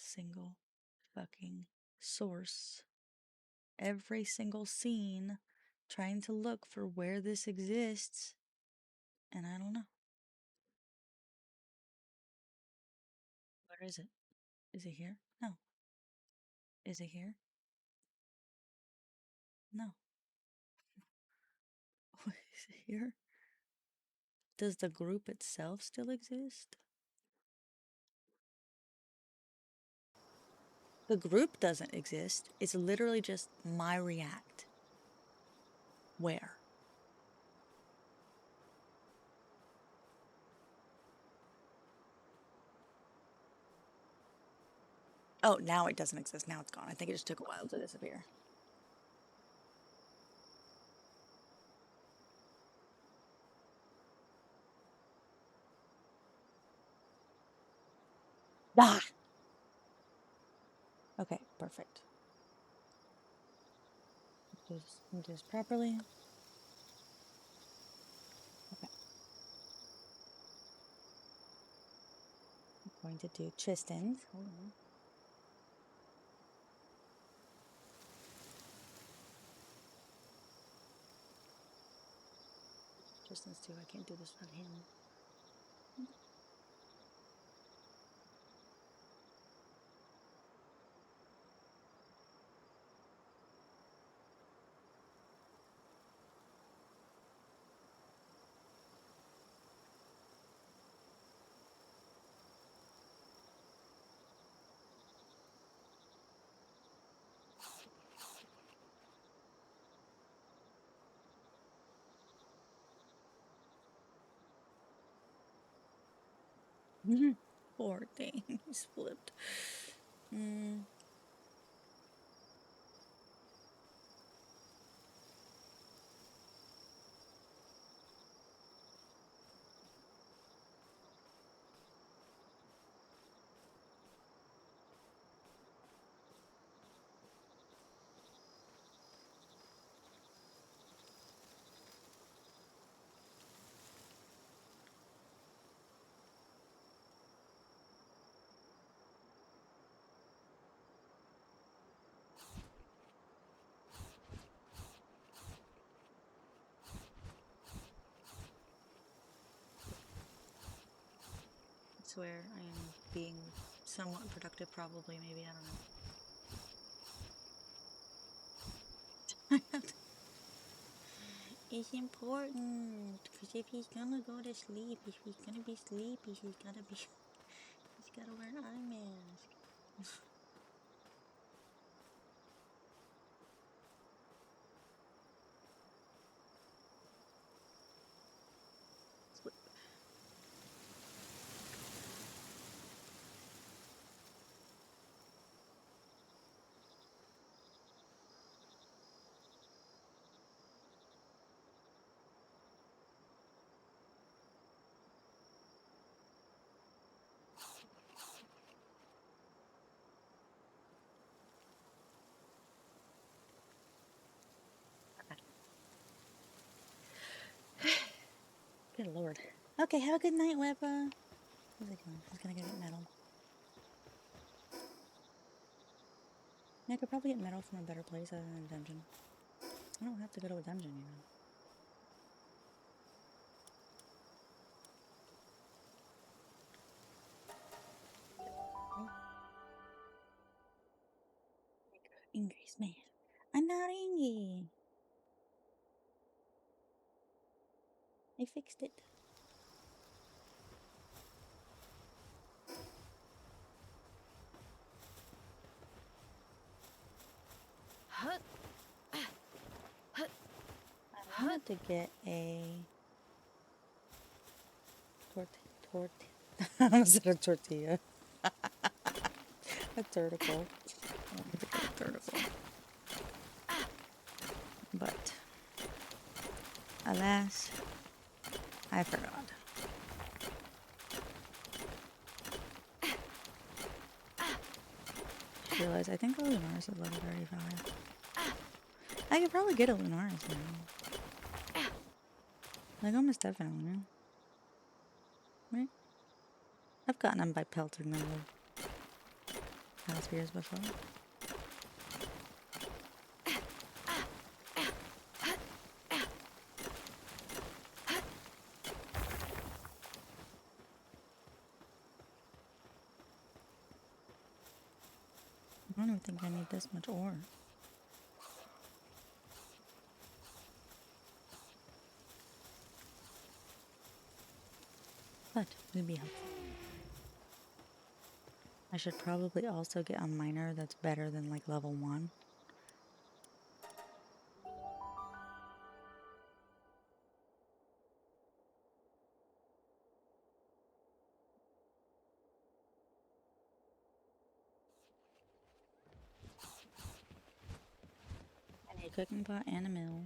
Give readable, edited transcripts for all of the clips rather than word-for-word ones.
single fucking source. Every single scene trying to look for where this exists, and I don't know. Where is it? Is it here? No. Is it here? No. Is it here? Does the group itself still exist? The group doesn't exist. It's literally just my react. Where? Oh, now it doesn't exist. Now it's gone. I think it just took a while to disappear. Ah! Okay, perfect. Do this properly. Okay. I'm going to do Tristan's. Hold on. Tristan's too. I can't do this without him. Poor thing. He's flipped. I swear I am being somewhat productive, probably, maybe, I don't know. It's important, because if he's gonna go to sleep, if he's gonna be sleepy, he's gotta wear an eye mask. Good lord. Okay, have a good night, Webba. Where's it going? He's gonna go get metal. Yeah, I could probably get metal from a better place other than a dungeon. I don't have to go to a dungeon, you know. Angry man. I'm not angry. I fixed it. I wanted to get a I almost said a tortilla. A turtle. I wanted to get a turtle. But alas, I forgot. I realized I think the Lunaris is level 35. I could probably get a Lunaris now. Like almost definitely. Right? I've gotten them by pelting them though. past years before. I don't even think I need this much ore. But it would be helpful. I should probably also get a miner that's better than like level 1. I need a cooking pot and a mill.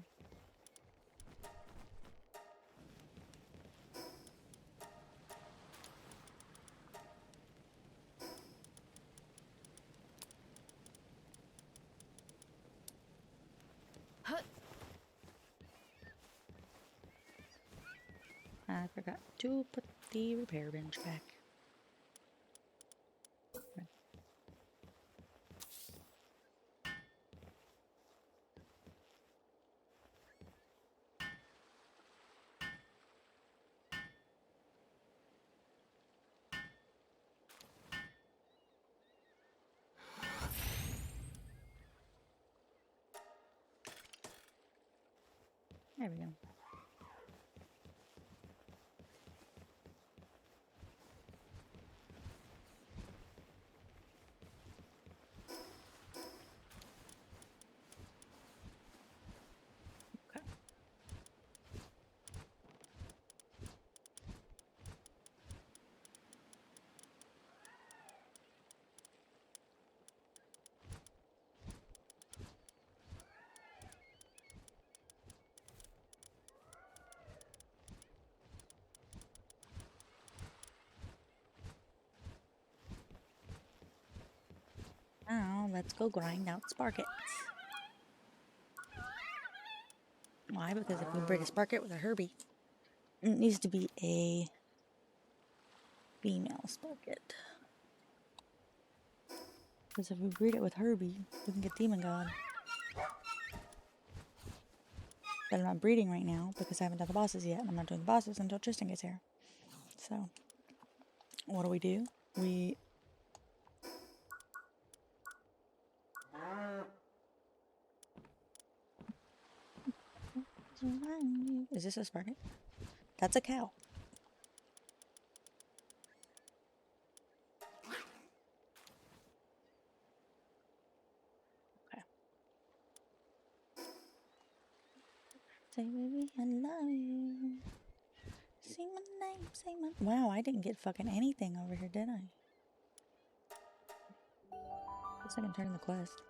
I forgot to put the repair bench back. There we go. Okay. Now let's go grind out Sparkets. Why? Because if we breed a Sparket with a Herbie, it needs to be a female Sparket. Because if we breed it with Herbie, we can get Demon God. But I'm not breeding right now because I haven't done the bosses yet. And I'm not doing the bosses until Tristan gets here. So, what do? We... Is this a Sparket? That's a cow. Okay. Say baby, I love you. Say my name, say my... Wow, I didn't get fucking anything over here, did I? Guess I can turn in the quest.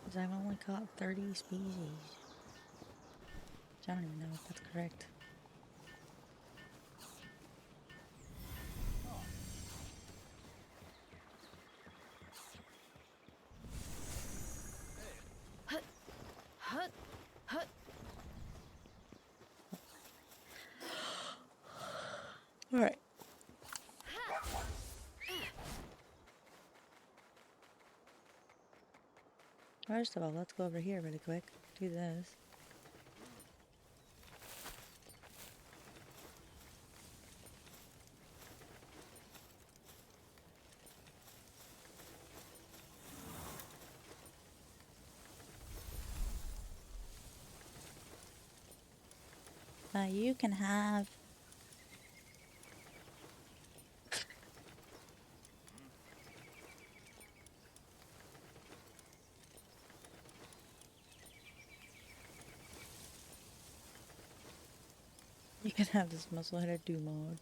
Because I've only caught 30 species. So I don't even know if that's correct. Alright. First of all, let's go over here really quick. Do this. You can have... You can have this muscle-headed do mode.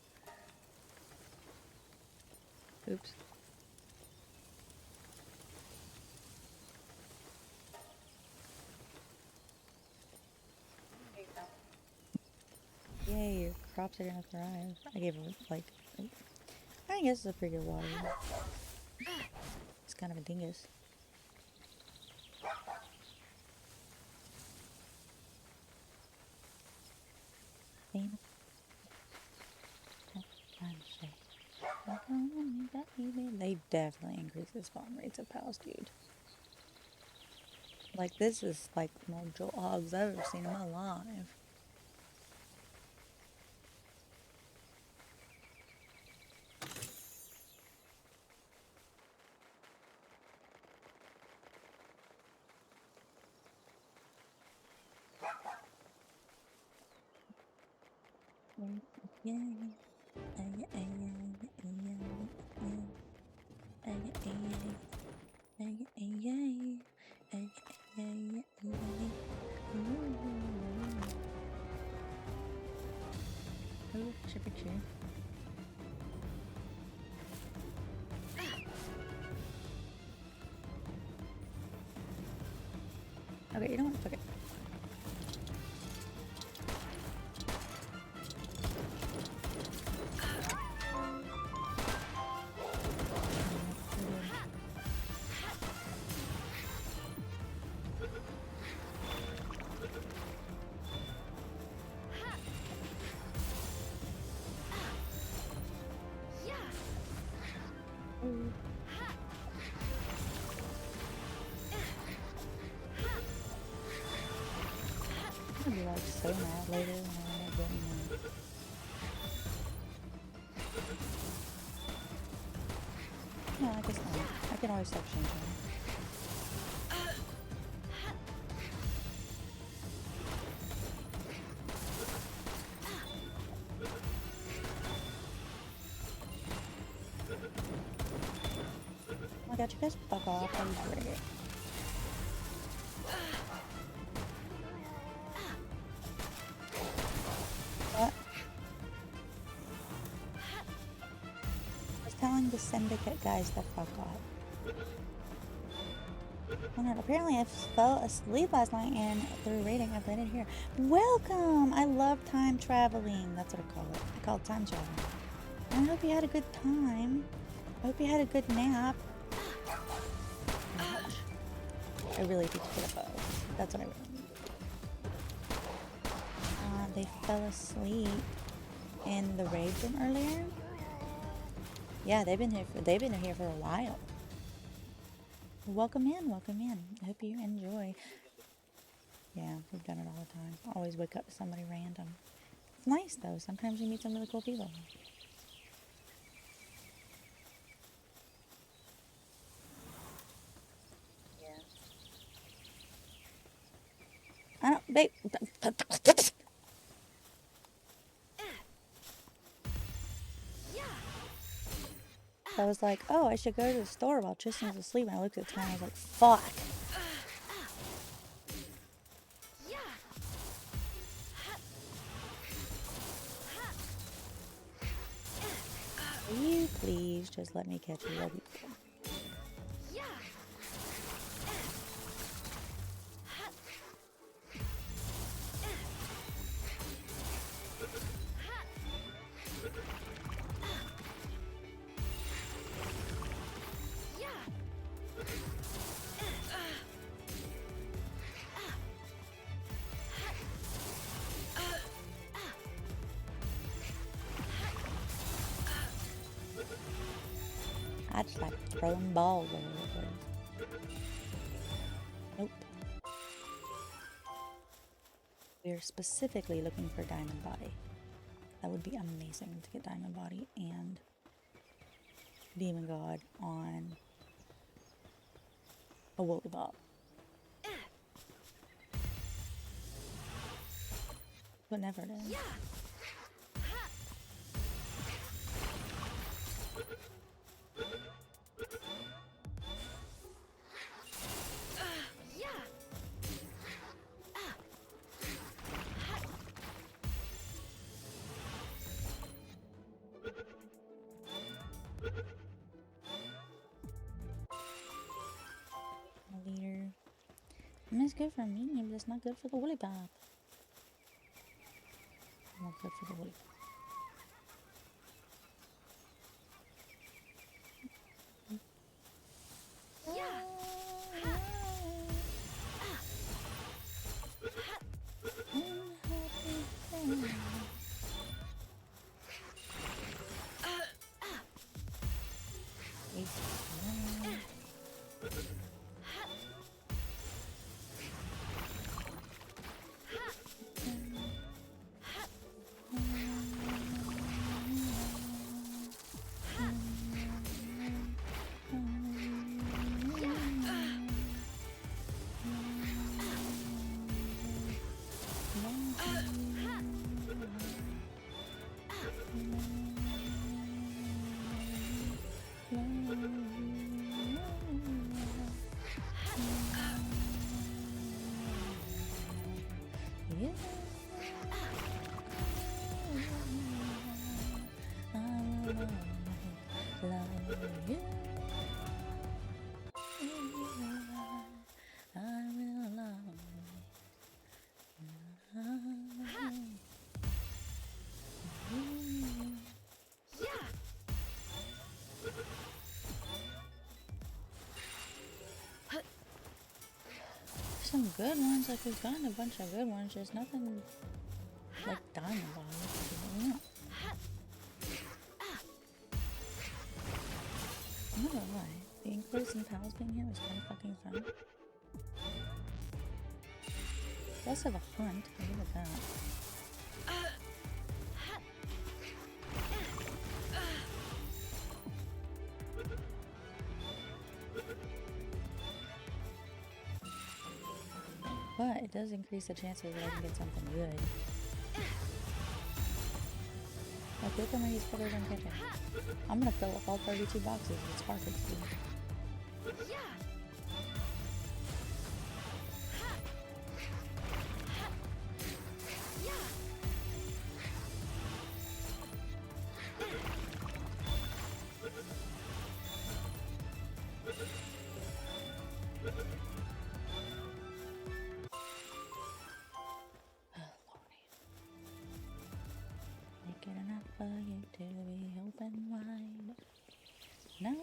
Oops. Yay. crops are gonna thrive. I gave her, like, I guess it's a pretty good water. It's kind of a dingus. They definitely increase the spawn rates of pals, dude. Like, this is like the most hogs I've ever seen in my life. Okay, you know what? Fuck it. I'm gonna be like so mad later when I end up getting them. No, I guess not. I can always stop changing. Oh my god, you guys fuck off. That was great. What? I was telling the syndicate guys to fuck off. Oh no, apparently I fell asleep last night and through raiding I landed here. Welcome! I love time traveling. That's what I call it. I call it time traveling. I hope you had a good time. I hope you had a good nap. Ouch. I really need to get a bow. That's what I really need. They fell asleep in the raid from earlier. Yeah, they've been here for a while. Welcome in, welcome in. I hope you enjoy. Yeah, we've done it all the time. Always wake up to somebody random. It's nice though. Sometimes you meet some really cool people. Yeah. I don't, babe. I was like, oh, I should go to the store while Tristan was asleep. And I looked at the time. I was like, fuck. Will you please just let me catch you? I just like throwing balls all over the place. Nope. We're specifically looking for Diamond Body. That would be amazing to get Diamond Body and Demon God on a Woolly Bob. But never it is. Leader. I mean, it's good for me, but it's not good for the Woolly Bob. good for the week. Some good ones, like we've gotten a bunch of good ones, just nothing like diamond bodies. I'm not gonna lie, the Inklers and Pals being here was kind of fucking fun. Less of a hunt, I give it that. But it does increase the chances that I can get something good. Like, look how many critters I'm catching. I'm gonna fill up all 32 boxes with sparkles, dude. For you to be open wide. No.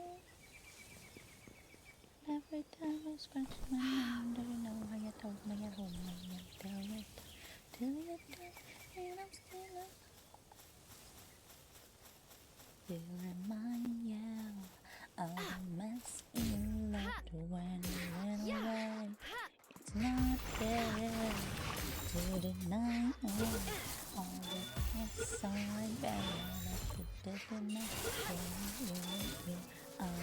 Every time I scratch my mind, do you know how you told me at home? I tell you, till you do, and I'm still up. You remind you of the mess you left when you went away. It's not fair to deny all the inside better that you did in my you are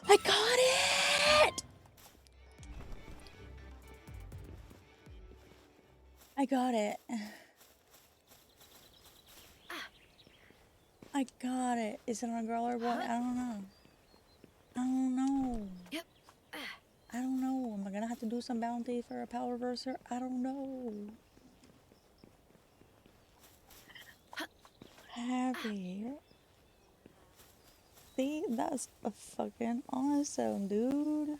I got it! I got it. I got it. Is it on a girl or what? I don't know. I don't know. Yep. I don't know. Am I gonna have to do some bounty for a power reverser? I don't know. Happy. See, that's a fucking awesome, dude.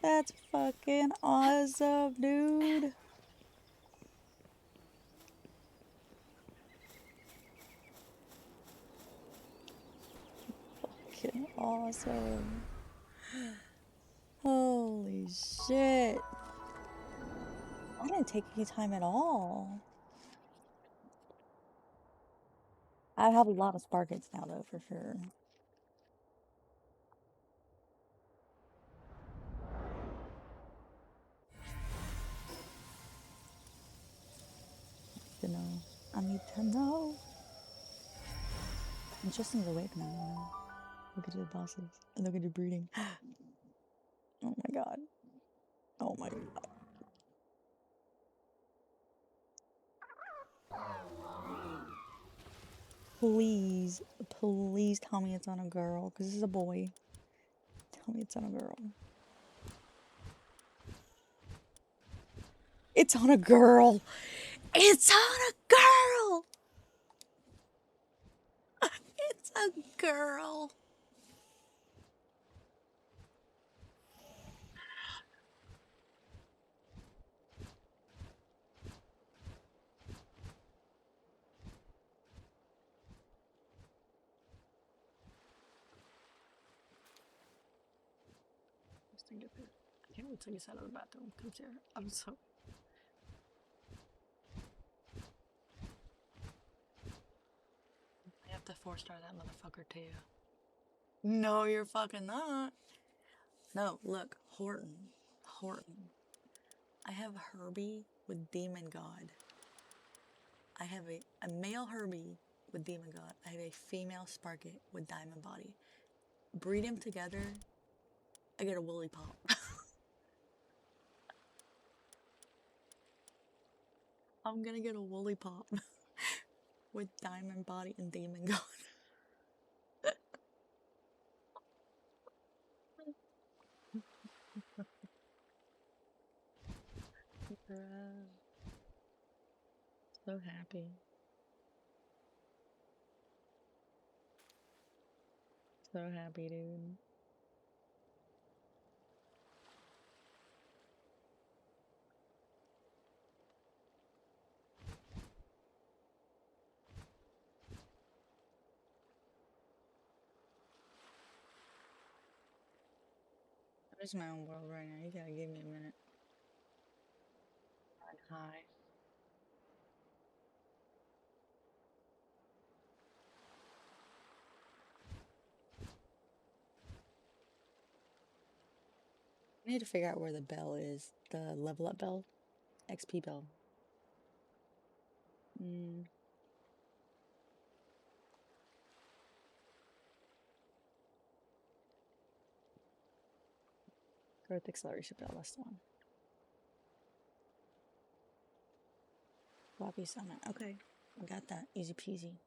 That's fucking awesome, dude. Fucking awesome. Holy shit. I didn't take any time at all. I have a lot of sparkets now, though, for sure. To know. I need to know. And Tristan's awake now, you know. Look at the bosses. And look at the breeding. Oh my god. Oh my god. Please, please tell me it's on a girl, because this is a boy. Tell me it's on a girl. It's on a girl! It's on a girl! A girl. I can't wait till you out of the bathroom. Come here. I'm so. I have to 4-star that motherfucker to you. No, you're fucking not. No, look, Horton. I have Herbie with Demon God. I have a male Herbie with Demon God. I have a female Sparket with Diamond Body. Breed them together, I get a woolly pop. I'm gonna get a woolly pop with Diamond Body and Demon God. So happy. So happy, dude. I'm just in my own world right now. You gotta give me a minute. Hi. I need to figure out where the bell is. The level up bell? XP bell. Growth acceleration bell, that's the one. Floppy summon. Okay, I got that. Easy peasy.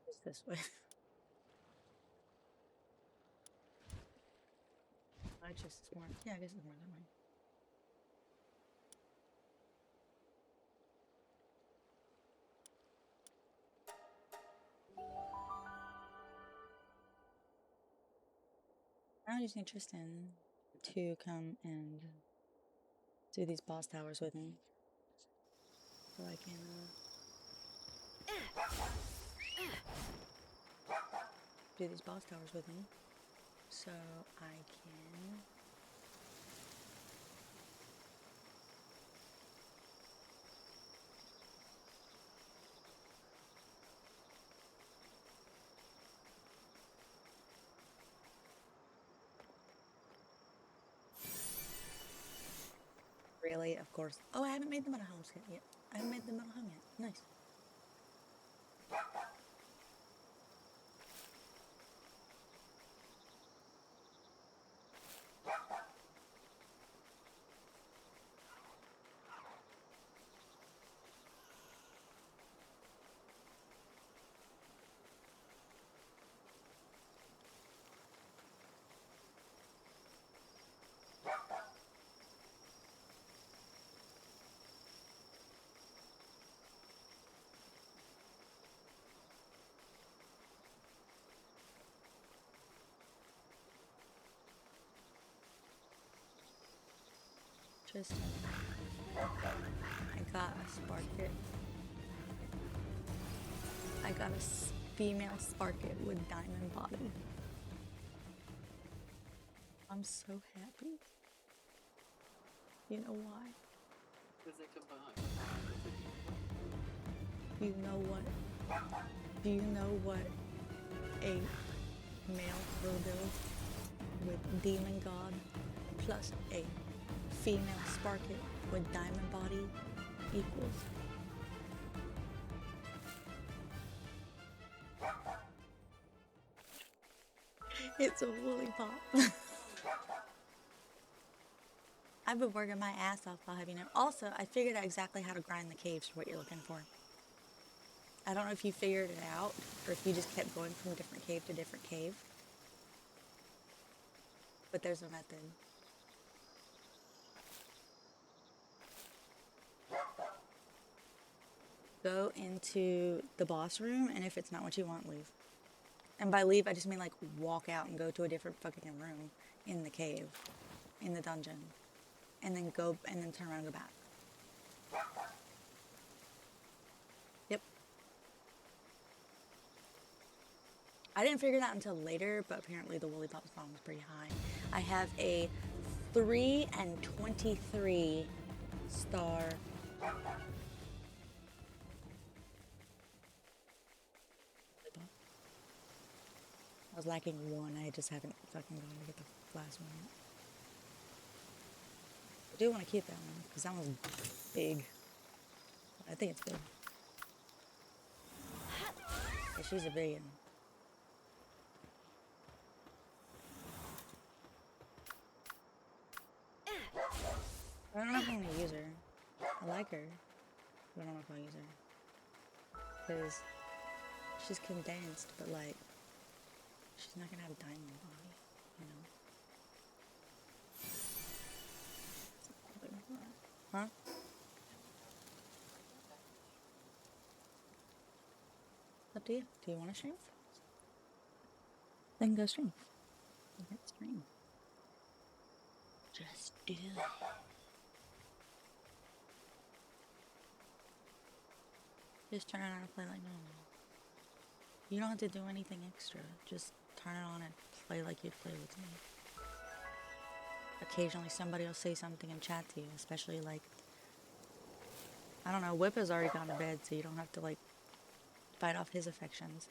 It's this way. I just it's more. Yeah, I guess it's more that way. Now I just need Tristan to come and do these boss towers with me. So I can do these boss towers with me. So I can really, of course. Oh, I haven't made the metal helms yet. I haven't made the metal helm yet. Nice. Tristan, I got a Sparket. I got a female Sparket with diamond body. I'm so happy. You know why? You know what? Do you know what a male rebuild with Demon God plus a female Sparket with diamond body equals? It's a woolly pop. I've been working my ass off while having it. Also, I figured out exactly how to grind the caves for what you're looking for. I don't know if you figured it out or if you just kept going from different cave to different cave. But there's a method. go into the boss room, and if it's not what you want, leave. And by leave, I just mean like walk out and go to a different fucking room in the cave, in the dungeon, and then turn around and go back. Yep. I didn't figure that until later, but apparently the Woolly Pop spawn was pretty high. I have a 3 and 23 star. I was lacking 1. I just haven't fucking gone to get the last one yet. I do want to keep that one because that one's big. I think it's big. Yeah, she's a big one. I don't know if I'm gonna use her. I like her, but I don't know if I'll use her. Because she's condensed, but like, she's not gonna have a diamond body, you know? Huh? It's up to you. Do you want to stream? Then go stream. Let's stream. Just do it. Just turn it on and play like normal. You don't have to do anything extra. Just turn it on and play like you'd play with me. Occasionally somebody will say something in chat to you, especially like, I don't know, Whip has already gone to bed, so you don't have to like fight off his affections.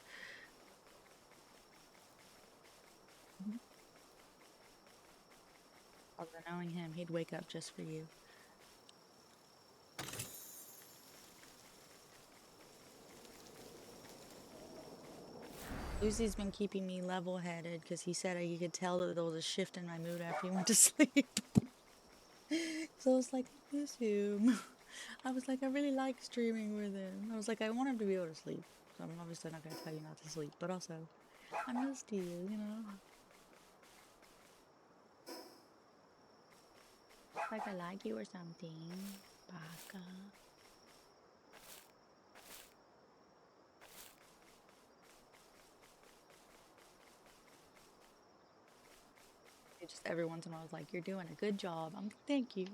Although knowing him, he'd wake up just for you. Lucy's been keeping me level-headed because he said you could tell that there was a shift in my mood after he went to sleep. So I was like, I miss him. I was like, I really like streaming with him. I was like, I want him to be able to sleep. So I'm obviously not going to tell you not to sleep, but also, I missed you, you know? Like I like you or something. Baka. It just every once in a while I was like, you're doing a good job. I'm like, thank you.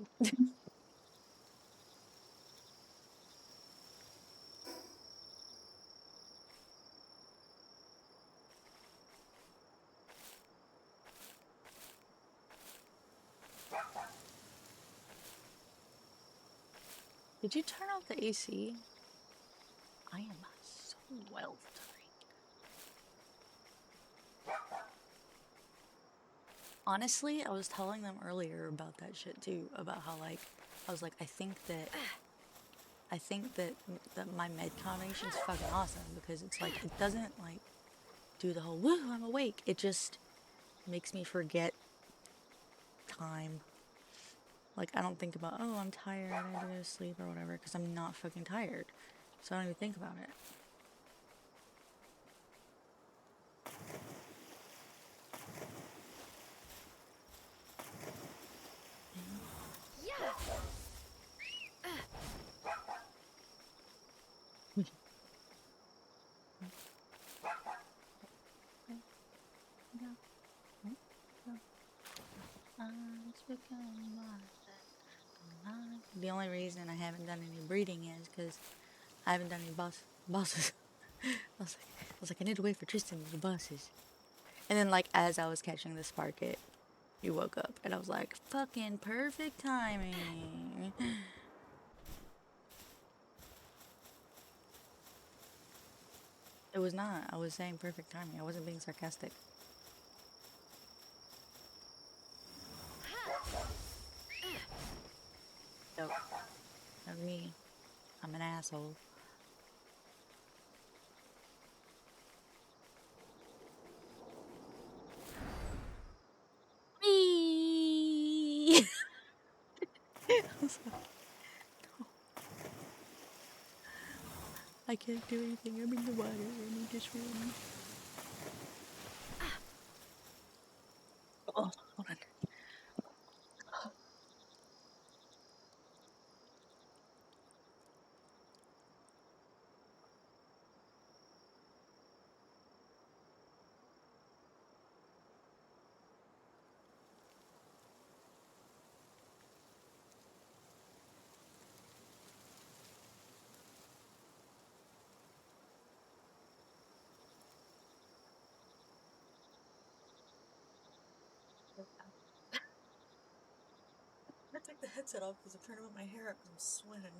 Did you turn off the AC? I am so well tonight. Honestly, I was telling them earlier about that shit too, about how like, I was like, I think that my med combination's fucking awesome because it's like, it doesn't like do the whole, woo, I'm awake. It just makes me forget time. Like, I don't think about, oh, I'm tired, I need to go to sleep or whatever, because I'm not fucking tired. So I don't even think about it. The only reason I haven't done any breeding is because I haven't done any bosses. I was like, I need to wait for Tristan to do bosses. And then, like, as I was catching the Sparkit, you woke up, and I was like, fucking perfect timing. It was not. I was saying perfect timing. I wasn't being sarcastic. So, that's me. I'm an asshole. Me. I can't do anything. I'm in the water. I need to swim. Oh, hold on. Take the headset off because I'm trying to put my hair up because I'm sweating.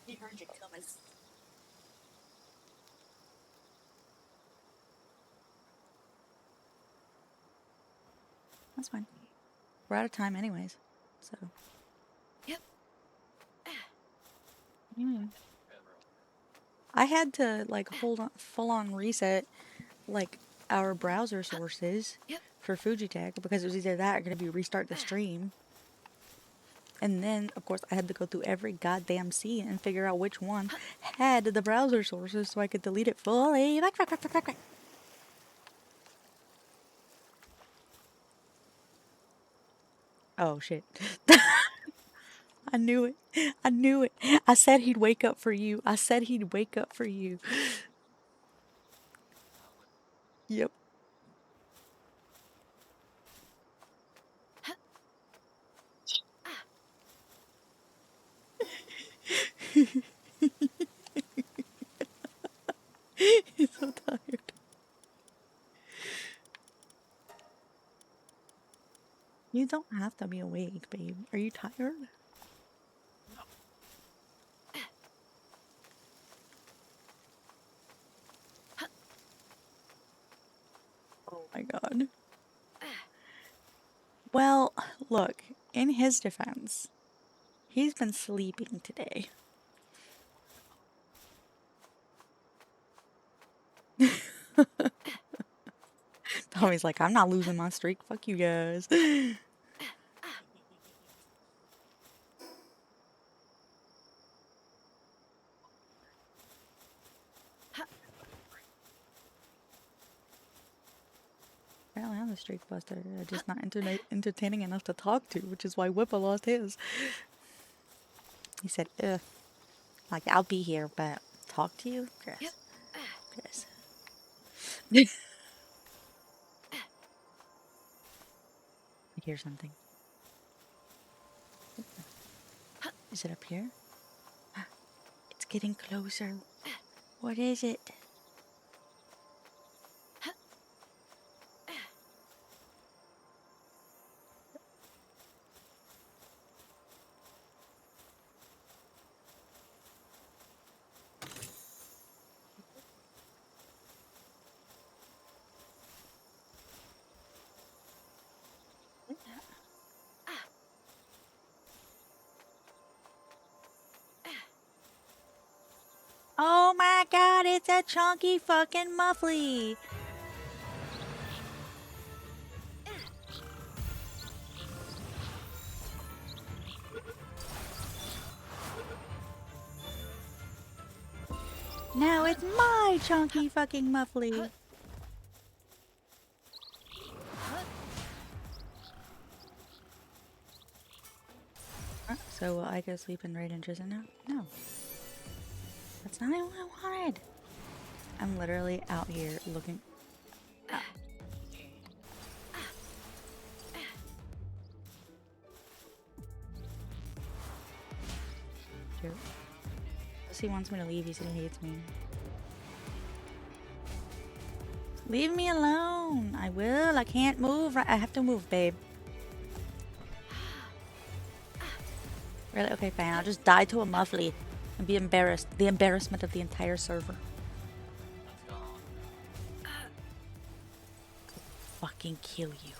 He heard you coming. That's fine. We're out of time anyways, so. Yep. I had to like hold on, full on reset like our browser sources Yep. for Fujitech because it was either that or gonna be restart the stream. And then of course I had to go through every goddamn scene and figure out which one had the browser sources so I could delete it fully. Back. Oh shit. I knew it. I knew it. I said he'd wake up for you. I said he'd wake up for you. Yep. He's so tired. You don't have to be awake, babe. Are you tired? Oh my god. Well, look, in his defense, he's been sleeping today. Tommy's like, I'm not losing my streak. Fuck you guys. Apparently I'm the streak buster. Just not entertaining enough to talk to, which is why Whippa lost his. He said, ugh. Like, I'll be here, but talk to you? Chris. Yep. Chris. I hear something. Is it up here? It's getting closer. What is it? Oh my god, it's a chunky fucking muffly! Now it's my chunky fucking muffly! So will I go sleep in Raiden's prison now? No. That's not even what I wanted. I'm literally out here looking. Oh. Cute. Unless he wants me to leave, he said he hates me. Leave me alone. I will. I can't move. I have to move, babe. Really? Okay, fine. I'll just die to a muffly and be embarrassed. The embarrassment of the entire server. Fucking kill you.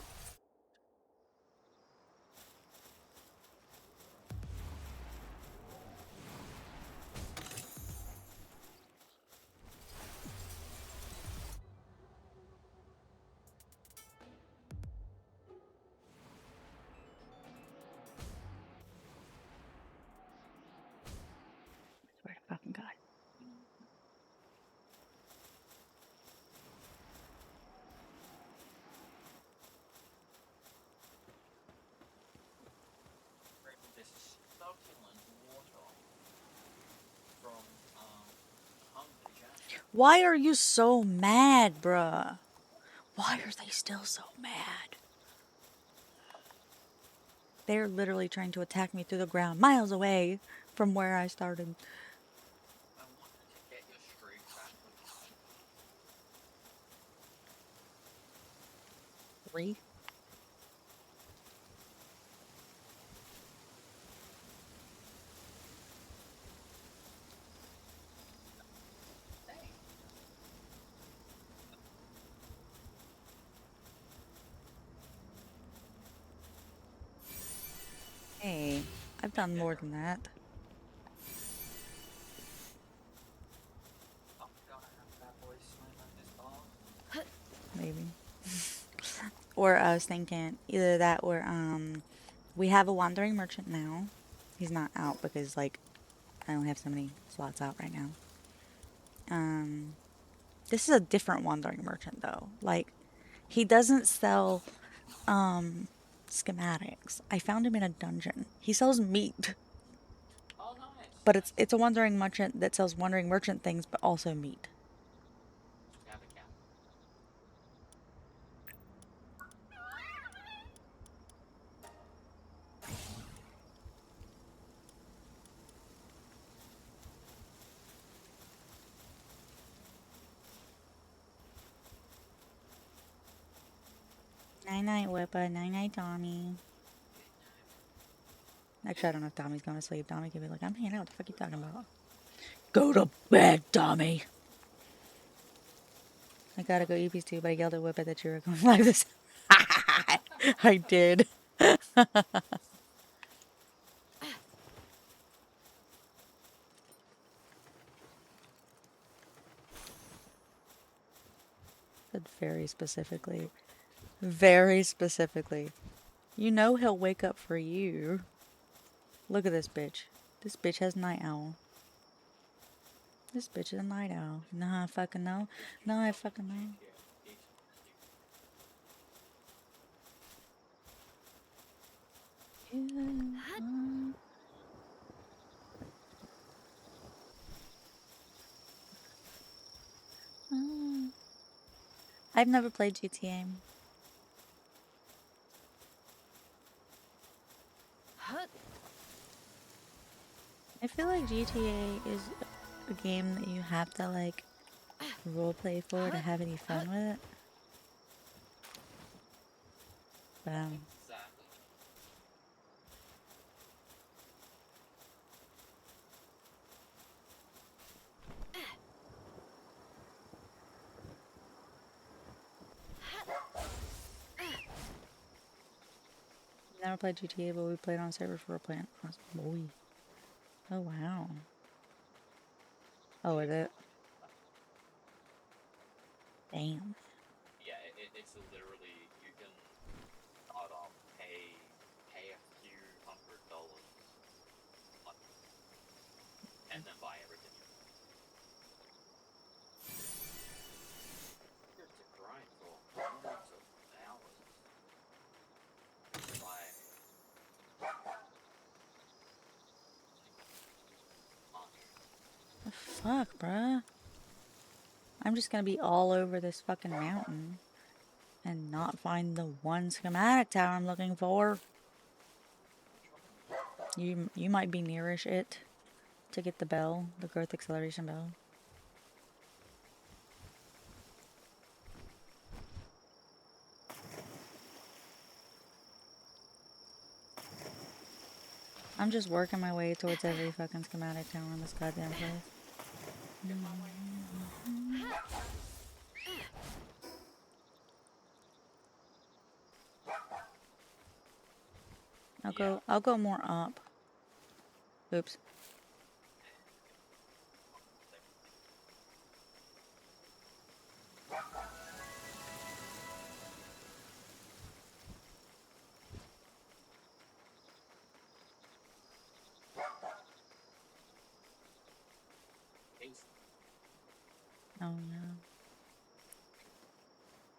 I swear to fucking God. There's succulent water from Hungary. Why are you so mad, bruh? Why are they still so mad? They're literally trying to attack me through the ground, miles away from where I started. I wanted to get your stream back with me. 3. Dang. Hey, I've done more than that. I'm gonna have that boy slam at this bar. Maybe. Or I was thinking either that or we have a wandering merchant now. He's not out because like I only have so many slots out right now. This is a different wandering merchant though. Like he doesn't sell schematics. I found him in a dungeon. He sells meat, Oh, nice. but Nice. it's a wandering merchant that sells wandering merchant things but also meat. Have a cap. Night night Whippa, night night Tommy. Actually, I don't know if Tommy's going to sleep. Tommy could be like, I'm hanging out. What the fuck are you talking about? Go to bed, Tommy. I gotta go EPs too, but I yelled at Whippa that you were going live this. I did. Said very specifically. Very specifically. You know he'll wake up for you. Look at this bitch. This bitch has night owl. This bitch is a night owl. Nah, I fucking know. No, I fucking know. I've never played GTA. I feel like GTA is a game that you have to like roleplay for to have any fun with it. But Exactly. never played GTA, but we played on servers for a plant. Boy. Oh wow. Oh, is it? Damn. Yeah, it's literally you can start off pay a few $100 like, and then buy everything you want. You have to grind for hundreds of hours. Like The fuck, bruh? I'm just gonna be all over this fucking mountain and not find the one schematic tower I'm looking for. You might be nearish it to get the bell, the growth acceleration bell. I'm just working my way towards every fucking schematic tower in this goddamn place. I'll go more up. Oops. Oh no.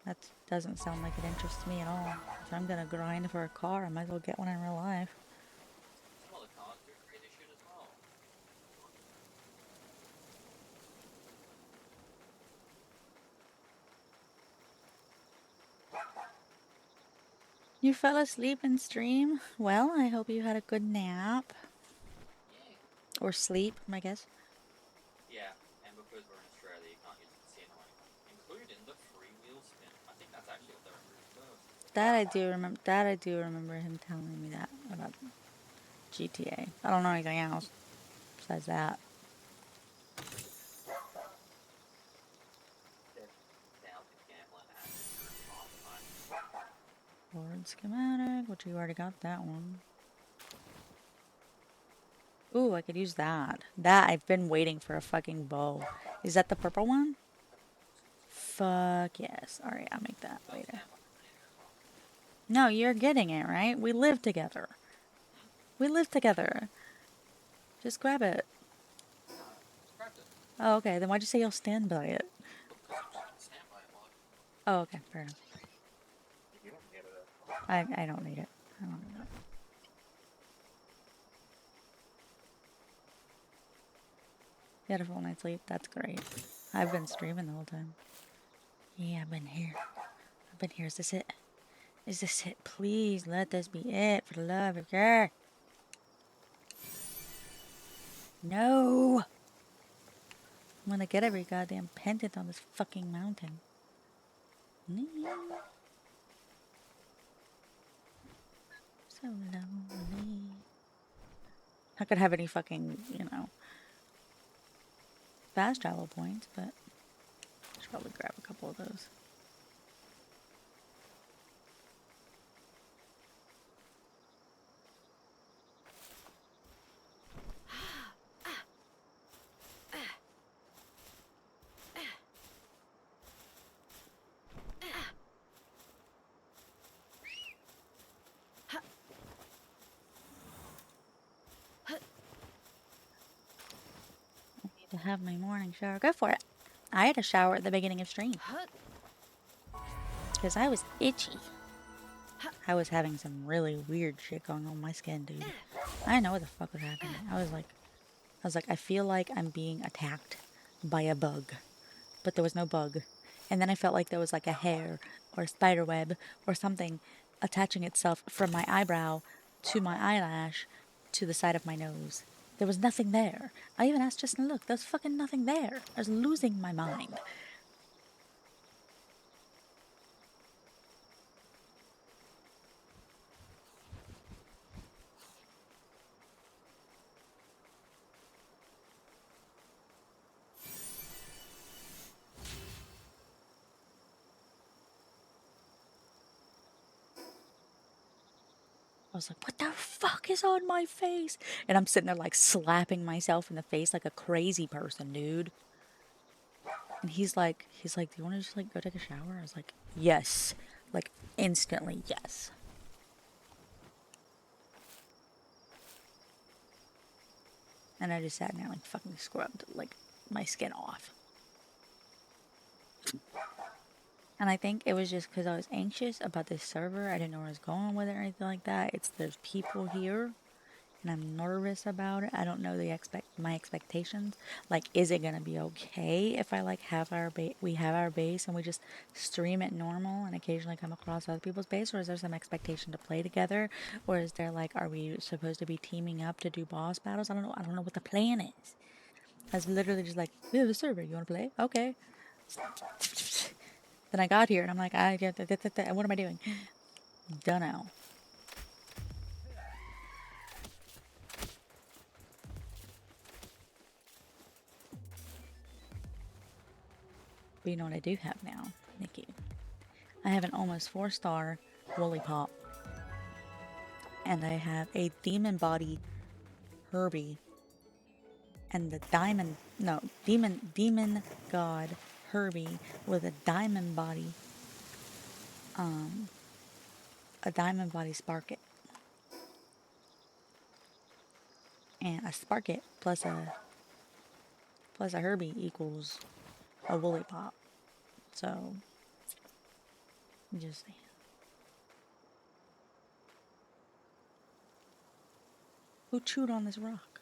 That doesn't sound like it interests me at all. If I'm gonna grind for a car, I might as well get one in real life. some other cars do crazy shit as well. You fell asleep in stream? Well, I hope you had a good nap. Yeah. Or sleep, I guess. Yeah, and because we're in Australia, you can't use the casino anymore, including the freewheel spin. I think that's actually what they removed first. That I do remember. That I do remember him telling me that about GTA. I don't know anything else besides that. They're down to gambling and security half the time. Board schematic, which you already got that one. Ooh, I could use that. That, I've been waiting for a fucking bow. Is that the purple one? Fuck yes. Alright, I'll make that later. No, you're getting it, right? We live together. We live together. Just grab it. Grabbed it. Oh, okay. Then why'd you say you'll stand by it? Because I'm just gonna stand by it while Oh, okay. Fair enough. you don't get it. I don't need it. I don't need it. You had a full night's sleep? That's great. I've been streaming the whole time. Yeah, I've been here. I've been here. Is this it? Is this it? Please let this be it, for the love of God. No! I'm gonna get every goddamn pendant on this fucking mountain. So lonely. Not gonna have any fucking, fast travel points, but I should probably grab a couple of those. To have my morning shower. Go for it. I had a shower at the beginning of stream. Because I was itchy. I was having some really weird shit going on my skin, dude. I didn't know what the fuck was happening. I was like, I feel like I'm being attacked by a bug. But there was no bug. And then I felt like there was like a hair or a spider web or something attaching itself from my eyebrow to my eyelash to the side of my nose. There was nothing there. I even asked Justin, look, there's fucking nothing there. I was losing my mind. I was like, what the fuck is on my face? And I'm sitting there like slapping myself in the face like a crazy person, dude. And he's like, do you want to just like go take a shower? I was like, yes. Like instantly, yes. And I just sat there and like fucking scrubbed like my skin off. And I think it was just because I was anxious about this server. I didn't know where I was going with it or anything like that. There's people here, and I'm nervous about it. I don't know my expectations. Like, is it gonna be okay if I like we have our base and we just stream it normal and occasionally come across other people's base, or is there some expectation to play together, or is there like, are we supposed to be teaming up to do boss battles? I don't know. I don't know what the plan is. I was literally just like, we have a server. You want to play? Okay. Then I got here and I'm like, what am I doing? Dunno. But you know what I do have now, Nikki? I have an almost 4-star Woolly Pop. And I have a Demon Body Herbie. And the Demon God Herbie with a Diamond Body. A Diamond Body Sparket. And a Sparket plus a Herbie equals a Woolly Pop. So, just saying. Who chewed on this rock?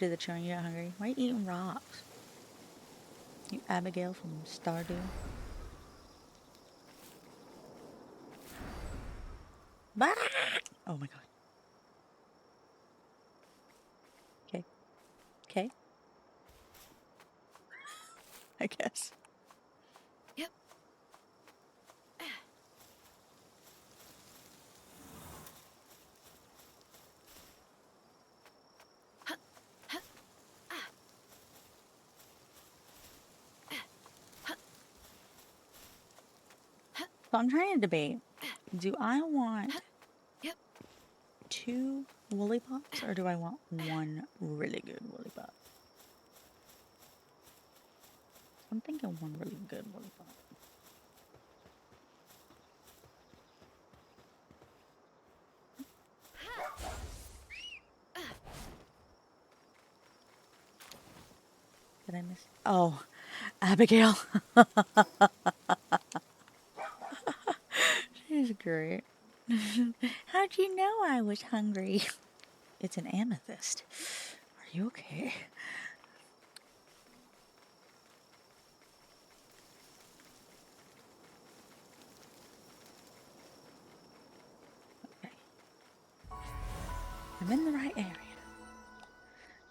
Did the chewing you get hungry? Why are you eating rocks? You Abigail from Stardew. Bah! Oh my god. Okay. Okay. I guess. Yep. So I'm trying to debate. Do I want Yep. 2 woolly pops or do I want 1 really good woolly pop? I'm thinking 1 really good woolly pop. Did I miss? Oh, Abigail. She's great. How'd you know I was hungry? It's an amethyst. Are you okay? Okay. I'm in the right area.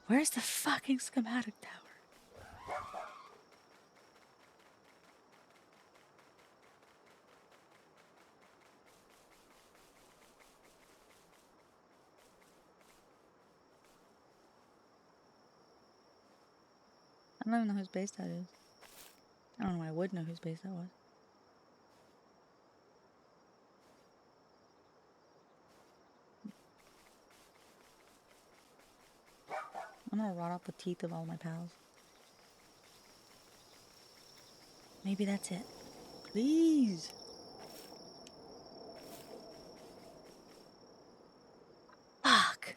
Where's the fucking schematic tower? I don't even know whose base that is. I don't know why I would know whose base that was. I'm gonna rot off the teeth of all my pals. Maybe that's it. Please. Fuck.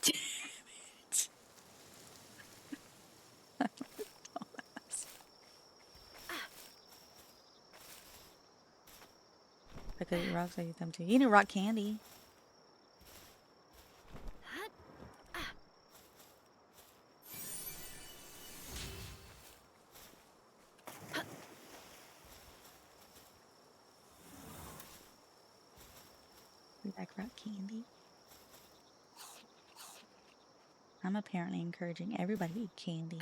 Damn it. I could eat rocks, I eat them too. You need rock candy. We like rock candy. I'm apparently encouraging everybody to eat candy.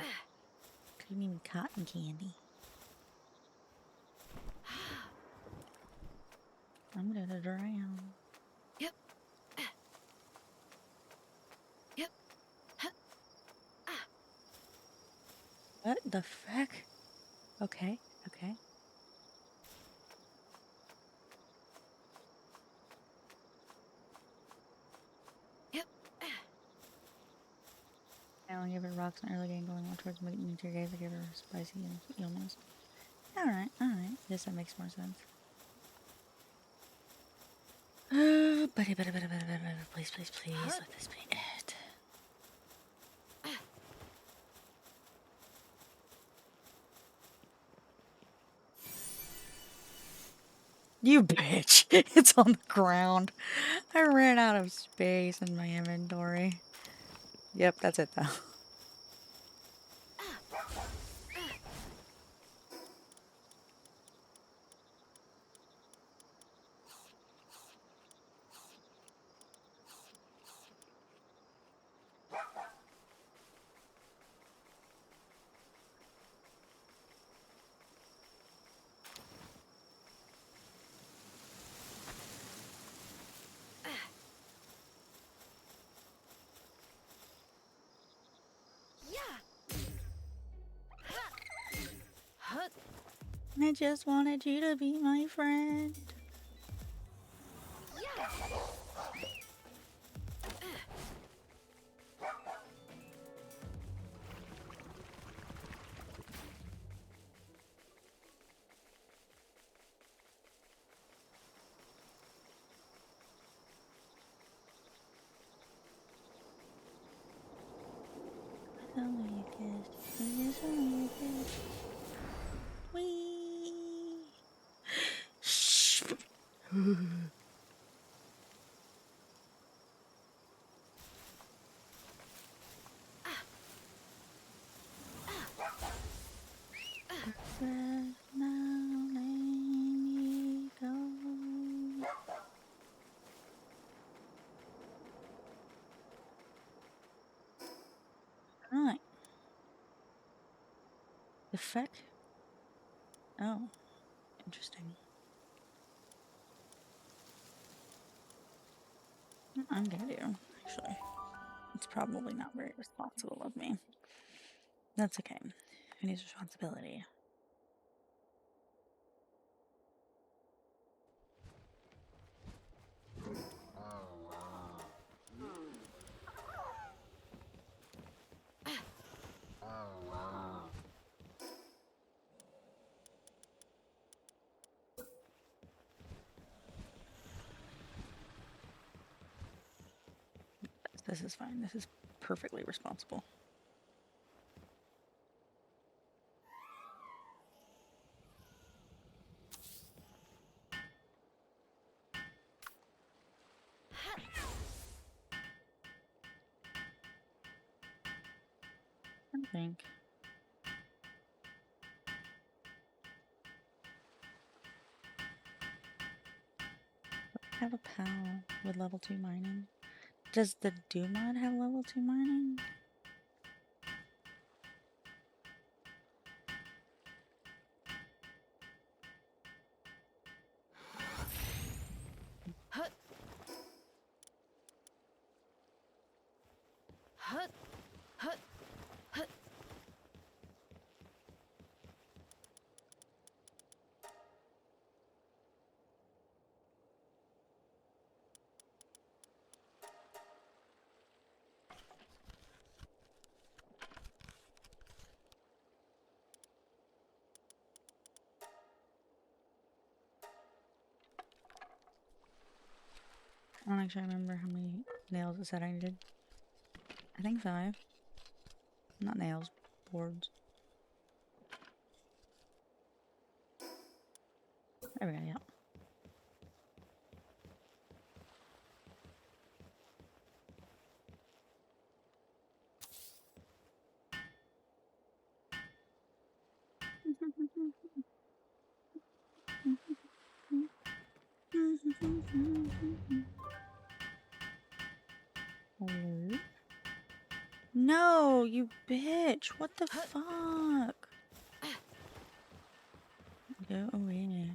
Couldn't even cotton candy. I'm gonna drown. Yep. Yep. What the fuck? Okay, okay. Yep. I only give her rocks in early game going on towards meat and your guys. I give her spicy and illness. Alright, alright. Yes, that makes more sense. Buddy, please, please, please, let this be it. You bitch! It's on the ground. I ran out of space in my inventory. Yep, that's it though. I just wanted you to be my friend. Wee. Shh. The fuck? Oh, interesting. I'm gonna do, actually. It's probably not very responsible of me. That's okay. Who needs responsibility? This is fine. This is perfectly responsible. I think. I have a pal with level 2 mining. Does the Do mod have level 2 mining? I don't actually remember how many nails it said I needed. I think 5. Not nails, boards. There we go, yeah. Hello? No, you bitch! What the fuck? Go away.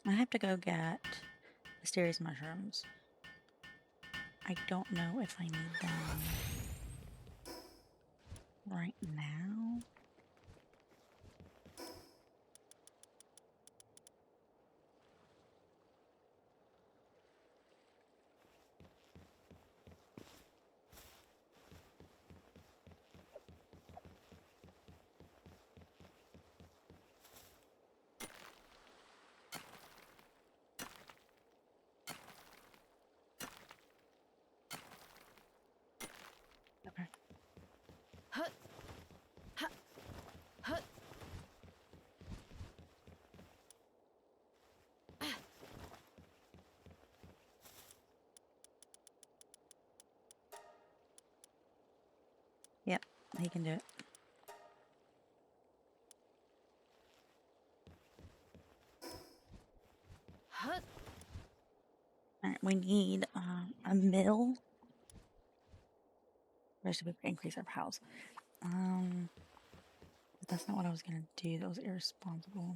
I have to go get mysterious mushrooms. I don't know if I need them right now. Okay. Yep, he can do it. Alright, we need a mill. Or should we increase our pals? But that's not what I was gonna do. That was irresponsible.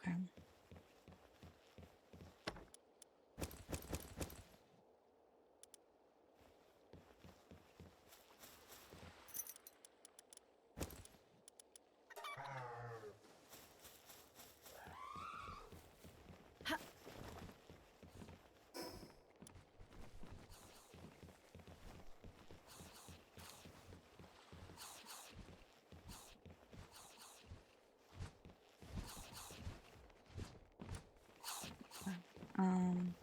Okay. Um.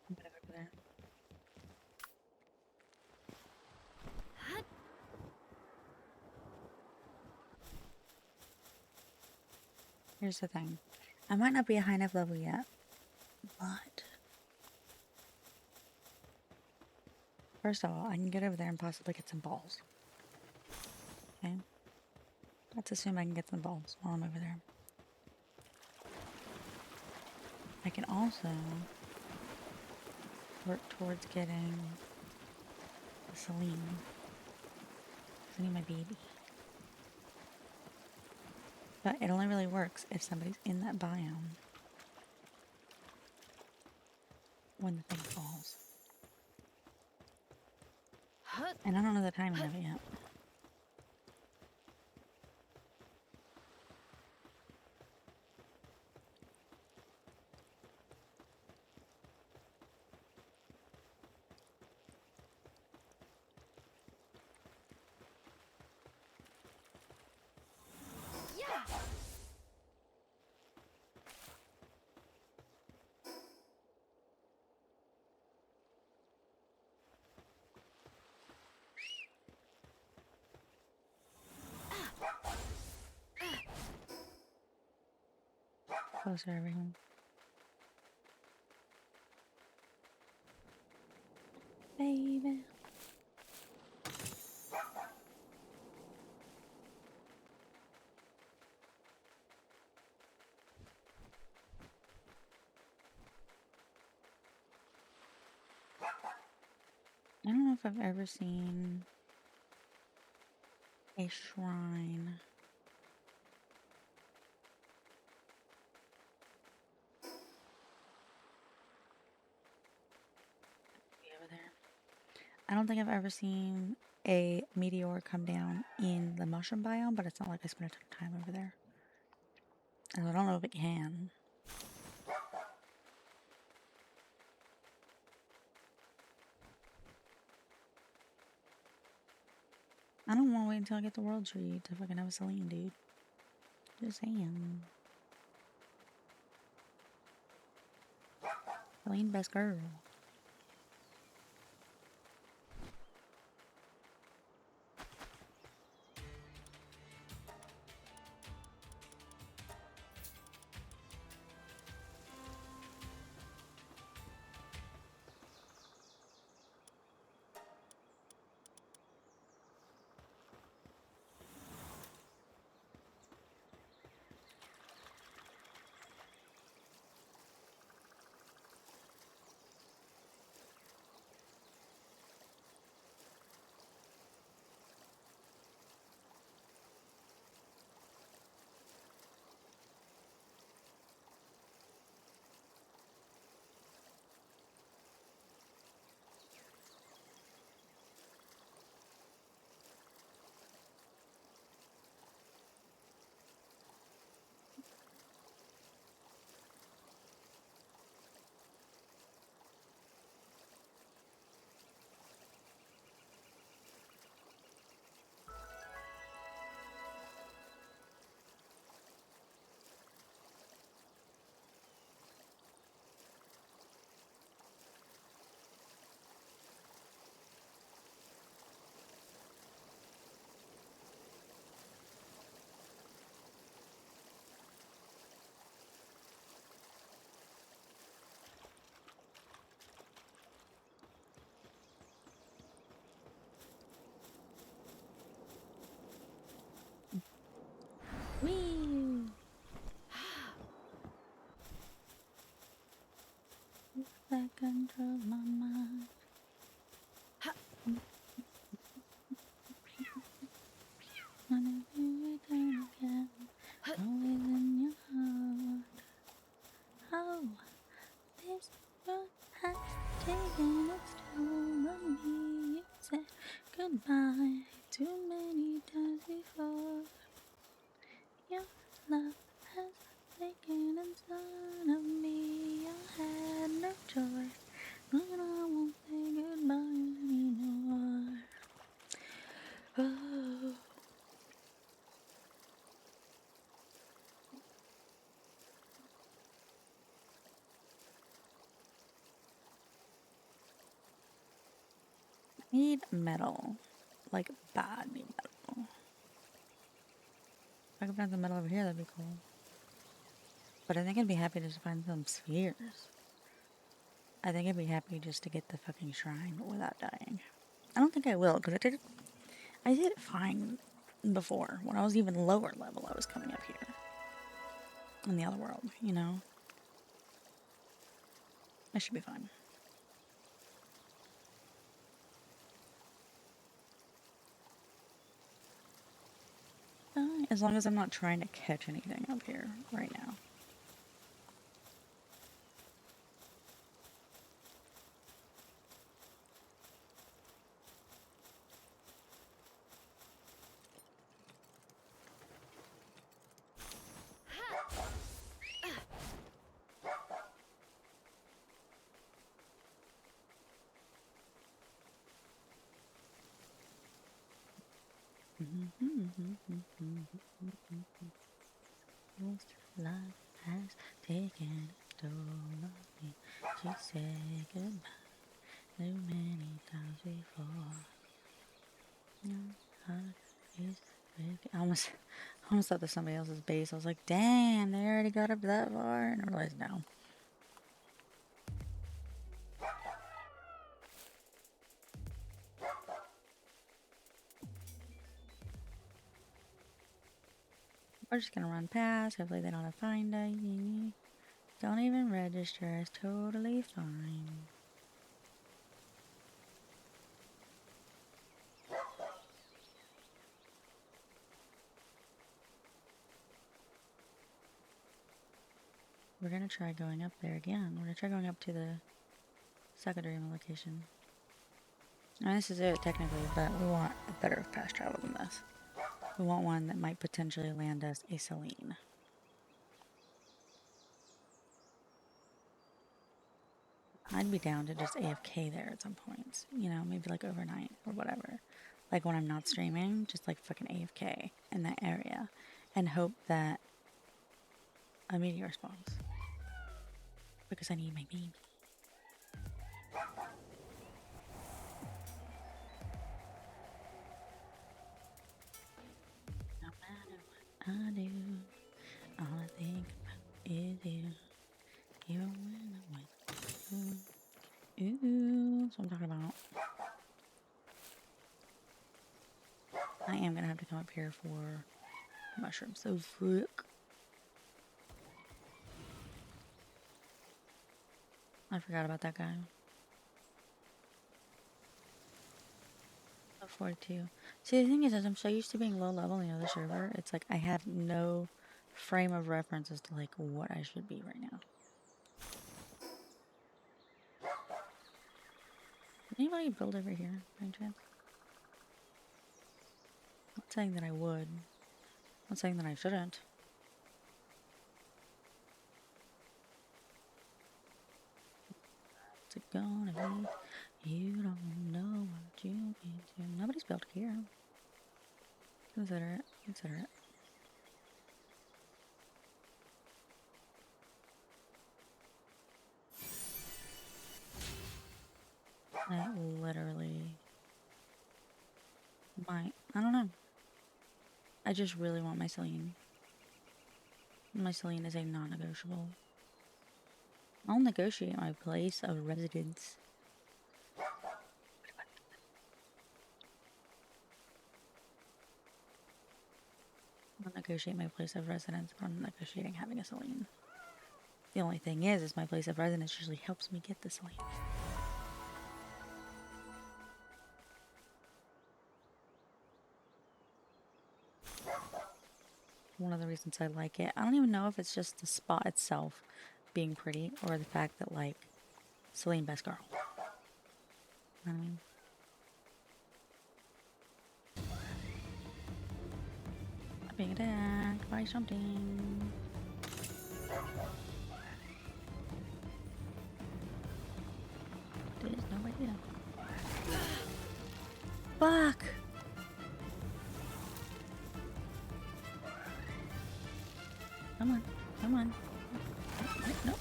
I'm gonna go over there. Here's the thing. I might not be a high enough level yet, but first of all, I can get over there and possibly get some balls. Okay? Let's assume I can get some balls while I'm over there. I can also work towards getting the Celine. I need my baby. But it only really works if somebody's in that biome when the thing falls. And I don't know the timing of it yet. Closer, everyone. Baby. I don't know if I've ever seen a shrine. Over there. I don't think I've ever seen a meteor come down in the mushroom biome, but it's not like I spent a ton of time over there. And I don't know if it can. I don't want to wait until I get the world tree to fucking have a Celine, dude. Just saying. Celine, best girl. goodbye too many times before. Your love has taken inside of me. I had no choice, but I won't say goodbye anymore. Oh. Need metal. Like, bad need metal. If I could find some metal over here, that'd be cool. But I think I'd be happy to just find some spheres. I think I'd be happy just to get the fucking shrine without dying. I don't think I will, because I did it fine before. When I was even lower level, I was coming up here. In the other world, you know? I should be fine. As long as I'm not trying to catch anything up here right now. Life has taken its toll on me. She said goodbye too many times before. Your heart is breaking. I almost thought that somebody else's base. I was like, damn, they already got up that far, and I realized no. We're just gonna run past. Hopefully they don't find us. Don't even register. It's totally fine. We're gonna try going up there again. We're gonna try going up to the secondary location. I mean, this is it technically, but we want a better fast travel than this. We want one that might potentially land us a Celine. I'd be down to just AFK there at some points. You know, maybe like overnight or whatever. Like when I'm not streaming, just like fucking AFK in that area. And hope that a meteor spawns. Because I need my beam. No matter what I do, all I think about is you. Even when I'm with you. Ooh, that's what I'm talking about. I am gonna have to come up here for mushrooms. So frick. I forgot about that guy. 42. See, the thing is, I'm so used to being low level in the other server, it's like I have no frame of reference as to like what I should be right now. Did anybody build over here by any chance? I'm not saying that I would. I'm not saying that I shouldn't. What's it gonna be? You don't know what you need to. Nobody's built here. Consider it. Consider it. I literally might. I don't know. I just really want my Celine. My Celine is a non-negotiable. I'll negotiate my place of residence. I'll negotiate my place of residence, but I'm negotiating having a Celine. The only thing is my place of residence usually helps me get the Celine. One of the reasons I like it. I don't even know if it's just the spot itself being pretty or the fact that, like, Celine best girl. You know what I mean? Being attacked by something. There's nobody there. Fuck! Come on, come on. No.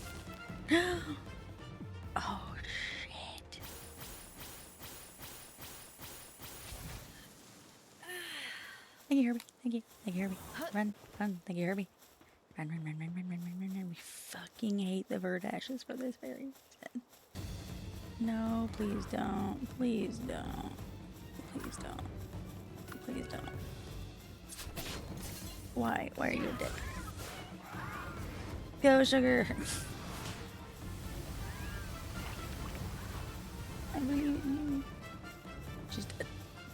Oh shit. Thank you, Herbie. Thank you. Thank you, Herbie. Run, run. Thank you, Herbie. Run, run, run, run, run, run, run, run, run. We fucking hate the Verdashes for this very reason. No, please don't. Please don't. Please don't. Please don't. Why? Why are you a dick? Go, sugar. I believe in you. She's dead.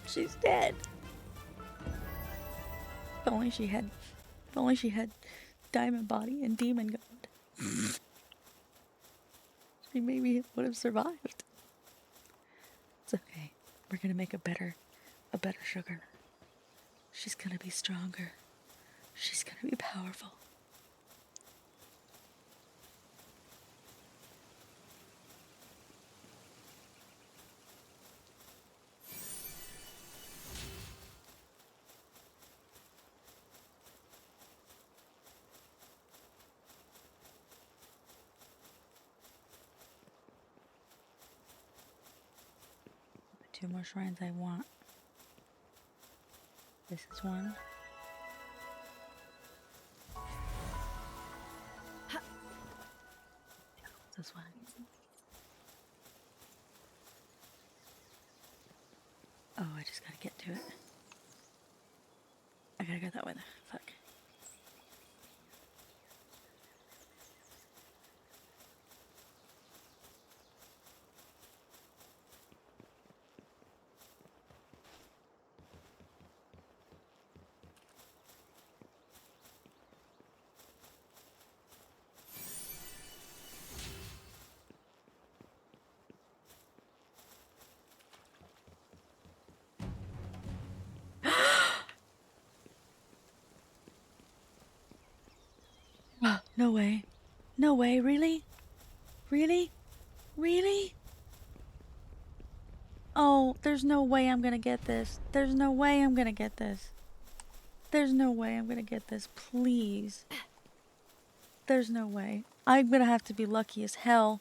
She's dead. If only she had. If only she had Diamond Body and Demon God. She maybe would have survived. It's okay. We're gonna make a better sugar. She's gonna be stronger. She's gonna be powerful. Two more shrines I want. This is one. This one. Oh, I just gotta get to it. I gotta go that way. Fuck. No way. No way, really? Really? Really? Oh, there's no way I'm gonna get this. There's no way I'm gonna get this. There's no way I'm gonna get this. Please. There's no way. I'm gonna have to be lucky as hell.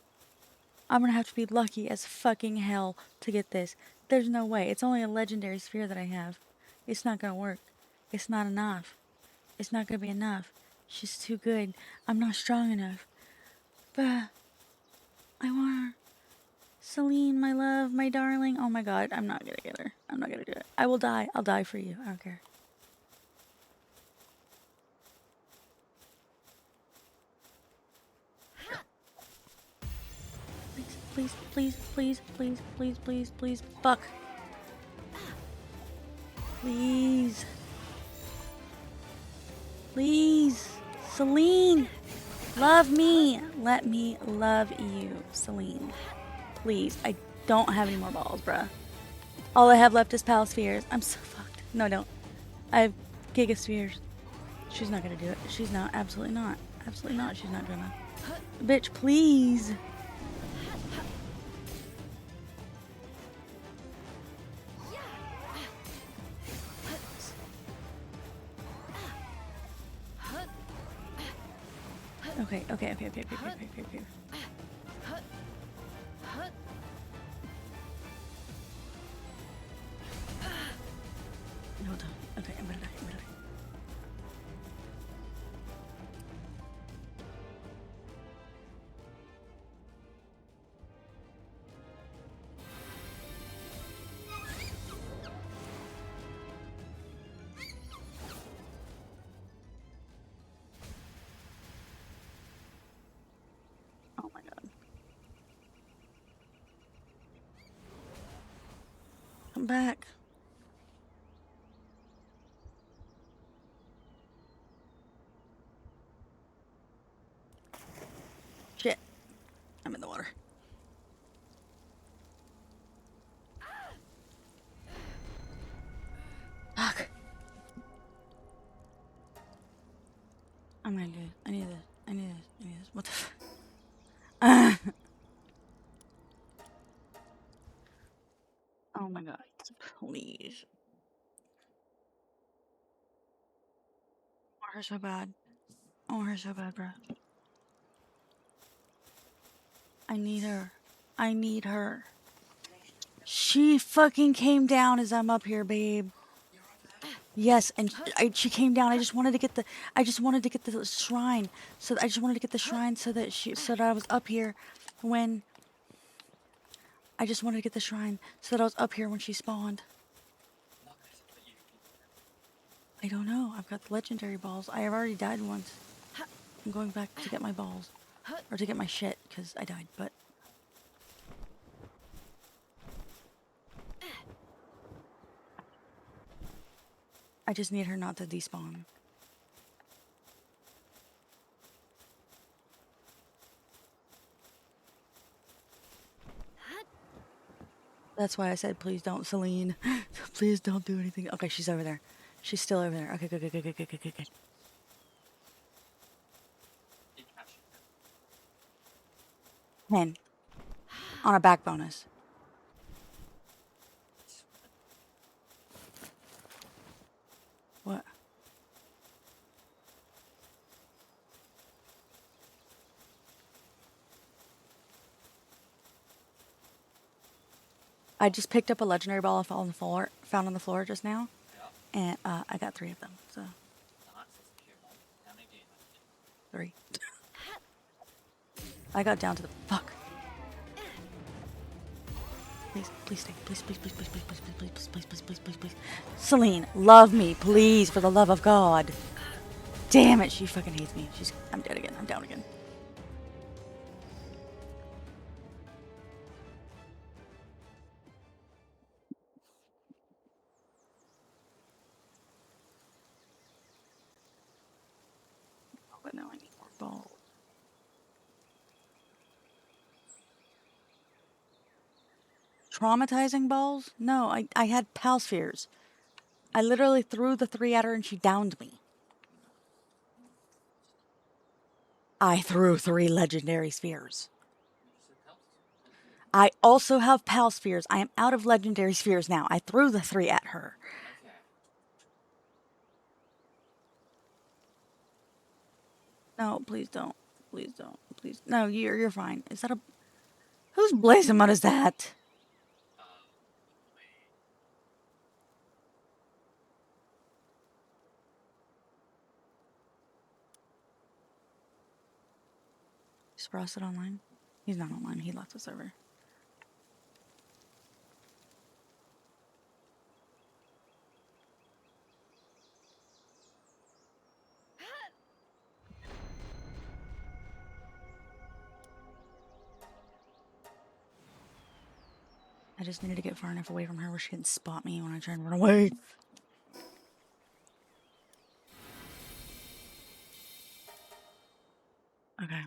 I'm gonna have to be lucky as fucking hell to get this. There's no way. It's only a legendary sphere that I have. It's not gonna work. It's not enough. It's not gonna be enough. She's too good. I'm not strong enough. But I want her. Celine, my love, my darling. Oh my god, I'm not gonna get her. I'm not gonna do it. I will die. I'll die for you. I don't care. Please, please, please, please, please, please, please. Fuck. Please. Please. Celine. Love me. Let me love you, Celine. Please. I don't have any more balls, bruh. All I have left is Palaspheres. I'm so fucked. No, I don't. I have Gigaspheres. She's not gonna do it. She's not. Absolutely not. Absolutely not. She's not gonna. Bitch, please. Okay. Hold on. Okay, I'm gonna die. Oh my god. I'm back. Shit. I'm in the water. Fuck. Please. I want her so bad. I want her so bad, bro. I need her. I need her. She fucking came down as I'm up here, babe. Yes, and she came down. I just wanted to get the shrine. So I just wanted to get the shrine so that I was up here when I just wanted to get the shrine so that I was up here when she spawned. I don't know. I've got the legendary balls. I have already died once. I'm going back to get my balls. Or to get my shit, because I died, but... I just need her not to despawn. That's why I said, please don't, Celine. Please don't do anything. Okay, she's over there. She's still over there. Okay, good, good, good, good, good, good, good, good. You catch it. 10. On a back bonus. What? I just picked up a legendary ball found on the floor just now. Yeah. And I got 3 of them, so... Nice, that's a cute one. How many do you have? 3. I got down to the... Fuck. Please, please stay. Please, please, please, please, please, please, please, please, please, please, please, please, please. Celine, love me, please, for the love of God. Damn it, she fucking hates me. I'm dead again. I'm down again. Oh, but now I need more balls. Traumatizing balls? No, I had pal spheres. I literally threw the 3 at her and she downed me. I threw 3 legendary spheres. I also have pal spheres. I am out of legendary spheres now. I threw the 3 at her. Okay. No, please don't. Please don't. Please. No, you're fine. Is that a... Whose blazing mud is that? Is Frosted online? He's not online. He left the server. I just needed to get far enough away from her where she didn't spot me when I try and run away. Okay.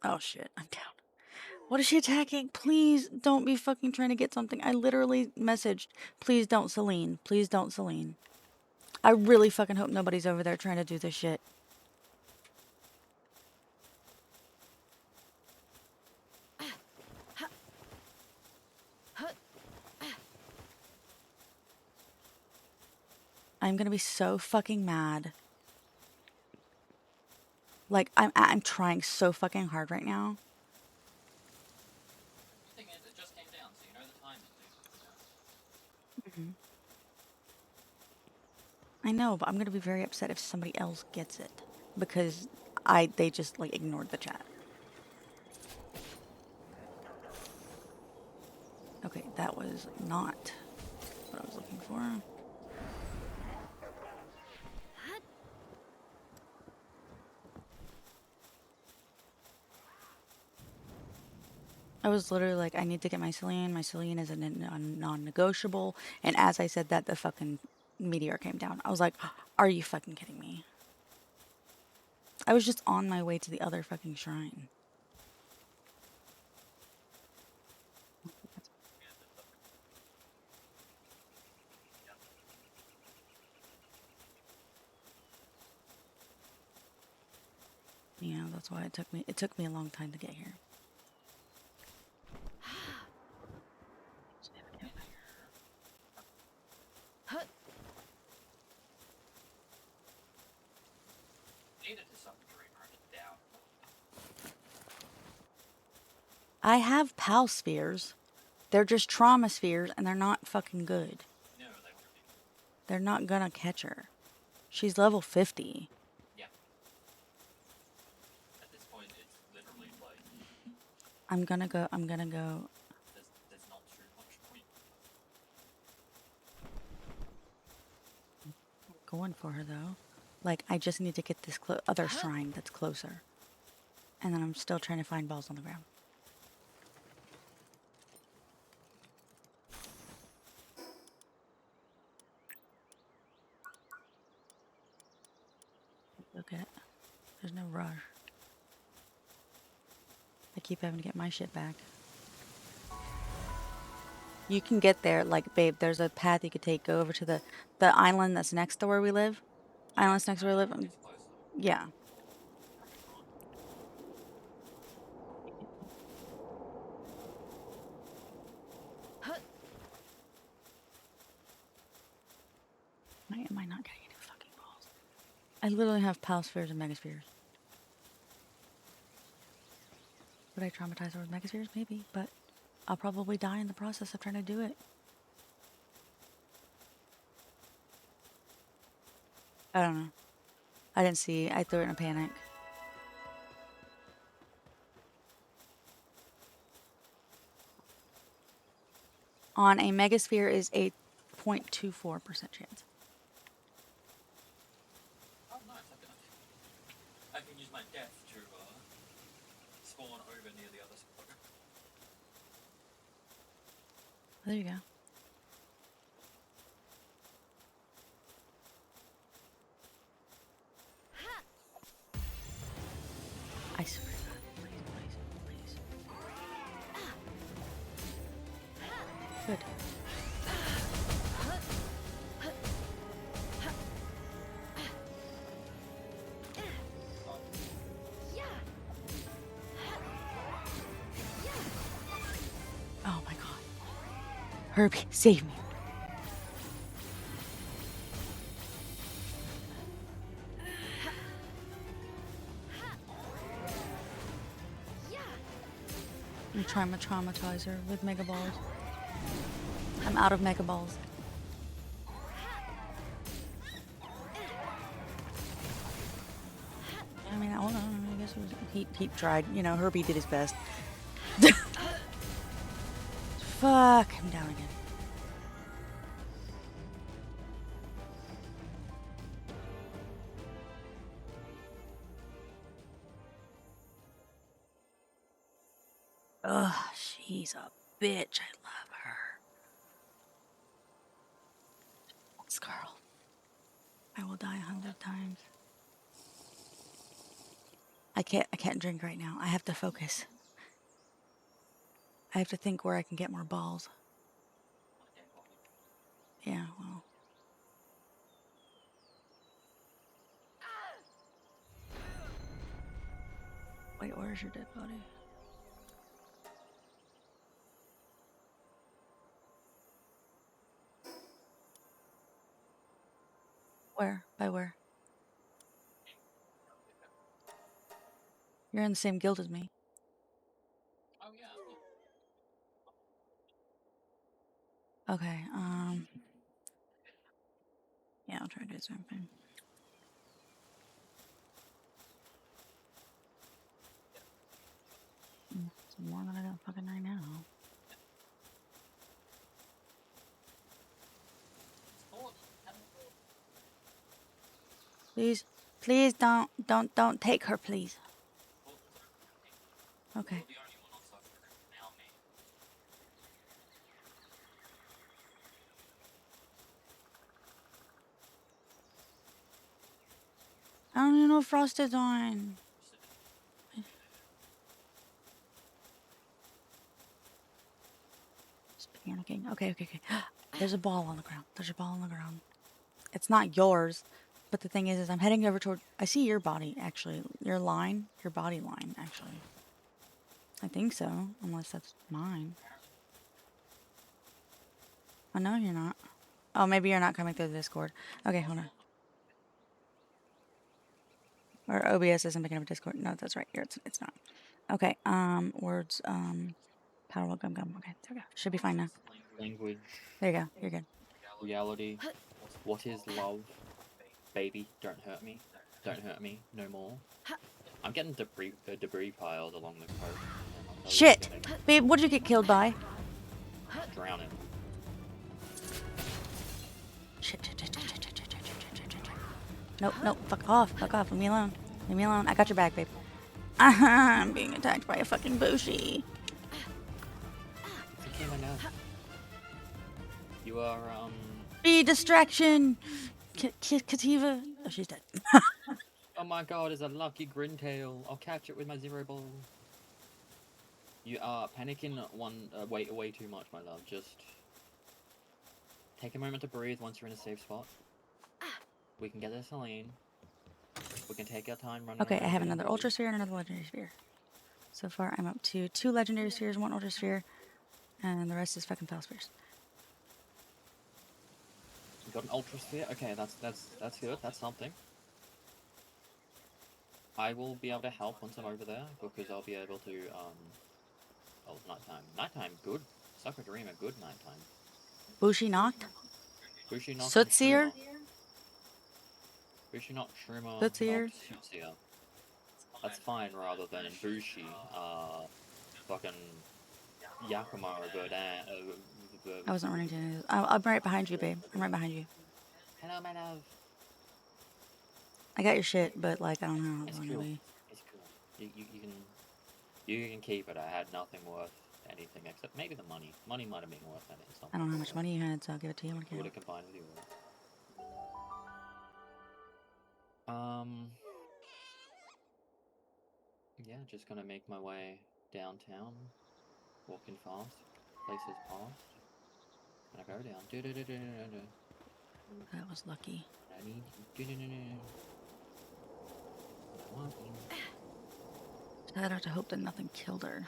Oh shit, I'm down. What is she attacking? Please don't be fucking trying to get something. I literally messaged, please don't, Celine. Please don't, Celine. I really fucking hope nobody's over there trying to do this shit. I'm gonna be so fucking mad. Like, I'm trying so fucking hard right now. The thing is, it just came down, so you know the time is moving. I know, but I'm gonna be very upset if somebody else gets it. Because they just, like, ignored the chat. Okay, that was not what I was looking for. I was literally like, I need to get my Celine. My Celine is a non-negotiable. And as I said that, the fucking meteor came down. I was like, are you fucking kidding me? I was just on my way to the other fucking shrine. You know, that's why it took me a long time to get here. I have pal spheres. They're just trauma spheres, and they're not fucking good. No, they won't be. They're not gonna catch her. She's level 50. Yeah. At this point, it's literally like I'm gonna go. there's not too much point. Going for her, though. Like, I just need to get this other shrine that's closer. And then I'm still trying to find balls on the ground. Look at it. There's no rush. I keep having to get my shit back. You can get there, like, babe, there's a path you could take. Go over to the island that's next to where we live. Island's next to where we live. It's closer. Yeah. Why am I not getting any fucking balls? I literally have pal spheres and megaspheres. Would I traumatize her with megaspheres? Maybe, but I'll probably die in the process of trying to do it. I don't know. I didn't see. I threw it in a panic. On a megasphere is a 0.24% chance. Oh, nice. I can use my death to spawn over near the other spot. There you go. I swear to God, please. Good. Oh my God. Herbie, save me. I'm trying to traumatize her with mega balls. I'm out of mega balls. I mean, hold on. I guess it was, he tried. You know, Herbie did his best. Fuck, I'm down again. Ugh, she's a bitch. I love her. This girl. I will die 100 times. I can't drink right now. I have to focus. I have to think where I can get more balls. Yeah, well. Wait, where's your dead body? Where? By where? You're in the same guild as me. Oh yeah. Okay, yeah, I'll try to do the same thing. It's more than I got fucking right now. Please don't take her, please. Okay. The only one on suffer now, me. I don't even know if Frost is on. Just panicking. Okay. There's a ball on the ground. It's not yours, but the thing is I'm heading over toward. I see your body actually. Your body line actually. I think so, unless that's mine. Oh no, you're not. Oh, maybe you're not coming through the Discord. Okay, hold on. Or OBS isn't picking up Discord. No, that's right. Here, it's not. Okay, words, Palworld, gum gum. Okay, there we go. Should be fine now. Language, There you go. You're good. reality. What is love? Baby, don't hurt me. Don't hurt me no more. I'm getting debris piles along the coast. And I'll tell you Shit! I'm Babe, what did you get killed by? drowning. Shit. Nope, fuck off, leave me alone. Leave me alone. I got your back, babe. I'm being attacked by a fucking Bushi. It's okay, my love. You are, Be distraction! Kativa. Oh, she's dead. oh my god, it's a lucky Grintail. I'll catch it with my 0 ball. You are panicking way too much, my love. Just take a moment to breathe once you're in a safe spot. We can get this Celine. We can take our time running Okay, around I have getting another bullied. Ultra Sphere and another Legendary Sphere. So far, I'm up to 2 Legendary Spheres, 1 Ultra Sphere, and the rest is fucking Foul Spheres. You got an Ultra Sphere? Okay, that's good. That's something. I will be able to help once I'm over there, because I'll be able to, oh, nighttime. Nighttime, good. Sucker Dreamer, good nighttime. Bushi knocked. Bushi knocked and Sootseer. Shroomer. Bushi knocked Shroomer, Sootseer. knocked Sootseer. That's fine, rather than Bushi, fucking Yakima or Verdun. I wasn't running to any of those. I'm right behind you, babe. I'm right behind you. Hello, my love. I got your shit, but like I don't know how It's long cool. it'll be. It's cool. You can keep it. I had nothing worth anything except maybe the money. Money might have been worth anything. I don't know how much money you had, so I'll give it to you. I would have combined with you. Yeah, just gonna make my way downtown, walking fast, places past, and I go down. That was lucky. I need I'd have to hope that nothing killed her.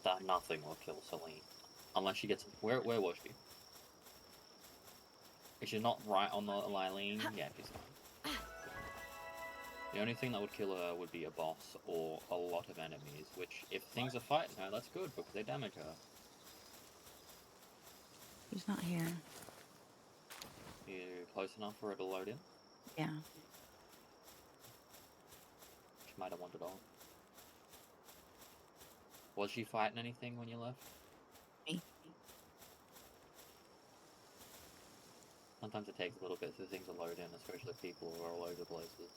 that nothing will kill Celine, unless she gets. Where was she? If she's not right on the Lylene, yeah, she's fine. The only thing that would kill her would be a boss or a lot of enemies, which, if things are fighting her, that's good, because they damage her. He's not here. You close enough for her to load in? Yeah. She might have wandered off. Was she fighting anything when you left? Me. Sometimes it takes a little bit for things to load in, especially if people are all over the places.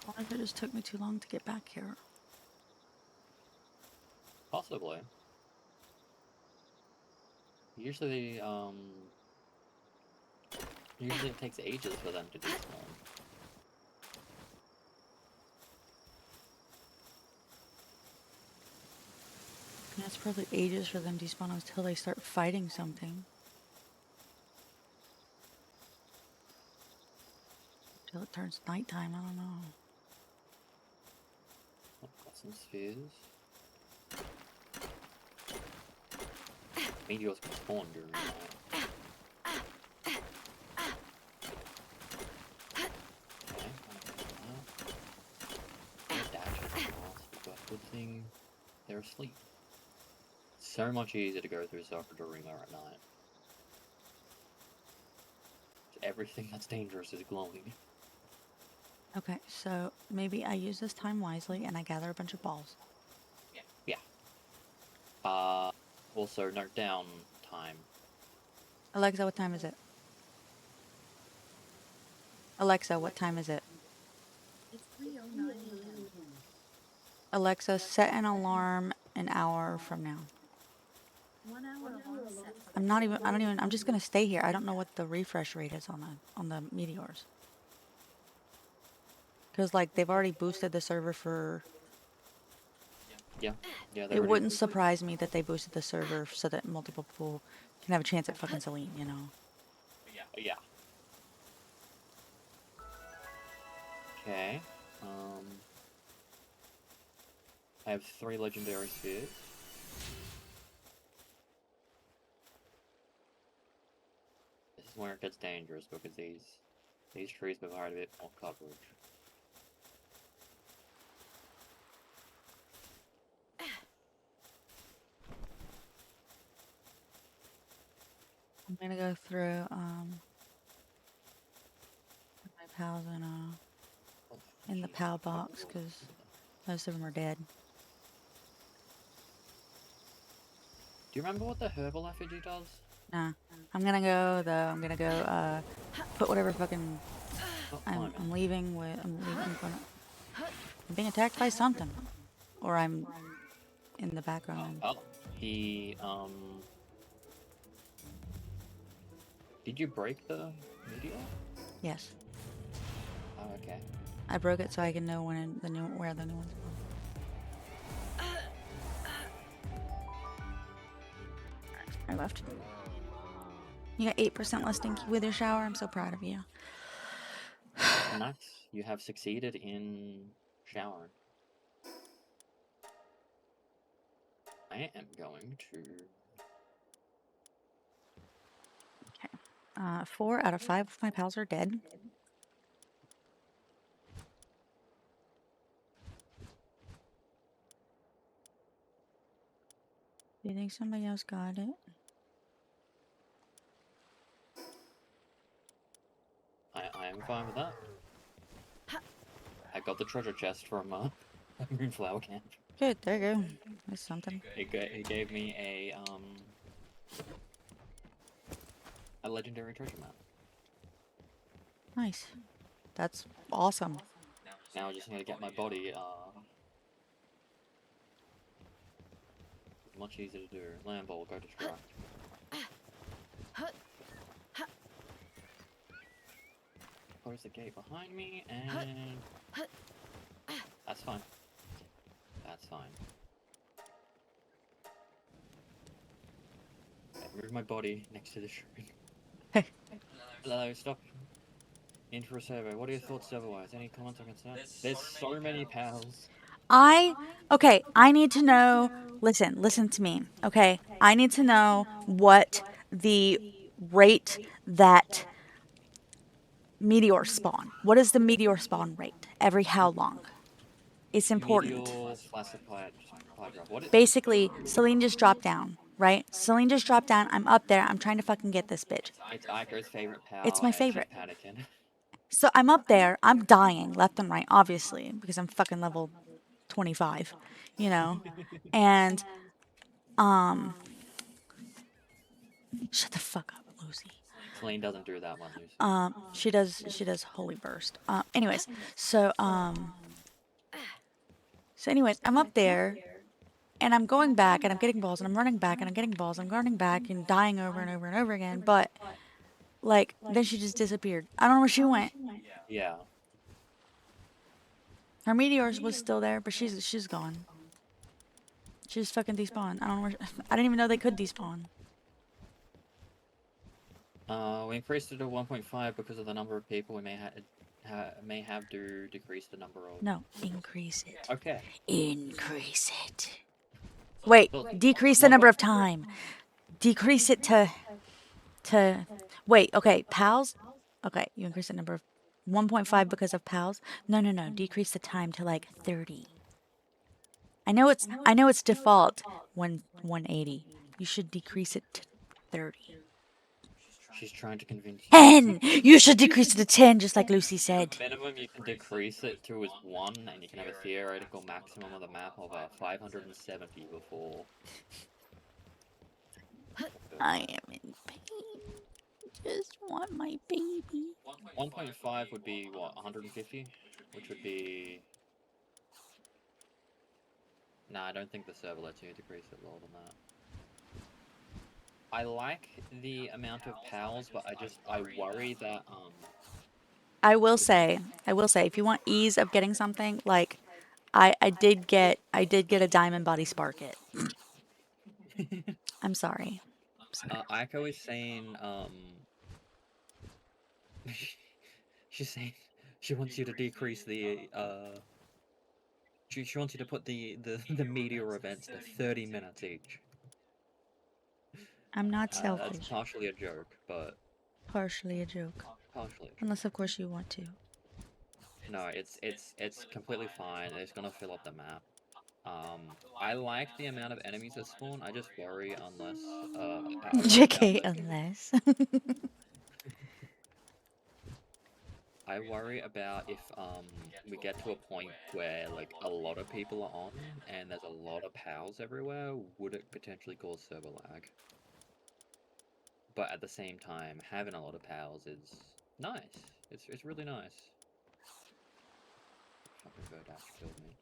What if it just took me too long to get back here? Possibly. Usually it takes ages for them to despawn. And it's probably ages for them to despawn until they start fighting something. Until it turns nighttime, I don't know. I've got some spheres. Meteors can spawn during the night. Good thing they're asleep. So much easier to go through Sakura at night. Everything that's dangerous is glowing. Okay, so maybe I use this time wisely and I gather a bunch of balls. Yeah. Also note down time. Alexa, what time is it? Alexa, what time is it? It's 3:09 a.m. Alexa, set an alarm an hour from now. 1 hour alarm set. I'm just gonna stay here. I don't know what the refresh rate is on the meteors. Because like they've already boosted the server for. Yeah. It wouldn't surprise me that they boosted the server so that multiple people can have a chance at fucking Celine, you know. Yeah. Okay. I have 3 legendary spheres. This is where it gets dangerous because these trees provide a bit more coverage. I'm gonna go through my pals in the PAL box because most of them are dead. Do you remember what the herbal effigy does? Nah. I'm gonna go though. I'm gonna go put whatever fucking Stop I'm climbing. leaving with. I'm being attacked by something, or I'm in the background. Oh, did you break the meteor? Yes, Oh, okay. I broke it so I can know when where the new one's from. I left. You got 8% less stinky with your shower. I'm so proud of you. Nice. You have succeeded in showering. I am going to. 4 out of 5 of my pals are dead. Do you think somebody else got it? I am fine with that. I got the treasure chest from Moonflower Camp. Good, there you go. That's something. It gave me a legendary treasure map. Nice. That's awesome. Now I just need to get my body much easier to do. Lamball, go distract. Close the gate behind me, and that's fine. That's fine. Okay, move my body next to the shrine. Hello, stop. In for a survey. What are your thoughts otherwise? Any comments or concerns? There's so many pals. Okay, I need to know, listen to me, okay? I need to know what the rate that meteors spawn. What is the meteor spawn rate? Every how long? It's important. Meteor slash supply drop. What is Basically, Celine just dropped down, right? Celine just dropped down. I'm up there. I'm trying to fucking get this bitch. It's Aiko's favorite pal, It's my and favorite. she's panicking. So I'm up there. I'm dying left and right, obviously, because I'm fucking level 25, you know? And, shut the fuck up, Lucy. Celine doesn't do that one, Lucy. She does Holy Burst. Anyways, so anyways, I'm up there and I'm going back and I'm getting balls and I'm running back and I'm getting balls and I'm running back and dying over and over and over again, but like then she just disappeared. I don't know where she went. Yeah. Her meteors was still there, but she's gone. She just fucking despawned. I don't know where I didn't even know they could despawn. We increased it to 1.5 because of the number of people we may have to decrease the number of. No, increase it. Okay. Increase it. Wait, decrease the number of time. Decrease it to wait, okay, pals? Okay, you increase the number of 1.5 because of pals? No, decrease the time to like 30. I know it's default 180. You should decrease it to 30. She's trying to convince you. 10! You should decrease it to 10, just like Lucy said. The minimum you can decrease it to is 1, and you can have a theoretical maximum of the map of 570 before. I am in pain. Just want my baby. 1.5 would be, what, 150? Which would be... Nah, I don't think the server lets you decrease it lower than that. I like the amount of pals, but I worry that, I will say, if you want ease of getting something, like, I did get a diamond body sparket. I'm sorry. Aiko is saying, she's saying she wants you to decrease the, she wants you to put the meteor events to 30 minutes each. I'm not That's selfish. partially a joke, but partially a joke. Partially. Unless, of course, you want to. No, it's completely fine. It's gonna fill up the map. I like the amount of enemies that spawn. I just worry unless I worry about JK, like unless. I worry about if we get to a point where like a lot of people are on and there's a lot of pals everywhere, would it potentially cause server lag? But at the same time, having a lot of pals is nice. It's really nice. Fucking Verdash killed me.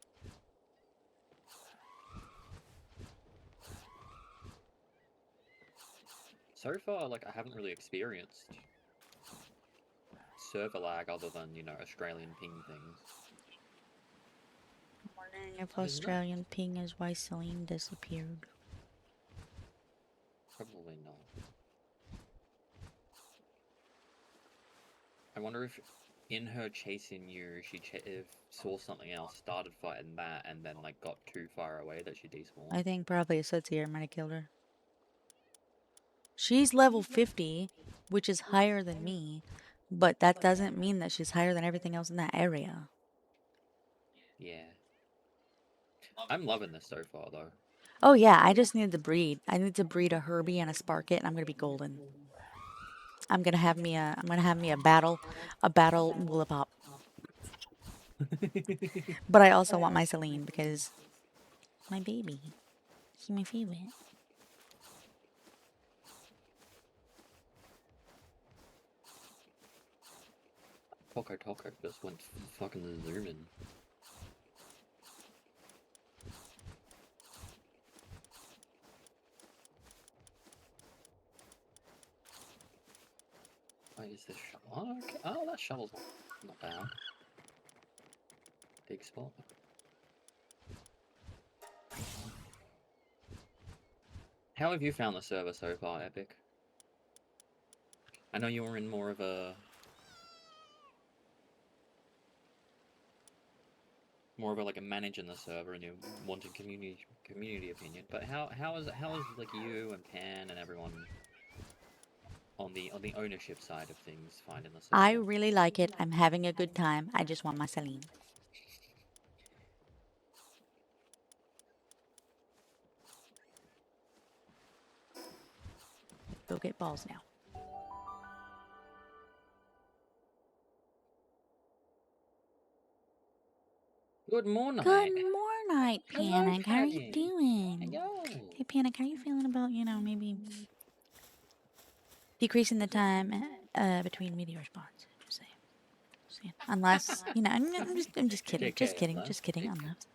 So far, like I haven't really experienced server lag other than, you know, Australian ping things. Wondering if Australian ping is why Celine disappeared. Probably not. I wonder if in her chasing you, she saw something else, started fighting that, and then like got too far away that she despawned. I think probably a Sutzier might have killed her. She's level 50, which is higher than me, but that doesn't mean that she's higher than everything else in that area. Yeah. I'm loving this so far, though. Oh yeah, I just need to breed. I need to breed a Herbie and a Sparkit, and I'm gonna be golden. I'm gonna have me a battle Woolipop. But I also want my Celine because my baby. She's my favorite. Toko just went fucking zooming. Wait, is this shovel? Oh, okay. Oh, that shovel's not bad. Big spot. How have you found the server so far, Epic? I know you were in more of a like a managing the server and you wanted community opinion, but how is like you and Pan and everyone on the ownership side of things finding the server? I really like it. I'm having a good time. I just want my Celine. Go get balls now. Good morning. Good morning, Panic. How are you Panic. doing? Hello. Hey, Panic, how are you feeling about, maybe decreasing the time between meteor spawns? Just saying. Unless, I'm just kidding. JK, Just kidding. Unless.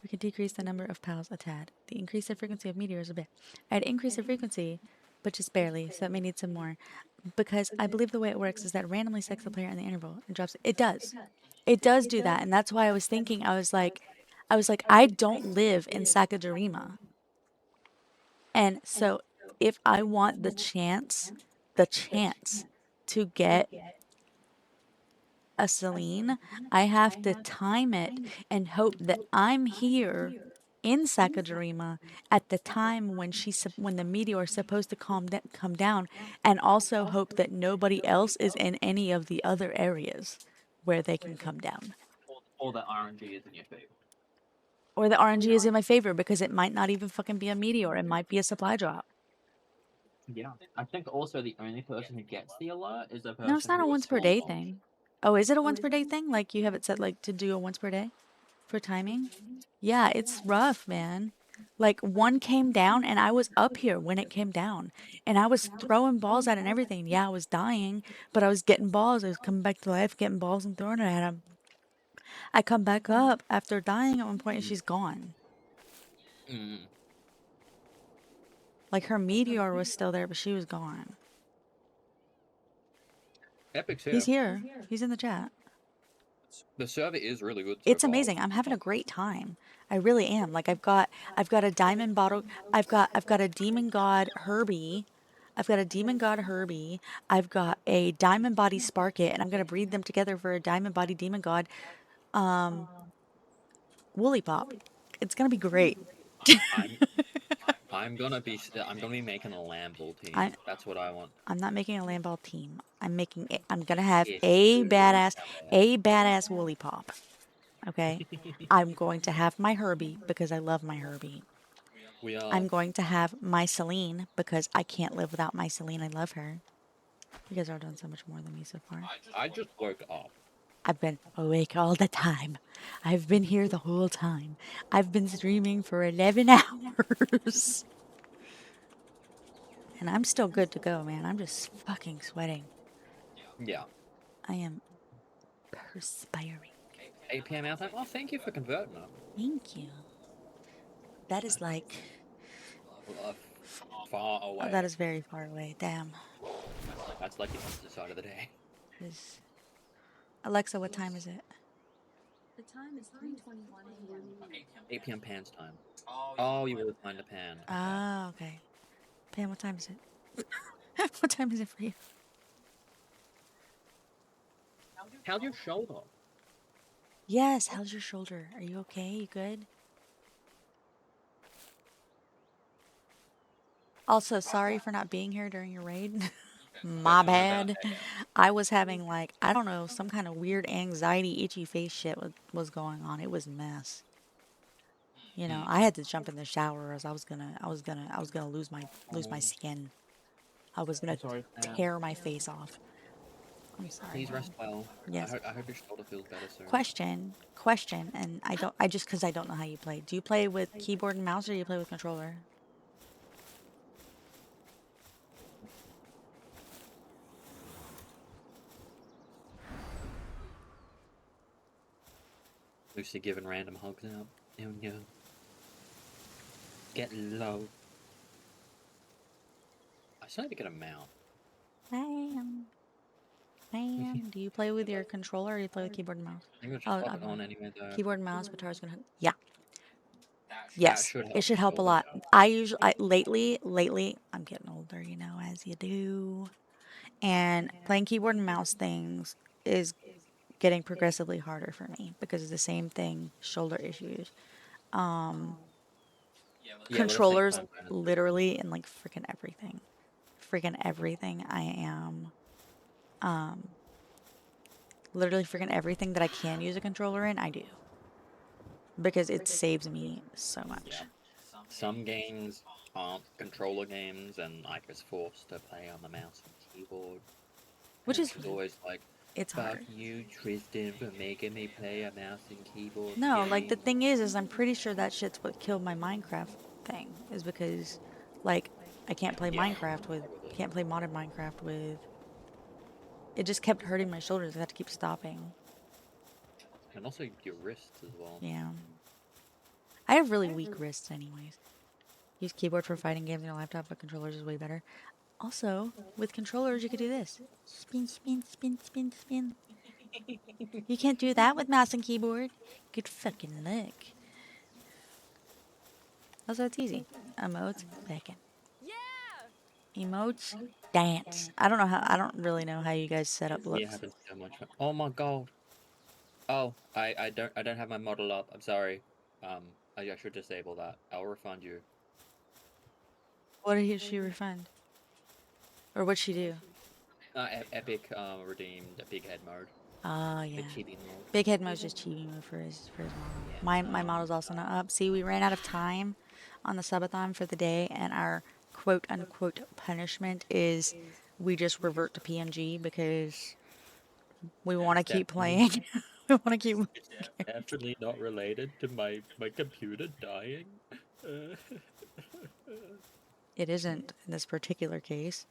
We can decrease the number of pals a tad. The increase the frequency of meteors a bit. I'd increase the frequency, but just barely, so it may need some more. Because I believe the way it works is that randomly selects the player in the interval and drops it. It does. It does do that, and that's why I was thinking, I was like, I don't live in Sakajarima. And so if I want the chance to get a Celine, I have to time it and hope that I'm here in Sakajarima at the time when when the meteor is supposed to come down, and also hope that nobody else is in any of the other areas where they can come down. Or the RNG is in your favor. Or the RNG is in my favor because it might not even fucking be a meteor. It might be a supply drop. Yeah. I think also the only person who gets the alert is the person No, it's not a who once per day spawns on. thing. Oh, is it a once per day thing? Like you have it set like to do a once per day for timing? Yeah, it's rough, man. Like one came down and I was up here when it came down and I was throwing balls at it and everything. Yeah, I was dying, but I was getting balls. I was coming back to life, getting balls and throwing it at him. I come back up after dying at one point and she's gone. Like her meteor was still there, but she was gone. Epic's here. He's here. He's in the chat. The server is really good. It's amazing. I'm having a great time. I really am. Like I've got a diamond bottle. I've got a demon god Herbie. I've got a demon god Herbie. I've got a diamond body Sparkit, and I'm gonna breed them together for a diamond body demon god Woolly Pop. It's gonna be great. I'm gonna be making a Lamball team. I That's what I want. I'm not making a Lamball team. I'm gonna have Yes, a you do. badass woolly pop. Okay? I'm going to have my Herbie because I love my Herbie. We are. I'm going to have my Celine because I can't live without my Celine. I love her. You guys are doing so much more than me so far. I just woke up. I've been awake all the time. I've been here the whole time. I've been streaming for 11 hours. And I'm still good to go, man. I'm just fucking sweating. Yeah. I am perspiring. 8 p.m. our time. Oh, thank you for converting it. Thank you. That is like, Uh, far oh, away. that is very far away. Damn. That's like the opposite side of the day. Is Alexa, what time is it? The time is 3:21 a.m. 8 p.m. Pan's time. Oh, you were replying to Pan. Okay. Ah, okay. Pam, what time is it? What time is it for you? How's your shoulder? Yes, how's your shoulder? Are you okay? You good? Also, sorry for not being here during your raid. My bad. I was having like, I don't know, some kind of weird anxiety, itchy face shit was going on. It was a mess. You know, I had to jump in the shower or else I was gonna lose my skin. I was gonna Sorry, Pan. tear my face off. I'm sorry. Please rest well. Yes. I hope your shoulder feels better soon. Question, and I just because I don't know how you play. Do you play with keyboard and mouse or do you play with controller? Lucy giving random hugs out. Oh no. Get low. I still need to get a mount. Bam. Do you play with your controller or do you play with keyboard and mouse? I think we'll just Oh, pop it on anyway though. Keyboard and mouse, guitar's gonna. Yeah. That Yes, should help it should help a shoulder lot. out. Lately, I'm getting older, you know, as you do. And playing keyboard and mouse things is getting progressively harder for me because of the same thing, shoulder issues. Yeah, but Controllers, at the same time, literally, and like freaking everything. Freaking everything I am. Literally freaking everything that I can use a controller in, I do. Because it saves me so much. yeah. Some games aren't controller games, and I was forced to play on the mouse and keyboard. Which And is, she's always like, it's "Fuck hard. you, Tristan, for making me play a mouse and keyboard No, game." like the thing is I'm pretty sure that shit's what killed my Minecraft thing. Is because, like, I can't play Yeah, Minecraft with, probably. can't play modded Minecraft with. It just kept hurting my shoulders. I had to keep stopping. And also your wrists as well. Yeah. I have really weak wrists, anyways. Use keyboard for fighting games on your laptop, but controllers is way better. Also, with controllers, you could do this: spin, spin, spin, spin, spin. You can't do that with mouse and keyboard. Good fucking luck. Also, it's easy. Emotes, bacon. Emotes, dance. I don't really know how you guys set up We looks. having so much fun. Oh my god. Oh, I don't have my model up. I'm sorry. I should disable that. I'll refund you. What did she refund? Or what'd she do? Epic redeemed a big head mode. Oh, yeah. The chibi mode. Big head mode's just cheating mode for his model. My model's also not up. See, we ran out of time on the subathon for the day, and our quote unquote punishment is we just revert to PNG because we want to keep playing. We want to keep. It's definitely not related to my computer dying. It isn't in this particular case.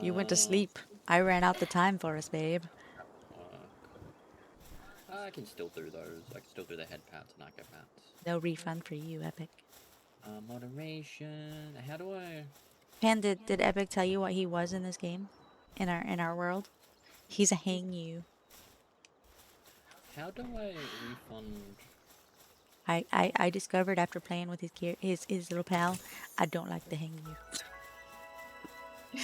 You went to sleep. I ran out the time for us, babe. I can still do those. I can still do the head pats and Aiko pats. No refund for you, Epic. Moderation. How do I? Pan, did Epic tell you what he was in this game? In our world? He's a hang you. How do I refund? I discovered after playing with his little pal, I don't like the hang you.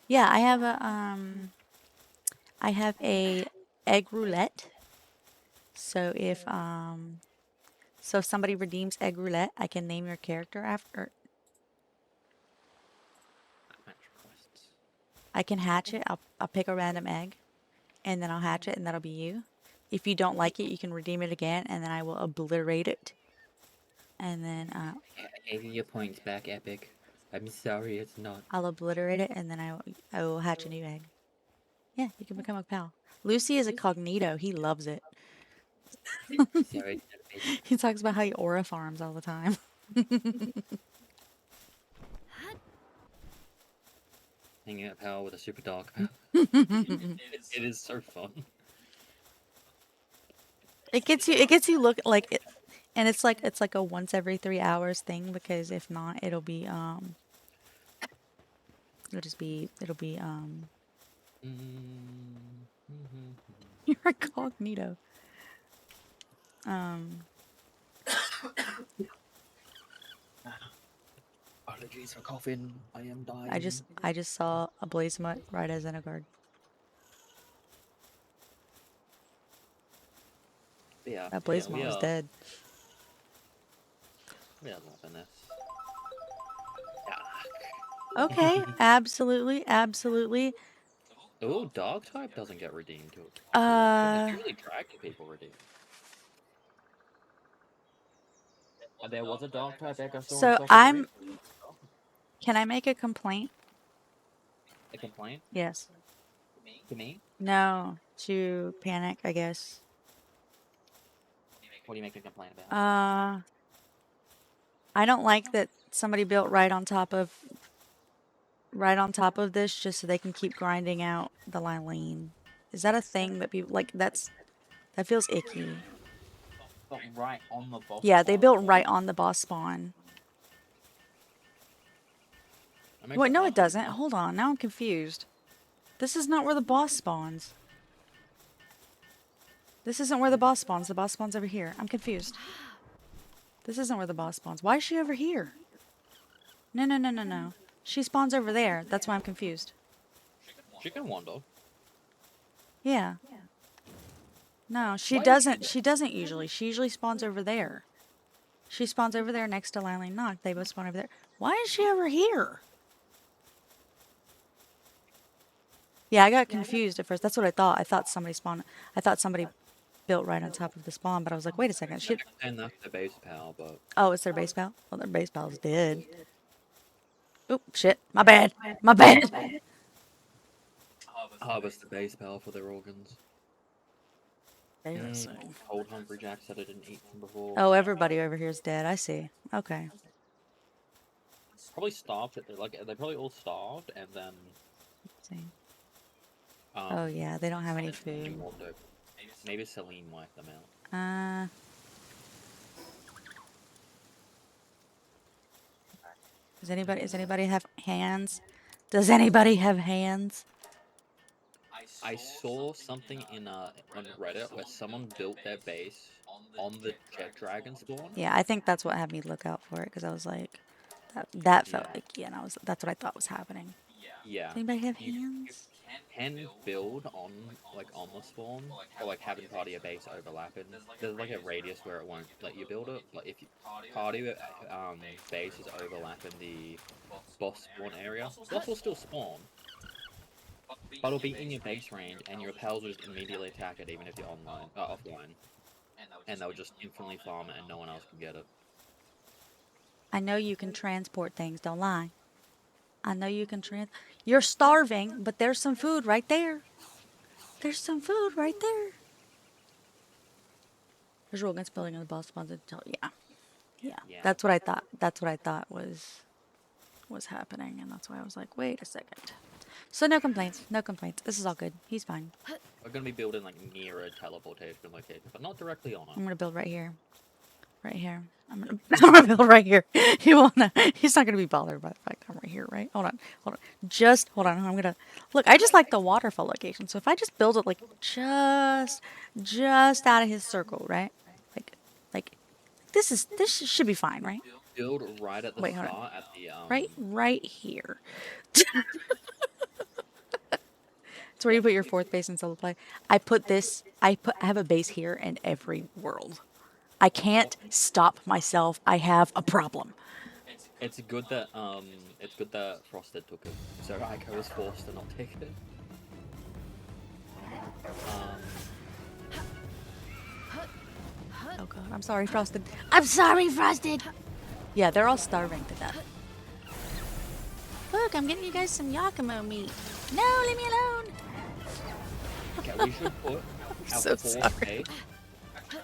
Yeah, I have a egg roulette. So if somebody redeems egg roulette, I can name your character after. Match requests. I can hatch it. I'll pick a random egg, and then I'll hatch it, and that'll be you. If you don't like it, you can redeem it again, and then I will obliterate it. And then I gave you your points back, Epic. I'm sorry, it's not. I'll obliterate it, and then I will hatch a new egg. Yeah, you can become a pal. Lucy is a cognito. He loves it. Sorry, Epic. He talks about how he aura farms all the time. Hanging out power with a super dog. It is so fun. It gets you look like it, and it's like a once every 3 hours thing, because if not, it'll be you're a cognito. Apologies for coughing. I am dying. I just saw a blaze mutt ride as Zenogard. Yeah. That blaze mutt was dead. We are loving this. Okay, absolutely, absolutely. Oh, dog type doesn't get redeemed. It's usually dragon people redeem. There was a dog type that got So can I make a complaint? A complaint? Yes. To me? No, to Panic, I guess. What do you make a complaint about? I don't like that somebody built right on top of this just so they can keep grinding out the Lylene. Is that a thing that people like? That feels icky. But right on the boss. Yeah, they built right on the boss spawn. Wait, no, it doesn't. Hold on, now I'm confused. This is not where the boss spawns. This isn't where the boss spawns. The boss spawns over here. I'm confused. This isn't where the boss spawns. Why is she over here? No, no, no, no, no. She spawns over there. That's why I'm confused. She can wander. Yeah. No, she doesn't. She doesn't usually. She usually spawns over there. She spawns over there next to Lylene Nock. They both spawn over there. Why is she over here? Yeah, I got confused at first. That's what I thought. I thought somebody spawned. I thought somebody built right on top of the spawn, but I was like, wait a second. And that's the base pal, but... Oh, it's their base pal? Well, their base pal's dead. Oop, shit. My bad. My bad. Harvest the base pal for their organs. Old hungry Jack said I didn't eat them before. Oh, everybody over here is dead. I see. Okay. Probably starved. They're probably all starved, and then... Let's see. Oh, yeah. They don't have any food. Maybe Celine wiped them out. Does anybody have hands? Does anybody have hands? I saw something on Reddit where someone built their base on the jet dragon spawn. Yeah, I think that's what had me look out for it, because I was like, that felt like, yeah, and that's what I thought was happening. Yeah. Does anybody have hands? You can build on the spawn, or like having party a base overlapping. There's like a radius where it won't let you build it. Like if you party base is overlapping the boss spawn area, boss will still spawn, but it'll be in your base range, and your pals will just immediately attack it, even if you're offline, and they'll just instantly farm it, and no one else can get it. I know you can transport things. Don't lie. I know you can You're starving, but there's some food right there. There's some food right there. There's Rogan's building on the boss spawns. Yeah. That's what I thought. That's what I thought was happening, and that's why I was like, wait a second. So no complaints. No complaints. This is all good. He's fine. We're gonna be building like near a teleportation location, but not directly on it. I'm gonna build right here. Right here. I'm gonna build right here. He won't know. He's not gonna be bothered by the fact I'm right here, right? Hold on. Just hold on. I'm gonna look. I just like the waterfall location. So if I just build it like just out of his circle, right? Like this should be fine, right? Build right at the start at the right here. It's where you put your fourth base in solo play. I have a base here in every world. I can't stop myself. I have a problem. It's good that Frosted took it, so Aiko was forced to not take it. Oh god, I'm sorry, Frosted. I'm sorry, Frosted! Yeah, they're all starving to death. Look, I'm getting you guys some Yakumo meat. No, leave me alone! Okay, we should put our so fourth sorry. base.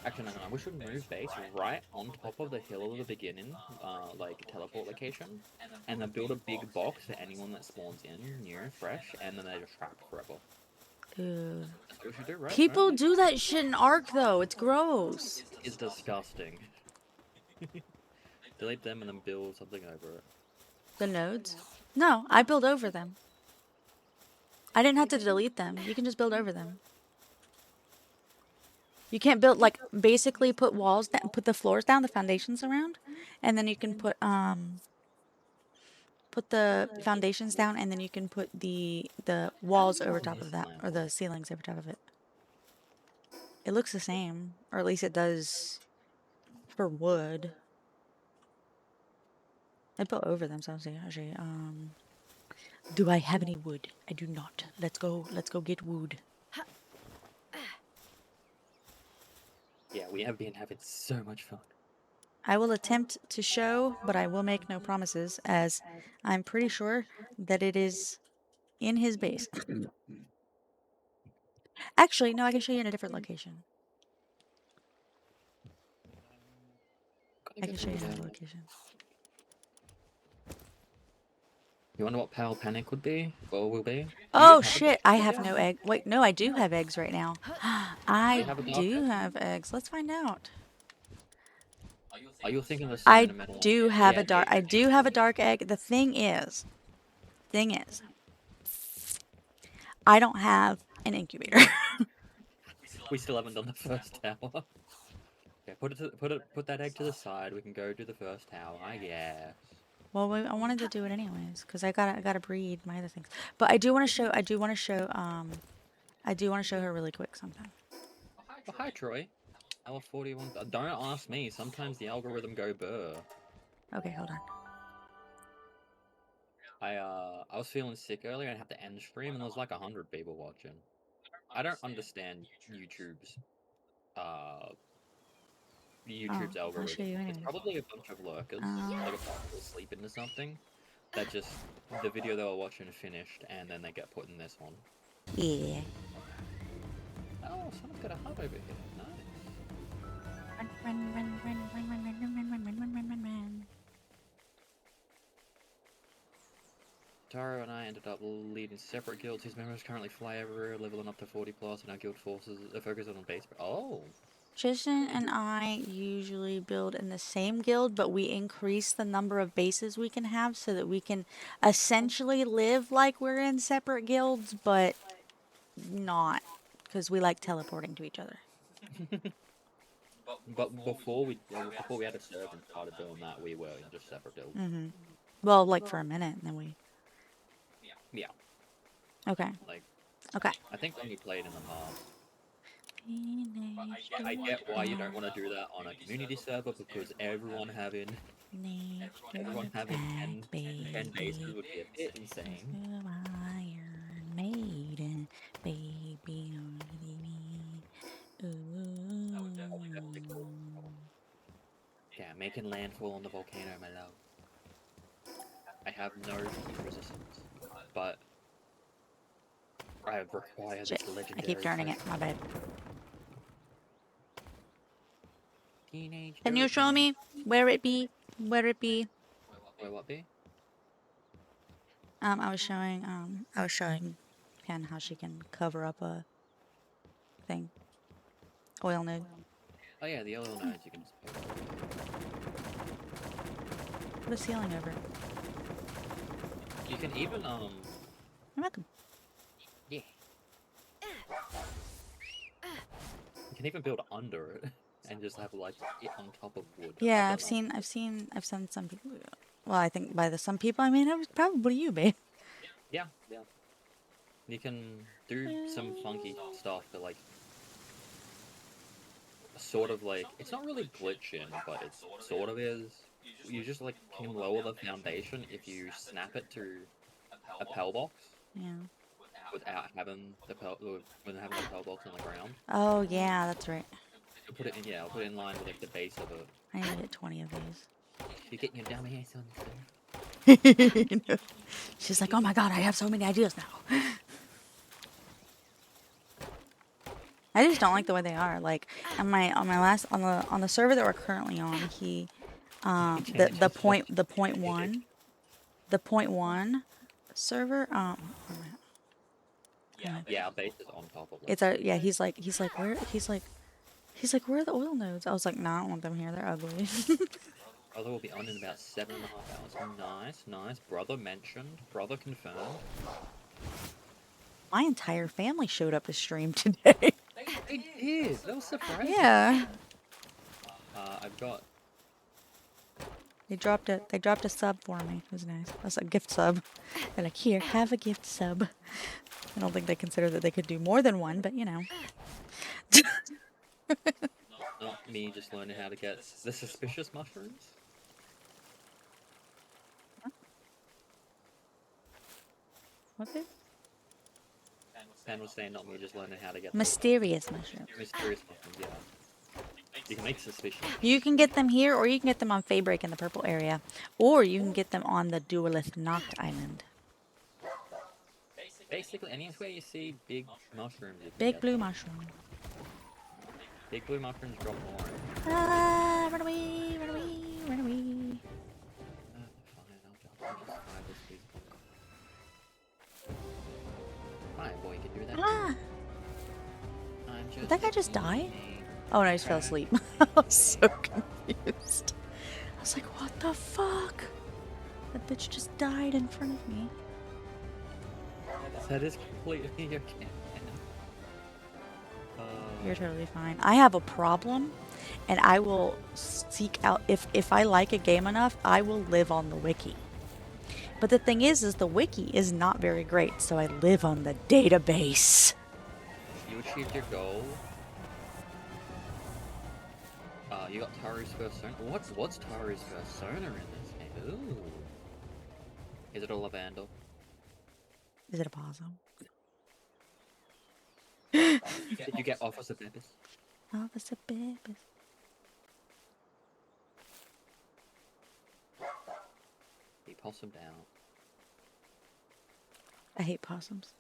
Actually, no. We should move base right on top of the hill of the beginning, like teleport location, and then build a big box for anyone that spawns in new and fresh, and then they're just trapped forever. Ew. That's what we should do, right? People Right? do that shit in Ark, though. It's gross. It's disgusting. Delete them and then build something over it. The nodes? No, I build over them. I didn't have to delete them. You can just build over them. You can't build, like, basically put walls down, put the floors down, the foundations around, and then you can put the foundations down, and then you can put the walls over top of that, or the ceilings over top of it. It looks the same, or at least it does for wood. I built over them, so I'll see. Actually, do I have any wood? I do not. Let's go get wood. Yeah, we have been having so much fun. I will attempt to show, but I will make no promises, as I'm pretty sure that it is in his base. Actually, no, I can show you in a different location. I can show you another location. You wonder what Pal Panic would be? Or will be? Oh shit, I have no egg. Wait, no, I do have eggs right now. I have a dark do egg? have eggs. Let's find out. Are you thinking of the I metal do one? have Yeah, a dark. I do have a dark egg. The thing is, I don't have an incubator. We still haven't done the first tower. Okay, put that egg to the side. We can go do the first tower, I guess. Well, I wanted to do it anyways because I gotta breed my other things. But I do want to show. I do want to show her really quick sometime. Oh, hi, Troy. Hour 41. Don't ask me. Sometimes the algorithm go burr. Okay, hold on. I was feeling sick earlier and I had to end stream and there was like 100 people watching. I don't understand YouTube's I'll algorithm. show you It's anyways. probably a bunch of lurkers, like a people sleep into something, that just the video they were watching finished and then they get put in this one. Yeah. Oh, someone's got a hub over here. Nice. Run. Taro and I ended up leading separate guilds. His members currently fly everywhere, leveling up to 40 plus, and our guild forces are focused on base. Oh! Tristan and I usually build in the same guild, but we increase the number of bases we can have so that we can essentially live like we're in separate guilds, but not, because we like teleporting to each other. But before we had a server and started doing that, we were in just separate guilds. Mm-hmm. Well, like for a minute, and then we... Yeah. Okay. Like, okay. I think when you played in the past. I get why you don't want to do that on a community server, because everyone having 10 bases would be a bit insane. Iron Maiden, baby, Yeah, making landfall on the volcano, my love. I have no heat resistance, but I require this legendary. I keep turning it, my bad. Teenage. Can you show me where it be? Where it be? Where what be? I was showing Ken how she can cover up a thing. Oil node. Oh yeah, the oil nodes you can just put. Put a ceiling over it. You can even You're welcome. yeah. You can even build under it and just have like it on top of wood. Yeah, I've seen some people. Well, I think by the some people I mean it was probably you, babe. Yeah, yeah. You can do some funky stuff to like sort of like it's not really glitching, but it sort of is. You just like can lower the foundation if you snap it to a PAL box Yeah. without having when having the PAL box on the ground. Oh, yeah, that's right. I'll put it in, yeah, I'll put it in line with like the base of it. I need to get 20 of these. You're getting your dummy ass on the You know? She's like, oh my god, I have so many ideas now. I just don't like the way they are. Like on the server that we're currently on, the point one server Yeah, our base is on top of it. it's a yeah he's like where are the oil nodes? I was like, nah, I don't want them here, they're ugly. Brother will be on in about 7.5 hours. Nice, nice. Brother mentioned. Brother confirmed. My entire family showed up to stream today. They did. That was surprising. Yeah, I've got. they dropped a sub for me. It was nice. That's a gift sub. They're like, here, have a gift sub. I don't think they consider that they could do more than one, but you know. Not me just learning how to get the suspicious mushrooms. What's it? Pan was saying not me just learning how to get Mysterious mushrooms. mysterious mushrooms, yeah. You can make suspicious. You can get them here, or you can get them on Faybreak in the purple area. Or you can get them on the Duelist Noct Island. Basically, anywhere you see big mushrooms. You can Big get blue them. mushroom. Big blue mushrooms drop more. Ah, run away, run away, run away. Fine, I'll just try this piece. My boy can do that. Ah! I'm Did that guy just die? eating. Oh no, he just fell asleep. I was so confused. I was like, what the fuck? That bitch just died in front of me. That is completely okay. You're totally fine. I have a problem, and I will seek out, if I like a game enough, I will live on the wiki. But the thing is the wiki is not very great, so I live on the database. You achieved your goal. You got Taru's first sonar. What's Taru's first sonar in this game? Ooh. Is it a lavandle? Is it a possum? Did you get Officer Beppis? Officer Beppis. He possum down. I hate possums.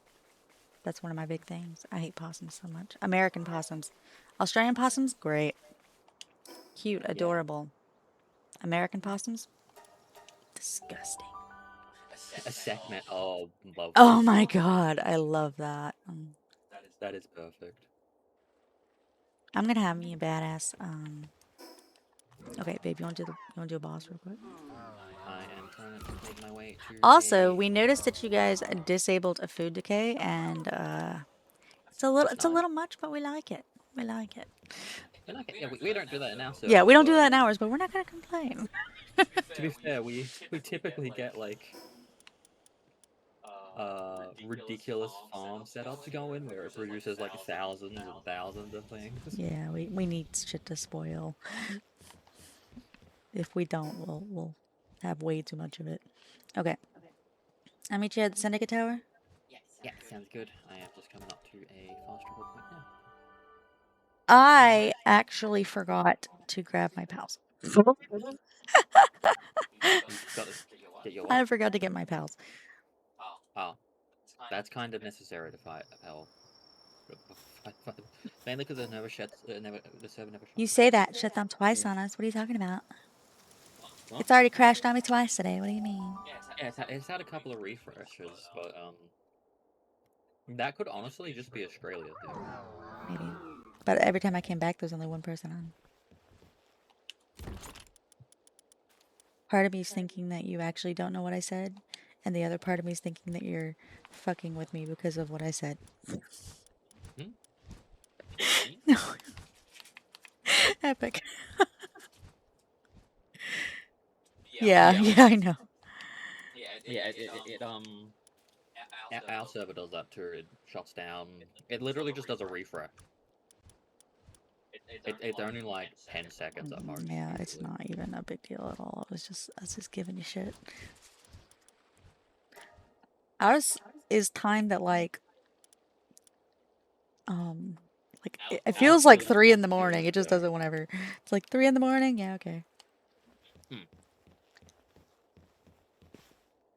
That's one of my big things. I hate possums so much. American possums. Australian possums, great. Cute, adorable. American possums, disgusting. A segment. Oh, love. Oh my god, I love that. That is perfect. I'm gonna have me a badass. Okay, babe, you wanna do a boss real quick? I am trying to make my way to. Also, we noticed that you guys disabled a food decay, and it's a little much, but we like it. We like it. Yeah, we don't do that in our server. Yeah, we don't do that in ours, but we're not gonna complain. To be fair, we typically get like ridiculous farm setups going where it produces like thousands and thousands of things. Yeah, we need shit to spoil. If we don't, we'll have way too much of it. Okay. I'll meet you at the Syndicate Tower. Yeah, sounds good. I am just coming up to a fast travel point now. I actually forgot to grab my pals. You've got to get your I forgot to get my pals. Oh, that's kind of necessary to fight hell. Mainly because the server never shuts. You say that, shut down twice on us. What are you talking about? What? It's already crashed on me twice today. What do you mean? Yeah, it's had a couple of refreshes, but that could honestly just be Australia too. Maybe. But every time I came back, there was only one person on. Part of me is thinking that you actually don't know what I said, and the other part of me is thinking that you're fucking with me because of what I said. Hmm? No. Epic. Yeah, I know. Yeah, Our server does that too. It shuts down. It literally just does a refresh. It's only like 10 seconds at most. Yeah, it's usually. not even a big deal at all. I was just giving you shit. Ours is timed at like it feels like 3 in the morning. It just does it whenever. It's like 3 in the morning. Yeah, okay.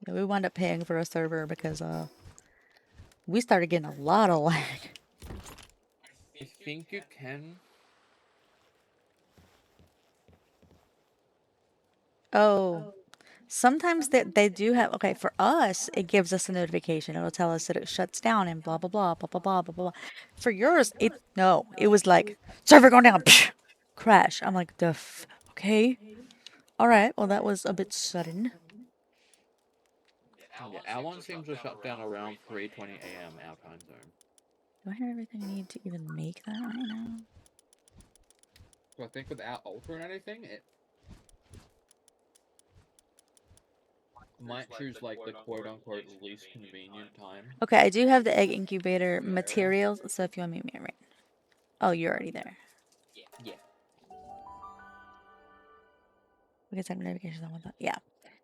Yeah, we wound up paying for a server because we started getting a lot of lag. I think you can. Oh, sometimes they do have. Okay, for us, it gives us a notification. It'll tell us that it shuts down and blah blah blah blah blah blah blah blah. For yours, it was like server going down, psh, crash. I'm like okay, all right. Well, that was a bit sudden. Yeah, our one seems to shut down around 3:20 a.m. our time zone. Do I have everything I need to even make that right now? So I think without altering anything, it might choose like the quote-unquote least convenient time. Okay, I do have the egg incubator materials, so if you want me to right. Oh, you're already there. Yeah. We can send notifications on with that. Yeah.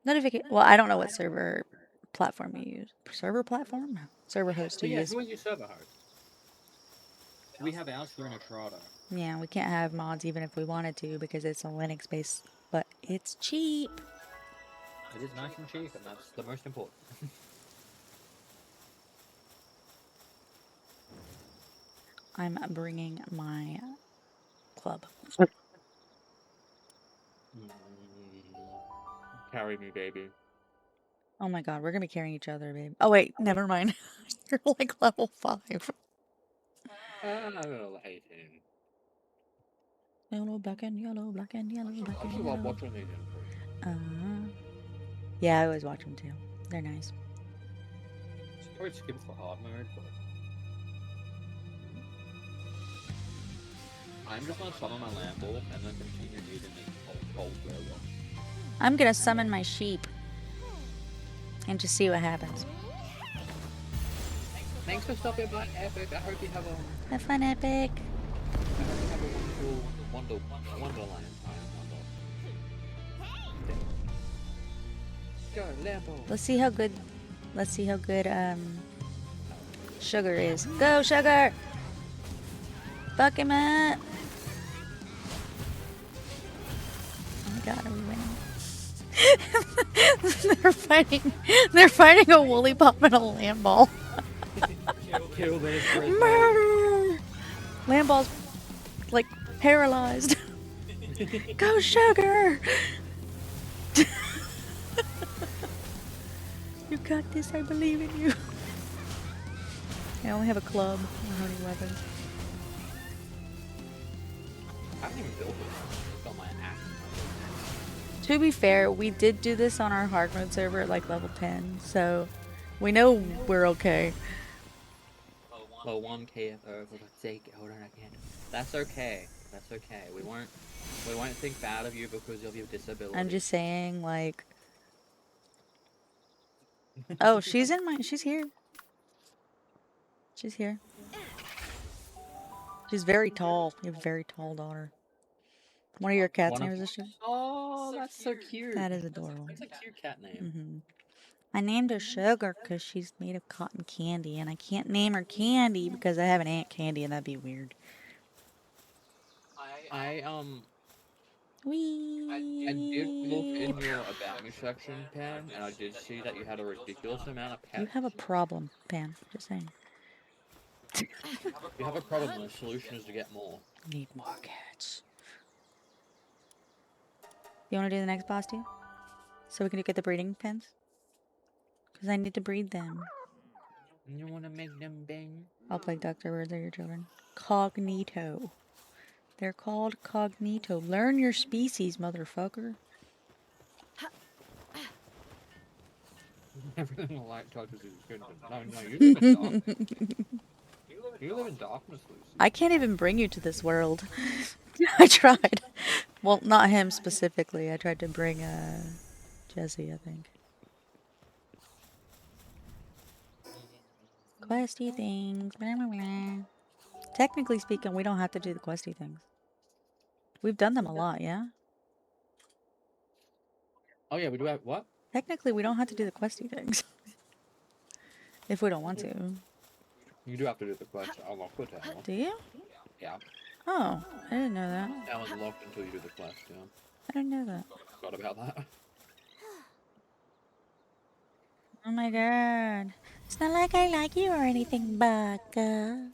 Notification. Well, I don't know what server platform you use. Server platform? Server host So you yeah, use. who is your server host? We have ours through Neutrado. Yeah, we can't have mods even if we wanted to because it's a Linux base, but it's cheap. It is nice and cheap, and that's the most important. I'm bringing my club. Carry me, baby. Oh my god, we're gonna be carrying each other, babe. Oh wait, never mind. You're like level 5. Level 18. Yellow, black and yellow, black and yellow, black I and should love yellow. watching these intros. Yeah, I always watch them too. They're nice. I would skip the hard mode, but I'm just gonna summon my Lambo and then continue using the old logo. I'm gonna summon my sheep and just see what happens. Thanks for stopping by, Epic. I hope you have a Have fun, Epic. wonderland time. Go, Lambo. Let's see how good Sugar is. Go, Sugar! Fuck him up! Oh my god, are we winning? They're fighting a woolly pop and a lamb ball. Kill this Murder! Lamb ball's like paralyzed. Go, Sugar! You got this, I believe in you. I only have a club. I don't have any weapons. I haven't even built it. It's on my axe. To be fair, we did do this on our hard mode server at like level 10, so we know we're okay. Well, 1 KFO for the sake. Hold on again. That's okay. That's okay. We won't think bad of you because of your disability. I'm just saying, like. Oh, she's here. She's here. She's very tall. You have a very tall daughter. One of your cat's names is Sugar? Oh, that's so cute. That is adorable. That's a cute cat name. I named her Sugar because she's made of cotton candy, and I can't name her Candy because I have an Aunt Candy, and that'd be weird. I Whee! did look in your About Me section, Pam, and I did see that you had a ridiculous amount of pets. You have a problem, Pam. Just saying. You have a problem, and the solution is to get more. Need more cats. You want to do the next boss, too? So we can get the breeding pens? Because I need to breed them. You want to make them bang? I'll play Dr. Words are your children. Cognito. They're called Cognito. Learn your species, motherfucker. Everything the light touches is good. No, you live in darkness. You live in darkness, Lucy. I can't even bring you to this world. I tried. Well, not him specifically. I tried to bring Jesse, I think. Questy things. Blah, blah, blah. Technically speaking, we don't have to do the questy things. We've done them a lot, yeah? Oh yeah, we do have what? Technically, we don't have to do the questy things. If we don't want to. You do have to do the quest. I'll lock the tower. Do you? Yeah. Oh, I didn't know that. Tower's locked until you do the quest, yeah. I didn't know that. Forgot about that. Oh my god. It's not like I like you or anything, Baka.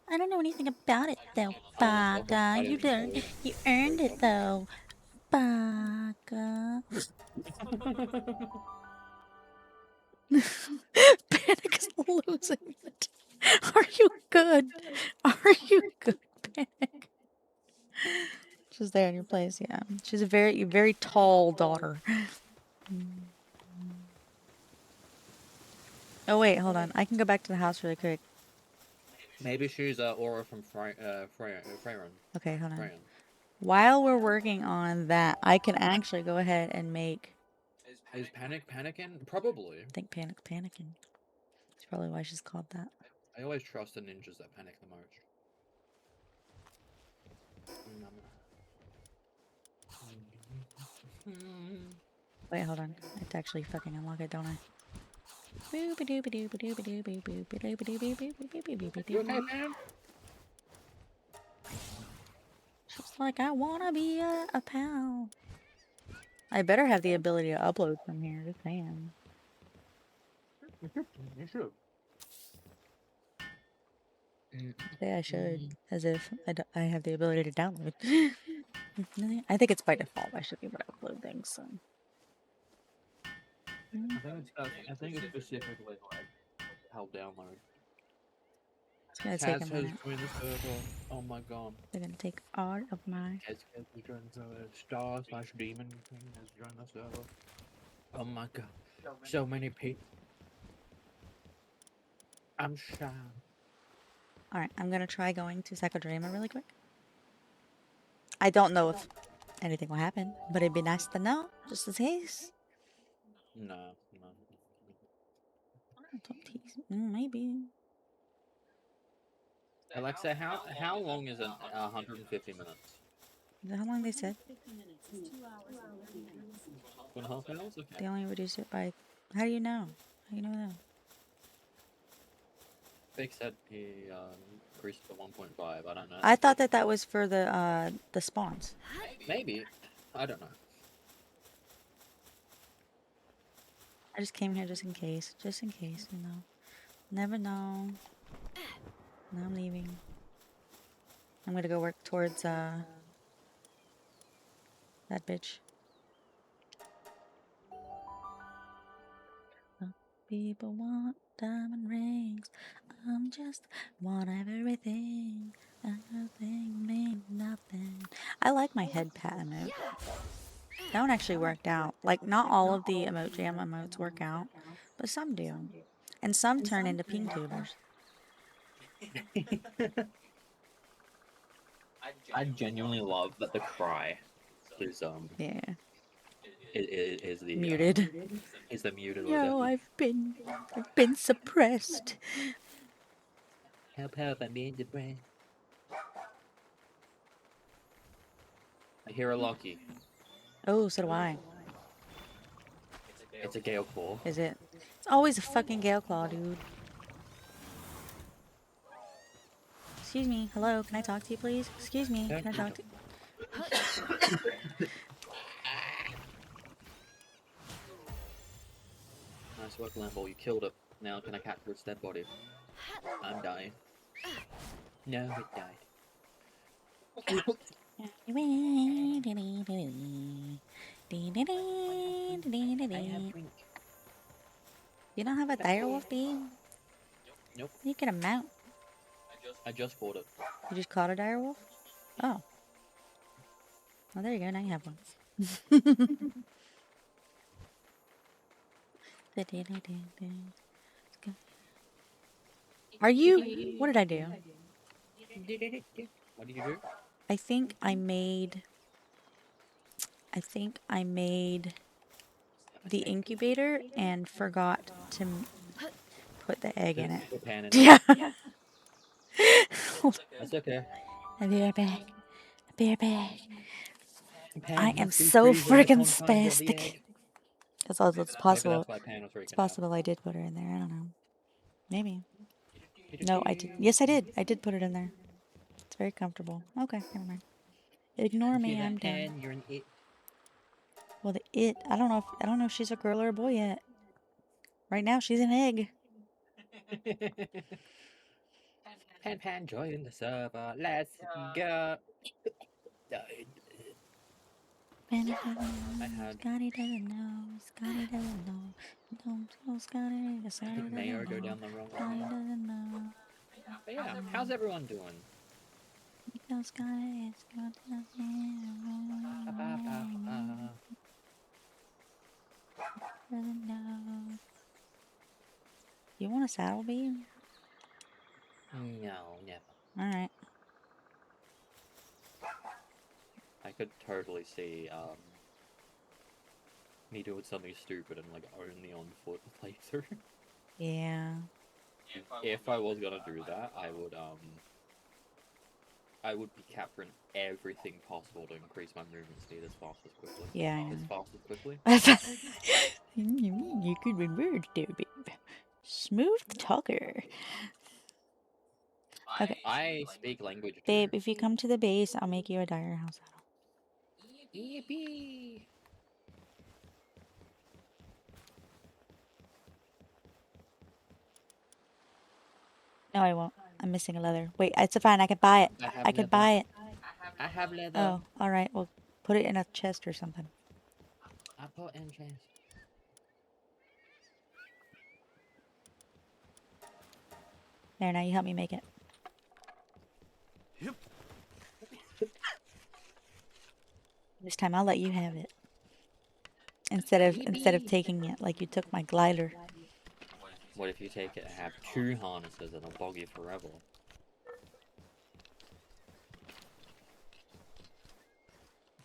I don't know anything about it though, Baka. You earned it though, Baka. Panic is losing it. Are you good? Are you good, Panic? She's there in your place, yeah. She's a very, very tall daughter. Oh wait, hold on. I can go back to the house really quick. Maybe she's Aura from Freyron. Okay, hold on. Freyron. While we're working on that, I can actually go ahead and make... Is Panic panicking? Probably. I think Panic's panicking. That's probably why she's called that. I always trust the ninjas that panic the most. Wait, hold on. I have to actually fucking unlock it, don't I? You okay, man? Just like I wanna be a pal. I better have the ability to upload from here, just saying. You should. Say I should, as if I have the ability to download. I think it's by default. I should be able to upload things. So. I think it's specifically like how download. It's gonna Kaz take a has minute. joined the server. Oh my god. They're gonna take all of my. Kaz has joined the server. Star/Demon King has joined the server. Oh my god. So many people. I'm shy. Alright, I'm gonna try going to Sakadrama really quick. I don't know if anything will happen, but it'd be nice to know, just in case. No. Don't tease me. Maybe. Alexa, how long is 150 minutes? Is that how long they said? 2.5 hours? Okay. They only reduced it by... How do you know? How do you know that? Big said he increased to 1.5. I don't know. I thought that was for the spawns. Maybe. I don't know. I just came here just in case. Just in case, you know. Never know. Now I'm leaving. I'm gonna go work towards that bitch. People want diamond rings. I'm just want everything. Everything means nothing. I like my head pat emote. That one actually worked out. Like, not all of the emote jam emotes work out, but some do. And some turn into ping tubers. I genuinely love that the cry is Yeah. is the Muted. Is the muted? No, I've been suppressed. Help! I'm being depressed. I hear a Loki. Oh, so do I. It's a Gale Claw. Is it? It's always a fucking Gale Claw, dude. Excuse me. Hello, can I talk to you, please? Excuse me. Can I talk to you? Nice work, Lambo. You killed it. Now can I capture its dead body? I'm dying. No, it died. I have drink. You don't have a direwolf beam? Nope. You get a mount. I just bought it. You just caught a direwolf? Oh. Well, there you go. Now you have one. Are you? What did I do? What did you do? I think I made the incubator and forgot to put the egg in it. Put Pan in it. Yeah. That's okay. I'll be right back. I'll be right back. Pan I am must be so freezing the freaking confines of the spastic. egg. That's all. It's Maybe possible. that's why Pan was freaking It's possible I did put her in there. I don't know. Maybe. No, I did. out. Yes, I did. I did put it in there. It's very comfortable. Okay, never mind. Ignore me. Okay, I'm then, done. Pan, you're an it. Well, I don't know if she's a girl or a boy yet. Right now, she's an egg. Pan, join the server. Let's go. I had Scotty doesn't know. Scotty doesn't know. Don't tell Scotty. Scotty did Mayo doesn't go know. down the wrong Scotty way. doesn't know. But yeah, how's everyone doing? Tell Scotty. Scotty doesn't know. You want a saddle bee? No, never. All right. I could totally see me doing something stupid and like only on foot playthrough. Yeah. If I was gonna do that, I would be capturing everything possible to increase my movement speed as fast as quickly. Yeah, I know. As fast as quickly. You could reverse there, babe. Smooth talker. Okay. I speak language, dude. Babe, if you come to the base, I'll make you a dire house saddle. Yippee! No, I won't. I'm missing a leather. Wait, it's fine. I can buy it. I could buy it. I have leather. Oh, all right. Well, put it in a chest or something. I put in chest. There, now you help me make it. Yep. This time I'll let you have it. Instead of taking it like you took my glider. What if you take it and have 2 harnesses and I'll bog you forever?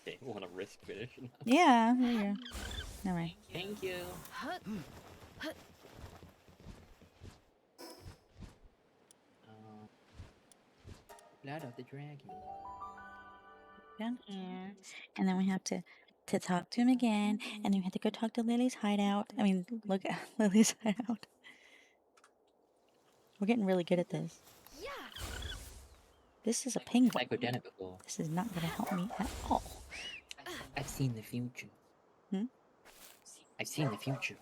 Okay, want to risk finishing? Yeah, there you go. All right. Thank you. Blood of the dragon. Down here, and then we have to talk to him again, and then we have to go talk to Lily's hideout. I mean, look at Lily's hideout. We're getting really good at this. This is a penguin. I've done it before. This is not going to help me at all. I've seen the future. Hmm? I've seen the future.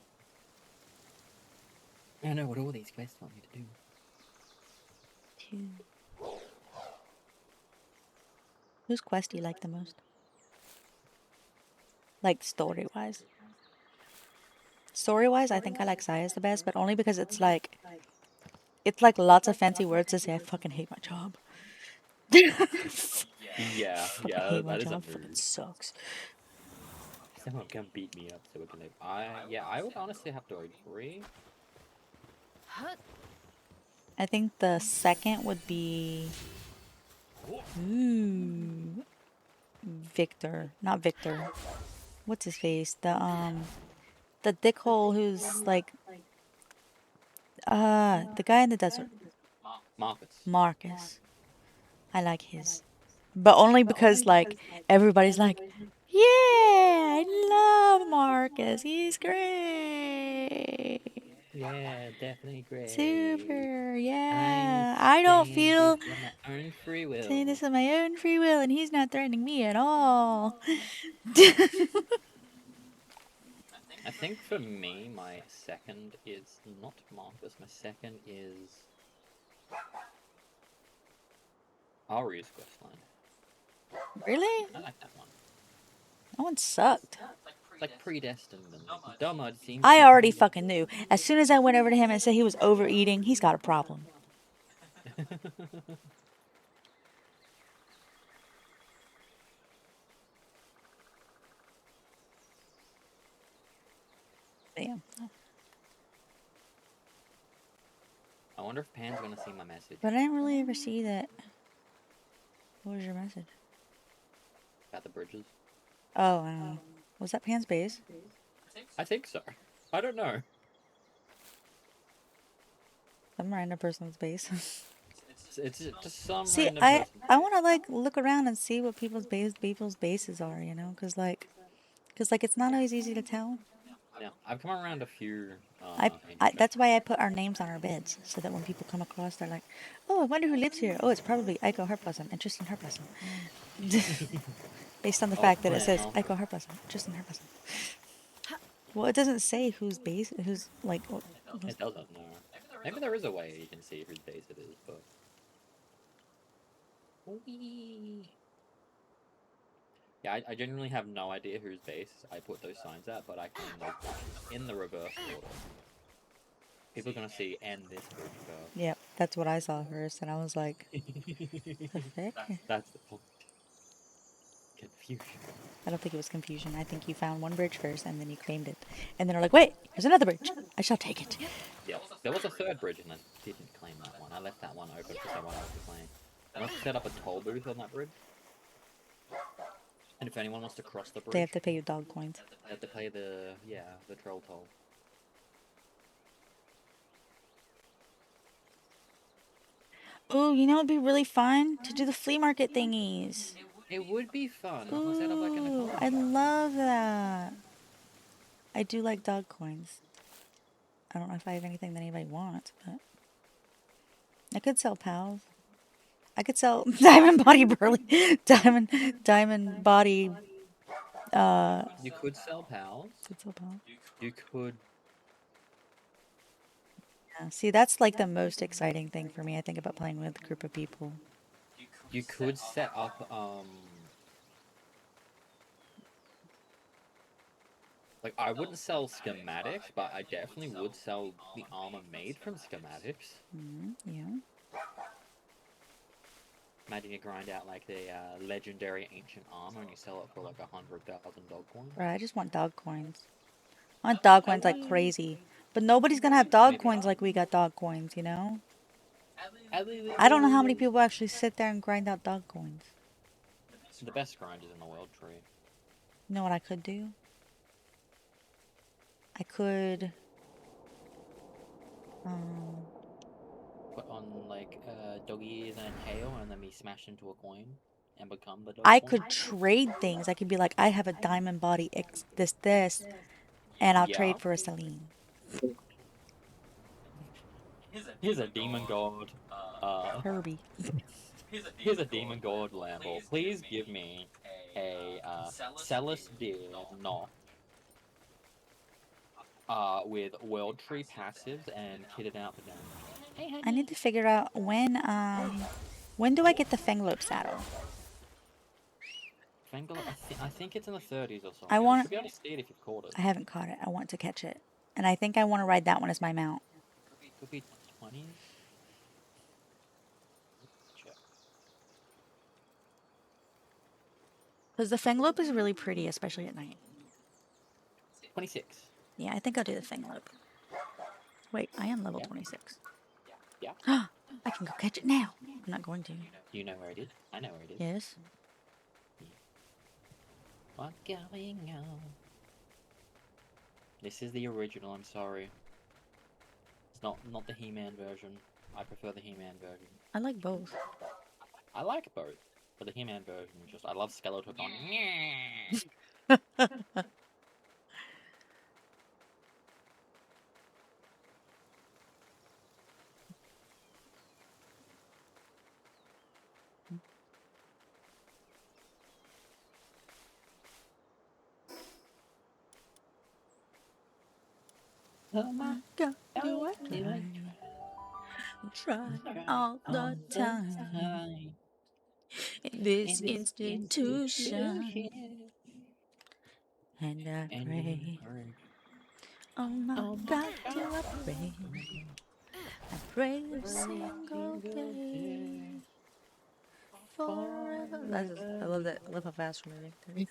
I know what all these quests want me to do. Whose quest do you like the most? Like story-wise? Story-wise, I think I like Saya's the best, but only because it's like lots of fancy words to say I fucking hate my job. Yeah, Fucking yeah, hate my that is a job. Fucking move. sucks. Someone come beat me up so we can live. I would honestly have to agree. I think the second would be Victor. Not Victor. What's his face? The dickhole who's like the guy in the desert. Marcus. I like his. But only because like everybody's like, yeah, I love Marcus. He's great. Yeah, definitely great. Super, yeah. I don't feel my own free will. saying this of my own free will, and he's not threatening me at all. I think for me, my second is not Marcus. My second is Ari's questline. Really? I like that one. That one sucked. It's like predestined and dumb. Seems. I already fucking knew. As soon as I went over to him and said he was overeating, he's got a problem. Damn. I wonder if Pan's gonna see my message But I didn't really ever see that. What was your message? about the bridges. Oh, I don't know. Was that Pan's base? I think so. I don't know. Some random person's base. It's just some See, random I person. I want to like look around and see what people's bases are, you know, cause like it's not always easy to tell. Yeah, I've come around a few I ancient. that's why I put our names on our beds so that when people come across, they're like, "Oh, I wonder who lives here. Oh, it's probably Aiko Heartblossom and Tristan Heartblossom." Based on the Oh fact that it says well, Aiko Heartblossom, Tristan Heartblossom. Well, it doesn't say whose base, who's like. it doesn't. No, maybe there is a way you can see whose base it is, but. Whee! Yeah, I genuinely have no idea whose base I put those signs at, but I can like in the reverse order. People are gonna see end this bridge Yep, that's what I saw first, and I was like, "The first. heck?" That's the point. Confusion. I don't think it was confusion. I think you found one bridge first, and then you claimed it, and then are like, "Wait, there's another bridge. I shall take it." Yeah, there was a third bridge and I didn't claim that one. I left that one open for someone else to claim. I must set up a toll booth on that bridge. And if anyone wants to cross the They bridge, have to pay you dog coins. they have to pay the troll toll. Oh, you know, it'd be really fun to do the flea market thingies. It would be fun. We can set up like an Ooh, economy I shop. love that. I do like dog coins. I don't know if I have anything that anybody wants, but I could sell pals. I could sell diamond body burly, diamond body. You could sell pals. Could sell pals. You could. Yeah. See, that's like the most exciting thing for me. I think about playing with a group of people. You could set up like I wouldn't sell schematics, but I definitely would sell the armor made from schematics. Yeah. Imagine you grind out like the legendary ancient armor and you sell it for like 100,000 dog coins. Right. I just want dog coins. I want dog coins like crazy. But nobody's gonna have dog coins like we got dog coins, you know? I don't know how many people actually sit there and grind out dog coins. The best grinders in the world, tree. You know what I could do? I could Put on like dog ears and a tail and then be smashed into a coin and become the dog I coin. could trade things. I could be like, I have a diamond body this, and I'll Yeah. trade for a Celine. Here's a demon god. Herbie. Here's a demon god Lambo. Please give me a Celis Deer Knot with World Tree passives and kitted out for damage. I need to figure out when do I get the Fenglope saddle? Fangirl, I think it's in the 30s or something. I You want. should be able to see it if you've caught it. I haven't caught it. I want to catch it, and I think I want to ride that one as my mount. Could be 20s. Check. Because the Fenglope is really pretty, especially at night. 26. Yeah, I think I'll do the Fenglope. Wait, I am level Yeah. 26. Yeah. I can go catch it now. I'm not going to. Do you know where it is? I know where it is. Yes. What's going on? This is the original, I'm sorry. It's not the He-Man version. I prefer the He-Man version. I like both. I like both, but the He-Man version just I love Skeletor going. Oh my God, do I try all the time in this institution, and I pray. Oh my God, do I pray? I pray every single day, forever. I love that. I love how fast we're moving.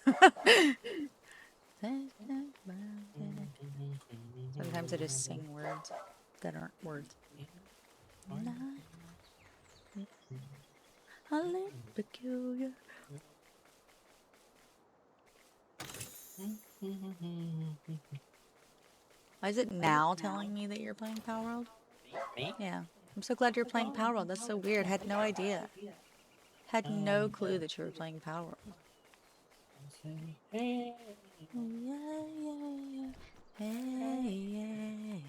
Sometimes I just sing words that aren't words. A little peculiar. Why is it now telling me that you're playing Palworld? Me? Yeah. I'm so glad you're playing Palworld. That's so weird. Had no idea. Had no clue that you were playing Palworld. Hey. Yeah, yeah, yeah. Hey, yeah.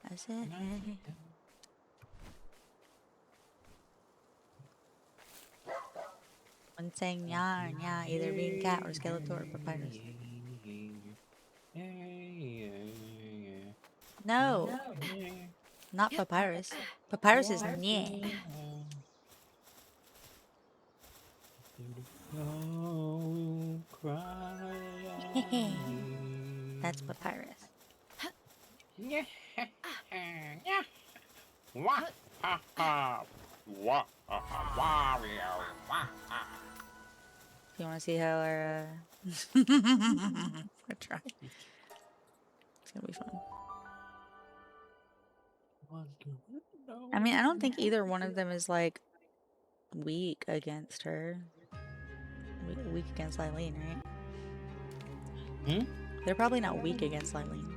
I said, hey. One saying nya, either being cat or Skeletor or Papyrus. No, not Papyrus. Papyrus is nye. That's Papyrus. You want to see how our I try. It's gonna be fun. I mean, I don't think either one of them is like weak against her. Weak against Eileen, right? Hmm? They're probably not weak against Eileen.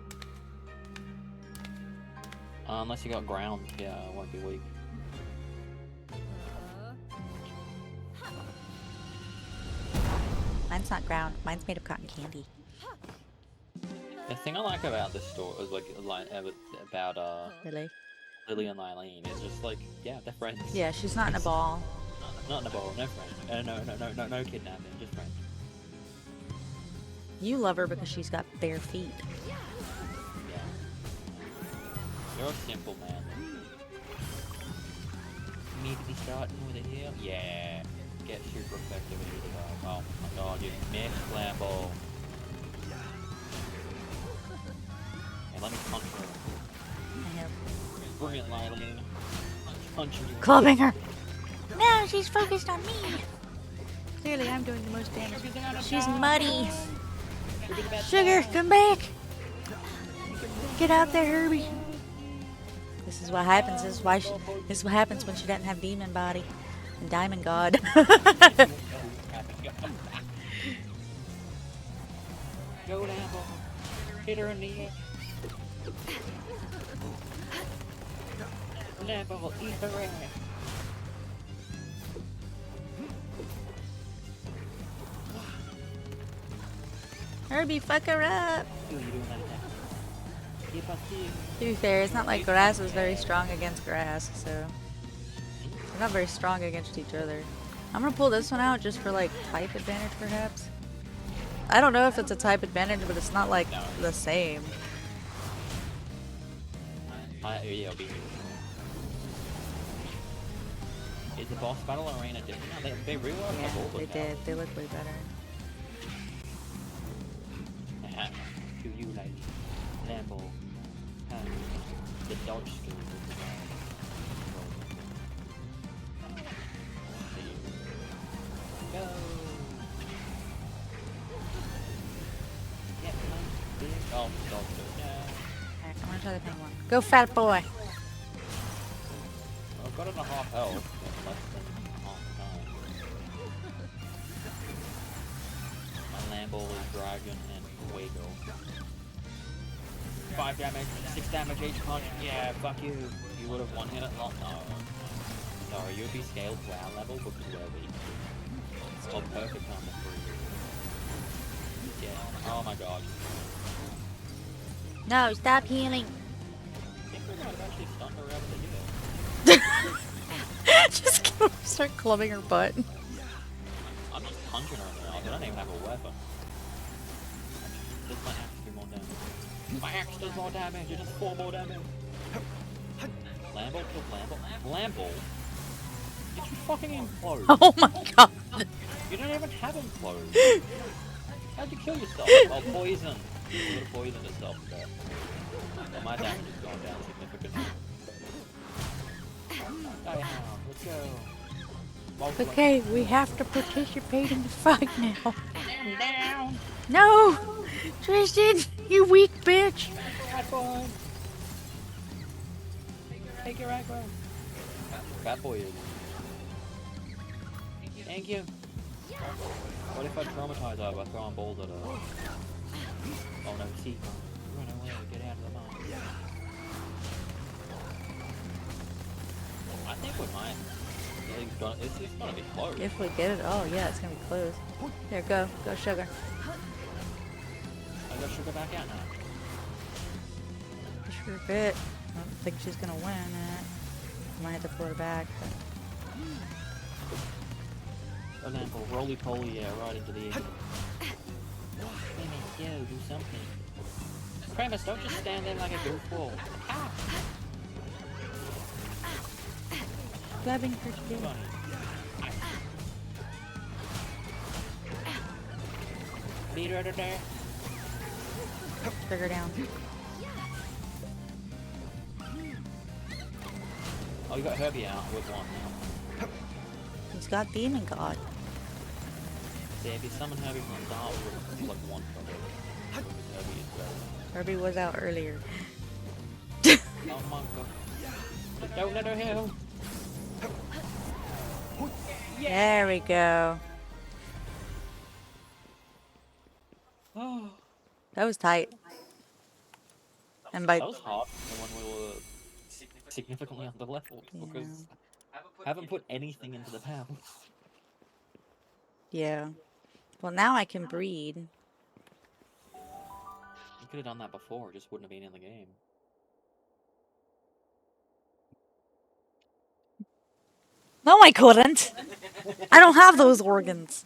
Unless you got ground, yeah, it won't be weak. Mine's not ground. Mine's made of cotton candy. The thing I like about this story is like about Really? Lily and Eileen is just like, yeah, they're friends. Yeah, she's not in a ball. Not in a ball, no friend. No kidnapping, just friends. You love her because she's got bare feet. Yeah. You're a simple man. You need to be starting with a heal? Yeah. Get super effective at either way. Oh my god, you missed Lambo. Hey, let me punch her. I know. Brilliant, Eileen. Punching you. Clubbing her! No, she's focused on me! Clearly I'm doing the most damage. She's muddy! Sugar, come back! Get out there, Herbie! This is what happens. This is what happens when she doesn't have demon body and diamond god. Go Lambo. Hit her in the ear. Lambo, eat her ass. Herbie, fuck her up! You doing that attack? Keep us here. To be fair, it's not like grass is very strong against grass, so they're not very strong against each other. I'm gonna pull this one out just for like type advantage, perhaps. I don't know if it's a type advantage, but it's not like the same. Yeah, I'll be here. Is the boss battle arena different now? They reworked Yeah, the balls they now. did. They look way better. Do you like Lambo? The dodge skill. Go. Oh, dodge skill. Yeah. Alright, I'm gonna try the pink one. Go, fat boy! I've got it a half health, but less than half time. My Lambo is Dragon and Wago. 5 damage, 6 damage each punch. Yeah, fuck you. You would have one hit it. Oh, no. Sorry, you'd be scaled to our level because we're weak. It's called perfect number 3. Yeah. Oh my god. No, stop healing! I think we might have actually stunned her out with the Just start clubbing her butt. I'm just punching her in the eyes. I don't even have a weapon. Does my axe do more damage? My axe does more damage. It does 4 more damage. Lambo killed Lambo. Lambo? Did you fucking implode? Oh my god! You don't even have implode. How'd you kill yourself? Oh, poison. You would have poisoned yourself. Well, my damage has gone down significantly. Dihound, let's go. Okay, we have to participate in the fight now. Stand down. No! Tristan, you weak bitch! Bad boy. Take your aggro. Bad boy is. Thank you. What if I traumatize her by throwing balls at her? Oh no, see. Run away. hell, get out of the mine. I think we might. It's gonna be close. If we get it, oh yeah, it's gonna be close. There, go sugar. I got sugar back out now. Sure bit. I don't think she's gonna win it. Might have to pull her back. But... Example, roly poly, yeah, right into the egg. Yo, do something. Kramus, don't just stand there like a goofball. Ah! Grabbing her to do. Beat her to there. Sugar down. Oh, you got Herbie out with one now. He's got Demon God. See, if you summon Herbie from the start, we'll like one shot. Herbie is better. Herbie was out earlier. Oh my god. Don't let her heal. There we go. Oh. That was tight. And by That was hard when we were significantly under leveled because I haven't put anything into the pound. yeah. Well, now I can breed. You could have done that before, it just wouldn't have been in the game. No, I couldn't. I don't have those organs.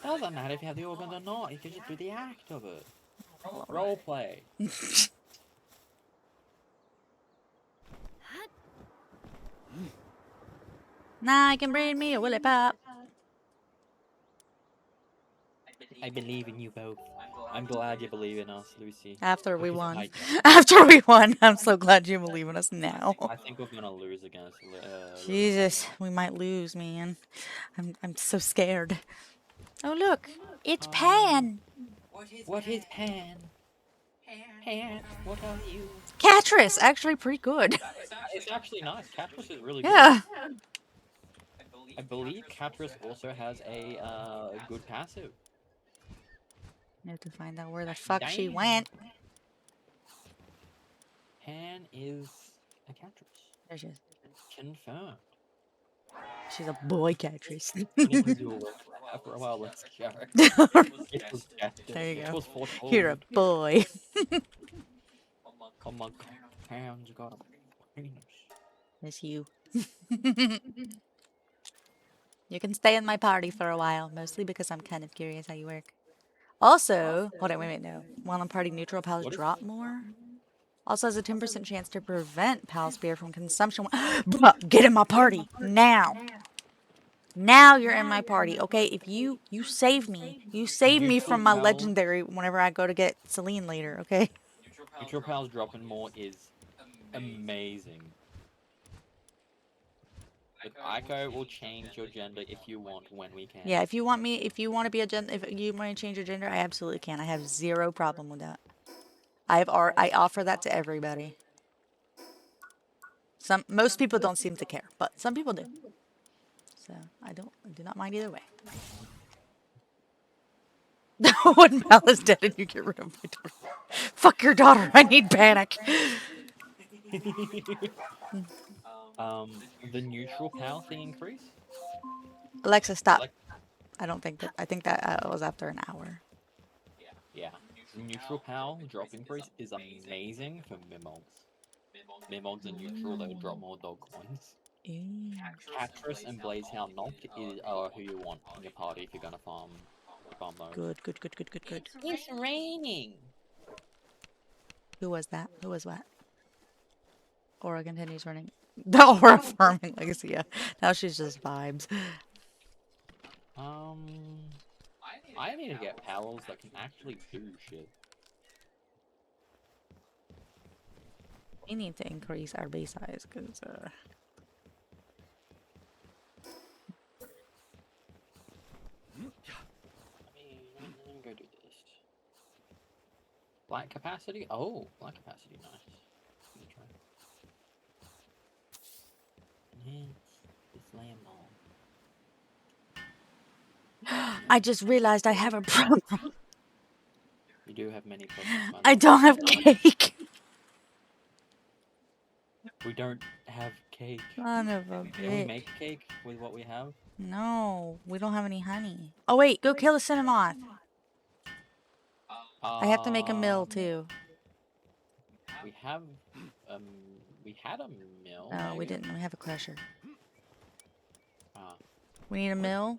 Doesn't matter if you have the organ or not, you can just do the act of it. Role play. Now I can breed me a willy pop. I believe in you both. I'm glad you believe in us, Lucy. After we Because won. I don't. After we won, I'm so glad you believe in us now. I think we're gonna lose against. Jesus, we might lose, man. I'm so scared. Oh look, it's Pan. What is Pan? Pan, what are you? Catrice, actually pretty good. It's actually nice. Catrice is really good. Yeah. I believe Catrice also has a good passive. I have to find out where the fuck she Damn. went. Pan is a Catrice. There she is. Confirmed. She's a boy Catrice. For a while, let's go. There you It go. was foretold. You're a boy. Come on, Pan's got a penis. It's you. You can stay in my party for a while, mostly because I'm kind of curious how you work. Also, hold on, wait, no. While I'm party neutral, pals drop more. Also has a 10% chance to prevent pal spear from consumption. Bruh, get in my party now. Now you're in my party, okay? If you save me. You save me from my legendary whenever I go to get Celine later, okay? Neutral Pals dropping more is amazing. Look, Aiko will change your gender if you want when we can. Yeah, if you want to be a gender, if you want to change your gender, I absolutely can. I have zero problem with that. I offer that to everybody. Most people don't seem to care, but some people do. So I do not mind either way. When Mal is dead and you get rid of my daughter. Fuck your daughter, I need panic. The neutral pal thing increase? Alexa, stop. I think that was after an hour. Yeah. The neutral pal drop increase is amazing for Mimogs. Mimogs are neutral, they drop more dog coins. Catrice and Blazehound Noct are who you want in your party if you're gonna farm those. Good. It's raining! Who was that? Who was what? Aura continues running. The Aura farming legacy, yeah. Now she's just vibes. I need to get pals that can actually do shit. We need to increase our base size, because, Let me go do this. Black capacity? Oh, black capacity, nice. Let me try. Enhance this lamb ball. I just realized I have a problem. You do have many problems. I don't have cake. We don't have cake. Son of a Can we bitch. make cake with what we have? No, we don't have any honey. Oh wait, go kill a cinnamoth. I have to make a mill too. We have um we had a mill. No, we maybe? didn't. We have a crusher. Ah, We need a mill.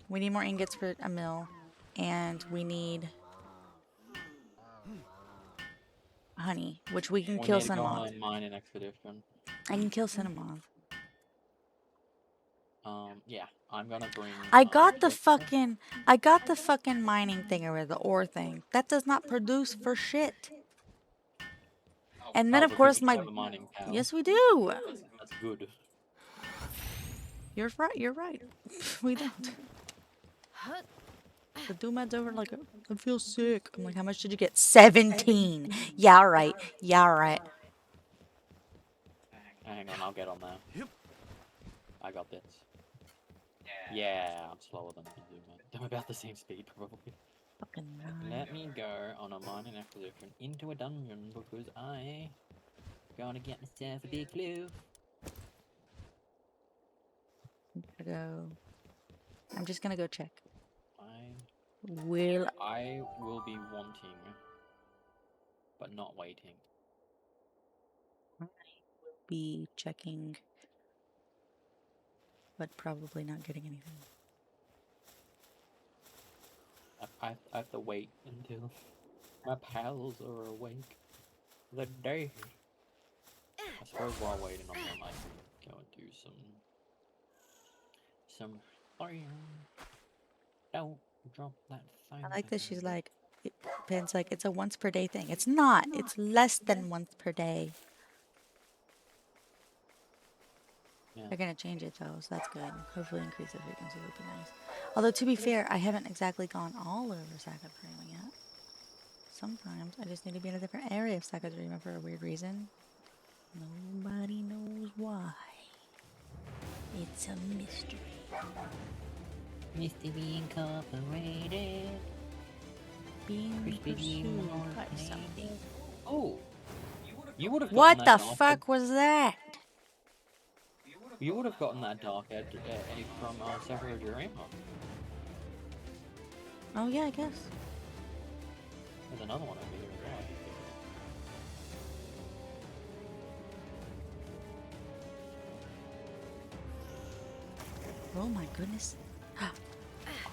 We need more ingots for a mill. And we need honey, which we can we kill need to go on cinnamoth. a mining expedition. I can kill cinnamoth. Yeah, I'm gonna bring. I got the fucking mining thing or the ore thing. That does not produce for shit. And then Oh, of because course we my have a mining cow. yes we do. That's good. You're right. You're right. We don't. The Dumad's over like, I feel sick. I'm like, how much did you get? 17. Yeah, all right. Yeah, all right. Hang on, I'll get on there. I got this. Yeah, I'm slower than you, man. I'm about the same speed, probably. Fucking nine. Let me go on a mining expedition into a dungeon because I gonna get myself a big blue. I'm just gonna go check. I Will will be wanting, but not waiting. be checking, but probably not getting anything. I have to wait until my pals are awake. The day. I suppose while waiting on them, I can go and do some. Don't drop that phone. I like that she's like, Pen's like, it's a once per day thing. It's not. It's less than once per day. Yeah. They're gonna change it though, so that's good. Hopefully increase the frequency would be nice. Although to be fair, I haven't exactly gone all over Sakadrima yet. Sometimes I just need to be in a different area of Sakadrima for a weird reason. Nobody knows why. It's a mystery. Mystery Incorporated. Being pursued by something. Oh, you would have. What the fuck was that? You would have gotten that dark egg from Sakura Dream. Oh yeah, I guess. There's another one over here as well. Oh my goodness. Oh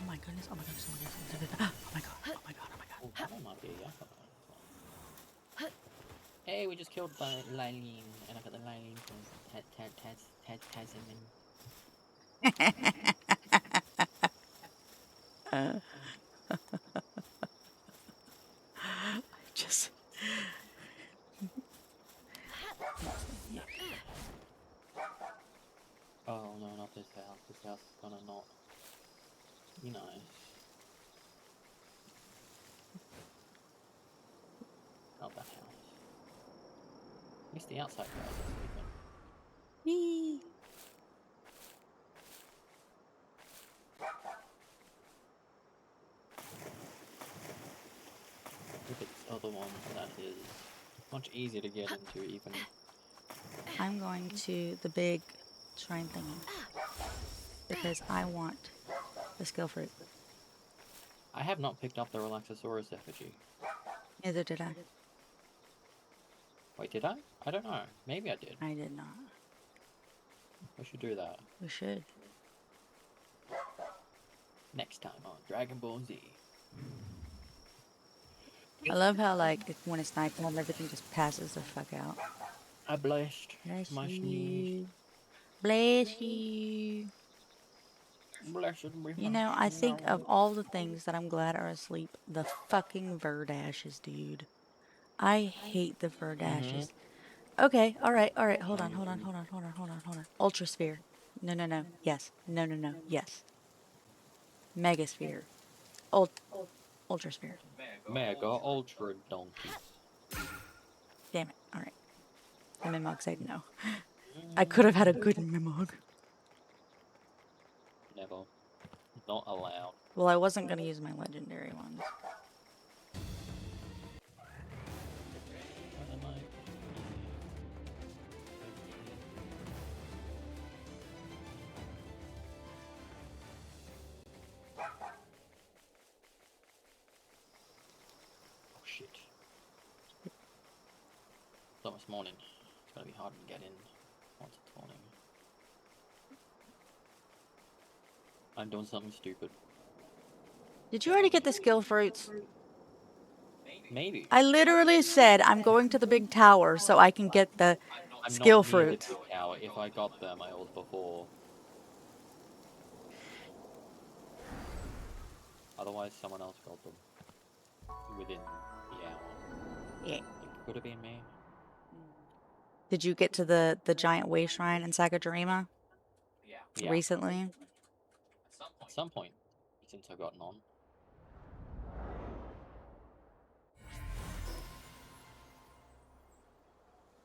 my goodness. Oh my goodness. Oh my goodness. Oh my god. Oh my god. Oh my god. Oh, that might be a yakka. Hey, we just killed Lylene, and I got the Lylene from Tasman. Just. Oh no, not this house. This house is gonna not be nice. Not that house. At least the outside guys are sleeping. Whee. Look at this other one that is much easier to get into even. I'm going to the big shrine thingy because I want the skill fruit. I have not picked up the Relaxosaurus effigy. Neither did I. Wait, did I? I don't know. Maybe I did. I did not. I should do that. We should. Next time on Dragon Ball Z. I love how like when it's nighttime, everything just passes the fuck out. I blushed. Bless My you. sneeze. Bless you. Blessed be You my know, I think snout. of all the things that I'm glad are asleep, the fucking Verdashes, dude. I hate the Verdashes. Okay, alright, hold on. Ultra Sphere. No. Yes. No. Yes. Megasphere. Ultra Sphere. Mega Ultra Donkey. Damn it. Alright. The Mimog said no. I could have had a good Mimog. Never. Not allowed. Well, I wasn't going to use my legendary ones. So this morning, it's gonna be hard to get in once it's morning. I'm doing something stupid. Did you already get the skill fruits? Maybe. I literally said I'm going to the big tower so I can get the I'm skill not near fruits. the big tower. If I got them, I was before. Otherwise, someone else got them within the hour. Yeah. It could have been me. Did you get to the giant way shrine in Sakajima Yeah. recently? At some point, since I've gotten on.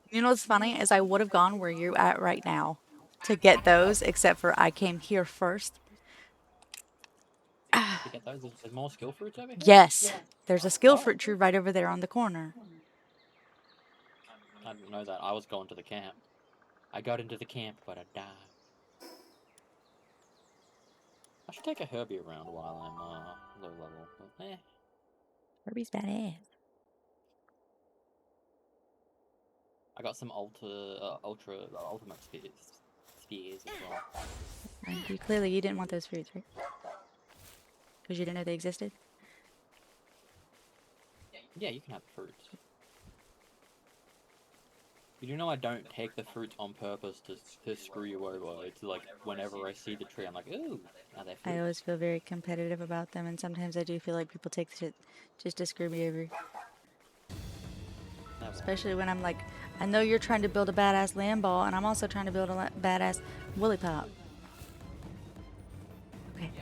You know what's funny is I would have gone where you're at right now to get those, except for I came here first. To get those, there's more skill fruits over here? Yes, there's a skill Oh. fruit tree right over there on the corner. I didn't know that. I was going to the camp. I got into the camp, but I died. I should take a Herbie around while I'm low level, but Herbie's badass. I got some ultimate spears as well. And clearly you didn't want those fruits, right? Because you didn't know they existed? Yeah, you can have the fruits. You do know I don't take the fruits on purpose to screw you over. It's like whenever I see the tree, I'm like, ooh, are they fruits? I always feel very competitive about them, and sometimes I do feel like people take shit just to screw me over. Never. Especially when I'm like, I know you're trying to build a badass land ball, and I'm also trying to build a badass woolly pop.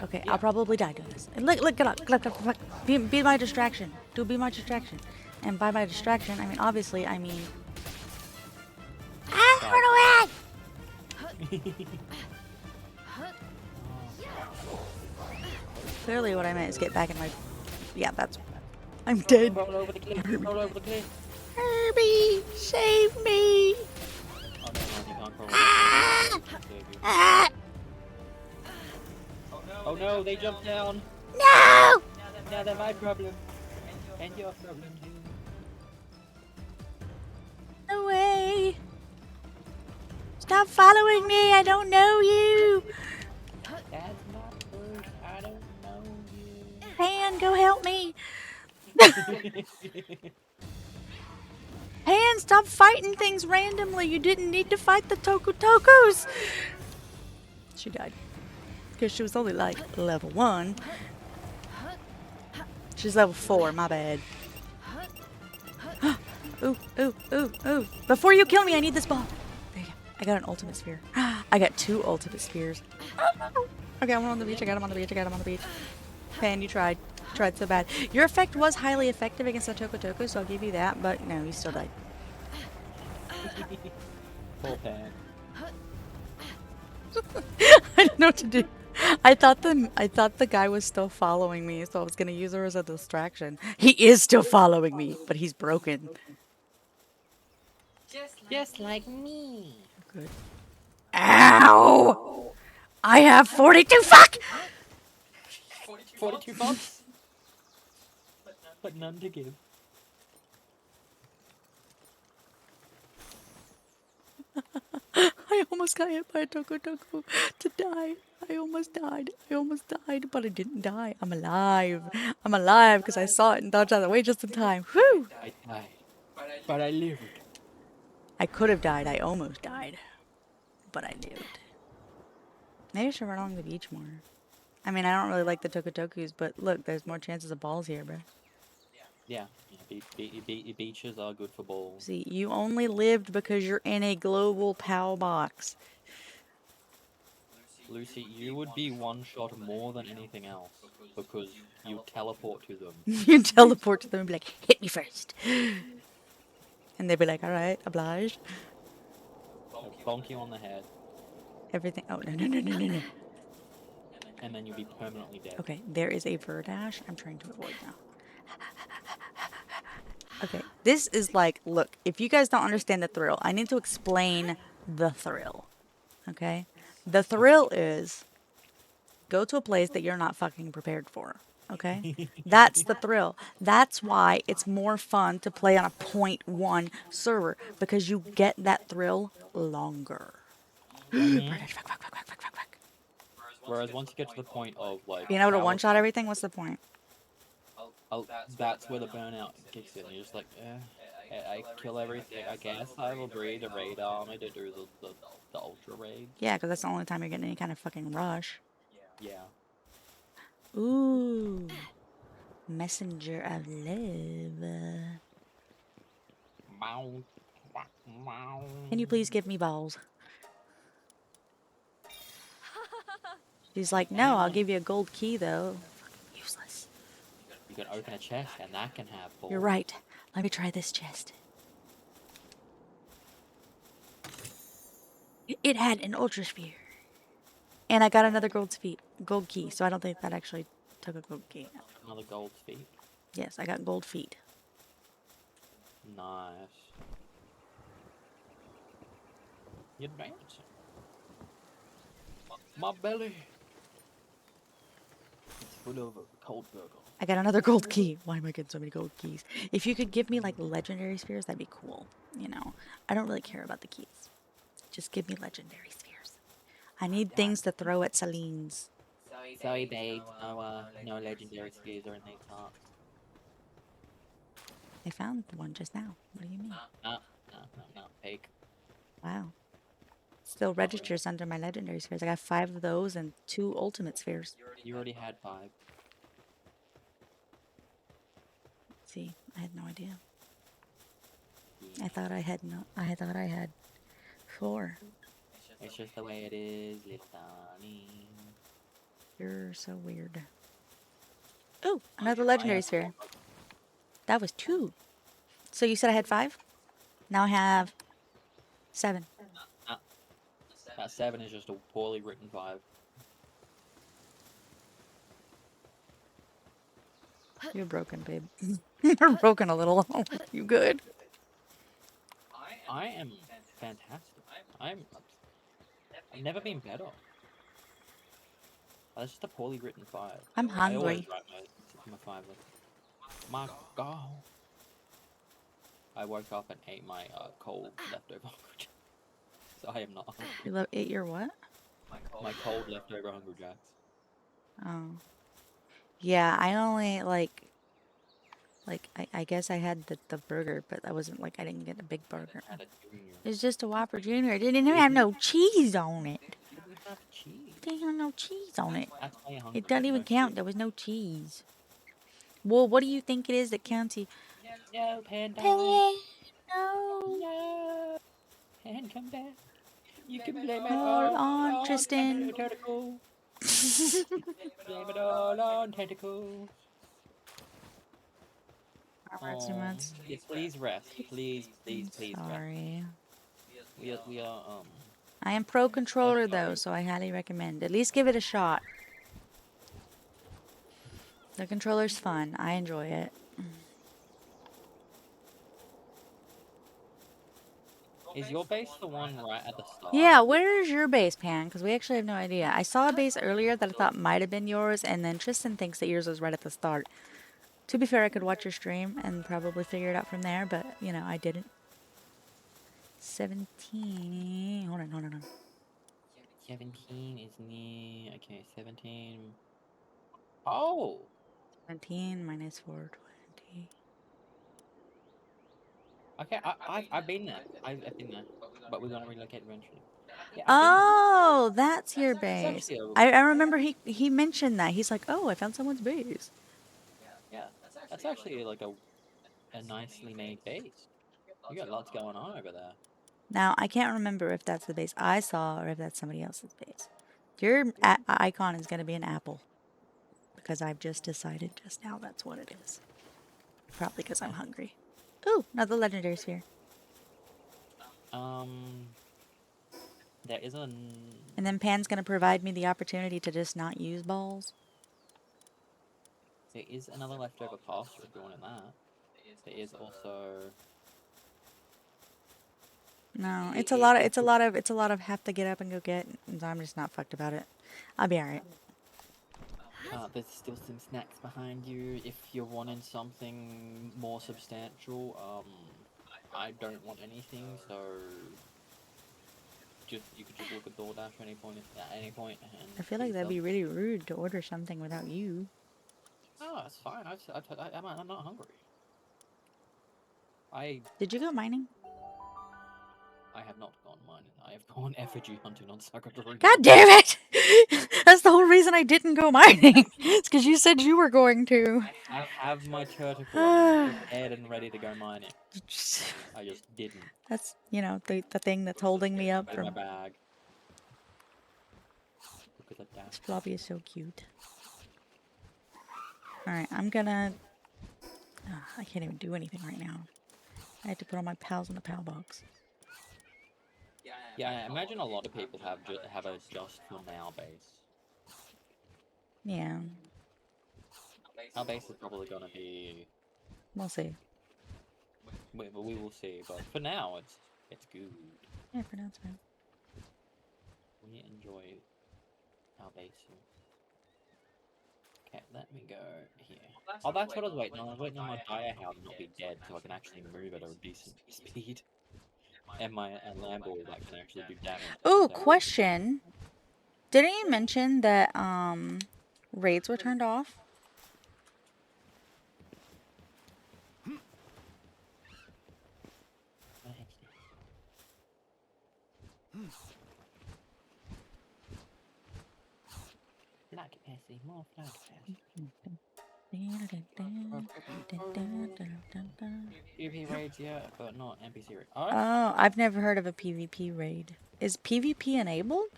Okay, Yeah. I'll probably die doing this. And look, get up. Be my distraction. Be my distraction. And by my distraction, I mean, obviously, I mean... Ah, run away! Clearly what I meant is get back in my... Yeah, that's... I'm dead. Roll over the cliff. Roll over the cliff. Herbie, save me! Oh no, you can't roll over the cliff. Ah! Oh no, they jumped down. No! Now they're my problem. And your problem too. No way! Stop following me! I don't know you! That's not true. I don't know you. Pan, go help me! Pan, stop fighting things randomly! You didn't need to fight the Tokus! She died. Because she was only like level 1. She's level 4, my bad. Ooh. Before you kill me, I need this ball. There you go. I got an ultimate spear. I got 2 ultimate spears. Okay, I'm on the beach. I got him on the beach. Pan, you tried. Tried so bad. Your effect was highly effective against the Toku, so I'll give you that, but no, you still died. Full Pan. I don't know what to do. I thought the guy was still following me, so I was gonna use her as a distraction. He is still following me, but he's broken. Just like me. Good. Ow! I have 42. Fuck! 42 bucks? But none to give. I almost got hit by a Toku to die. I almost died, but I didn't die. I'm alive because I saw it and dodged out of the way just in time. Whew! I died. But I lived. I could have died. I almost died. But I lived. Maybe I should run along the beach more. I mean, I don't really like the Tokus, but look, there's more chances of balls here, bro. Yeah, beaches are good for balls. See, you only lived because you're in a global POW box. Lucy, you would be one shot more than anything else because you teleport to them. You teleport to them and be like, hit me first. And they'd be like, alright, obliged. They'll bonk you on the head, Everything. Oh, no. and then you'll be permanently dead. Okay, there is a Verdash I'm trying to avoid now. Okay, this is like, look, if you guys don't understand the thrill, I need to explain the thrill. Okay? The thrill is go to a place that you're not fucking prepared for. Okay? That's the thrill. That's why it's more fun to play on a .1 server because you get that thrill longer. Hmm. Whereas once you get to the point of like Being able to power, one-shot everything, what's the point? that's where the burnout kicks in. You're just like, I kill everything. I guess I will breed a raid army to do the ultra raids. Yeah, because that's the only time you're getting any kind of fucking rush. Yeah. Ooh. Messenger of love. Bow, bow. Can you please give me balls? She's like, no, I'll give you a gold key though. Fucking useless. You can open a chest and that can have balls. You're right. Let me try this chest. It had an ultra sphere. And I got another gold key, so I don't think that actually took a gold key. Another gold feet. Yes, I got gold feet. Nice. You're advancing. My belly. It's full of cold burger. I got another gold key. Why am I getting so many gold keys? If you could give me like legendary spheres, that'd be cool. You know, I don't really care about the keys. Just give me legendary spheres. I need things to throw at Celine's. Sorry, babe. No legendary spheres or anything. I found one just now. What do you mean? No. Fake. Wow. Still registers under my legendary spheres. I got 5 of those and 2 ultimate spheres. You already had 5. See, I had no idea. I thought I had 4. It's just the way it is, little Donnie. You're so weird. Oh, another legendary sphere. That was 2. So you said I had 5? Now I have 7. That 7 is just a poorly written 5. You're broken, babe. You're broken a little. You good? I am fantastic. I've never been better. That's just a poorly written 5. I'm I always hungry. write my 5 my God. I woke up and ate my cold leftover Hungry Jacks. So I am not hungry. You ate your what? My cold leftover Hungry Jacks. Oh. Yeah, I only I guess I had the burger, but I wasn't I didn't get a big burger. I had a junior. It's just a Whopper Junior. It didn't even have no cheese on it. It didn't have cheese. It didn't have no cheese on it. That's why you're hungry. It doesn't even count. There was no cheese. Well, what do you think it is that counts? No, Panda. No. No. Pan, come back. You can blame it Hold all on, Tristan. Tentacles. Blame it all on tentacles. Yeah, please rest. Please rest. Sorry. We are I am pro controller though, so I highly recommend. At least give it a shot. The controller's fun. I enjoy it. Is your base the one right at the start? Yeah, where is your base, Pan? Because we actually have no idea. I saw a base earlier that I thought might have been yours, and then Tristan thinks that yours was right at the start. To be fair, I could watch your stream and probably figure it out from there, but, you know, I didn't. 17. Hold on. 17 is near. Okay, 17. Oh! 17 minus 420. Okay, I've been there. I've been there. But we're gonna relocate eventually. Yeah, Oh, that's your base. actually I remember he mentioned that. He's like, oh, I found someone's base. yeah, that's actually like a nicely made base. You got lots going on over there. Now, I can't remember if that's the base I saw or if that's somebody else's base. Your icon is going to be an apple. Because I've just decided just now that's what it is. Probably because I'm hungry. Ooh, another legendary sphere. There is a... And then Pan's going to provide me the opportunity to just not use balls. There is another leftover pasture if you wanted that. There is also... No, it's a lot of have to get up and go get. And I'm just not fucked about it. I'll be alright. There's still some snacks behind you if you're wanting something more substantial. I don't want anything, so you could just look at DoorDash at any point and I feel get like that'd yourself. be really rude to order something without you. Oh, it's fine. I'm not hungry. Did you go mining? I have not gone mining. I have gone effigy hunting on Sakatoru. God damn it! That's the whole reason I didn't go mining. It's because you said you were going to. I have my turtle prepared and ready to go mining. I just didn't. That's, you know, the thing that's holding me up In my from... bag. Look at that. This floppy is so cute. Alright, I'm gonna... I can't even do anything right now. I had to put all my pals in the pal box. Yeah, I imagine a lot of people have a just for now base. Yeah, Our base is probably gonna be. we'll see. We will see, but for now it's good. Yeah, for now it's fine. We enjoy our base. Okay, let me go here. Oh, that's what I was waiting on. I was waiting on my dire hound to not be dead so I can actually move at a decent speed. And my Lambo that can actually do damage. Oh, So- question. Didn't you mention that raids were turned off? Flag capacity, more flag capacity. PvP raids, yeah, but not NPC raids. Oh, Oh, I've never heard of a PvP raid. Is PvP enabled?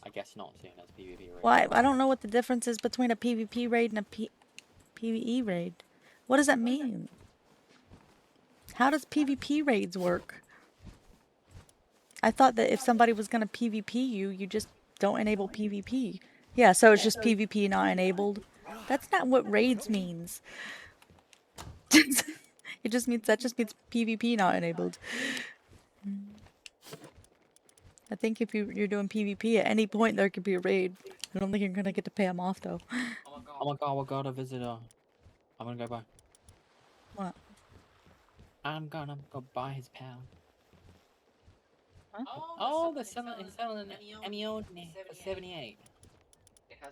I guess not, seeing as PvP raids. Well, I don't know what the difference is between a PvP raid and a PvE raid. What does that mean? How does PvP raids work? I thought that if somebody was going to PvP you, you just don't enable PvP. Yeah, so it's just PvP not enabled. That's not what raids means. That just means PvP not enabled. I think if you're doing PvP at any point there could be a raid. I don't think you're gonna get to pay them off though. Oh my god, we got a visitor. I'm gonna go buy. What? I'm gonna go buy his pal. Huh? Oh, he's selling an Amione for 78.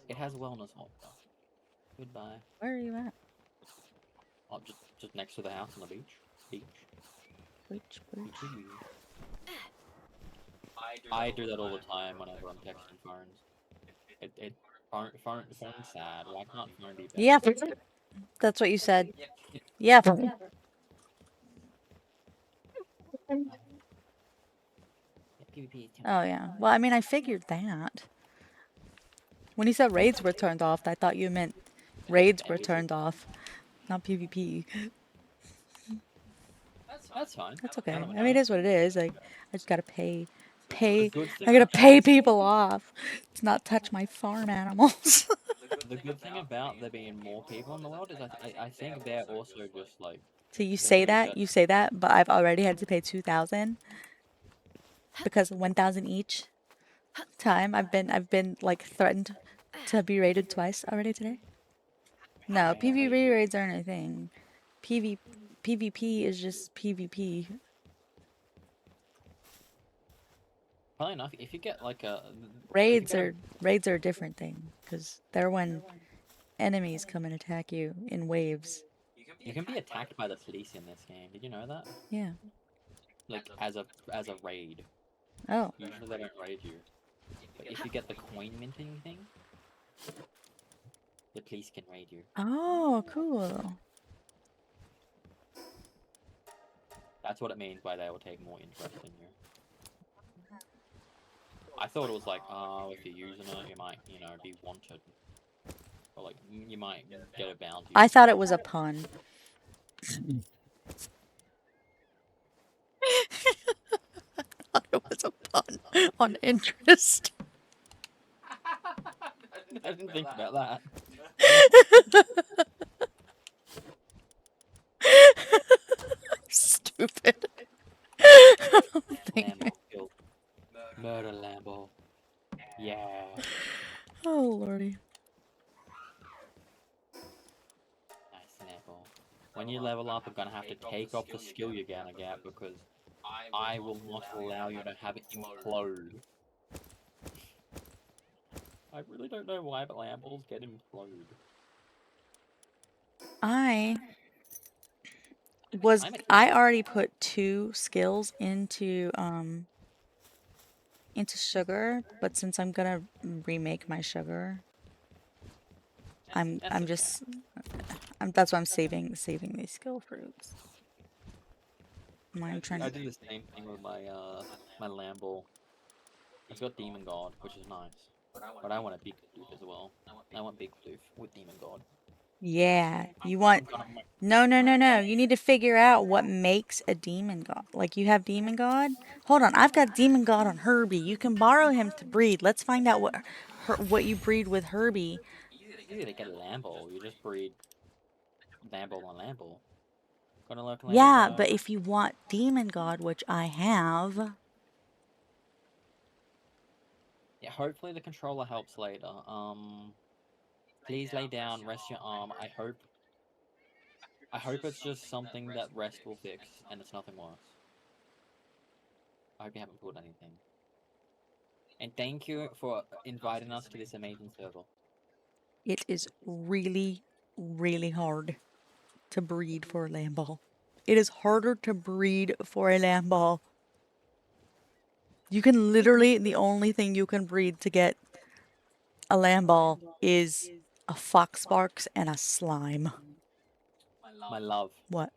It has wellness hot. Goodbye. Where are you at? Oh, just next to the house on the beach. Which? I do that all the time whenever I'm texting phones. Phone's sad. Why can't phone be better? Yeah, that's what you said. Yeah. PvP. Oh yeah. Well, I mean, I figured that. When you said raids were turned off, I thought you meant raids were turned off, not PvP. That's fine. That's okay. don't I mean, it know. is what it is. Like, I just gotta pay. The good thing I gotta about- pay people off. To not touch my farm animals. The good thing about there being more people in the world is I think they're also just like. So you say that, but I've already had to pay 2,000 because 1,000 each time I've been like threatened to be raided twice already today. No, PvP raids aren't a thing. PvP is just PvP. Probably enough. If you get like a Raids are a different thing because they're when enemies come and attack you in waves. You can be attacked by the police in this game. Did you know that? Yeah. Like as a raid. Oh. Usually they don't raid you. But if you get the coin minting thing, the police can raid you. Oh, cool. That's what it means by they will take more interest in you. I thought it was like, oh, if you're using it, you might, be wanted. Or like, you might get a bounty. I thought it was a pun. I thought it was a pun on interest. I didn't think about that. Stupid. Lambo kill. Murder Lambo. Yeah. Oh, lordy. when you level up, I'm gonna have to take off the skill you're gonna get because I will not allow you to have it implode. I really don't know why, but Lamballs get implode. I already put 2 skills into sugar, but since I'm gonna remake my sugar, that's why I'm saving these skill fruits. I do the same thing with my my Lamball. It's got Demon God, which is nice, but I want a big floof as well. I want big floof with Demon God. Yeah, you want no. You need to figure out what makes a demon god. Like you have demon god. Hold on, I've got demon god on Herbie. You can borrow him to breed. Let's find out what you breed with Herbie. Easy to get a Lamball. You just breed Lamball on Lamball. Gonna look Yeah, but if you want demon god, which I have. Yeah, hopefully the controller helps later. Please lay down, rest your arm. I hope it's just something that rest will fix, and it's nothing worse. I hope you haven't pulled anything. And thank you for inviting us to this amazing server. It is really, really hard to breed for a Lamball. It is harder to breed for a Lamball. You can literally, the only thing you can breed to get a Lamball is a Foxsparks and a slime. My love. What?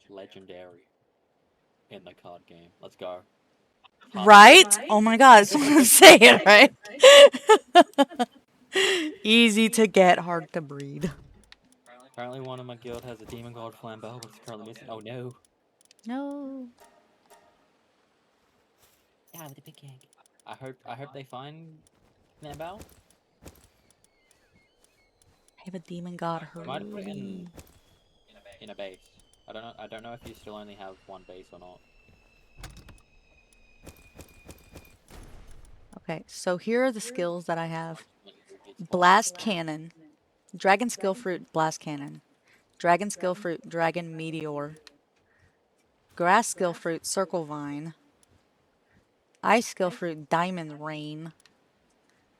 Legendary. In the card game. Let's go. Right? Oh my god, that's what I'm saying, right? Easy to get, hard to breed. Apparently one of my guild has a Demon God Flambeau, but it's currently missing. Oh no. No. Yeah, with a big egg. I hope they find Flambeau. I have a demon god Herbie. Might put it in a base. I don't know if you still only have one base or not. Okay, so here are the skills that I have. Blast Cannon. Dragon Skill Fruit, Blast Cannon. Dragon Skill Fruit, Dragon Meteor. Grass Skill Fruit, Circle Vine. Ice Skill Fruit, Diamond Rain.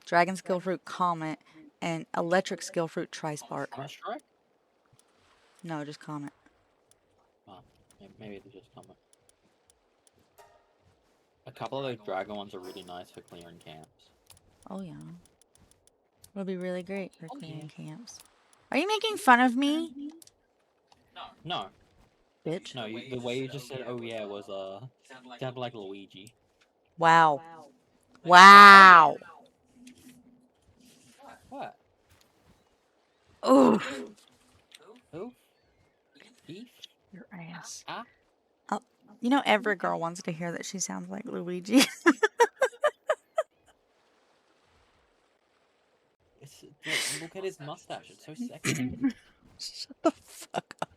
Dragon Skill Fruit, Comet. And Electric Skill Fruit, Tri-Spark. Comet Strike? No, just Comet. Oh, maybe it's just Comet. A couple of those dragon ones are really nice for clearing camps. Oh yeah. It'll be really great for clearing camps. Are you making fun of me? No. Bitch. No, the way you just said "oh yeah" was sounded like Luigi. Wow. Wow. What? Oh. Who? Eve? Your ass. Ah? Oh, you know every girl wants to hear that she sounds like Luigi. Look at his mustache. It's so sexy. Shut the fuck up.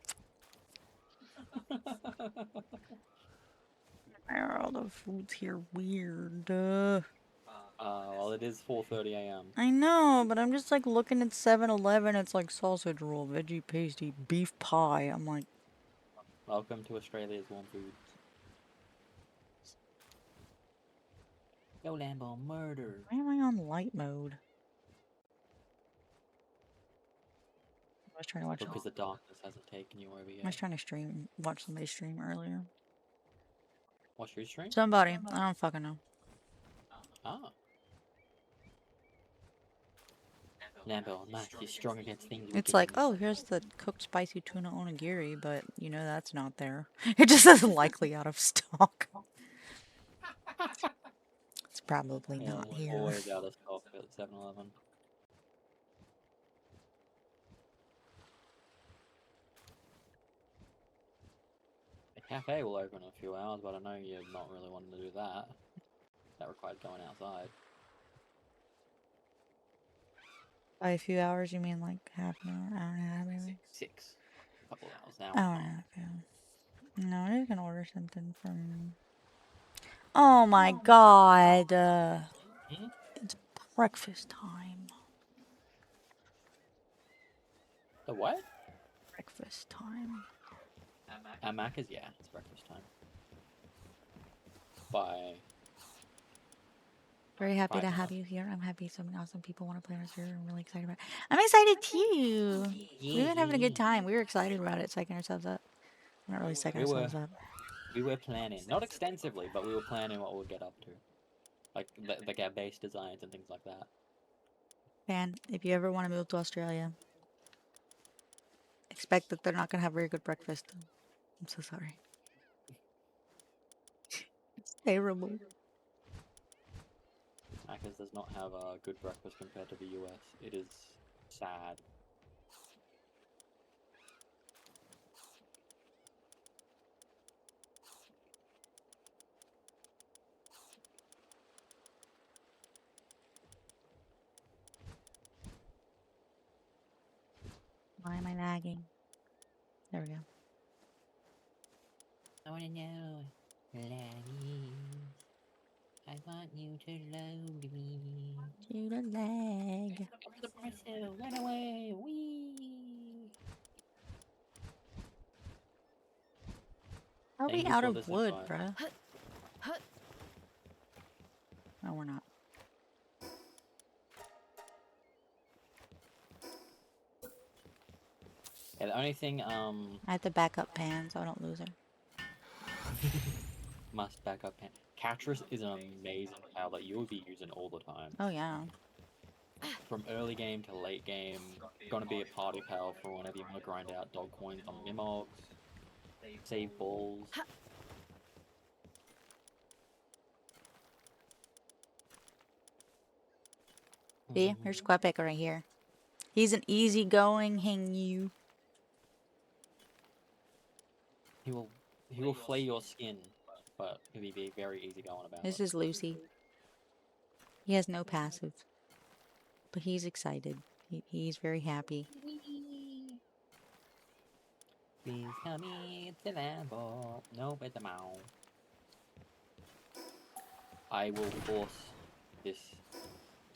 Why are all the foods here weird? Well, it is 4:30 a.m. I know, but I'm just like looking at 7-Eleven. It's like sausage roll, veggie pasty, beef pie. I'm like, Welcome to Australia's warm foods. Yo, Lambo, murder. why am I on light mode? I was trying to watch. Because the darkness hasn't taken you over yet. I was trying to watch somebody stream earlier. Watch your stream? Somebody. I don't fucking know. Ah. Lambo, nice. You're strong against things. It's like, oh, here's the cooked spicy tuna onigiri, but you know that's not there. It just says likely out of stock. It's probably not here. Always out of stock at 7-Eleven. The cafe will open in a few hours, but I know you're not really wanting to do that. That requires going outside. By a few hours, you mean like half an hour, hour and a half, maybe? Six. A couple hours now. Hour and a half, yeah. No, I'm just gonna order something from. Oh my god! It's breakfast time. The what? Breakfast. breakfast time. At Macca's, yeah, it's breakfast time. By Very happy to 5 have minutes. you here. I'm happy so many awesome people want to play on our server. I'm really excited about it. I'm excited too. We've been having a good time. We were excited about it, psyching ourselves up. We're not really psyching We were ourselves up. we were planning, not extensively, but we were planning what we'll get up to, like our base designs and things like that. Man, if you ever want to move to Australia, expect that they're not going to have very good breakfast. I'm so sorry. It's terrible. Macca's does not have a good breakfast compared to the US. It is sad. Why am I lagging? There we go. I wanna know, Lanny. I want you to load me. To the leg. The bristle, run away, wee. Are we Thank you out for of this wood, invite. bruh? No, we're not. Yeah, the only thing, I have to back up Pan so I don't lose her. must back up. Catrus is an amazing pal that you will be using all the time. Oh, yeah. From early game to late game, gonna be a party pal for whenever you want to grind out dog coins on Mimogs, save balls. See, here's Quebec right here. He's an easygoing Hingu. He will flay your skin, but he'll be very easy going about This it. is Lucy. He has no passive. But he's excited. He's very happy. Please come in to Lambo. No, at the mouth. I will force this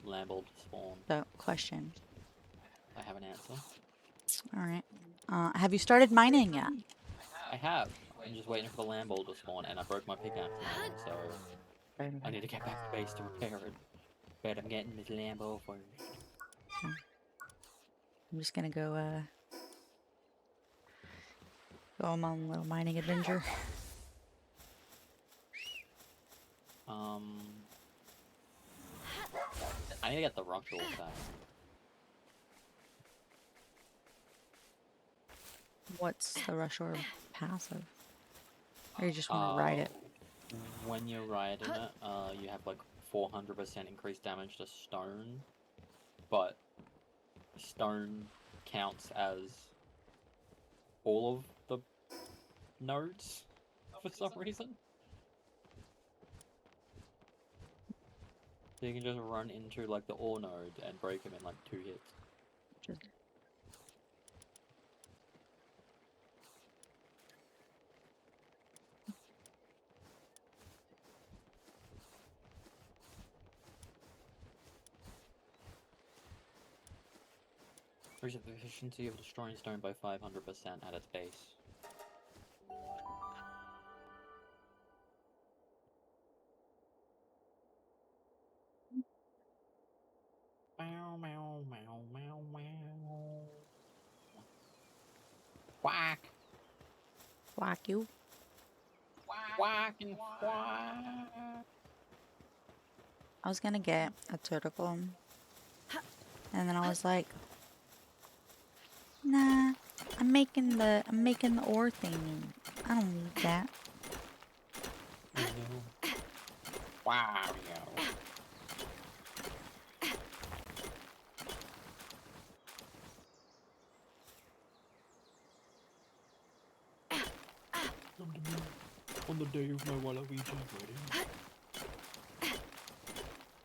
Lambo to spawn. So, question. I have an answer. Alright. Have you started mining yet? I have. I'm just waiting for the Lambo to spawn, and I broke my pickaxe now, so I need to get back to base to repair it. But I'm getting this Lambo first. I'm just gonna go on my little mining adventure. I need to get the rock door back. What's the rush or passive? Or you just want to ride it? When you're riding it, you have like 400% increased damage to stone, but stone counts as all of the nodes for some reason. So you can just run into like the ore node and break him in like 2 hits. Just... Increase the efficiency of destroying stone by 500% at its base. Meow, meow, meow, meow, meow. Quack! Whack you. Quack and quack! I was gonna get a turtle. And then I was like, nah, I'm making the ore thing. I don't need that. Wow, yo. On the day of my Waluigi's wedding.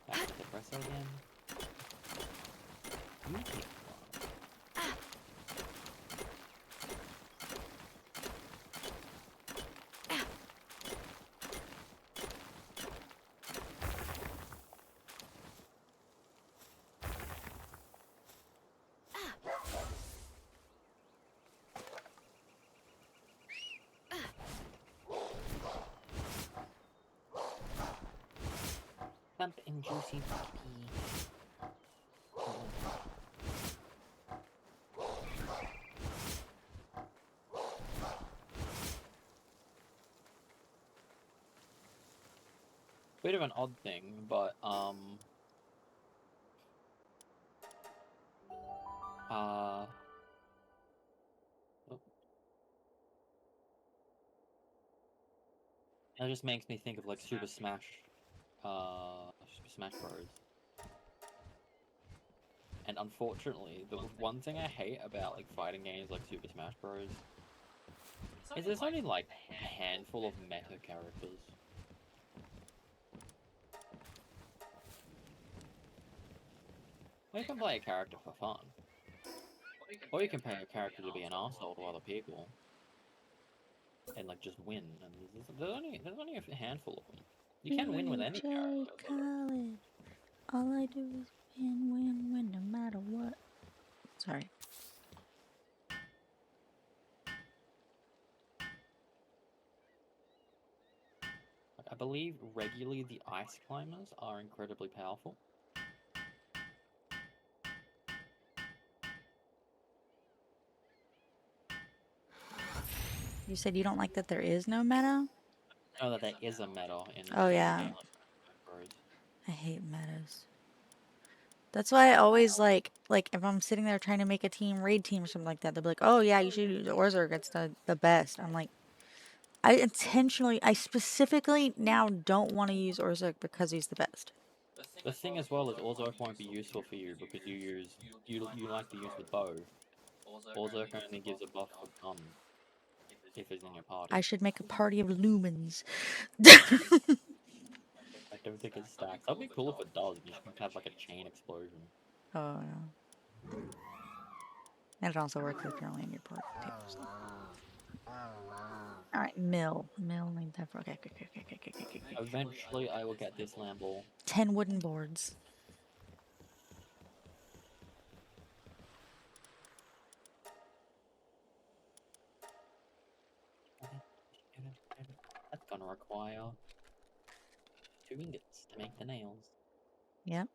Back to the presser again. You take one. plump and juicy pea. Bit of an odd thing, but oh, that just makes me think of like Super Smash Bros. And unfortunately, the one thing I hate about like fighting games like Super Smash Bros. Is there's only like a handful of meta characters. Well, you can play a character for fun. Or you can play a character to be an arsehole to other people. And like just win. And there's only a handful of them. You can win with any character. Khaled. All I do is win, no matter what. Sorry. I believe regularly the ice climbers are incredibly powerful. You said you don't like that there is no meta? I know that there is a meta in Oh, a yeah. game like Smash Bros. I hate metas. That's why I always like if I'm sitting there trying to make a team, raid team or something like that, they'll be like, oh yeah, you should use Orzhov, it's the best. I'm like, I specifically now don't want to use Orzhov because he's the best. The thing as well is Orzhov won't be useful for you because you like to use the bow. Orzhov only gives a buff for gun if it's in your party. I should make a party of lumens. I don't think it stacks. That'd be cool if it does. You should have like a chain explosion. Oh no. And it also works if you're only in your party too. So. Alright, mill need that for okay. Eventually, I will get this Lambo. 10 wooden boards. That's gonna require 2 ingots to make the nails. Yep.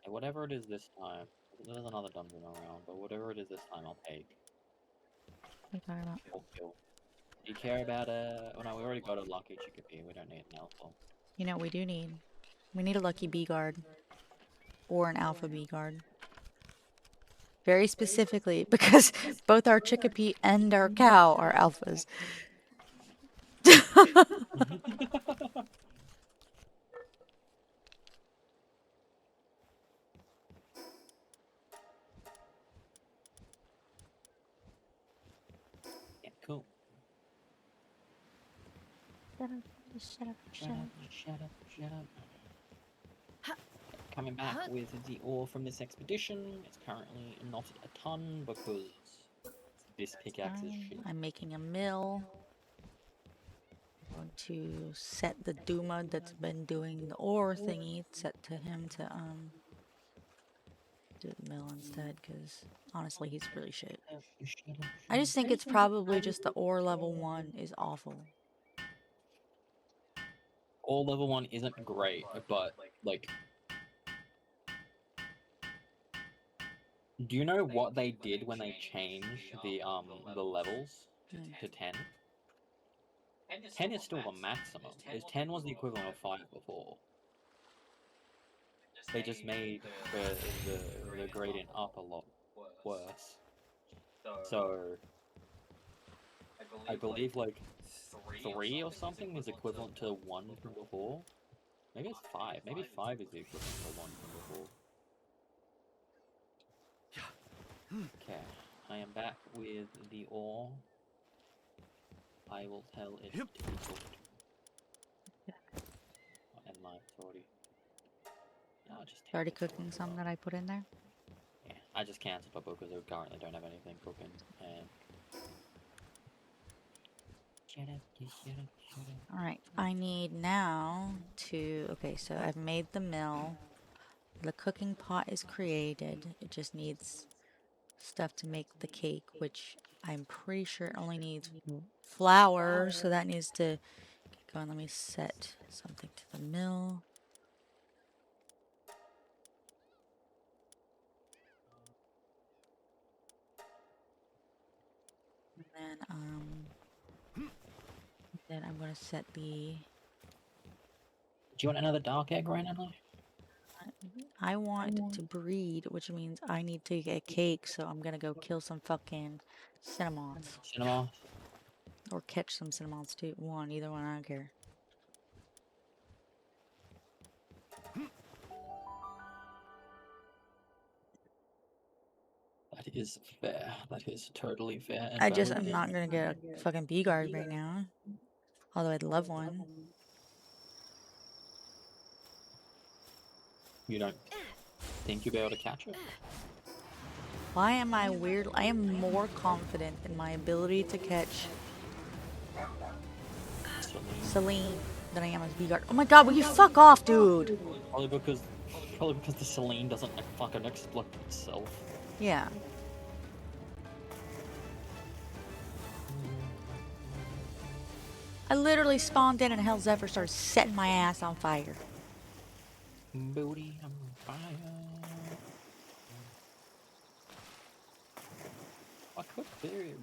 And whatever it is this time, there's another dungeon around, but whatever it is this time, I'll take. What are you talking about? Kill. Do you care about oh no, we already got a lucky chickpea. We don't need an alpha. You know what we do need? We need a lucky bee guard. Or an alpha bee guard. Very specifically, because both our chickpea and our cow are alphas. Yeah, cool. Shut up. Coming back with the ore from this expedition. It's currently not a ton because this pickaxe is shit. I'm making a mill. I'm going to set the Duma that's been doing the ore thingy, set to him to do the mill instead, because honestly he's really shit. I just think it's probably just the ore level 1 is awful. Ore level 1 isn't great, but like, do you know what they did when they changed the levels to 10? 10 is still the maximum. 10 was the equivalent of 5 before. They just made the gradient up a lot worse. So I believe like 3 or something is equivalent to 1 from before. Maybe it's 5. Maybe 5 is the equivalent to 1 from before. Okay, I am back with the ore. I will tell it to be cooked. And life already. I'll just take Already this cooking one. some that I put in there? Yeah, I just cancelled it because I currently don't have anything cooking. And shut up. Alright, I need now to... Okay, so I've made the mill. The cooking pot is created. It just needs stuff to make the cake, which I'm pretty sure only needs flour, so that needs to get phone. Let me set something to the mill. And then I'm gonna set the. Do you want another dark egg right now? I want to breed, which means I need to get cake, so I'm gonna go kill some fucking cinnamons. Cinema. Or catch some cinnamons too. Either one, I don't care. That is fair. That is totally fair. And I'm not gonna get a fucking bee guard right now. Although I'd love one. You don't think you'll be able to catch it? Why am I weird? I am more confident in my ability to catch Celine than I am as bee guard. Oh my god, will you fuck off, dude? Probably because the Celine doesn't fucking explode itself. Yeah. I literally spawned in and Hell's Zephyr started setting my ass on fire. Booty on fire. I could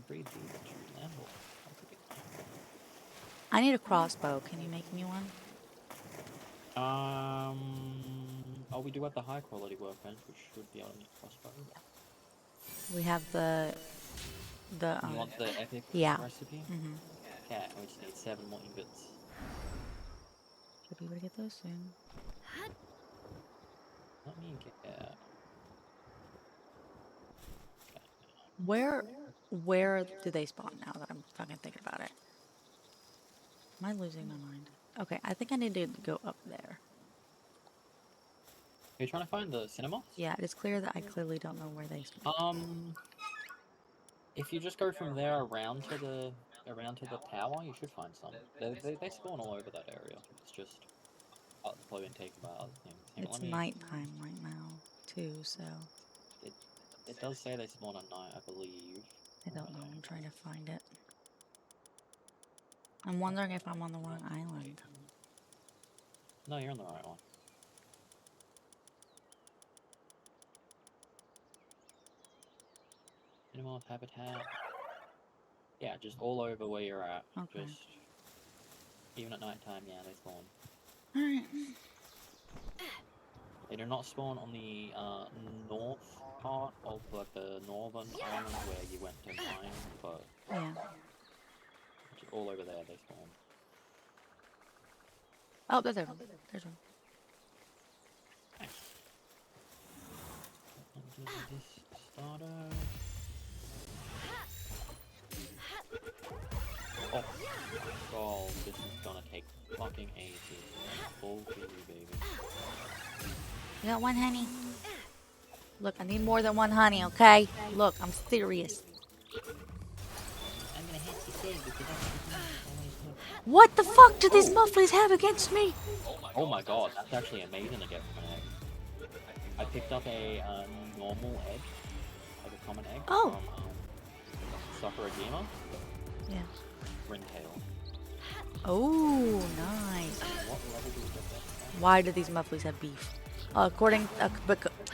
breed the animal. I need a crossbow. Can you make me one? Oh, we do have the high quality workbench, which should be able to make crossbow. We have the You want the epic recipe? Mm-hmm. Yeah, we just need 7 more ingots. Should be able to get those soon. Let me get. Where do they spawn now that I'm fucking thinking about it? Am I losing my mind? Okay, I think I need to go up there. Are you trying to find the cinema? Yeah, it is clear that I clearly don't know where they spawn. If you just go from there around to the tower, you should find some. They spawn all over that area. It's just probably take about other things. It's nighttime right now too, so it does say they spawn at night, I believe. I don't know. I'm trying to find it. I'm wondering if I'm on the wrong island. No, you're on the right one. Animal habitat. Yeah, just all over where you're at. Okay. Just even at nighttime, yeah, they spawn. Alright. They do not spawn on the north part of like the northern island where you went to mine, but Yeah. just all over there they spawn. Oh, there's one. There's one. Nice. This starter. Oh my god, this is gonna take fucking ages. All for you, baby. You got one honey? Look, I need more than one honey, okay? Look, I'm serious. I'm gonna have to say because What the fuck do these mufflies have against me? oh my god, that's actually amazing to get from an egg. I picked up a normal egg, like a common egg Oh. from Sakurajima. Yeah. Ringtail. Oh, nice. What level do we get that from? Why do these mufflies have beef?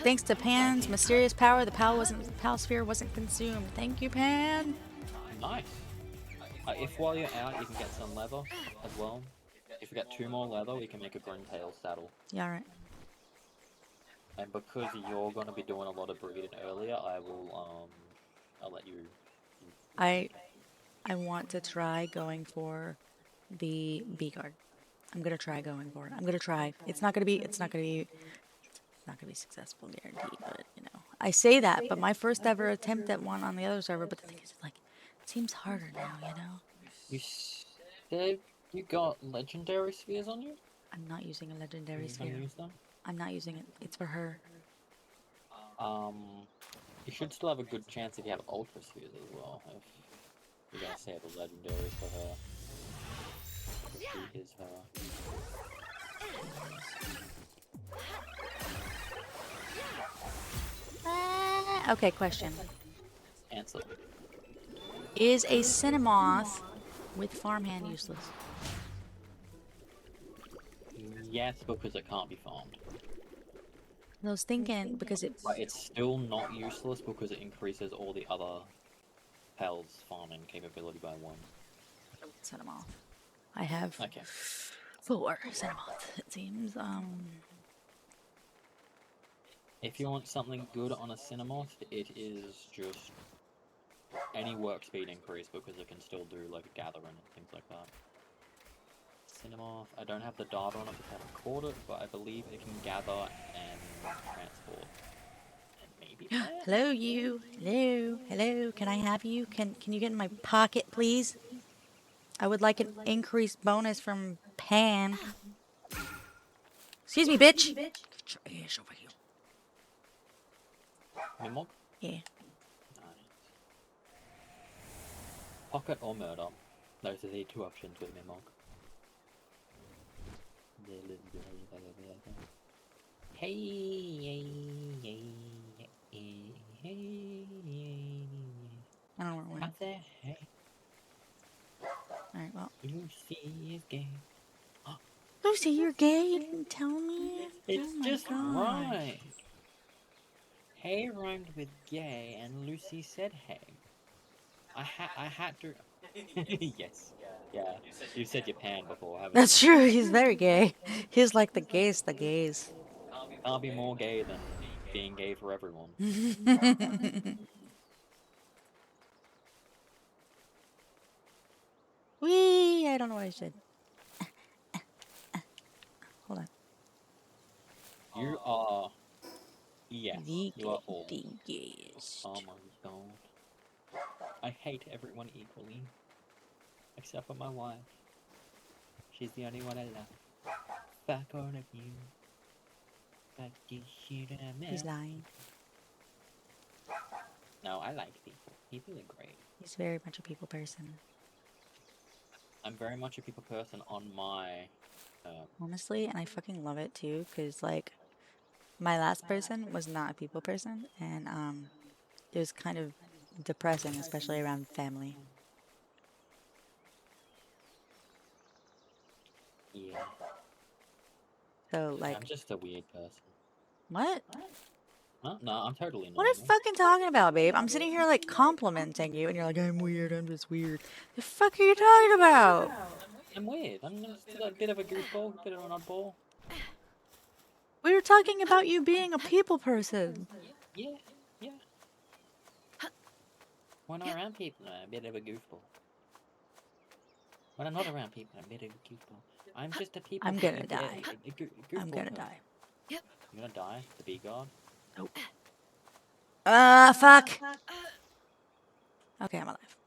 Thanks to Pan's mysterious power, the Pal sphere wasn't consumed. Thank you, Pan. Nice. If while you're out you can get some leather as well. If we get 2 more leather, we can make a Grintail saddle. Yeah, right. And because you're gonna be doing a lot of breeding earlier, I'll let you. I want to try going for the bee guard. I'm gonna try going for it. I'm gonna try. It's not gonna be successful, guaranteed. But you know, I say that. But my first ever attempt at one on the other server. But the thing is, like, it seems harder now. You know. You said you got legendary spheres on you? I'm not using a legendary sphere. Use them? I'm not using it. It's for her. You should still have a good chance if you have ultra spheres as well. If you're gonna save the legendary for her. She is her. Okay, question. Answer. Is a Cinnamoth with farmhand useless? Yes, because it can't be farmed. I was thinking because it. But it's still not useless because it increases all the other Pals farming capability by 1. Set them off. I have Okay. 4 set them off. It seems. If you want something good on a Cinemoth, it is just any work speed increase because it can still do like gathering and things like that. Cinemoth, I don't have the data on it because I haven't caught it, but I believe it can gather and transport. And maybe plant? Hello, you. Hello, hello. Can I have you? Can you get in my pocket, please? I would like an increased bonus from Pan. Excuse me, bitch. Get your ass over here. Mimog? Yeah. Nice. Pocket or murder. Those are the 2 options with Mimog. Hey, I don't know where. What the heck? Alright, well. Lucy is gay. Lucy, you're gay? You didn't tell me? It's Oh my just gosh. right. Hey rhymed with gay, and Lucy said hey. I had to. Yes. Yeah. You've said your pan before, haven't That's you? true. He's very gay. He's like the gayest the gays. Can't be more gay than being gay for everyone. Wee! I don't know what I said. Hold on. You are. Yes. The You are all. gayest. Oh my god. I hate everyone equally. Except for my wife. She's the only one I love. Fuck all of you. Fuck you, shoot and He's lying. No, I like people. People are great. He's very much a people person. I'm very much a people person on my... Honestly, and I fucking love it too, because like my last person was not a people person, and it was kind of depressing, especially around family. Yeah. So like, I'm just a weird person. what? No, I'm totally normal. What are you fucking talking about, babe? I'm sitting here like complimenting you, and you're like, I'm weird. I'm just weird. The fuck are you talking about? I'm weird. I'm just a bit of a goofball, a bit of an oddball. We were talking about you being a people person. Yeah. When I'm around people, I'm a bit of a goofball. When I'm not around people, I'm a bit of a goofball. I'm just a people. I'm gonna die. Goofball I'm gonna person. die. You're gonna die to be God? Nope. Fuck. Okay, I'm alive.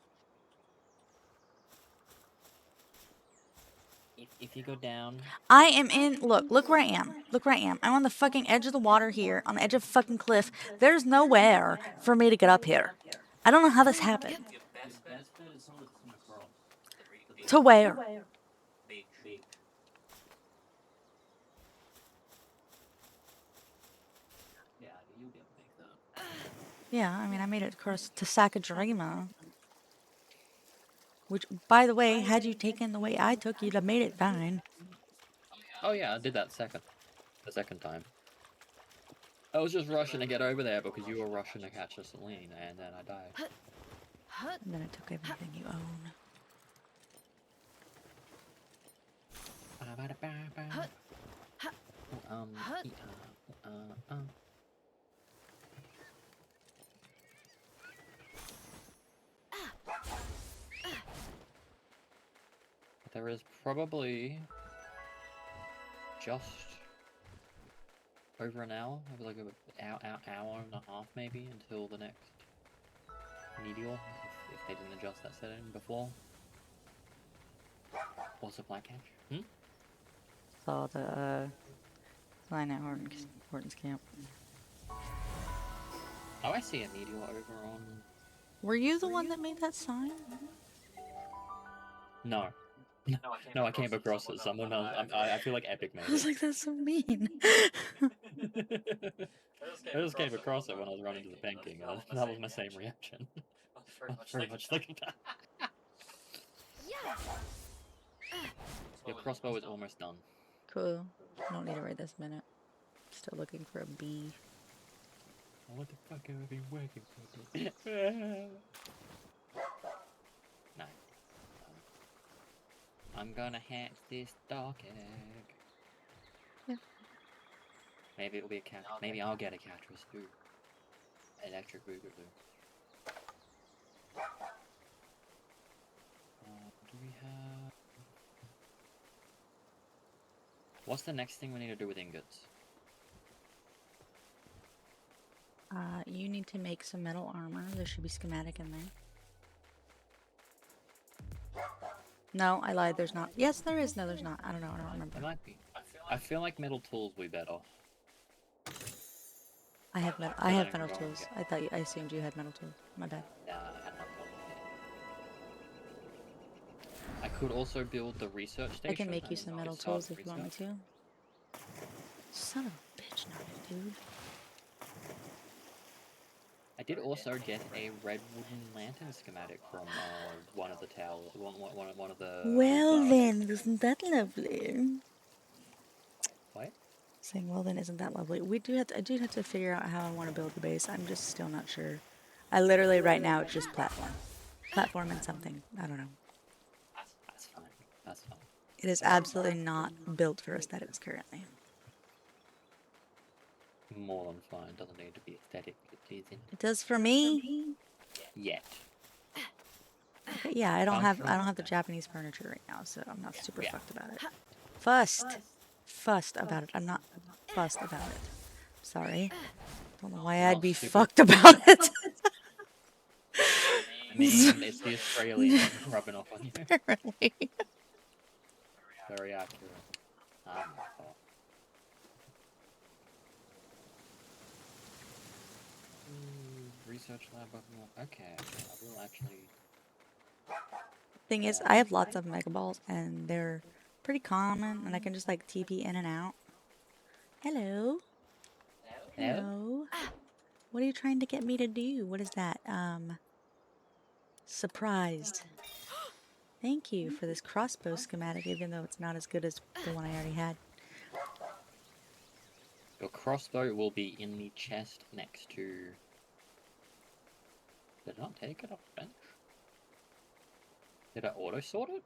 If you go down... I am in. Look where I am. Look where I am. I'm on the fucking edge of the water here, on the edge of a fucking cliff. There's nowhere for me to get up here. I don't know how this happened. To where? Yeah, I mean, I made it across to Sacagdrama. Which, by the way, had you taken the way I took, you'd have made it fine. Oh yeah, I did that the second time. I was just rushing to get over there because you were rushing to catch a Celine, and then I died. And then I took everything you own. There is probably just over an hour, like an hour and a half maybe, until the next meteor, if they didn't adjust that setting before. Or supply catch. Saw the line at Horton's camp. Oh, I see a meteor over on... Were you the one that made that sign? No. No, I came across it. Someone else. I feel like Epic made I was it. like, that's so mean. I just came across it when I was running to the banking, and that was my same reaction. Very much like that. Your crossbow is almost done. Cool. I don't need to wait this minute. Still looking for a bee. What the fuck have I been working for? No. I'm gonna hatch this dark egg. Yeah. Maybe it'll be a cat. Maybe I'll get a Catras too. Electric Boogaloo. Do we have... What's the next thing we need to do with ingots? You need to make some metal armor. There should be schematic in there. No, I lied. There's not. Yes, there is. No, there's not. I don't know. I don't remember. There might be. I feel like metal tools will be better. I have metal tools. I assumed you had metal tools. My bad. Nah, I had no problem with it. I could also build the research station. I can make you some metal tools if you want me research. to. Son of a bitch, no, dude. I did also get a red wooden lantern schematic from one of the towers. One of the. Well then, isn't that lovely? What? Saying, well then, isn't that lovely? I do have to figure out how I want to build the base. I'm just still not sure. I literally, right now, it's just platform. Platform and something. I don't know. That's fine. That's fine. It is absolutely not built for aesthetics currently. More than fine. Doesn't need to be aesthetically pleasing. It does for me. Yet. But yeah, I don't have the Japanese furniture right now, so I'm not super fucked about it. Fussed about it. I'm not fussed about it. Sorry. Don't know why I'd be fucked about it. I mean, it's the Australian rubbing off on you. Apparently. Very accurate. Research lab. Okay, I will actually. Thing is, I have lots of mega balls, and they're pretty common, and I can just like TP in and out. Hello. Hello. What are you trying to get me to do? What is that? Surprised. Thank you for this crossbow schematic, even though it's not as good as the one I already had. Your crossbow will be in the chest next to. Did I not take it off the bench? Did I auto sort it?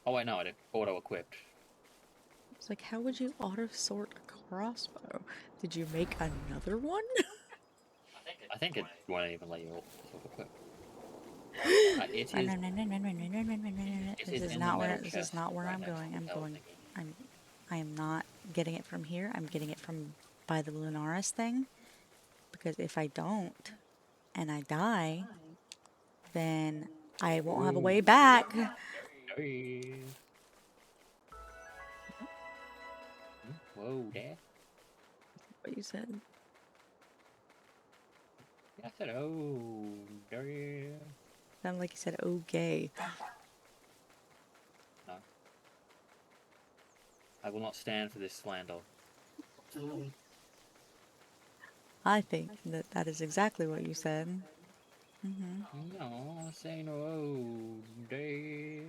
Oh wait, no, I did. Auto equipped. It's like, how would you auto sort a crossbow? Did you make another one? I think it won't even let you auto equip. This is not where I'm going. I am not getting it from here. I'm getting it from by the Lunaris thing. Because if I don't, and I die, then I won't have a way back. Whoa, there. What you said? I said, oh, there. Sounded like you said, oh, gay. No. I will not stand for this slander. I think that is exactly what you said. Mm-hmm. No, say no, oh, there.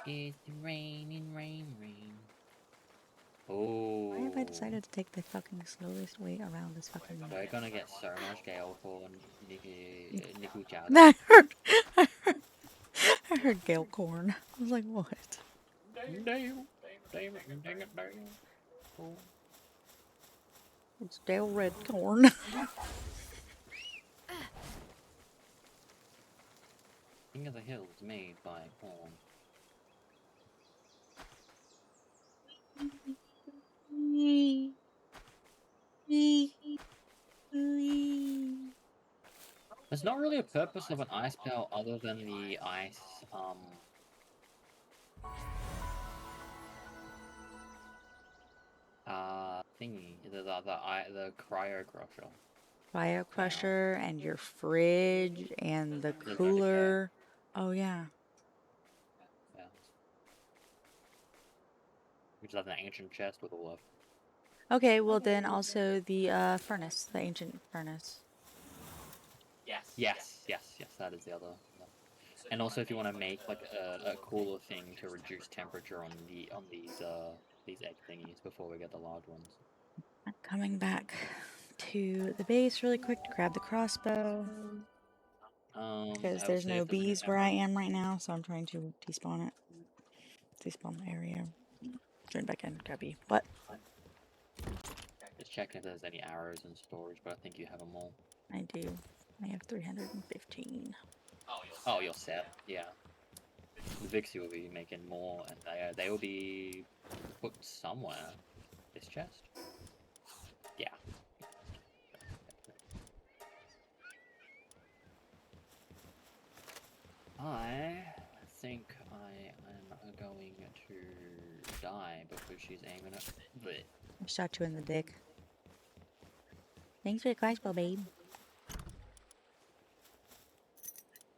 It's raining, rain. Oh. Why have I decided to take the fucking slowest way around this fucking... We're gonna get so much gale for Nickel Chowder. I heard Gale Corn. I was like, what? Damn. It's Dale Red Corn. King of the Hills made by corn. There's not really a purpose of an ice bell other than the ice, thingy, the cryo crusher. Cryo crusher and your fridge and the cooler. Oh yeah. which has an ancient chest with all of. Okay, well then also the furnace, the ancient furnace. Yes, that is the other. And also, if you want to make like a cooler thing to reduce temperature on these egg thingies before we get the large ones. I'm coming back to the base really quick to grab the crossbow. Because I'll there's see no if there's any bees where I am right now, so I'm trying to despawn it. Despawn the area. Join back in, grab bee. What? Just checking if there's any arrows in storage, but I think you have them all. I do. I have 315. Oh, you're set. Yeah. The Vixie will be making more, and they will be put somewhere. This chest. Yeah. I think I am going to die because she's aiming at the. I shot you in the dick. Thanks for the crossbow, babe.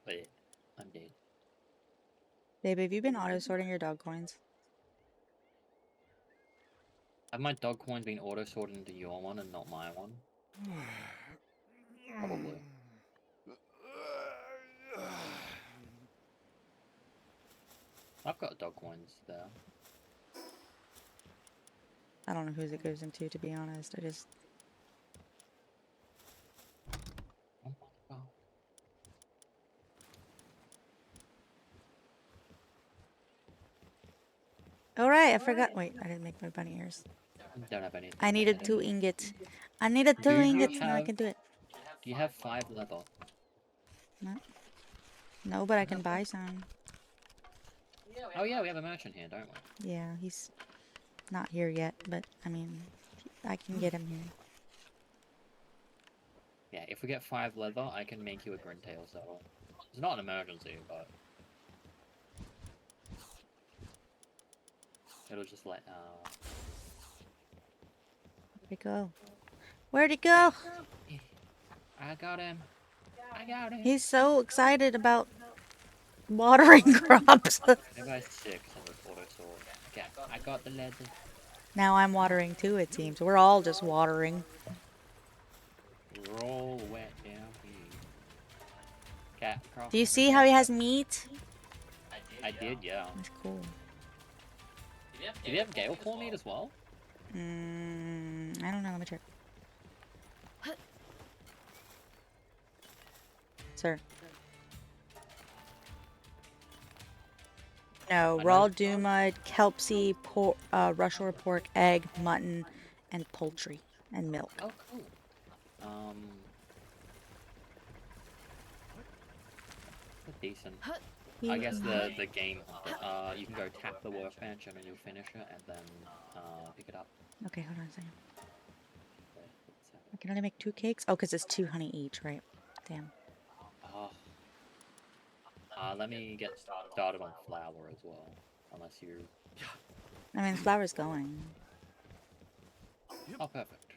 But I'm dead. Babe, have you been auto-sorting your dog coins? Have my dog coins been auto-sorted into your one and not my one? Probably. I've got dog coins there. I don't know whose it goes into, to be honest. I just... Oh my god. Alright, I forgot. Wait, I didn't make my bunny ears. Don't have anything. I needed 2 ingots. I needed 2 Do you ingots, now I have- can do it. Do you have 5 leather? No, but I can buy some. Oh yeah, we have a merchant here, don't we? Yeah, he's not here yet, but I mean, I can get him here. Yeah, if we get 5 leather, I can make you a Grintail saddle. It's not an emergency, but... It'll just let, Where'd it go? Where'd it go? I got him. I got him. He's so excited about watering crops. Maybe I 6 on the auto sword. Okay, I got the leather. Now I'm watering too, it seems. We're all just watering. We're all wet down here. Cat, cross. Do you see how he has meat? I did, yeah. That's cool. Did you have Gale Claw meat as well? I don't know. Let me check. Sir. No, raw duma, kelpsie, rushor pork, egg, mutton, and poultry, and milk. Oh, cool. Decent. I guess the game, you can go tap the workbench and then you'll finish it and then pick it up. Okay, hold on a second. I can only make 2 cakes? Oh, because it's 2 honey each, right? Damn. Let me get started on flour as well, unless you... I mean, flour's going. Oh, perfect.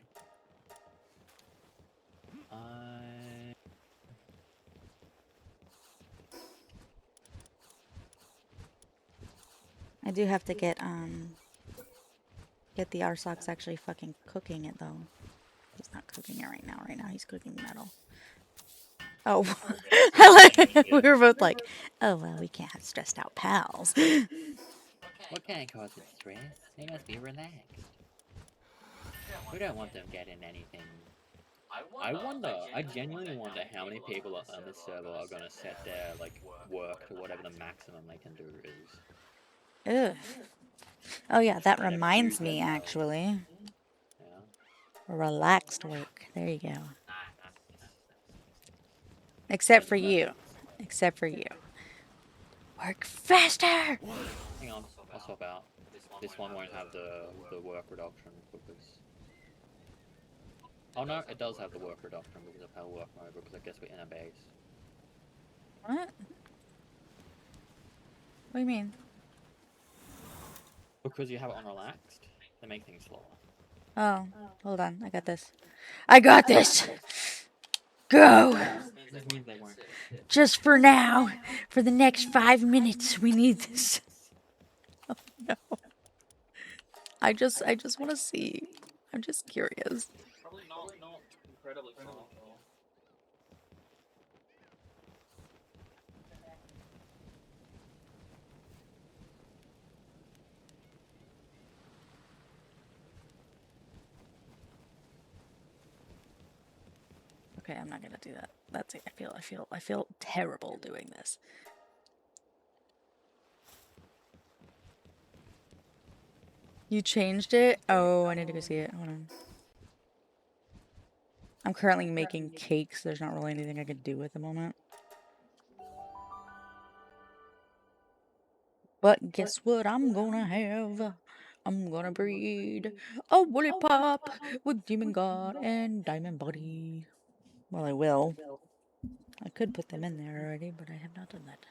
I do have to get the Arsox actually fucking cooking it, though. He's not cooking it right now. Right now, he's cooking metal. Oh, we were both like, oh, well, we can't have stressed out pals. What can cause stress? They must be relaxed. We don't want them getting anything. I genuinely wonder how many people on this server are gonna set their, like, work to whatever the maximum they can do is. Ugh. Oh, yeah, that reminds me, actually. Yeah. Relaxed work. There you go. Except for you. Except for you. Work faster! Hang on, I'll swap out. This one won't have the work reduction because... Oh no, it does have the work reduction because of how work mode, because I guess we're in a base. What? What do you mean? Because you have it on relaxed, they make things slower. Oh, hold on. I got this. I got this! Go! This means they won't. Just for now. For the next 5 minutes, we need this. Oh, no. I just want to see. I'm just curious. Probably not incredibly far. Okay, I'm not gonna do that. That's it. I feel terrible doing this. You changed it? Oh, I need to go see it. Hold on. I'm currently making cakes. There's not really anything I could do at the moment. But guess what I'm gonna have? I'm gonna breed a woolly pop with Demon God and Diamond Body. Well, I will. I could put them in there already, but I have not done that.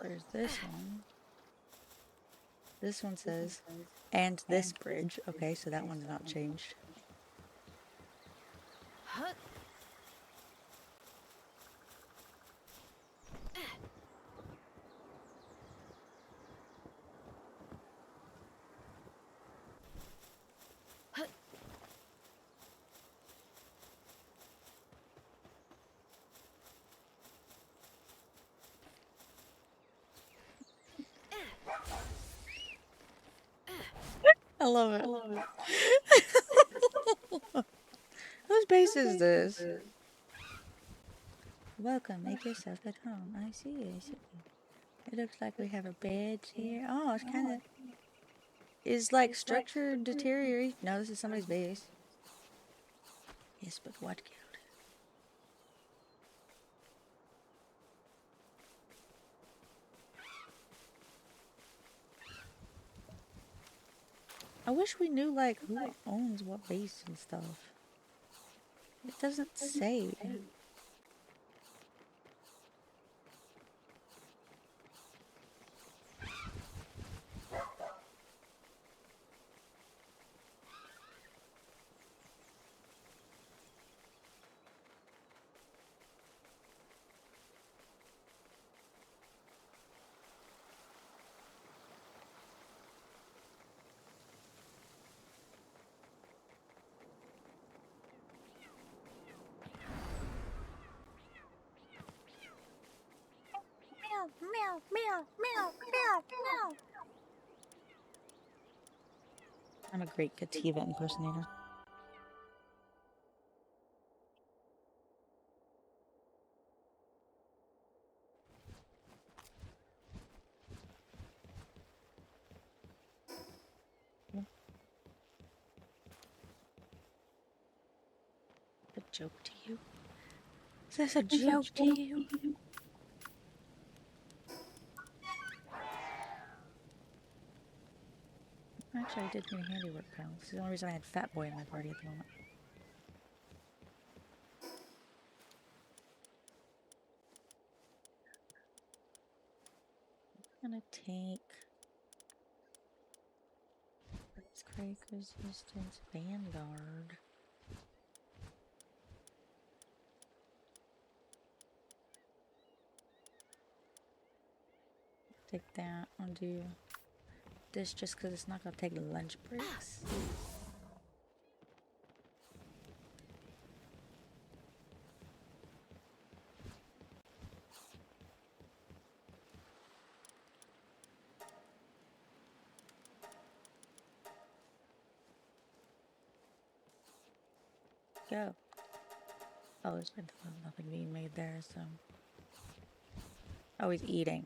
There's this one. This one says, and this bridge. Okay, so that one's not changed. I love it. Whose base is this? Welcome, make yourself at home. I see, I see. It looks like we have a bed here. Oh, it's kind of... Is like structure deteriorate? No, this is somebody's base. Yes, but what guild? I wish we knew like who owns what base and stuff. It doesn't say. Meow, meow, meow, meow, meow, meow. I'm a great Kativa impersonator. A joke to you? Is this a joke to you? Actually, I did need a handiwork pal. This is the only reason I had Fat Boy in my party at the moment. I'm gonna take Earthquake Resistance Vanguard. Take that. I'll do this just because it's not gonna take lunch breaks. Go. Oh, there's been nothing being made there, so. Oh, he's eating.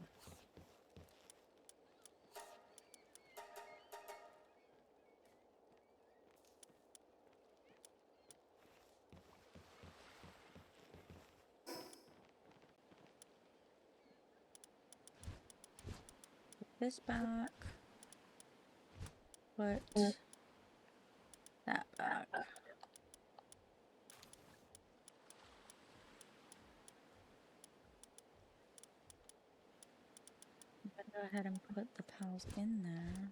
Put this back. Put that back. I'm gonna go ahead and put the pals in there.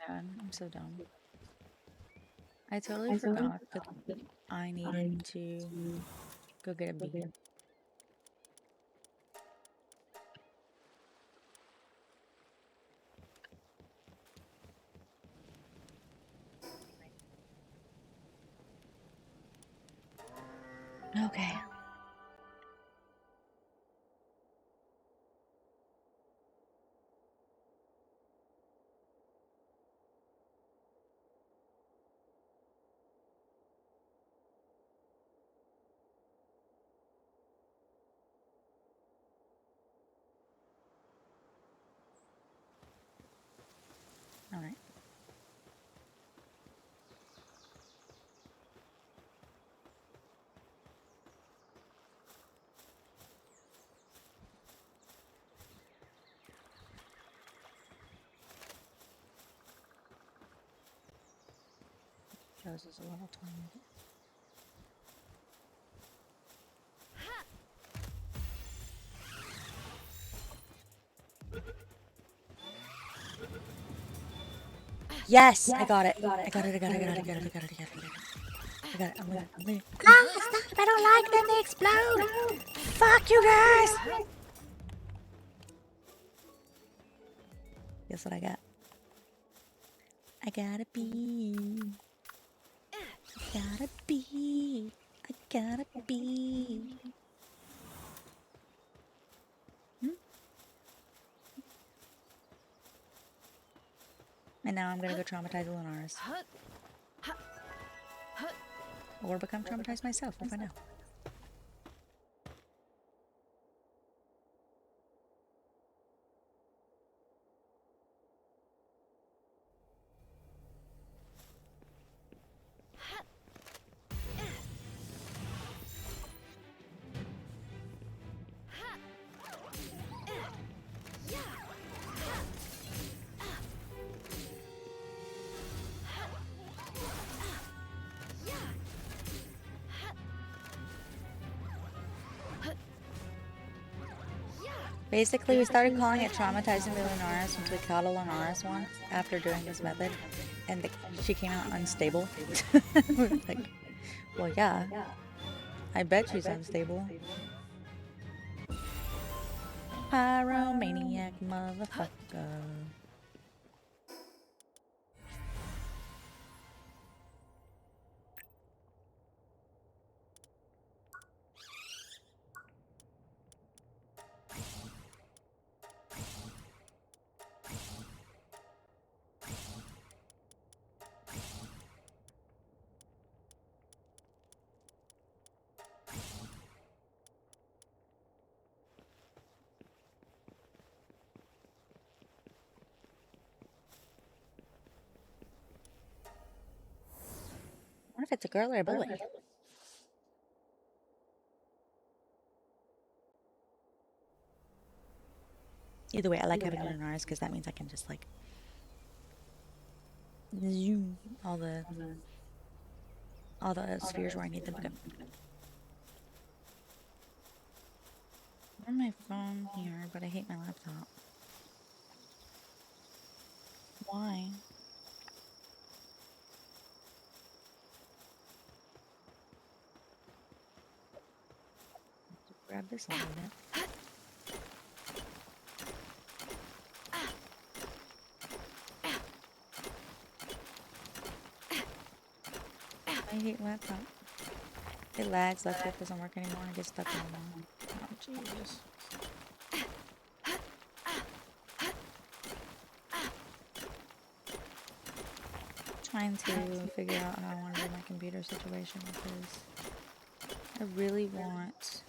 God, I'm so dumb. I totally forgot that I needed to go get a bee. Okay. All right. Shows us a level 20. Yes, I got it. I got it. I got it. I got it. I got it. I got it. I got it. I got it. I'm leaving. I'm leaving. Ah, stop! I don't like them. They explode. Fuck you guys. Guess what I got? I got a bee. I got a bee. I got a bee. And now I'm gonna go traumatize the Lunaris. Or become traumatized myself. We'll find out. Basically, we started calling it traumatizing the Lunaris once we caught a Lunaris once after doing this method, and she came out unstable. We were like, well, yeah, I bet she's unstable. Pyromaniac motherfucker. What if it's a girl or a boy? Either way, I like having Lunaris because that means I can just like zoom all the spheres where I need them to go. I have my phone here, but I hate my laptop. Why? Grab this a little bit. I hate laptop. It lags, laptop doesn't work anymore, I get stuck in the wall. Oh, Jesus. Trying to figure out how I want to do my computer situation because I really want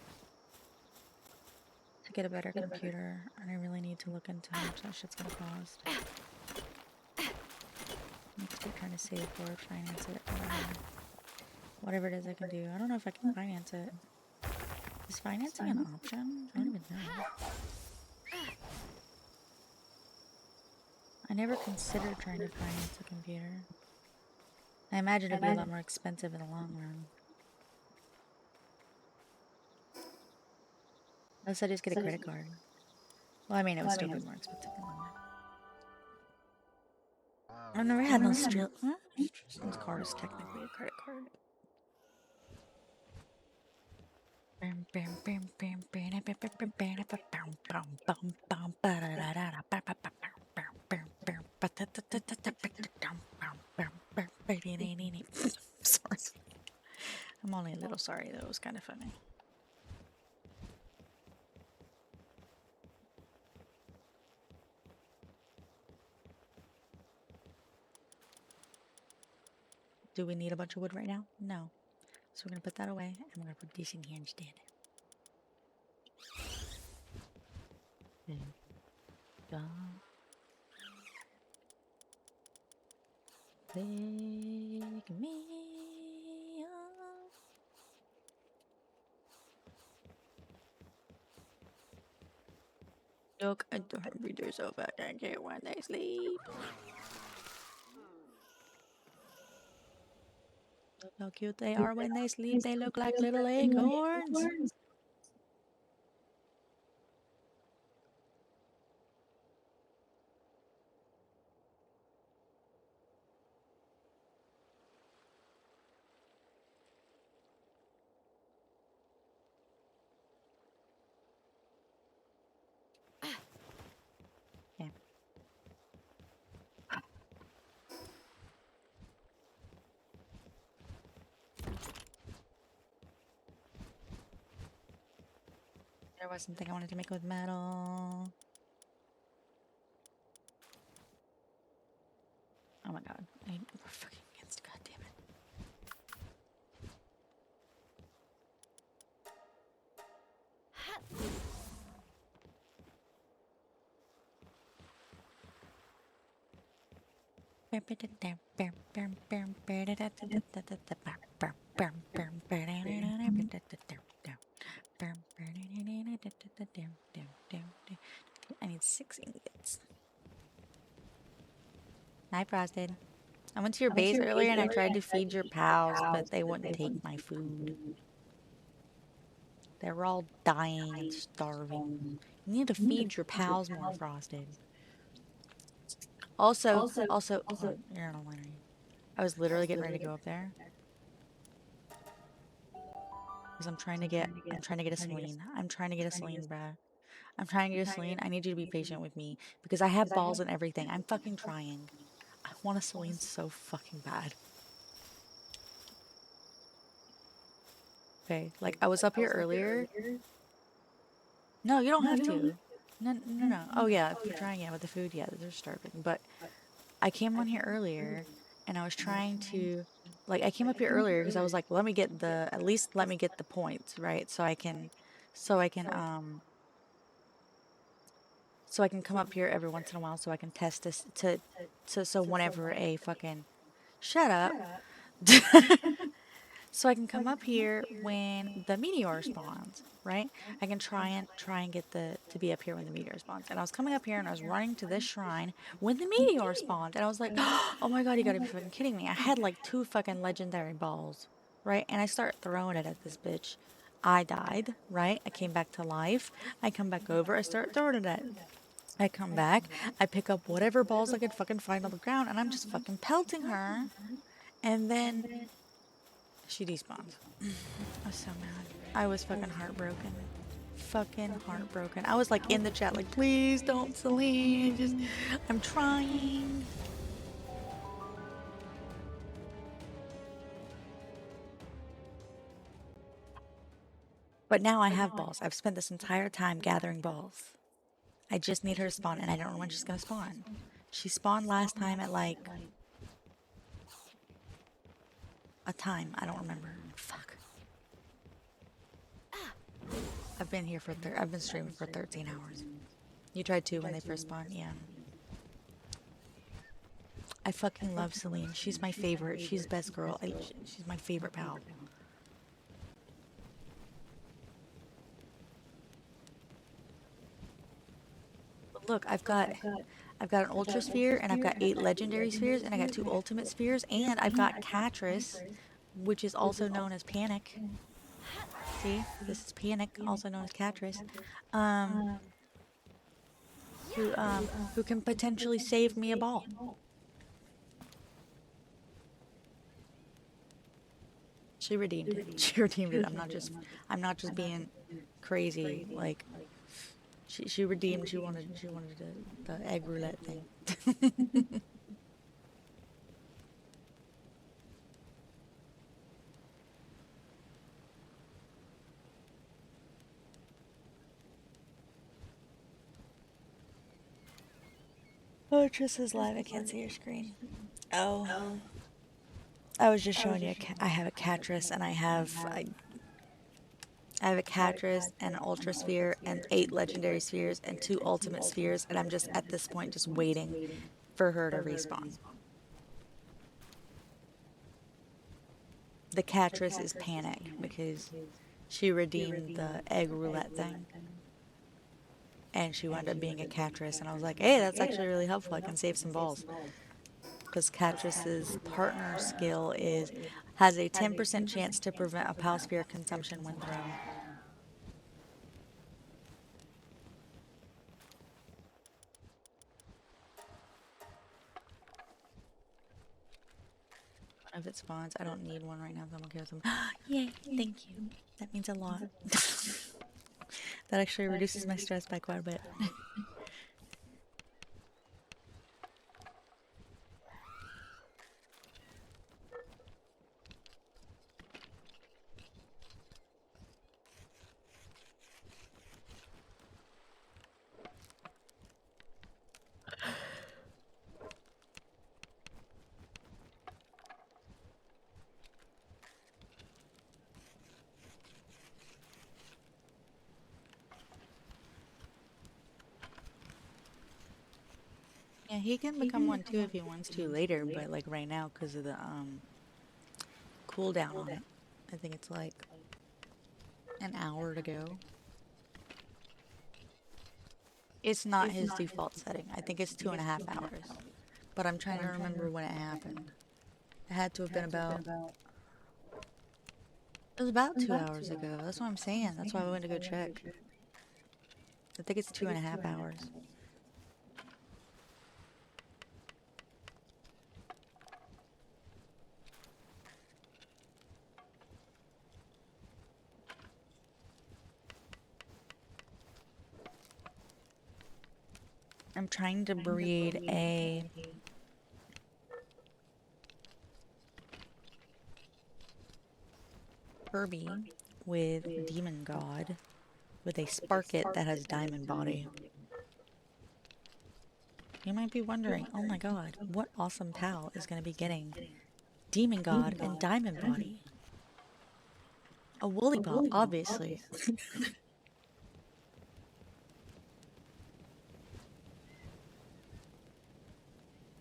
to get a better computer and I really need to look into how much that shit's gonna cost. I'm keep trying to save for it, finance it, whatever it is I can do. I don't know if I can finance it. Is financing an option? I don't even know. I never considered trying to finance a computer. I imagine it'd be a lot more expensive in the long run. Unless I just get a credit card. Well, I mean, it would still be more expensive in the long run. I've never had no Street. Huh? Tristan's card is technically a credit card. Sorry. I'm only a little sorry though. It was kind of funny. Do we need a bunch of wood right now? No. So we're gonna put that away and we're gonna put these in here instead. Take me up. Look at the readers so fat I can't when they sleep. Look how cute they are when they sleep. They look like little acorns. Yeah. There was something I wanted to make with metal. Oh my god. We're fucking against, god damn it. I need 6 ingots. Hi, Frosted. I went to your base earlier and I tried to feed your pals, but they wouldn't take my food. They were all dying and starving. You need to feed your pals more, Frosted. Also, you're not online, are you? I was literally getting ready to go up there. Because I'm trying to get a Celine. I'm trying to get a Celine, bruh. I'm trying to get a Celine. I need you to be patient with me. Because I have balls and everything. I'm fucking trying. I want a Celine so fucking bad. Okay, like I was up here earlier. No, you don't have to. No. Oh yeah, if you're trying, yeah, with the food, yeah, they're starving. But I came on here earlier and I was trying to, like, I came up here earlier because I was like, let me get at least let me get the points, right? So I can come up here every once in a while so I can test this so whenever a fucking, shut up. So I can come up here when the meteor spawns, right? I can try and get to be up here when the meteor spawns. And I was coming up here and I was running to this shrine when the meteor spawned. And I was like, oh my god, you gotta be fucking kidding me. I had like 2 fucking legendary balls, right? And I start throwing it at this bitch. I died, right? I came back to life. I come back over. I start throwing it at. I come back. I pick up whatever balls I could fucking find on the ground. And I'm just fucking pelting her. And then she despawns. I was so mad. I was fucking heartbroken. Fucking heartbroken. I was like in the chat like, please don't, Celine. Just, I'm trying. But now I have balls. I've spent this entire time gathering balls. I just need her to spawn and I don't know when she's gonna spawn. She spawned last time at like a time. I don't remember. Fuck. I've been here I've been streaming for 13 hours. You tried to when they first spawned? Yeah. I fucking love Celine. She's my favorite. She's the best girl. She's my favorite pal. Look, I've got an ultra sphere and I've got 8 legendary spheres and I got 2 ultimate spheres and I've got Catris, which is also known as Panic. See, this is Panic, also known as Catris, who can potentially save me a ball. She redeemed it. She redeemed it. I'm not just being crazy. Like she redeemed. She wanted the egg roulette thing. Oh, Triss is live. I can't see your screen. Oh, I was just showing you. I have a Catress, and I have a Catress, and an Ultra Sphere, and 8 Legendary Spheres, and 2 Ultimate Spheres, and I'm just at this point just waiting for her to respawn. The Catress is panic because she redeemed the egg roulette thing. And she wound up being a Catress, and I was like, hey, that's actually really helpful. I can save some balls. Because Catress's partner skill has a 10% chance to prevent a Pal Sphere consumption when thrown. If it spawns, I don't need one right now, so I'm okay with them. Yay, thank you. That means a lot. That actually reduces my stress by quite a bit. Yeah, he can become one too if he wants to later, but like right now because of the cooldown on it. I think it's like an hour to go. It's not his default setting. I think it's 2.5 hours. But I'm trying to remember when it happened. It had to have been about... It was about 2 hours ago. That's what I'm saying. That's why I went to go check. I think it's 2.5 hours. I'm trying to breed a Kirby with Demon God with a Sparket that has Diamond Body. You might be wondering, oh my god, what awesome Tau is going to be getting Demon God and Diamond Body? A Woolly Ball, obviously.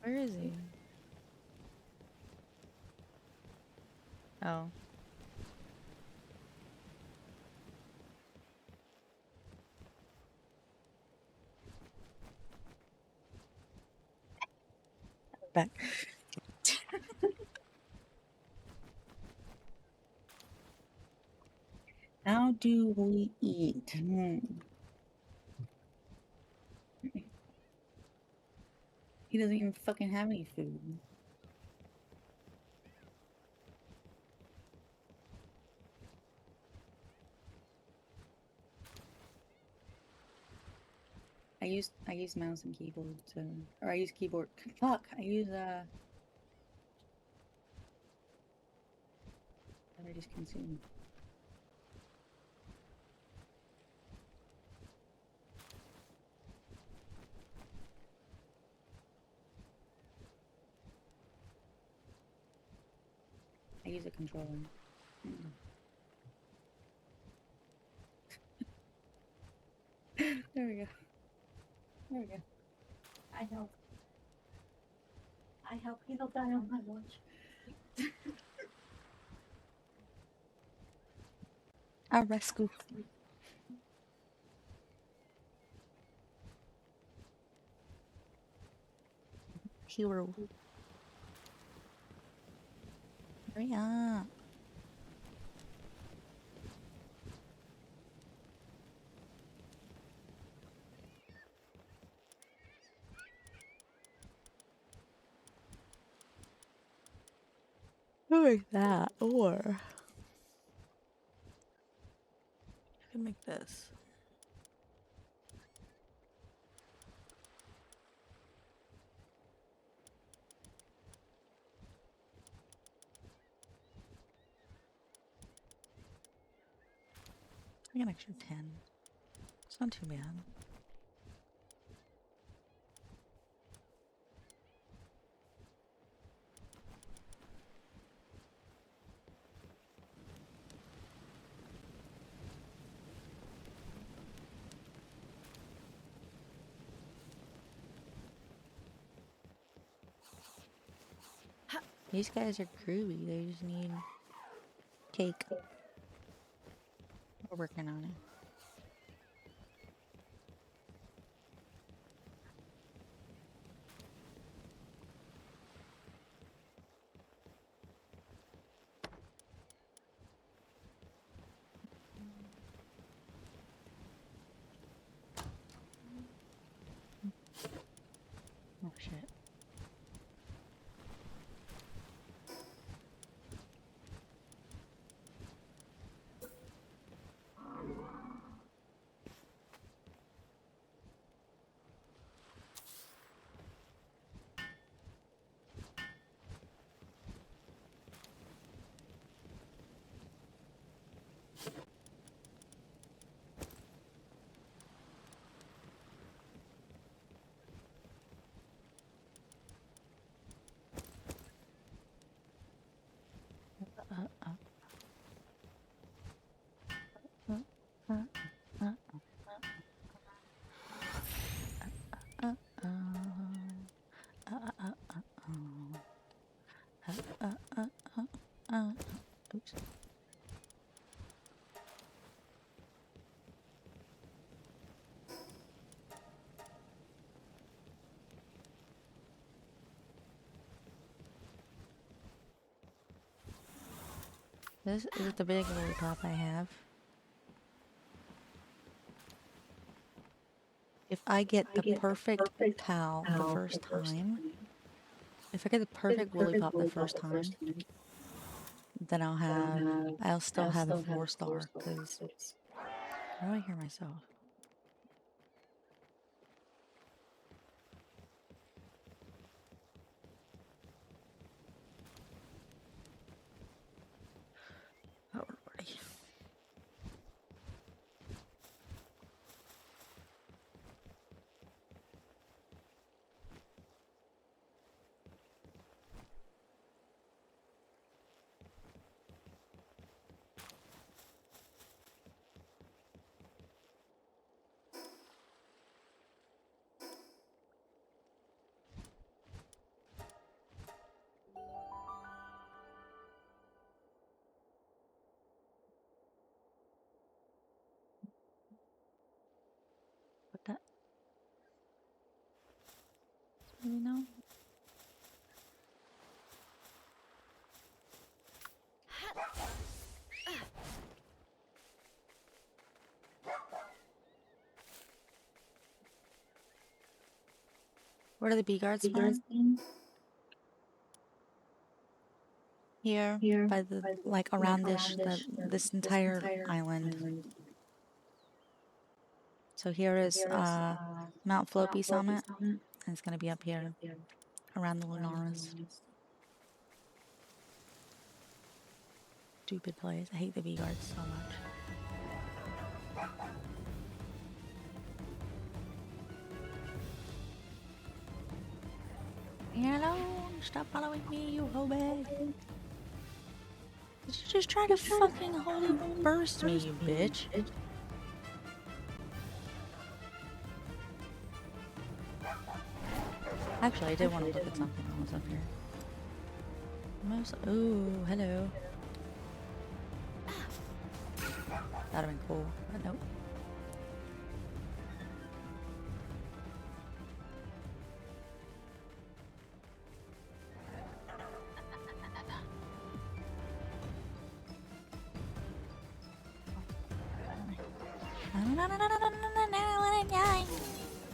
Where is he? Oh. Back. How do we eat? He doesn't even fucking have any food. I use mouse and keyboard, so, or I use keyboard. Fuck, I use I just consume. I use a controller. There we go. There we go. I help. I help. He'll die on my watch. A rescue. Hero. Hurry up. Who is that? Or could make this. I got an extra 10. It's not too bad. These guys are groovy. They just need cake. We're working on it. Oh shit. Oops. This is the big lollipop I have. If I get the perfect cow the first time, if I get the perfect lollipop the first time, then I'll still have a 4-star, because, how do I hear myself? Oh, lordy. What that? Maybe no? Where do the bee guards spawn? Here, by the, like, around this entire island. So here is Mount Floppy Summit, and it's gonna be up here, around the Lunaris. Stupid place. I hate the bee guards so much. Leave me alone! Stop following me, you hoe bag! Did you just try to fucking holy burst me, you bitch? Actually, I did want to look at something when I was up here. Ooh, hello. That'd have been cool, but nope.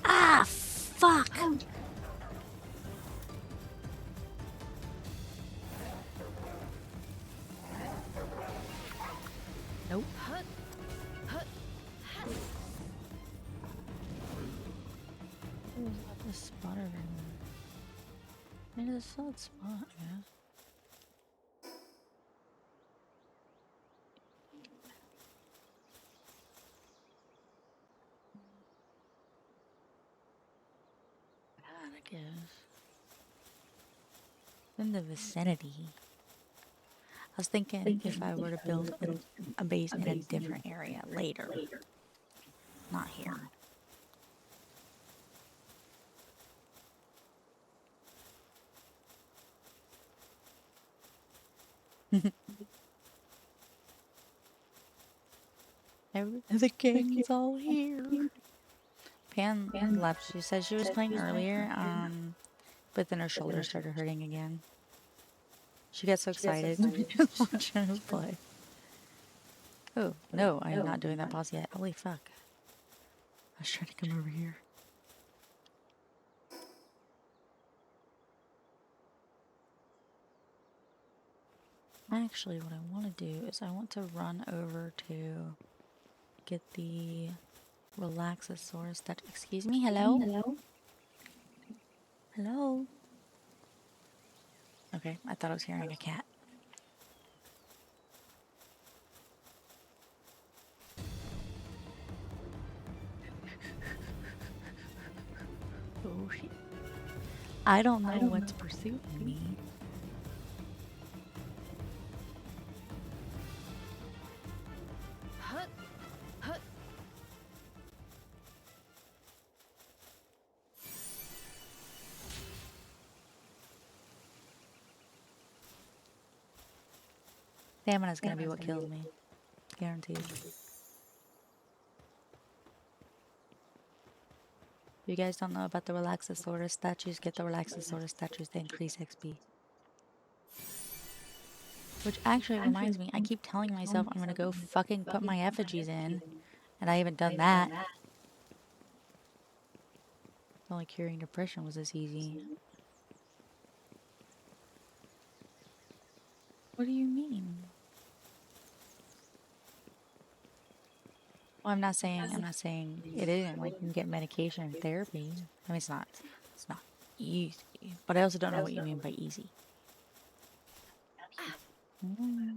Ah, fuck! Nope. a solid spot, yeah. I guess. In the vicinity. I was thinking if I were to build a base in a different area later. Not here. The gang's all here. Pan left. She said she was playing earlier, but then her shoulder started hurting again. She got so excited watching her play. Oh, no, I am not doing that pause yet. Holy fuck. I was trying to come over here. Actually, what I want to do is I want to run over to get the Relaxosaurus that... Excuse me, hello? Hello? Okay, I thought I was hearing a cat. Oh shit. I don't know what's pursuing me. Stamina's gonna be what kills me. Guaranteed. If you guys don't know about the Relaxosaurus statues, get the Relaxosaurus statues, they increase XP. Which actually reminds me, I keep telling myself I'm gonna go fucking put my effigies in, and I haven't done that. Only curing depression was this easy. What do you mean? Well, I'm not saying it isn't. Like, you can get medication and therapy. I mean, it's not easy. But I also don't know what you mean by easy.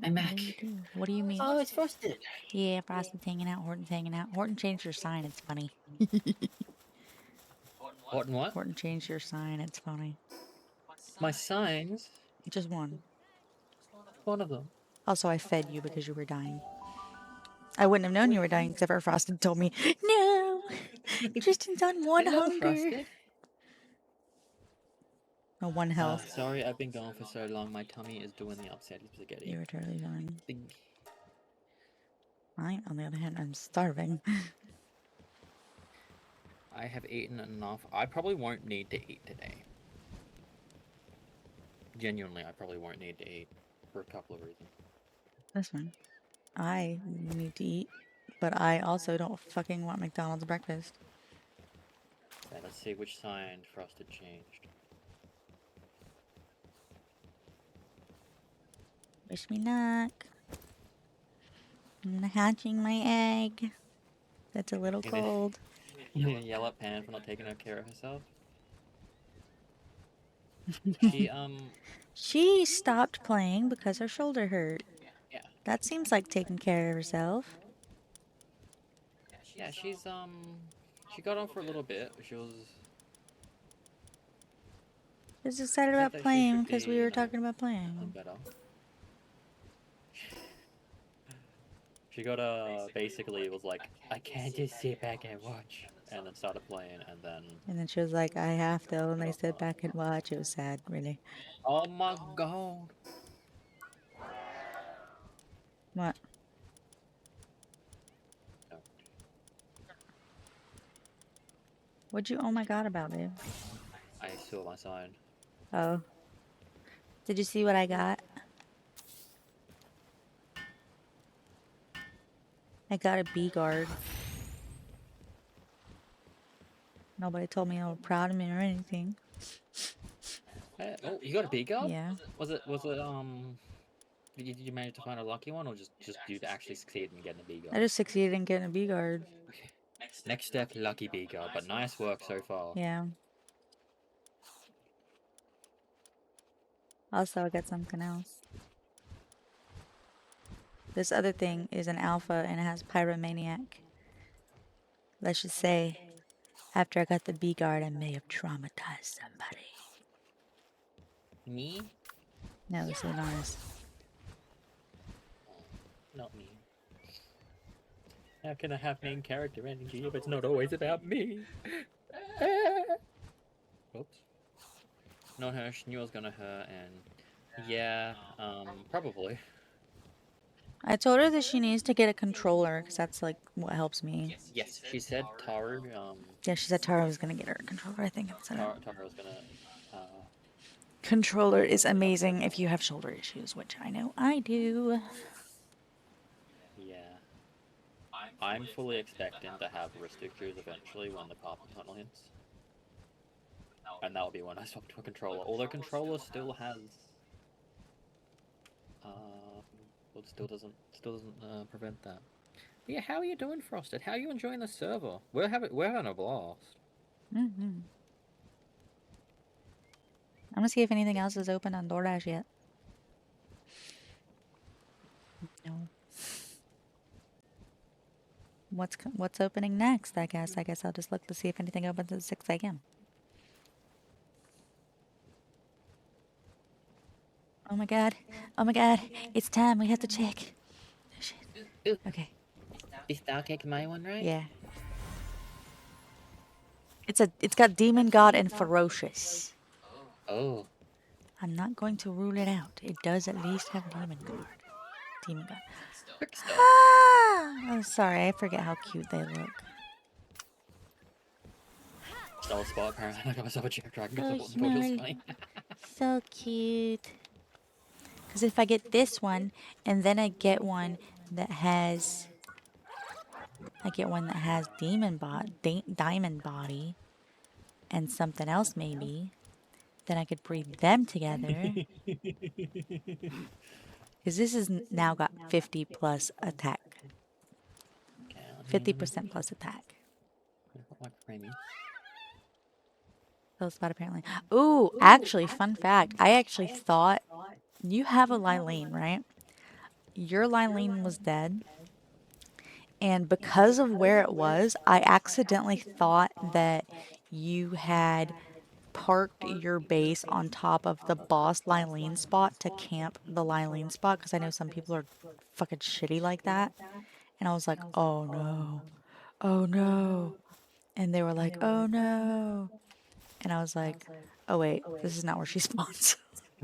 I'm back. What do you mean? Oh, it's frosted. Yeah, Frosted's hanging out, Horton's hanging out. Horton changed your sign, it's funny. What and what? Horton changed your sign, it's funny. My signs? Just one. One of them. Also, I fed you because you were dying. I wouldn't have known you were dying except for Frosted told me, no, Tristan's on one Hello, hunger. Frosted. No, one health. Sorry, I've been gone for so long. My tummy is doing the upsetty spaghetti. You were totally fine. Big. Mine, on the other hand, I'm starving. I have eaten enough. I probably won't need to eat today. Genuinely, I probably won't need to eat for a couple of reasons. That's fine. I need to eat, but I also don't fucking want McDonald's breakfast. Okay, let's see which sign Frosted changed. Wish me luck. I'm hatching my egg. That's a little cold. You gonna yell at Pan for not taking care of herself? She stopped playing because her shoulder hurt. Yeah. That seems like taking care of herself. Yeah, she got on for a little bit. She was Excited I about think that she playing should because be, we were you know, talking about playing. better. She got basically it was like, I can't just sit back and watch, and then started playing, and then. And then she was like, I have to, and I sit back and watch. It was sad, really. Oh my god! What? No. What'd you oh my god about, babe? I saw my sign. Oh. Did you see what I got? I got a bee guard. Nobody told me they were proud of me or anything. Oh, you got a big girl? Yeah. Was it did you manage to find a lucky one, or just you actually succeeded in getting a bee girl? I just succeeded in getting a bee guard. Okay. Next step, lucky bee girl, but nice work so far. Yeah. Also, I got something else. This other thing is an alpha and it has Pyromaniac. Let's just say, after I got the B guard, I may have traumatized somebody. Me? No, it's Lunaris. Not me. How can I have main character energy if it's not always about me? Oops. Not her, she knew I was gonna hurt, and yeah, probably. I told her that she needs to get a controller because that's like what helps me. Yes, she said Taru, Yeah, she said Tara was gonna get her a controller. I think it's Taru was gonna, controller is amazing if you have shoulder issues, which I know I do. yeah. I'm fully expecting to have wrist issues eventually when the carpal tunnel hits. And that'll be when I swap to a controller. Although controller still has, well, it still doesn't prevent that. But yeah, how are you doing, Frosted? How are you enjoying the server? We're having a blast. I'm gonna see if anything else is open on DoorDash yet. No. What's opening next? I guess I'll just look to see if anything opens at 6 a.m. Oh my god! Oh my god! It's time. We have to check. Oh, shit. Okay. Is Starcake my one, right? Yeah. It's got Demon God and Ferocious. Oh. I'm not going to rule it out. It does at least have Demon God. Demon God. Quick stuff. Ah! Oh, sorry. I forget how cute they look. Stole a spot, apparently. I got myself a Jack Dragon because I Oh, thought it was Snorri. funny. So cute. Because if I get this one, and then I get one that has... I get one that has Diamond Body, and something else maybe, then I could breed them together. Because this has now got 50 plus attack. 50% plus attack. Like Remy. Those spot apparently. Ooh, actually, fun fact. I actually thought you have a Lylene, right? Your Lylene was dead. And because of where it was, I accidentally thought that you had parked your base on top of the boss Lylene spot to camp the Lylene spot. Because I know some people are fucking shitty like that. And I was like, oh no. Oh no. And they were like, oh no. And I was like, oh wait, this is not where she spawns.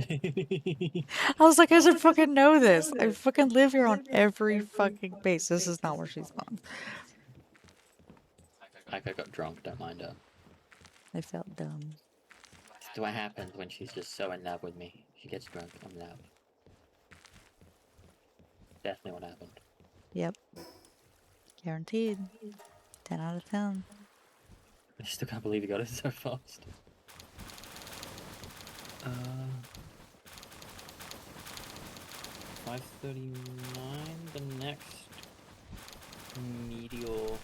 I was like, I should fucking know this. I fucking live here on every fucking base. This is not where she spawns. Like I got drunk, don't mind her. I felt dumb. That's what happens when she's just so in love with me. She gets drunk, I'm in love. Definitely what happened. Yep. Guaranteed. 10 out of 10. I still can't believe you got it so fast. 5:39. The next meteor.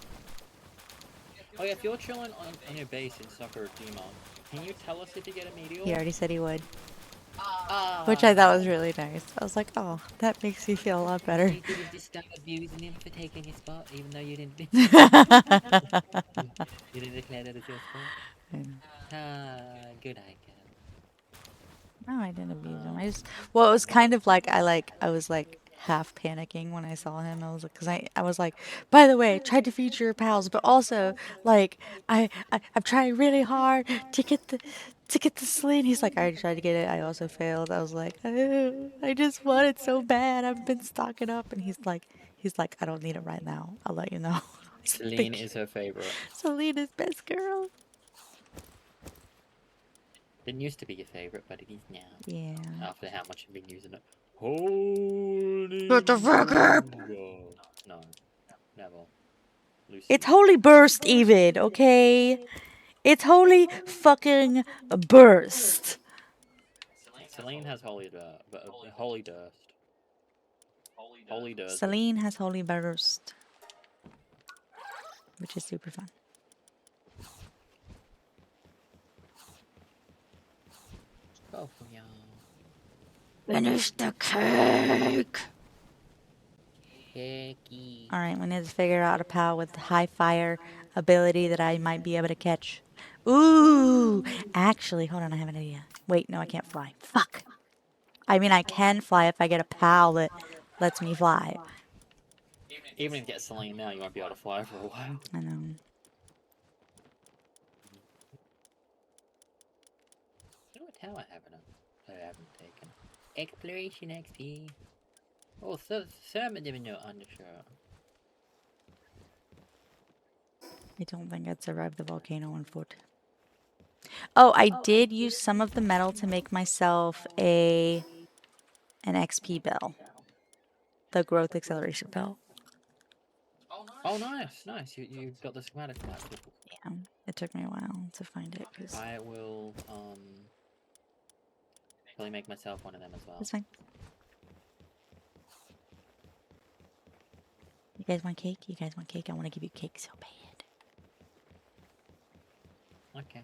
Oh yeah, if you're chilling on your base in Soccer Dima, can you tell us if you get a meteor? He already said he would. Which I thought was really nice. I was like, oh, that makes me feel a lot better. You could have just started abusing him for taking his spot, even though you didn't. You didn't declare that as your spot. Good Aiko. No, I didn't abuse him. Well, it was kind of like I was like half panicking when I saw him. I was like, because I was like, by the way, I tried to feed your pals, but also like I'm trying really hard to get the sling. He's like, I already tried to get it. I also failed. I was like, oh, I just want it so bad. I've been stocking up, and he's like, I don't need it right now. I'll let you know. Celine is her favorite. Celine is best girl. Didn't used to be your favorite, but it is now. Yeah. After how much you've been using it. Holy. What the fuck up? No, never. Lucy. It's Holy Burst even, okay? It's Holy fucking Burst. Celine has Holy Durst. Holy Durst. Holy Durst. Celine has Holy Burst. Which is super fun. Oh, yeah. Finish the cake. Cakey. Alright, we need to figure out a pal with high fire ability that I might be able to catch. Ooh! Actually, hold on, I have an idea. Wait, no, I can't fly. Fuck! I mean, I can fly if I get a pal that lets me fly. Even if you get Celine now, you won't be able to fly for a while. I know. What tower I haven't taken? Exploration XP. Oh, thermodynamo undershirt. I don't think I'd survive the volcano on foot. Oh, I did use some of the metal to make myself an XP bell. The growth acceleration bell. Oh, nice, nice. You got the schematic for that. Yeah, it took me a while to find it. Cause I will probably make myself one of them as well. that's fine. You guys want cake? You guys want cake? I want to give you cake so bad. Okay.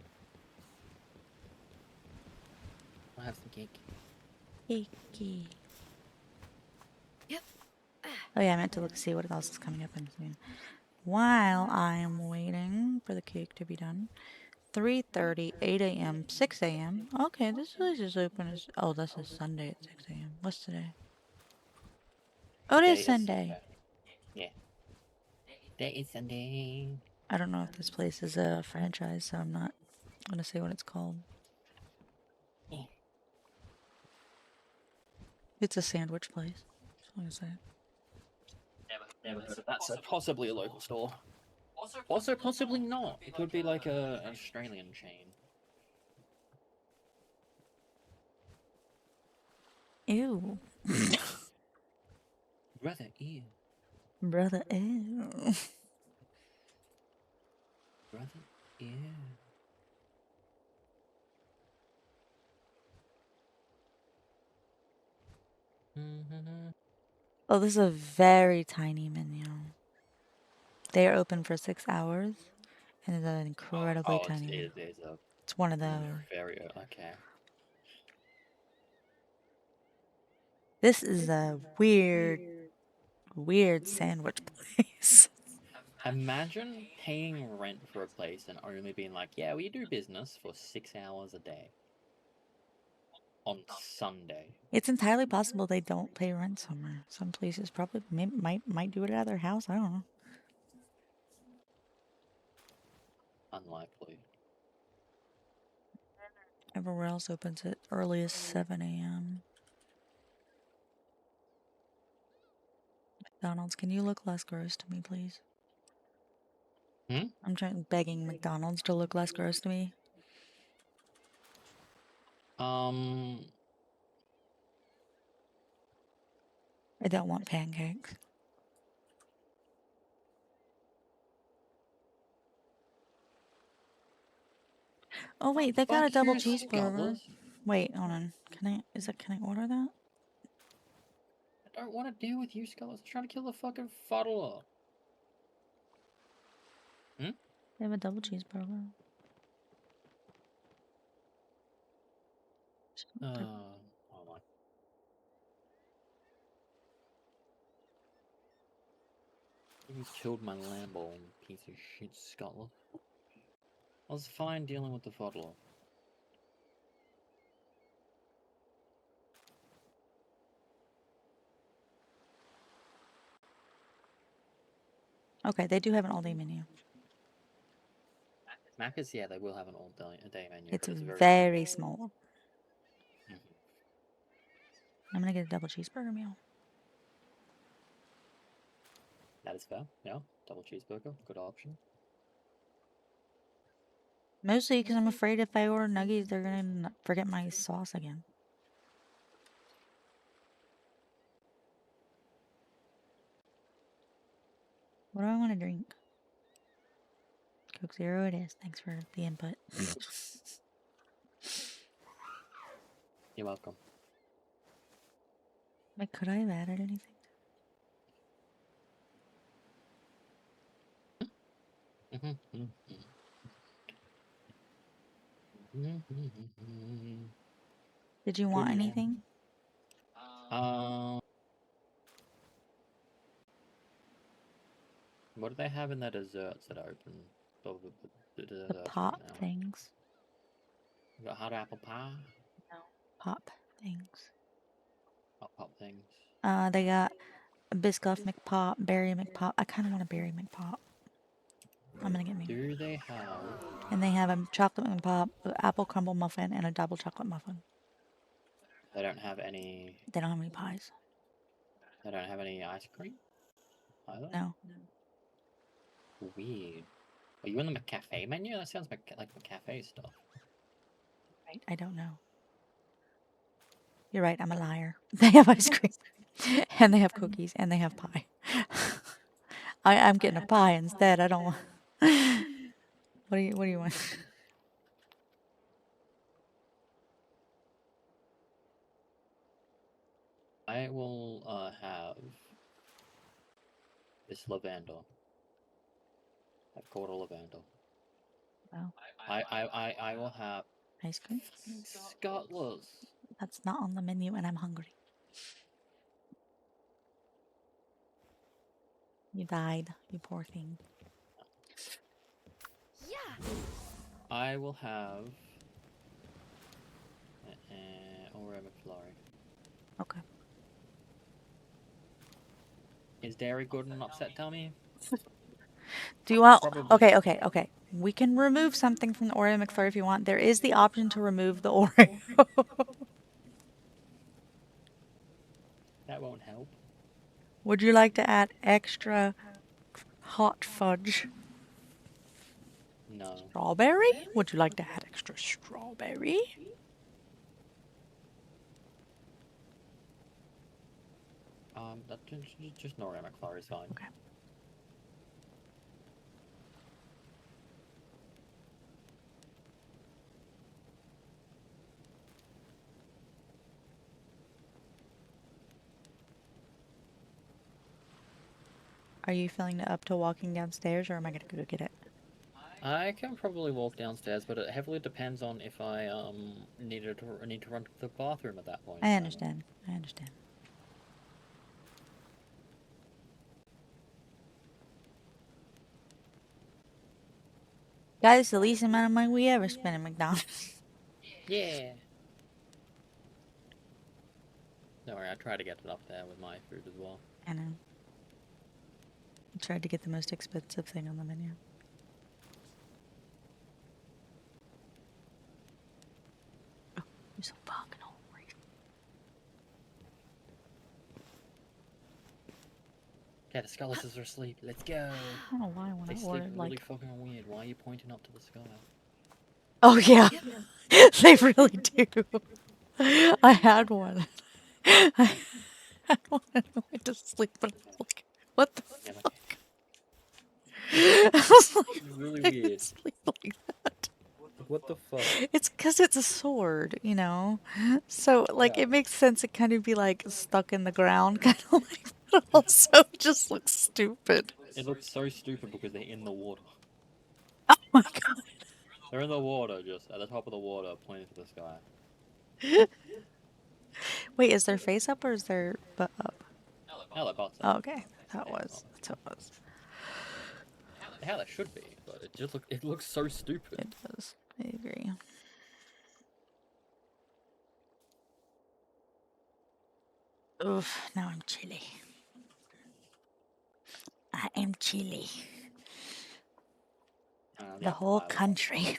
I'll have some cake. Cakey. Yep. Oh yeah, I meant to look to see what else is coming up in soon. While I am waiting for the cake to be done. 3:30, 8 a.m., 6 a.m. Okay, this place is open as... Oh, this is Sunday at 6 a.m. What's today? Oh, it is Sunday. Yeah. Today is Sunday. I don't know if this place is a franchise, so I'm not going to say what it's called. Yeah. It's a sandwich place. That's what I'm going to say. That's possibly a local store. Also, possibly not. It could be like an Australian chain. Ew. Brother, ew. Brother, ew. Brother, ew. Oh, this is a very tiny menu. They are open for 6 hours, and it's an incredibly tiny menu. It is a It's one of those. very okay. This is a weird sandwich place. Imagine paying rent for a place and only being like, yeah, we do business for 6 hours a day. On Sunday. It's entirely possible they don't pay rent somewhere. Some places probably might do it at their house. I don't know. Unlikely. Everywhere else opens at early as 7 a.m. McDonald's, can you look less gross to me, please? Hmm? I'm begging McDonald's to look less gross to me. I don't want pancakes. Oh wait, they got a fuck double you, cheeseburger. Scotland. Wait, hold on. Can I order that? I don't want to deal with you, Scotland. I'm trying to kill the fucking fuddler. Hmm? They have a double cheeseburger. Oh my. You killed my Lambo, piece of shit, Scotland. I was fine dealing with the fuddler. Okay, they do have an all-day menu. Macca's, yeah, they will have an all-day menu. It's but it's very small. Mhm. I'm gonna get a double cheeseburger meal. That is fair. Yeah, double cheeseburger, good option. Mostly because I'm afraid if I order nuggies, they're gonna forget my sauce again. What do I want to drink? Coke Zero it is. Thanks for the input. You're welcome. Like, could I have added anything? Did you want anything? Um, what do they have in their desserts that are open? The The desserts right pop now. things. You got hot apple pie, No. Pop things. hot pop things. They got a Biscoff McPop, Berry McPop. I kind of want a Berry McPop. I'm gonna get me. Do they have? And they have a chocolate McPop, apple crumble muffin, and a double chocolate muffin. They don't have any. They don't have any pies. They don't have any ice cream either. No. Weird. Are you on the McCafe menu? That sounds like McCafe stuff. Right. I don't know. You're right. I'm a liar. They have ice cream, and they have cookies, and they have pie. I'm getting a pie instead. I don't want. What do you want? I will have this lavender. I've called a lavender. Wow. I will have Ice cream? Scotlas. That's not on the menu, and I'm hungry. You died, you poor thing. I will have Oreo McFlurry. Okay. Is dairy good and upset tummy? Do you want? Probably. Okay. We can remove something from the Oreo McFlurry if you want. There is the option to remove the Oreo. That won't help. Would you like to add extra hot fudge? No. Strawberry? Would you like to add extra strawberry? That just no Oreo McFlurry is fine. Okay. Are you feeling up to walking downstairs, or am I gonna go get it? I can probably walk downstairs, but it heavily depends on if I need to run to the bathroom at that point. I understand. Guys, it's the least amount of money we ever spent at McDonald's. Yeah. Don't worry, I try to get it up there with my food as well. I know. I tried to get the most expensive thing on the menu. Oh, you're so fucking hungry. Yeah, the Skulluses are asleep. Let's go. I don't know why when They I sleep ordered really like. fucking weird. Why are you pointing up to the sky? Oh yeah, they really do. I had one. I had one and I went to sleep and I was like, what the Yeah, fuck? I was like, really I weird. sleep like that. What the fuck? It's because it's a sword, you know? So, like, Yeah. it makes sense it kind of be, like, stuck in the ground, kind of like, but also it just looks stupid. It looks so stupid because they're in the water. Oh my god. They're in the water, just at the top of the water, pointing to the sky. Wait, is their face up or is their butt up? How their butts Oh, are. okay. That's how it was. How that should be, but it looks so stupid. It does. I agree. Oof, now I'm chilly. I am chilly. The whole country.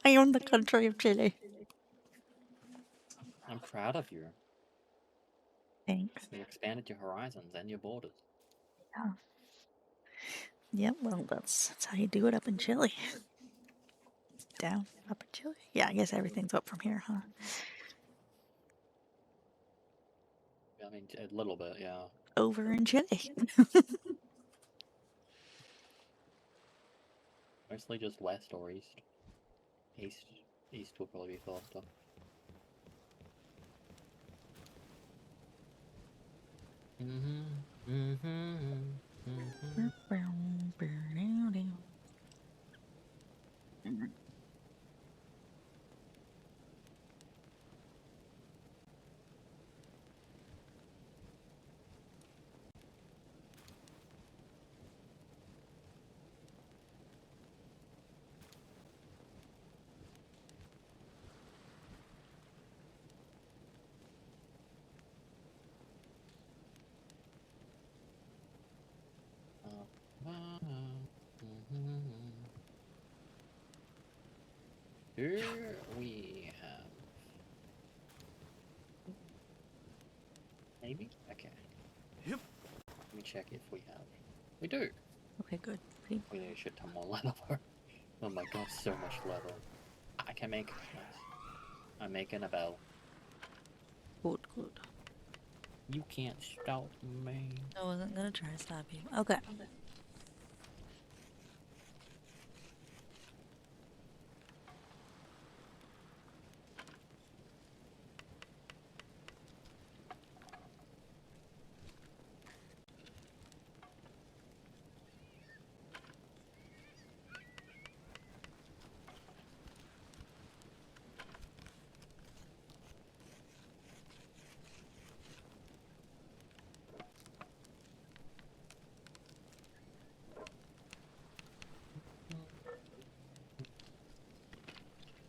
I own the country of Chile. I'm proud of you. Thanks. You expanded your horizons and your borders. Yeah. Yep, well, that's how you do it up in Chile. Down, up in Chile. Yeah, I guess everything's up from here, huh? I mean, a little bit, yeah. Over in Chile. Mostly just west or east. East will probably be faster. Here we have. Maybe? Okay. Yep. Let me check if we have. We do. Okay, good. Pretty We need a shit ton more leather. Oh my god, so much leather. I can make. Nice. I'm making a bell. good, good. You can't stop me. I wasn't gonna try to stop you. Okay.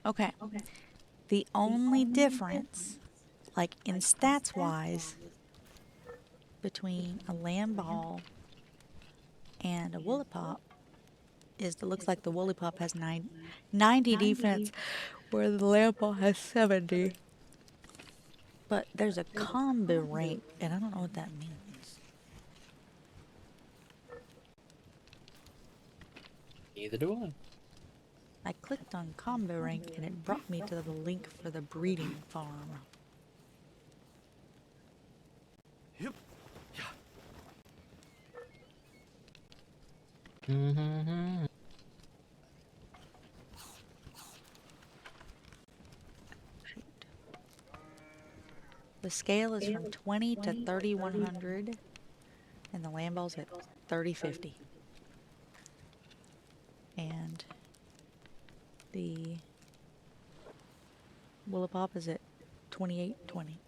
Okay. The only difference, like in stats wise, between a lamb ball and a woolipop is it looks like the woolipop has 90 defense, where the lamb ball has 70. But there's a combo rank, and I don't know what that means. Neither do I. I clicked on combo rank and it brought me to the link for the breeding farm. Yep. Yeah. Mm-hmm. The scale is from 20 to 3100, and the lamb ball's at 3050. And the woolipop is at 2820.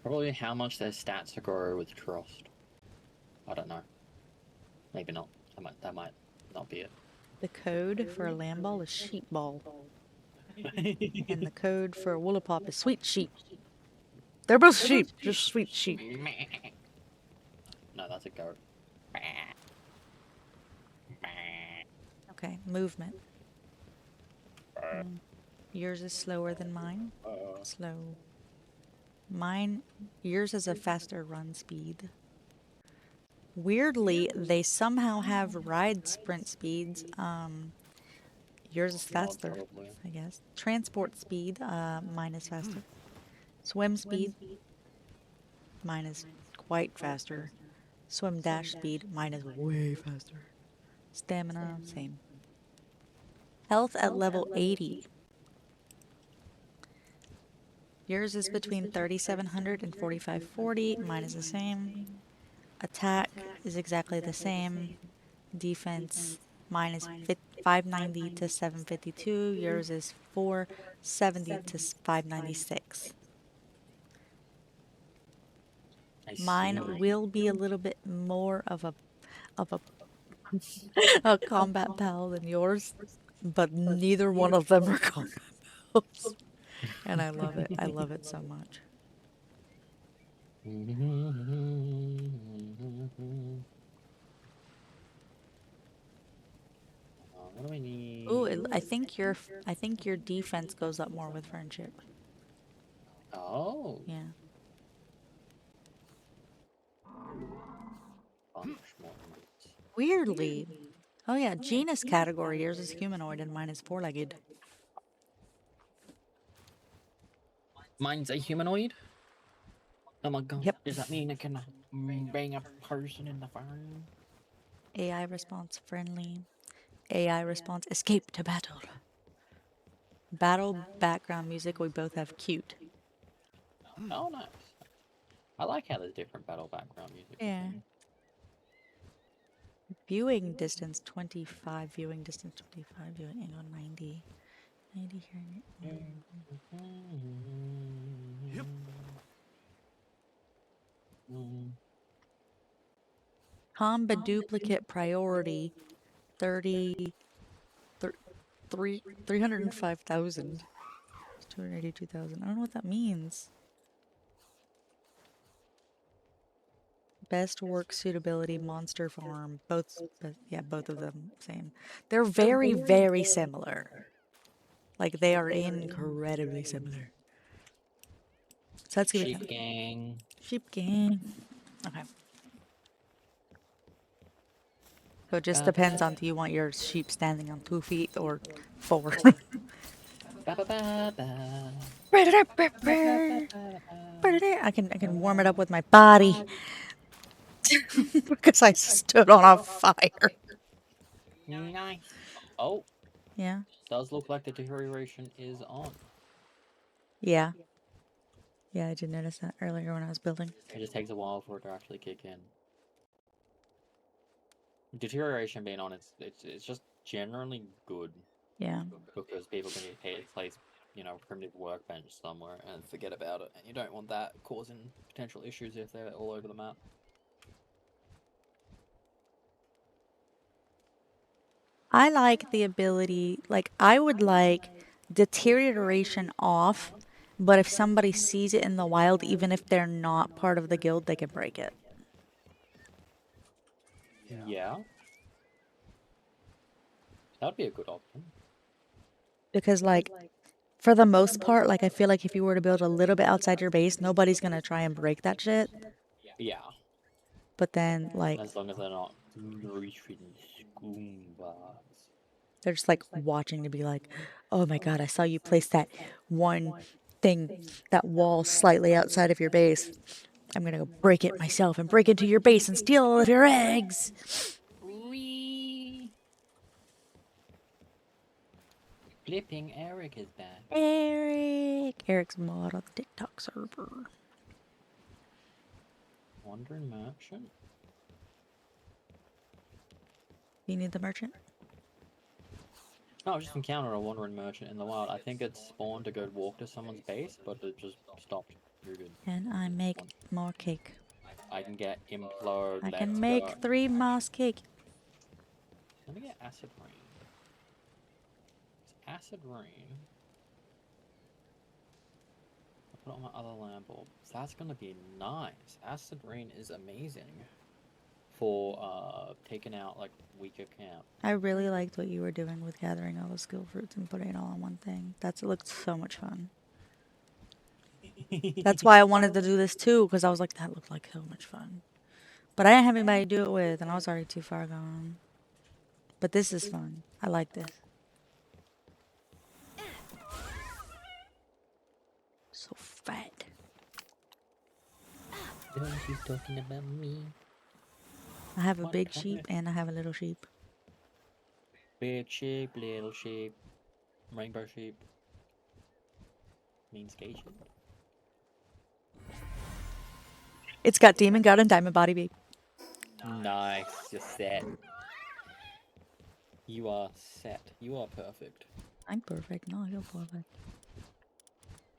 Probably how much their stats grow with trust. I don't know. Maybe not. That might not be it. The code for a lamb ball is sheep ball. And the code for a woolipop is sweet sheep. They're both sheep, just sweet sheep. No, that's a goat. Okay, movement. Yours is slower than mine. Slow. Yours has a faster run speed. Weirdly, they somehow have ride sprint speeds. Yours is faster, Probably. I guess. Transport speed, mine is faster. Swim speed, mine is quite faster. Swim dash speed, mine is way faster. Stamina, same. Health at level 80. Yours is between 3700 and 4540. Mine is the same. Attack is exactly the same. Defense, mine is 590 to 752. Yours is 470 to 596. Mine will be a little bit more of a a combat pal than yours, but neither one of them are combat pals. And I love it. I love it so much. What do we need? Ooh, I think your defense goes up more with friendship. Oh. Yeah. Bunch more boots. Weirdly. Oh yeah, genus category. Yours is humanoid and mine is four-legged. Mine's a humanoid. Oh my god. Yep. Does that mean I can bring a person in the farm? AI response friendly. AI response escape to battle. Battle background music, we both have cute. Oh, nice. I like how there's different battle background music. Yeah. Viewing distance 25, viewing distance 25, viewing angle 90. 90 here. Yep. Comba duplicate priority 305,000. 282,000. I don't know what that means. Best work suitability monster farm. Both of them same. They're very, very similar. Like they are incredibly similar. So that's gonna be Sheep fun. gang. Sheep gang. Okay. So it just Ba, ba, depends ba, on do you want your sheep standing on 2 feet or 4? ba, ba, ba, ba. I can warm it up with my body because I stood on a fire. Nice. Oh, Yeah. does look like the deterioration is on. Yeah. Yeah, I did notice that earlier when I was building. It just takes a while for it to actually kick in. Deterioration being on, it's just generally good Yeah. because people can place, primitive workbench somewhere and forget about it, and you don't want that causing potential issues if they're all over the map. I like the ability, like, I would like deterioration off, but if somebody sees it in the wild, even if they're not part of the guild, they can break it. Yeah, that'd be a good option. Because, like, for the most part, like, I feel like if you were to build a little bit outside your base, nobody's gonna try and break that shit. Yeah, But then, like, as long as they're not reaching scumbags. they're just, like, watching to be like, oh my god, I saw you place that one thing, that wall slightly outside of your base. I'm gonna go break it myself and break into your base and steal all of your eggs. Wee. Flipping Eric is back. Eric's mod on the TikTok server. Wandering merchant. You need the merchant? No, I just encountered a wandering merchant in the wild. I think it spawned to go walk to someone's base, but it just stopped. You're good. Can I make more cake? I can get implode. I Let's can make go. 3 moss cake. Let me get acid rain. It's acid rain. I'll put it on my other lamp bulb. So that's gonna be nice. Acid rain is amazing for taking out like weaker camp. I really liked what you were doing with gathering all the skill fruits and putting it all on one thing. It looked so much fun. That's why I wanted to do this too, because I was like, that looked like so much fun. But I didn't have anybody to do it with, and I was already too far gone. But this is fun. I like this. So fat. Don't you talking about me? I have a big sheep and I have a little sheep. Big sheep, little sheep, rainbow sheep, mean skate sheep. It's got demon god and diamond body, babe. Nice, you're set. You are set. You are perfect. I'm perfect. No, you're perfect.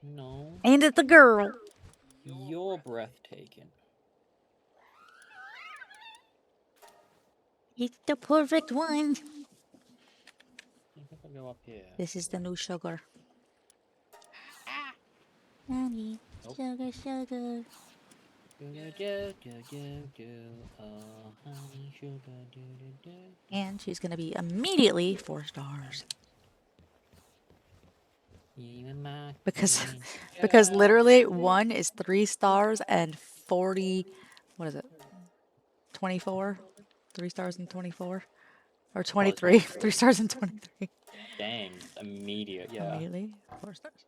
No, And it's a girl. you're breathtaking. It's the perfect one. I think I'll go up here. This is the new sugar. Honey, Nope. sugar, sugar. Honey, sugar, do. And she's gonna be immediately 4 stars. You and my Because queen. because literally 1 is 3 stars and 40, what is it? 24? 3 stars and 24? Or 23. 3 stars and 23. Dang, immediate, yeah. Immediately 4 stars.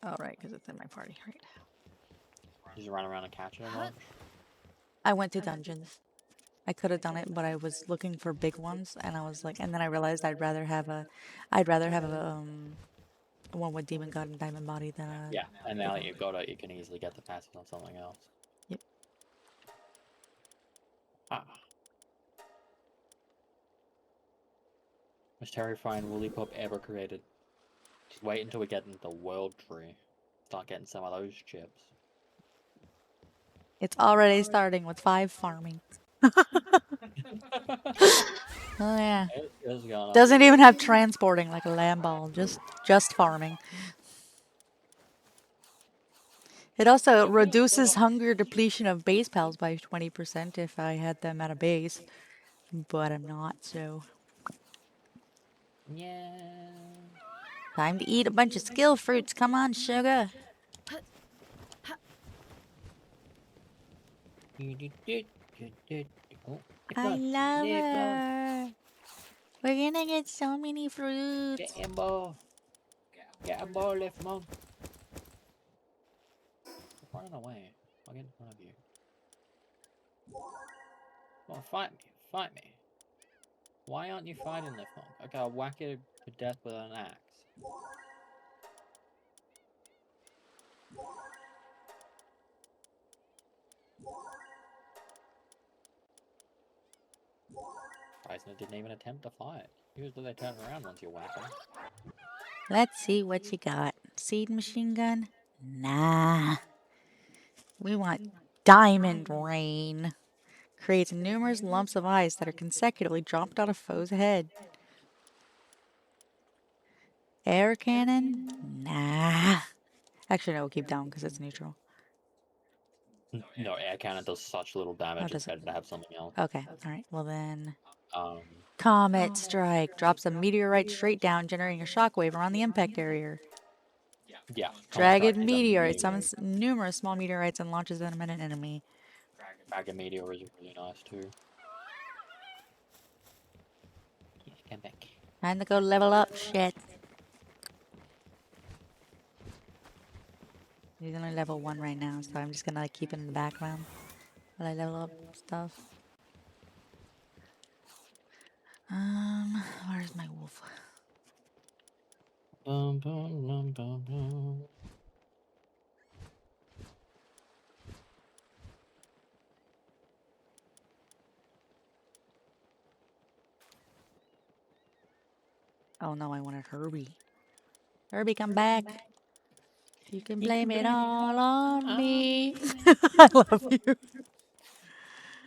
Oh, right, because it's in my party, right? Did you run around and catch it a bunch? I went to dungeons. I could have done it, but I was looking for big ones, and I was like, and then I realized I'd rather have a one with demon god and diamond body than a. Yeah, and now that you've got it, you can easily get the passive on something else. Yep. Ah. Most terrifying woolly pop ever created. Just wait until we get into the world tree. Start getting some of those chips. It's already starting with 5 farming. Oh yeah. It is gonna Doesn't be- even have transporting like a lamb ball, just farming. It also reduces hunger depletion of base pals by 20% if I had them at a base, but I'm not, so. Yeah. Time to eat a bunch of skill fruits. Come on, sugar. Oh, I Niffler, love Niffler, her. We're gonna get so many fruits. get him, boy. Get a boy, left monk. Running away. I'll get in front of you. Well, fight me. Fight me. Why aren't you fighting, left monk? Okay, I'll whack you to death with an axe. Eisner didn't even attempt to fight. Usually they turn around once you whack them. Let's see what you got. Seed machine gun? Nah. We want diamond rain. Creates numerous lumps of ice that are consecutively dropped out of foe's head. Air cannon? Nah. Actually, no, we'll keep down because it's neutral. No, air cannon does such little damage. does It's it? better to have something else. Okay, alright. Well then... Um, Comet strike. Drops a meteorite straight down, generating a shockwave around the impact area. yeah. Dragon Counter-Strike is meteorite amazing. summons numerous small meteorites and launches them at an enemy. Dragon meteor is really nice too. Yeah, come back. Time to go level up, shit. He's only level 1 right now, so I'm just gonna like, keep it in the background while I level up stuff. Where's my wolf? Bum, bum, bum, bum, bum. Oh no, I wanted Herbie. Herbie, come back. You can blame it all on me. I love you.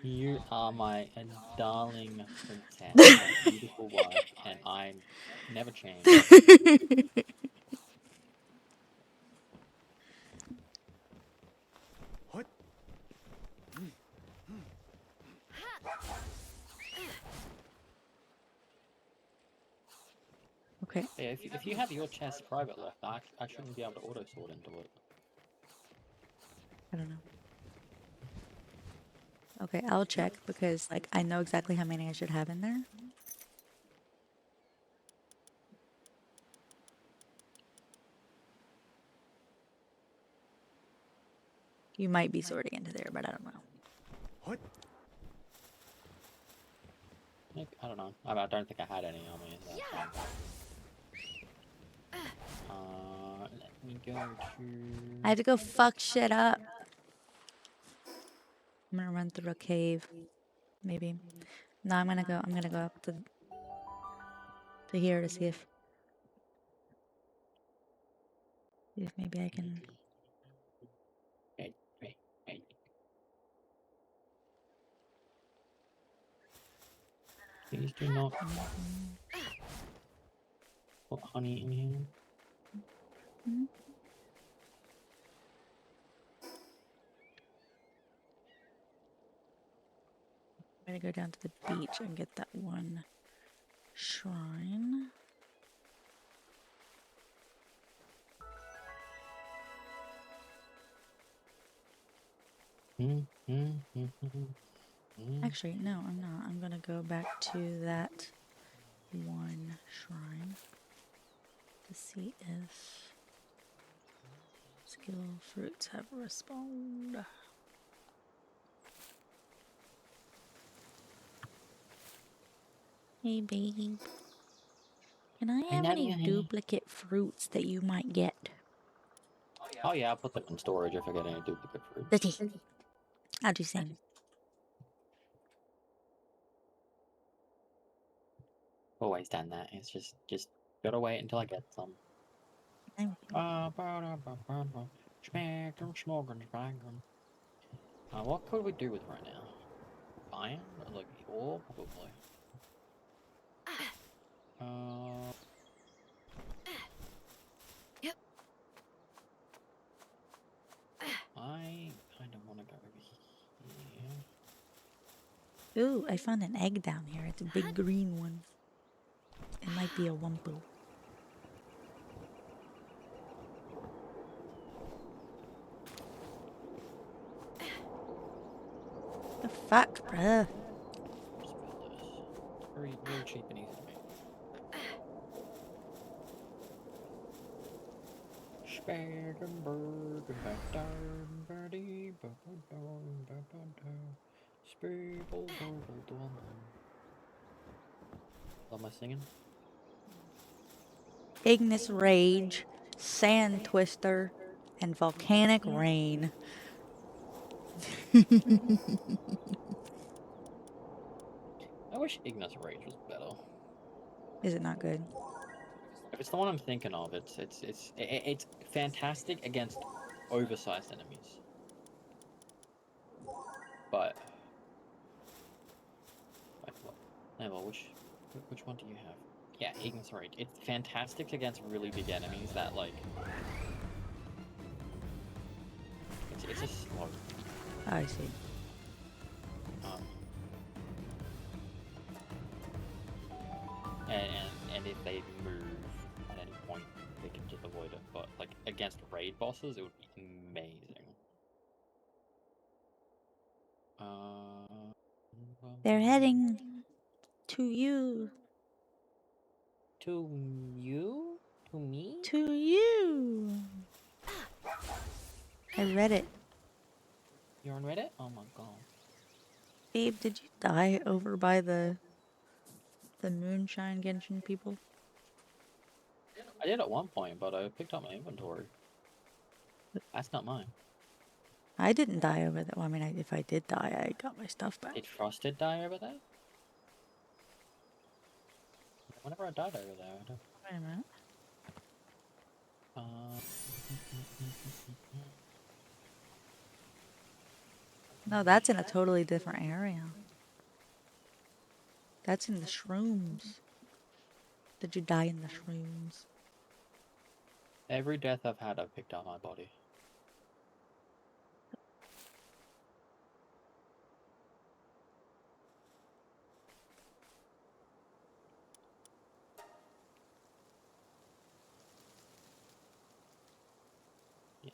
You are my darling princess, my beautiful wife, and I never change. What? Okay. Yeah, if you have your chest private locked, I shouldn't be able to auto sort into it. I don't know. Okay, I'll check because like I know exactly how many I should have in there. You might be sorting into there, but I don't know. What? I don't know. I don't think I had any on me. So let me go to. I had to go fuck shit up. I'm gonna run through a cave. Maybe. No, I'm gonna go up to here to see if maybe I can. Hey. Please do not put honey in here. I'm gonna go down to the beach and get that one shrine. Actually, no, I'm not. I'm gonna go back to that one shrine to see if skill fruits have respawned. Hey, babe. Can I have any duplicate fruits that you might get? Oh yeah, I'll put them in storage if I get any duplicate fruit. Letty. I'll do same. Always done that. It's just gotta wait until I get some. What could we do with right now? Iron? Like ore? Probably. Yep. I kind of want to go over here. Ooh, I found an egg down here. It's a big green one. It might be a Wumpo. The fuck, bruh? Just build this. Very, very cheap and easy to make. Am I singing? Ignis Rage, Sand Twister, and Volcanic Rain. I wish Ignis Rage was better. Is it not good? If it's the one I'm thinking of, it's fantastic against oversized enemies. But wait, what? No, well, which one do you have? Yeah, Ignis Rage. It's fantastic against really big enemies that like. It's just slow. I see. Um, and if they move at any point, they can just avoid it. But like against raid bosses, it would be amazing. They're heading to you. To you? To me? To you. I read it. You're on Reddit? Oh my god. Babe, did you die over by the Moonshine Genshin people? I did at one point, but I picked up my inventory. That's not mine. I didn't die over that. Well, I mean, if I did die, I got my stuff back. Did Frosted die over there? Whenever I died over there, I don't... Wait a minute. No, that's in a totally different area. That's in the shrooms. Did you die in the shrooms? Every death I've had, I've picked up my body. Yeah.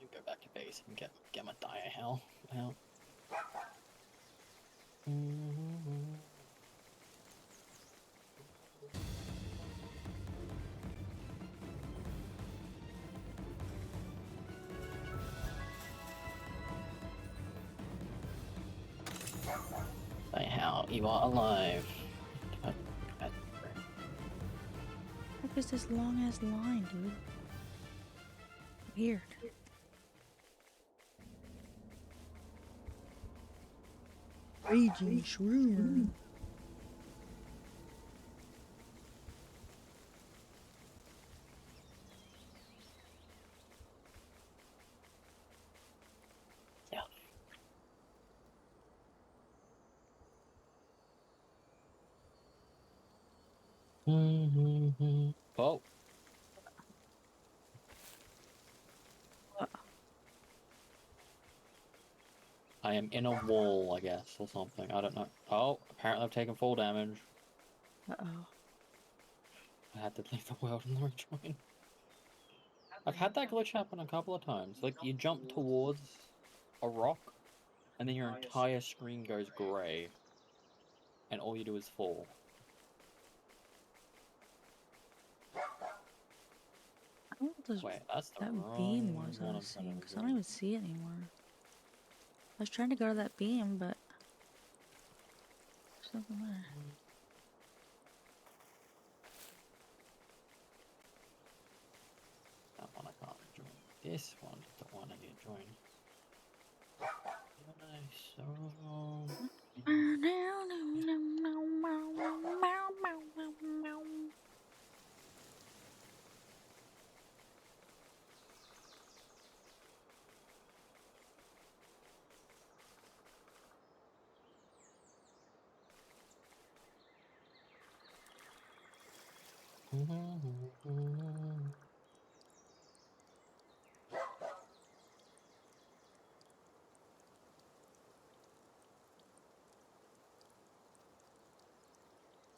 You go back to base and get my dire hell out. Like how you are alive. What is this long ass line, dude? Weird. Raging Shroomer. Yeah. Oh. I am in a wall, I guess, or something. I don't know. Oh, apparently I've taken full damage. Uh-oh. I had to leave the world and rejoin. I've had that glitch happen a couple of times. Like, you jump towards a rock, and then your entire screen goes grey, and all you do is fall. I don't know what Wait, that's the that wrong beam was I one was I'm seeing, gonna because I don't even see it anymore. I was trying to go to that beam, but there's nothing there. That one I can't join. This one is the one I need to join.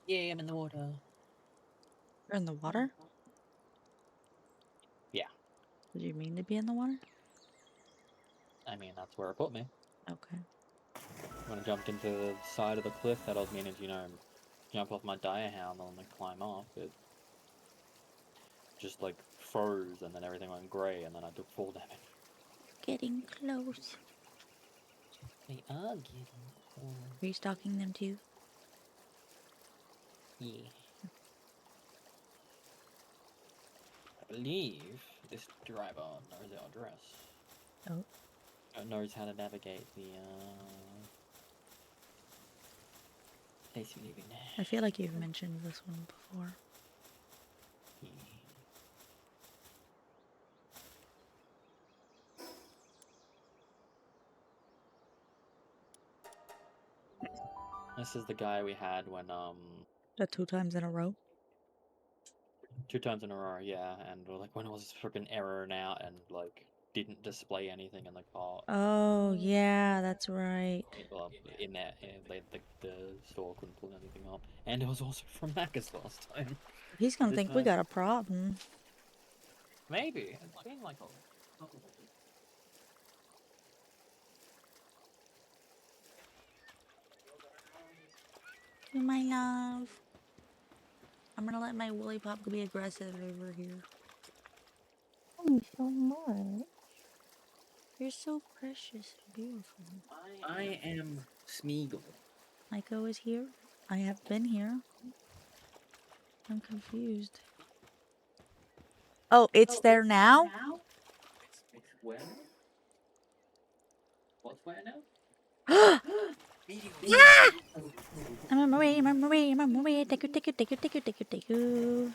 Yeah, I'm in the water. You're in the water? Yeah. Did you mean to be in the water? I mean, that's where it put me. Okay. when I jumped into the side of the cliff that I was meaning to, jump off my dire hound and then climb off, it just like froze and then everything went grey and then I took full damage. Getting close. They are getting close. Are you stalking them too? Yeah. I believe this driver knows our address. Oh. Knows how to navigate the place we live in. I feel like you've mentioned this one before. Yeah. This is the guy we had when The 2 times in a row? 2 times in a row, yeah, and like when it was freaking erroring out and like didn't display anything in the car. Oh, yeah, that's right. In that, the store couldn't pull anything up, and it was also from Macca's last time. He's gonna This think we time- got a problem. Maybe it's been like a couple of weeks. My love. I'm gonna let my woolly pop be aggressive over here. Oh, so much. You're so precious and beautiful. I am Smeagol. Aiko is here. I have been here. I'm confused. Oh, it's there now? It's where? What's where now? I'm on my way, I'm on my way, I'm on my way. Take you, take you, take you, take you, take you, take you.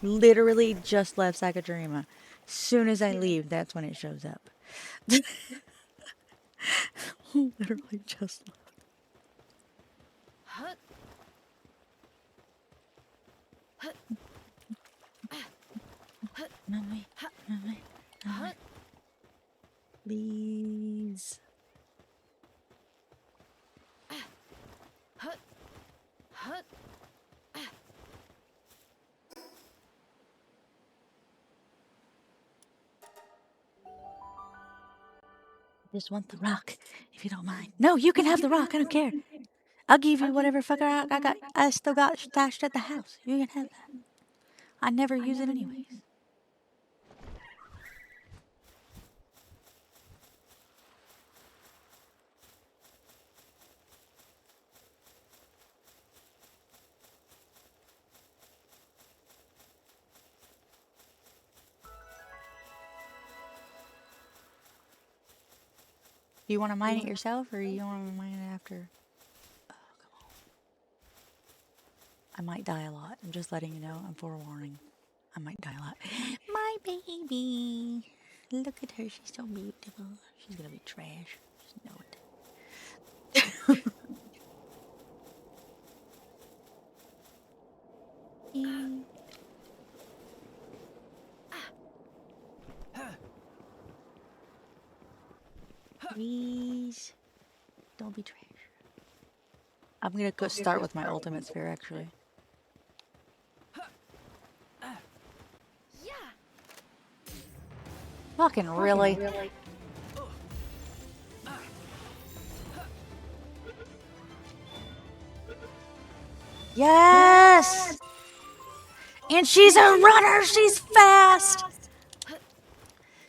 Literally just left Sakadrama. Soon as I leave, that's when it shows up. Literally just left. Mommy, mommy, mommy. Please. I just want the rock, if you don't mind. No, you can have the rock. I don't care. I'll give you whatever fucker I got. I still got stashed at the house. You can have that. I never use it anyways. Do you want to mine it yourself, or you want to mine it after? Oh, come on. I might die a lot. I'm just letting you know. I'm forewarning. I might die a lot. My baby. Look at her. She's so beautiful. She's gonna be trash. Just know it. Please. Don't be trash. I'm gonna go start with my ultimate sphere, actually. Fucking really? Yes! And she's a runner! She's fast!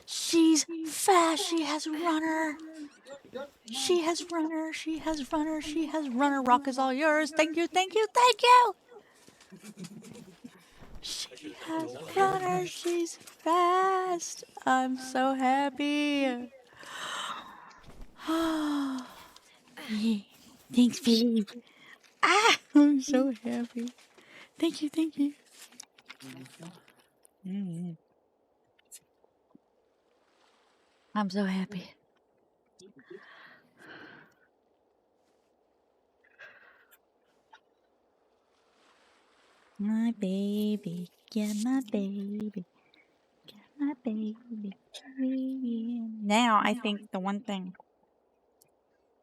She's fast! She has runner! She has runner! She has runner! She has runner! Rock is all yours! Thank you! Thank you! Thank you! She has runner! She's fast! I'm so happy! Thanks, babe. Ah! I'm so happy. Thank you, thank you. I'm so happy. My baby, yeah, my baby, yeah, my baby. Now, I think the one thing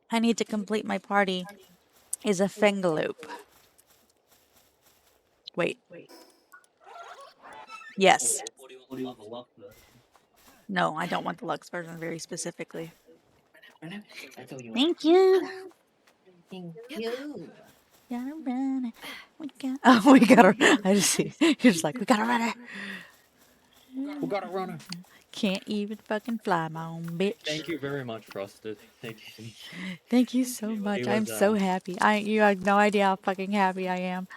I need to complete my party is a Fengaloop. Wait. Yes. What do you want to level up then? No, I don't want the Lux version very specifically. That's all you want. Thank you. Thank you. Gotta run. We got. Oh, we gotta. I just see. You're just like, we gotta run her. We got a runner. Can't even fucking fly, my own bitch. Thank you very much, Frosted. Thank you. Thank you so much. It I'm was, so happy. You have no idea how fucking happy I am.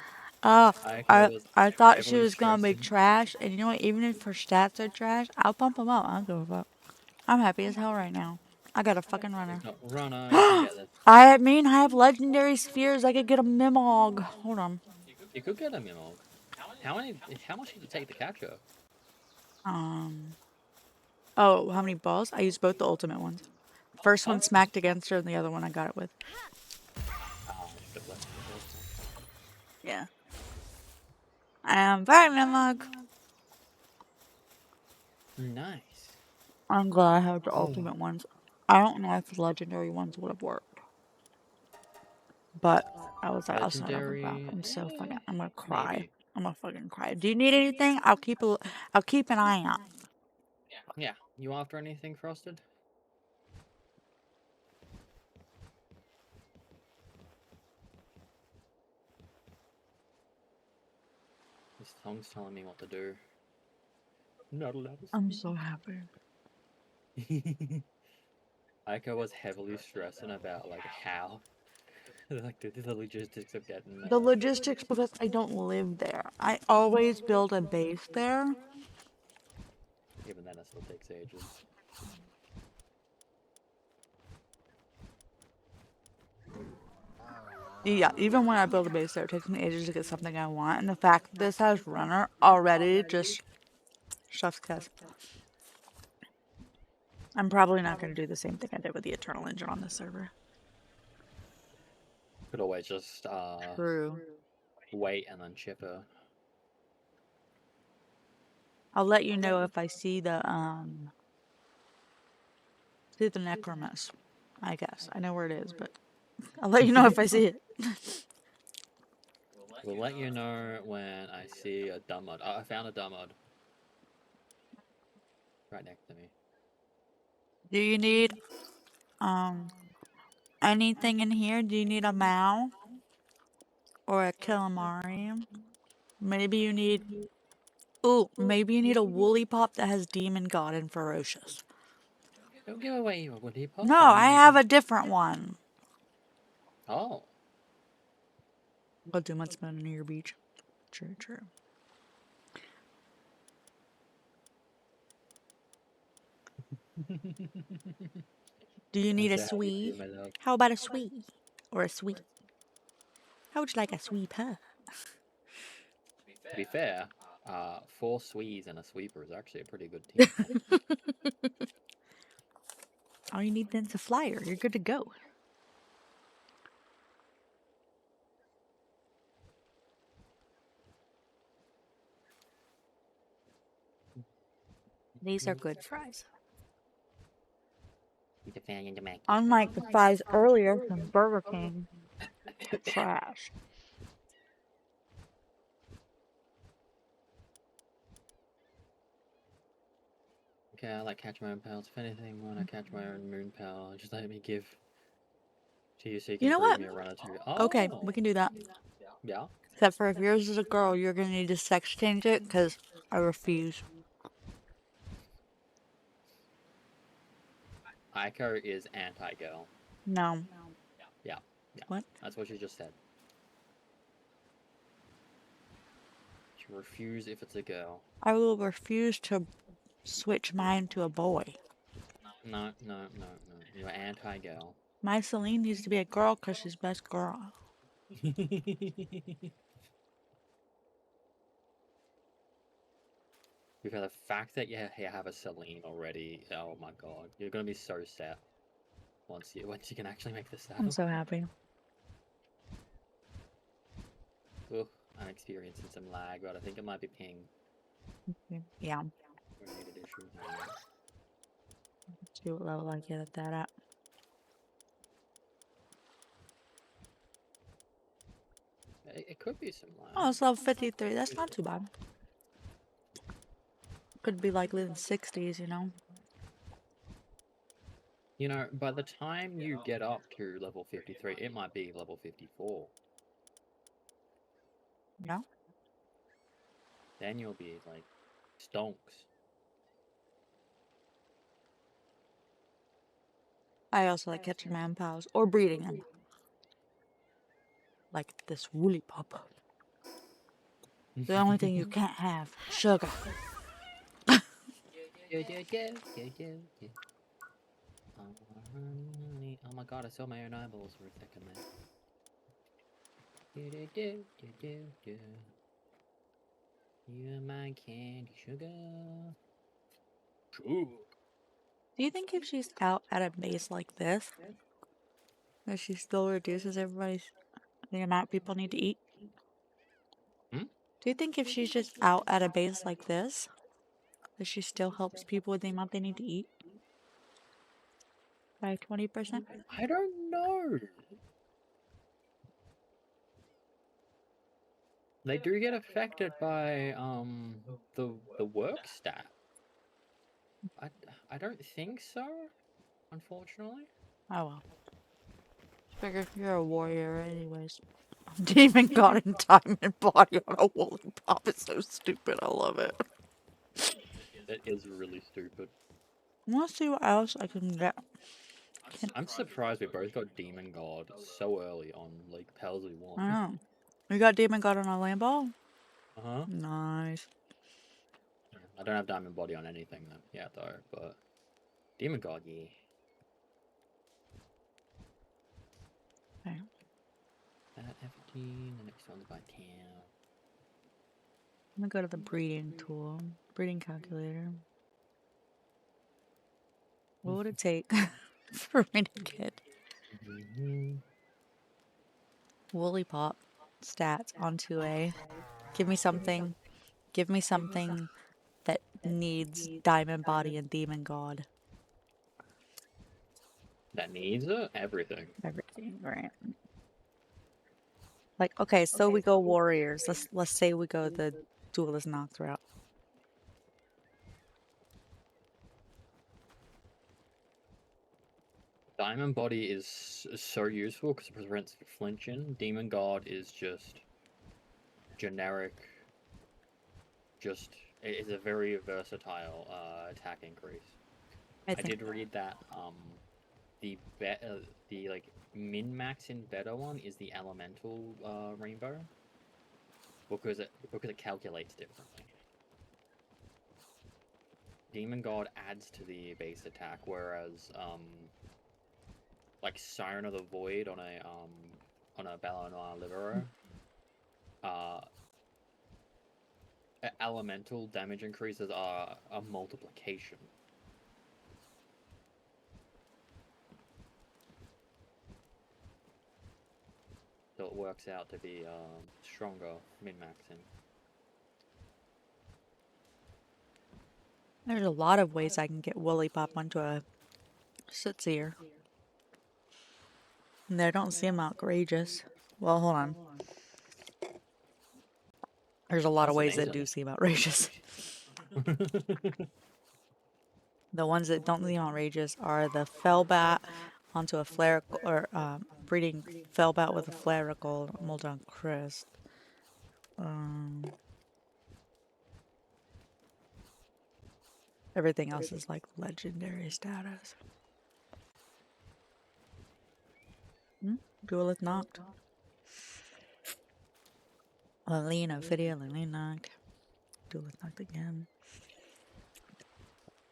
Oh, Aiko was I thought she heavily was gonna be stressing. trash, and you know what? Even if her stats are trash, I'll pump them up. I don't give a fuck. I'm happy as hell right now. I got a fucking runner. There's no runner. You can get this. I have legendary spheres. I could get a Mimog. Hold on. You could get a Mimog. How much did it take to catch her? Oh, how many balls? I used both the ultimate ones. First one Oh. smacked against her, and the other one I got it with. Oh, I should have left it. Yeah. Bye, Mimog. Nice. I'm glad I have the ultimate ones. I don't know if the legendary ones would have worked. But I was like, I'll set up a back. I'm so fucking. I'm gonna cry. Maybe. I'm gonna fucking cry. Do you need anything? I'll keep an eye out. Yeah. You after anything, Frosted? This tongue's telling me what to do. Not allowed to I'm so happy. Aiko was heavily stressing about like how like the logistics of getting The logistics, because I don't live there. I always build a base there. even then it still takes ages. Yeah, even when I build a base there, it takes me ages to get something I want. And the fact that this has runner already just chef's kiss. I'm probably not going to do the same thing I did with the Eternal Engine on this server. Could always just True. wait and then ship her. I'll let you know if I see the Necromus. I guess. I know where it is, but I'll let you know if I see it. We'll let you know when I see a dumb mod. Oh, I found a dumb mod. Right next to me. Do you need anything in here? Do you need a Mao? Or a Calamari? Maybe you need... Ooh, maybe you need a Woolly Pop that has Demon God and Ferocious. Don't give away your woody pop. No, I I mean, have a different one. Oh. I'll do much better near your beach. True, true. Do you need a I'm so happy for you, sweet? my love. How about a sweet? Or a sweet? How would you like a sweet puff? To be fair, 4 Swees and a sweeper is actually a pretty good team. All you need then is a flyer. You're good to go. These are good fries. Unlike the fries earlier from Burger King. Trash. Okay, I like catch my own pals. If anything, when I catch my own moon pal, just let me give to you so you can know breed what? me a runner too. Oh, Okay, we can do that. yeah. Except for if yours is a girl, you're gonna need to sex change it, because I refuse. Aiko is anti-girl. No. Yeah. What? That's what she just said. She refuse if it's a girl. I will refuse to switch mine to a boy. No. You're anti-girl. My Celine needs to be a girl because she's best girl. Because the fact that you have a Celine already, oh my god, you're gonna be so set once you can actually make this I'm happen. so happy. Ugh, I'm experiencing some lag, but I think it might be ping. Yeah. Related issue. Let's see what level I get at that at. It could be some lag. Oh, it's level 53. That's not too bad. Could be like in the 60s, you know? You know, by the time you get up to level 53, it might be level 54. No? Then you'll be like stonks. I also like catching my own pals or breeding them. Like this woolly pup. The only thing you can't have, sugar. Oh honey. Oh my god, I saw my own eyeballs for a second there. You're my candy sugar. Sure. Do you think if she's out at a base like this, that she still reduces the amount people need to eat? Hmm? Do you think if she's just out at a base like this, that she still helps people with the amount they need to eat? By 20%? I don't know. They do get affected by the work stat. I don't think so, unfortunately. Oh well. Figure you're a warrior anyways. Demon god and diamond body on a woolly pop is so stupid. I love it. That is really stupid. I want to see what else I can get. I'm surprised we both got Demon God so early on, like Palsy I 1. know. We got demon god on a Lambo? Uh-huh. Nice. I don't have Diamond Body on anything yet though, but Demon God, yeah. Okay. At 15, the next one's by 10. I'm gonna go to the breeding tool. Breeding calculator. What would it take for me to get woolly pop stats onto a give me something that needs diamond body and demon god. That needs it? Everything. Everything, right? Like, okay, so we go warriors. Let's say we go the duelist knocked route. Diamond Body is so useful because it prevents flinching. Demon God is just generic. Just it is a very versatile attack increase. I did read that the like min max in better one is the elemental rainbow because it calculates differently. Demon God adds to the base attack, whereas like Siren of the Void on a Ballanoir Libero, elemental damage increases are a multiplication. So it works out to be stronger min-maxing. There's a lot of ways I can get woolly pop onto a Sootsier. And they don't seem outrageous. Well, hold on. There's a lot of ways that do seem outrageous. The ones that don't seem outrageous are the Fellbat onto a Flarical, or breeding Fellbat with a Flarical Molten Crest. Everything else is like legendary status. Duelist knocked. Alina, video, Alina knocked. Duelist knocked again.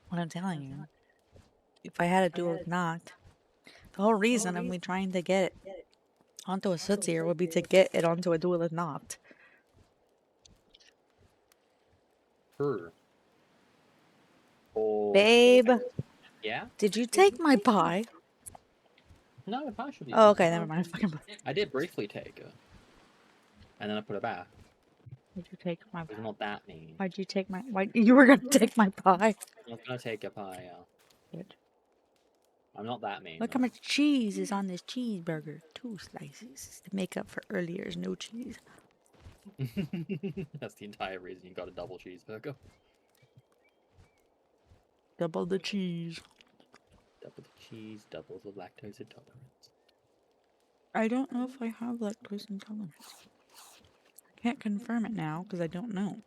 What I'm telling you, if I had a duelist knocked, the whole reason of me trying to get it onto a Sootsier would be to get it onto a duelist knocked. True. Or Babe, yeah? did you take my pie? No, the pie should be. Oh, okay, never mind. I did briefly take it, and then I put it back. Did you take my? It was not that mean. Why'd you take my? Why you were gonna take my pie? I was gonna take a pie. Good. I'm not that mean. Look though. how much cheese is on this cheeseburger. 2 slices to make up for earlier's no cheese. That's the entire reason you got a double cheeseburger. Double the cheese. Double the She's double the lactose intolerance. I don't know if I have lactose intolerance. Can't confirm it now because I don't know.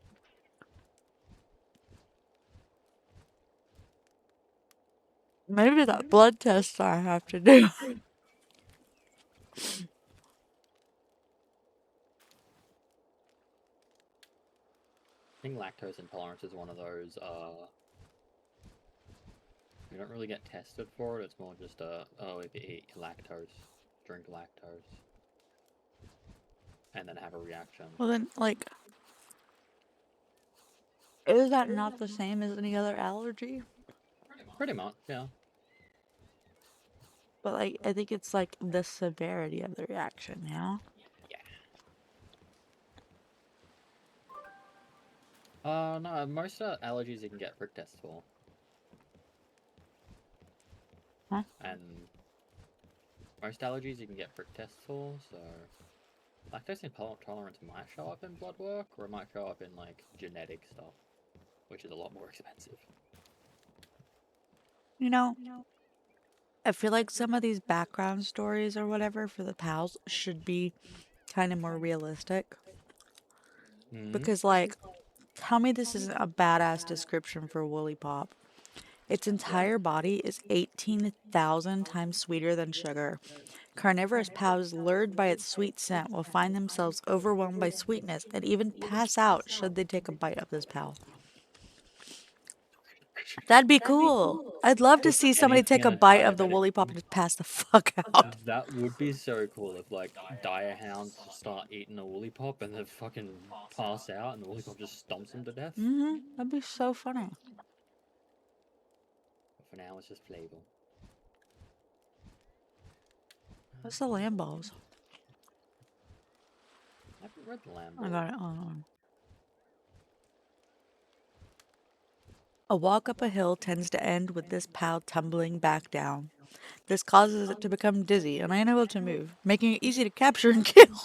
Maybe that blood test I have to do. I think lactose intolerance is one of those, you don't really get tested for it, it's more just, oh, if you eat lactose, drink lactose, and then have a reaction. Well then, like, is that not the same as any other allergy? Pretty much, yeah. But like, I think it's like the severity of the reaction, you know? No, most allergies you can get prick tests for. Huh? And most allergies you can get prick tests for, so lactose intolerance might show up in blood work, or it might show up in like genetic stuff, which is a lot more expensive. You know, I feel like some of these background stories or whatever for the pals should be kind of more realistic. Because, like, tell me this isn't a badass description for Woolly Pop. Its entire body is 18,000 times sweeter than sugar. Carnivorous pals lured by its sweet scent will find themselves overwhelmed by sweetness and even pass out should they take a bite of this pal. That'd be cool. I'd love to see somebody take a bite of the Woolly Pop and just pass the fuck out. That would be so cool if like dire hounds start eating a woolly pop and then fucking pass out and the woolly pop just stomps them to death. That'd be so funny. But for now, it's just flavor. What's the lamb balls? I haven't read the lamb. I got it. Hold on. A walk up a hill tends to end with this pal tumbling back down. This causes it to become dizzy and unable to move, making it easy to capture and kill.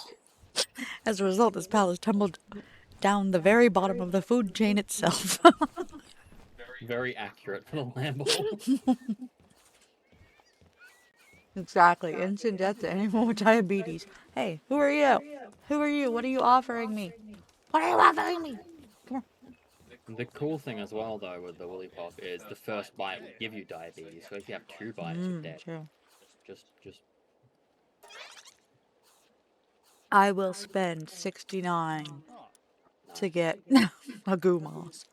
As a result, this pal is tumbled down the very bottom of the food chain itself. Very accurate for the lamb ball. Exactly. Instant death to anyone with diabetes. Hey, who are you? Who are you? What are you offering me? What are you offering me? The cool thing as well, though, with the woolly pop is the first bite will give you diabetes. So if you have 2 bites, you're dead. True. Just. I will spend 69 to get a Gumas.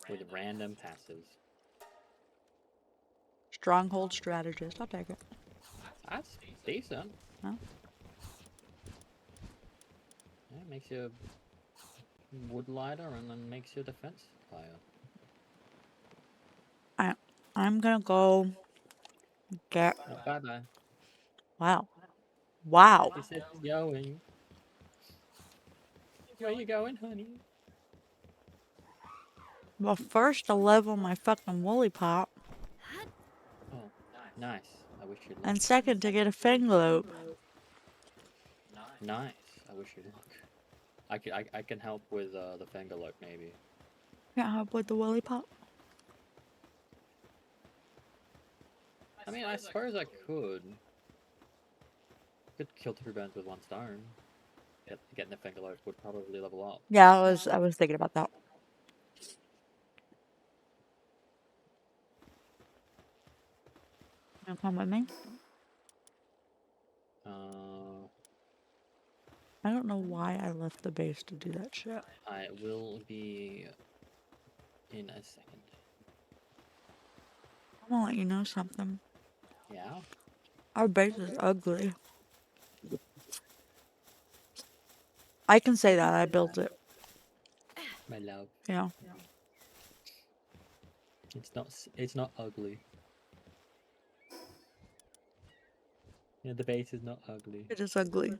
With random passes. Stronghold strategist. I'll take it. That's decent. Huh? Yeah, makes you wood lighter and then makes your defense higher. I'm gonna go get. Bye bye. Wow. Wow. He said he's going. Where you going, honey? Well, first to level my fucking woolly pop, Oh, nice. I wish you'd luck. and second to get a fanglope. Nice. I wish you'd luck. I can help with the Fangalope maybe. Can't help with the woolly pop. I mean, I suppose I could. Could kill 2 birds with 1 stone. Getting the Fangalope would probably level up. Yeah, I was thinking about that. You come with me? I don't know why I left the base to do that shit. I will be in a second. I'm gonna let you know something. Yeah? Our base is ugly. I can say that. I built it. My love. Yeah. It's not ugly. Yeah, the base is not ugly. It is ugly.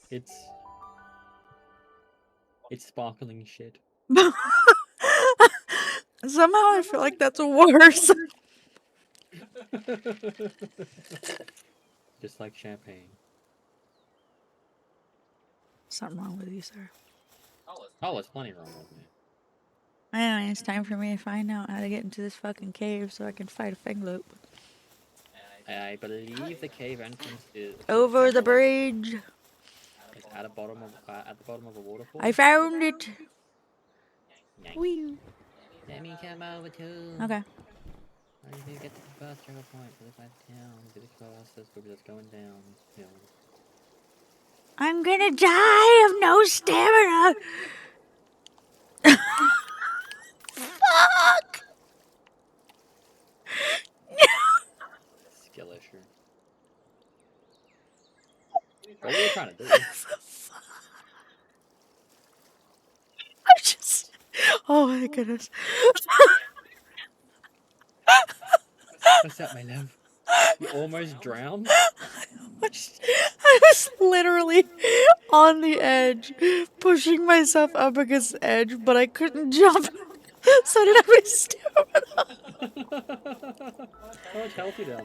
It's sparkling shit. Somehow I feel like that's worse. Just like champagne. Something wrong with you, sir. Oh, there's plenty wrong with me. Anyway, it's time for me to find out how to get into this fucking cave so I can fight a fanglope. I believe the cave entrance is Over the bridge. Is at the bottom of a waterfall. I found it. Yank. Wee. Let me come over too. Okay. I need to get to the first trigger point for the side of town. Do the fastest because it's going down hill. I'm gonna die of no stamina. Fuck. Skill issue. What were you trying to do? I just. Oh my goodness. What's up, my love? You almost drowned? I was literally on the edge, pushing myself up against the edge, but I couldn't jump. So I didn't have any stamina. How much health you down to?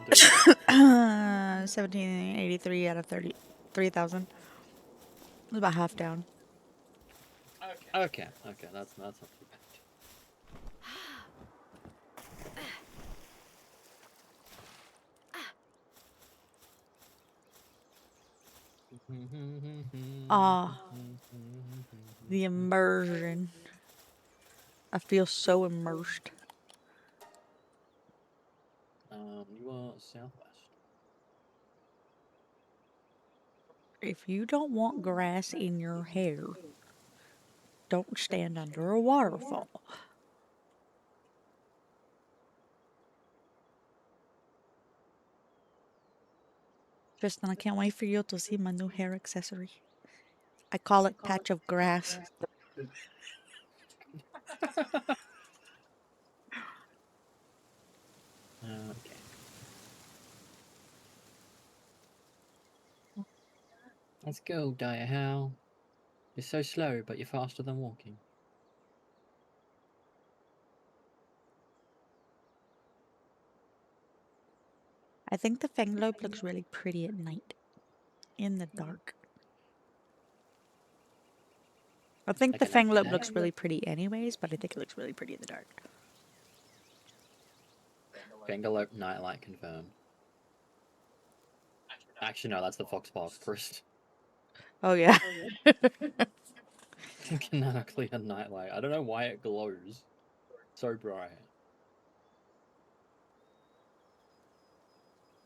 1783 out of 33,000. It was about half down. Okay, that's not too bad. Ah, the immersion. I feel so immersed. You are southwest. If you don't want grass in your hair, don't stand under a waterfall. Tristan, I can't wait for you to see my new hair accessory. I call it Patch of Grass. Okay. Let's go, Dire How. You're so slow, but you're faster than walking. I think the Fanglope looks really pretty at night. In the dark. I think the Fanglope looks really pretty anyways, but I think it looks really pretty in the dark. Fangalope Nightlight confirmed. Actually, no, that's the Foxpark first. Oh yeah. Canonically a nightlight. I don't know why it glows so bright.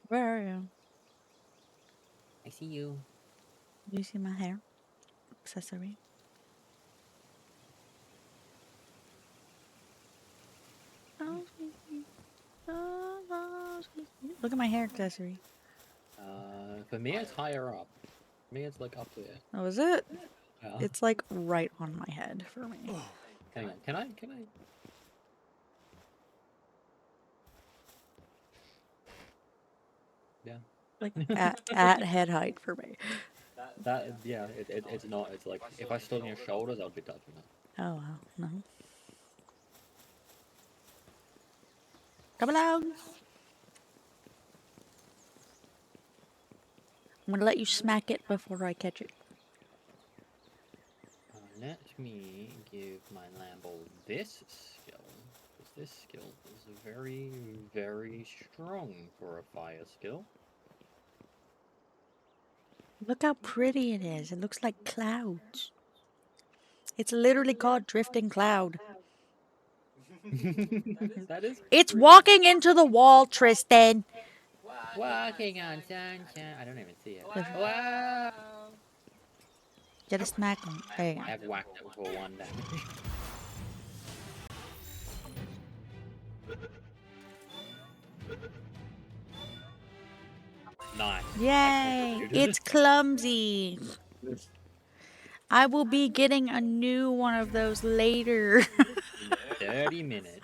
Where are you? I see you. Do you see my hair accessory? Look at my hair accessory. For me, it's higher up. For me, it's like up there. Oh, is it? Yeah. It's like right on my head for me. Hang on, can I? Yeah. Like at head height for me. Yeah, it's not. It's like if I stood on your shoulders, I'd be touching it. Oh wow, no. Come along. I'm gonna let you smack it before I catch it. Let me give my Lambo this skill, because this skill is very, very strong for a fire skill. Look how pretty it is. It looks like clouds. It's literally called Drifting Cloud. That is. It's walking into the wall, Tristan. Walking on sunshine. I don't even see it. Wow. Get a smack on. There you go. I have whacked it for 1 damage. Nice. Yay! It's clumsy. I will be getting a new one of those later. 30 minutes.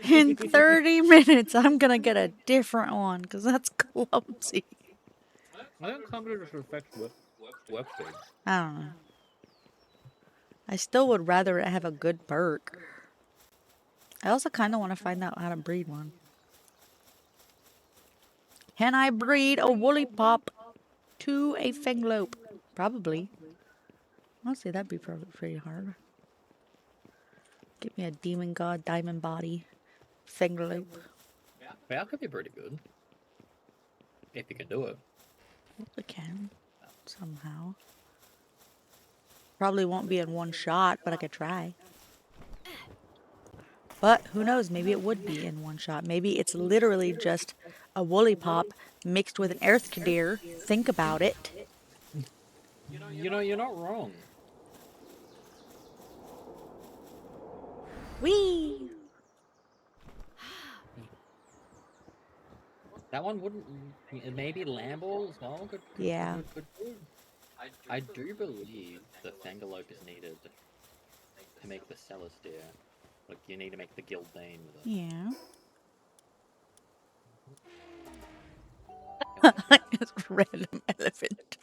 In 30 minutes, I'm gonna get a different one because that's clumsy. I don't come to this affect work speed. I don't know. I still would rather it have a good perk. I also kind of want to find out how to breed one. Can I breed a woolly pop to a Fanglope? Probably. Honestly, that'd be probably pretty hard. Give me a demon god diamond body Fanglope. Yeah, that could be pretty good. If you can do it. I can. Somehow. Probably won't be in one shot, but I could try. But who knows? Maybe it would be in one shot. Maybe it's literally just a woolly pop mixed with an earth deer. Think about it. You know, you're not wrong. Whee! That one wouldn't. Maybe Lambo as well. Yeah. Good. I do believe the Fangalope is needed to make the Celestia. Like, you need to make the Gildane with it. Yeah. Yeah. It's random elephant.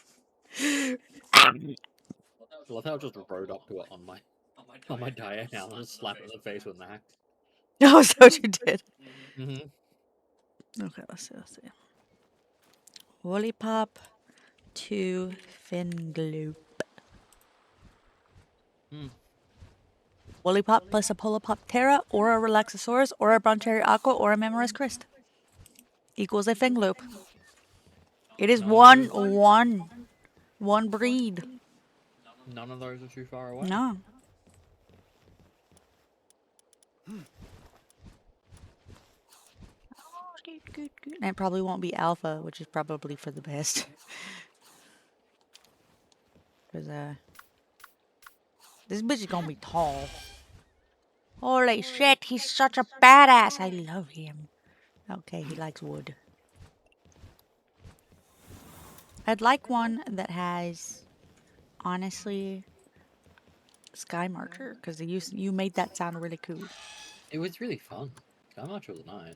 I love how I just rode up to it on my diet now and just slap it in the face with an axe. Oh, is that what you did? Mm-hmm. Okay, let's see. Woolly pop to Fingloop. Hmm. Woolly pop plus a Polar Pop Terra, or a Relaxosaurus, or a Broncherry Aqua, or a Memoris Christ equals a Fingloop. It is one breed. None of those are too far away. No. And it probably won't be alpha, which is probably for the best. Because, this bitch is gonna be tall. Holy shit, he's such a badass. I love him. Okay, he likes wood. I'd like one that has, honestly, Sky Marcher, because you made that sound really cool. It was really fun. Sky Marcher was nice.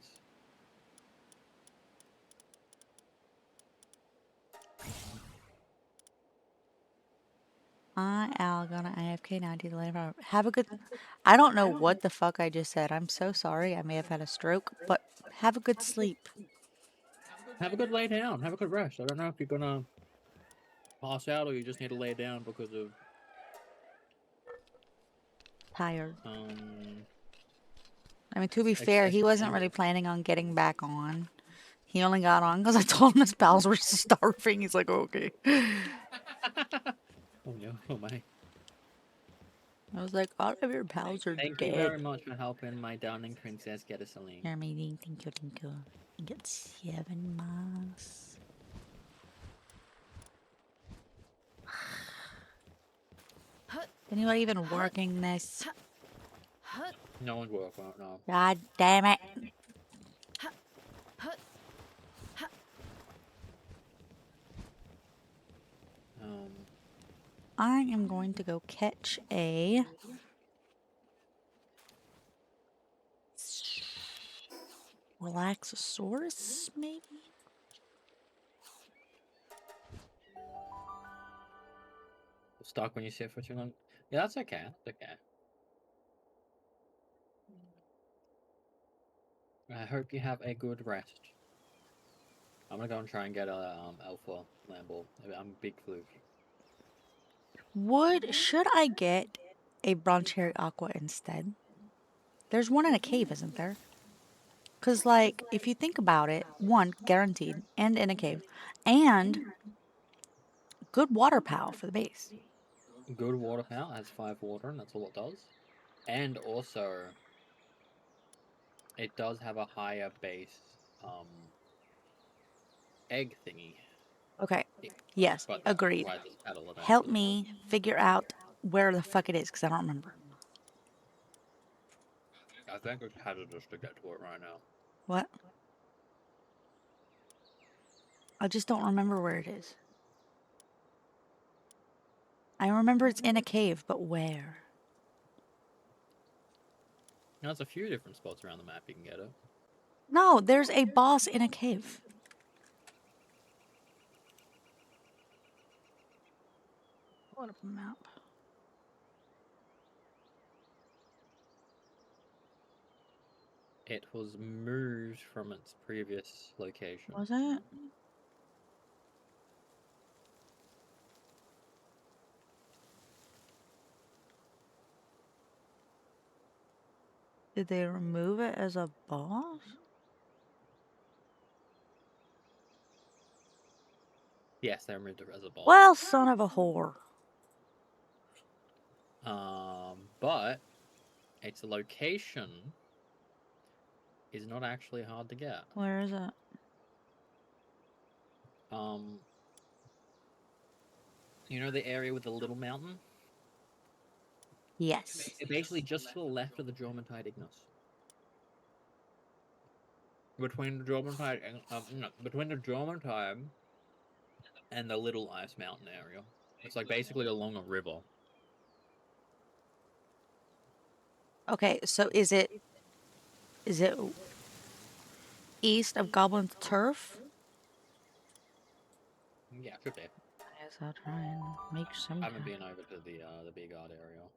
I am gonna AFK 90 the later. Have a good. I don't know what the fuck I just said. I'm so sorry. I may have had a stroke, but have a good sleep. Have a good lay down. Have a good rest. I don't know if you're gonna pass out or you just need to lay down because of Tired. I I mean, to be fair, he wasn't really planning on getting back on. He only got on because I told him his pals were starving. He's like, okay. Oh no, oh my. I was like, all of your pals are Thank dead. you very much for helping my darling princess get a saline. Here, meeting. Thank you. You get 7 miles. Anybody even working this? No one's working right now. God damn it. I am going to go catch a Relaxosaurus, maybe? Stuck when you sit for too long. Yeah, that's okay. That's okay. I hope you have a good rest. I'm gonna go and try and get a alpha Lambo. I'm big fluke. Should I get a Broncherry Aqua instead? There's one in a cave, isn't there? Because, like, if you think about it, one, guaranteed, and in a cave, and good water pow for the base. Good water power has 5 water, and that's all it does. And also, it does have a higher base egg thingy. Okay. Yes, But agreed. Adult Help me figure out where the fuck it is, because I don't remember. I think it's hazardous to get to it right now. What? I just don't remember where it is. I remember it's in a cave, but where? Now, there's a few different spots around the map you can get it. No, there's a boss in a cave. What a map. It was moved from its previous location. Was it? Did they remove it as a boss? Yes, they removed it as a boss. Well, son of a whore. But its location is not actually hard to get. Where is it? You know the area with the little mountain? Yes. It's basically just to the left of the Jormuntide Ignis. Between the Jormuntide between the Jormuntide and the Little Ice Mountain area. It's like basically along a river. Okay, so is it east of Goblin's Turf? Yeah, it should be. I guess I'll try and make some. I haven't been over to the Big Art area.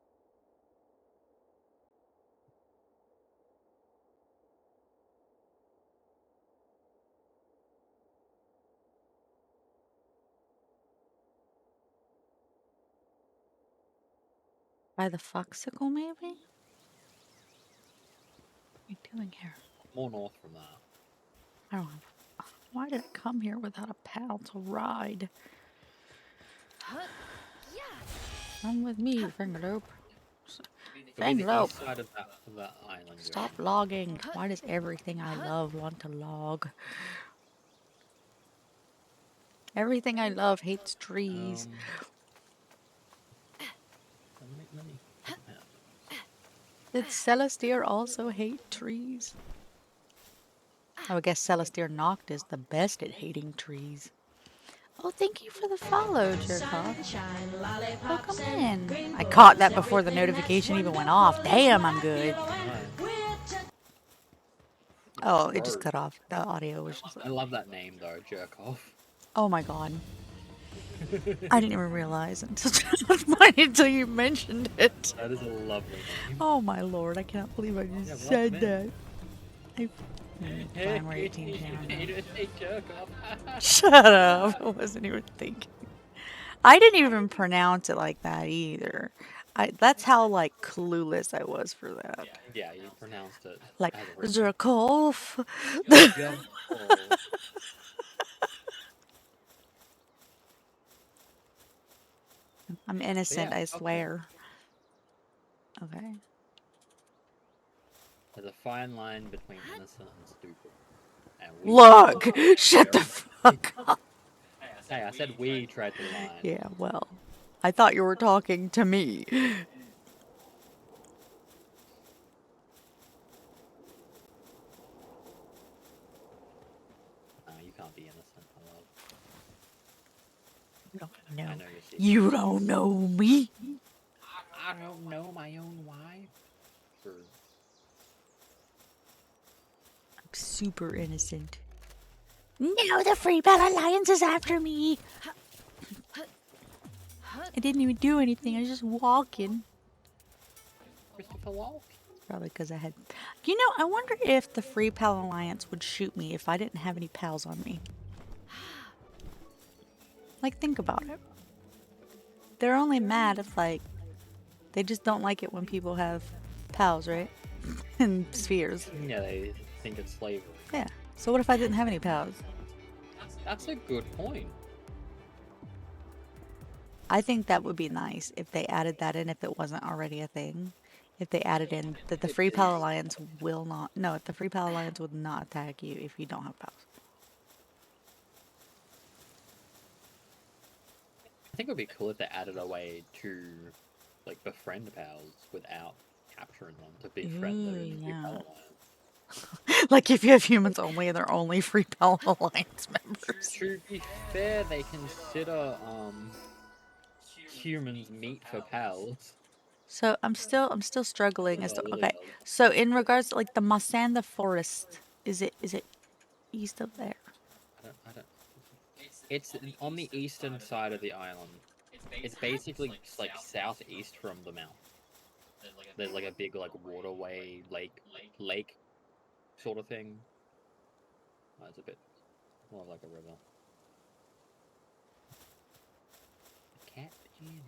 By the Foxicle, maybe? What are you doing here? More north from that. I don't have. Why did I come here without a pal to ride? Come with me, Fingerloop. It'll be the Fingerloop! east side of that island. Stop logging. Why does everything I love want to log? Everything I love hates trees. Let me Did Celestia also hate trees? Oh, I guess Celestia Noct is the best at hating trees. Oh, thank you for the follow, Jerkoff. Welcome in. I caught that before the notification even went off. Damn, I'm good. Oh, it just cut off. The audio was just... I love that name though, jerk off. Oh my god. I didn't even realize until you mentioned it. That is a lovely name. Oh my lord, I can't believe I just said that. Fine, we're 18 channel. Shut up. I wasn't even thinking. I didn't even pronounce it like that either. That's how like clueless I was for that. Yeah, you pronounced it Like as a Zerkov. I'm innocent, I swear. Okay. There's a fine line between innocent and stupid. And Look! Shut the fuck up. Hey, I said we tried the line. Yeah, well, I thought you were talking to me. You can't be innocent, my love. No. I know your secret. You don't know me. I don't know my own wife. True. I'm super innocent. No, the Free Bell Alliance is after me. I didn't even do anything. I was just walking. Christopher Walk? Probably because I had... You know, I wonder if the Free Pal Alliance would shoot me if I didn't have any pals on me. Like, think about it. They're only mad if, like... They just don't like it when people have pals, right? And spheres. Yeah, they think it's slavery. Yeah. So what if I didn't have any pals? That's a good point. I think that would be nice if they added that in if it wasn't already a thing. If they added in that the Free Pal Alliance will not... No, the Free Pal Alliance would not attack you if you don't have pals. I think it would be cool if they added a way to, like, befriend pals without capturing them to befriend them in the Free Pal Alliance. Like if you have humans only and they're only Free Pal Alliance members. To be fair, they consider, humans meat for pals. So I'm still struggling as to... Okay, so in regards to like the Masanda Forest, is it east of there? I don't. It's on the eastern side of the island. It's basically like southeast from the mountain. There's like a big like waterway, lake sort of thing. Oh, it's a bit more like a river. Cat Janice.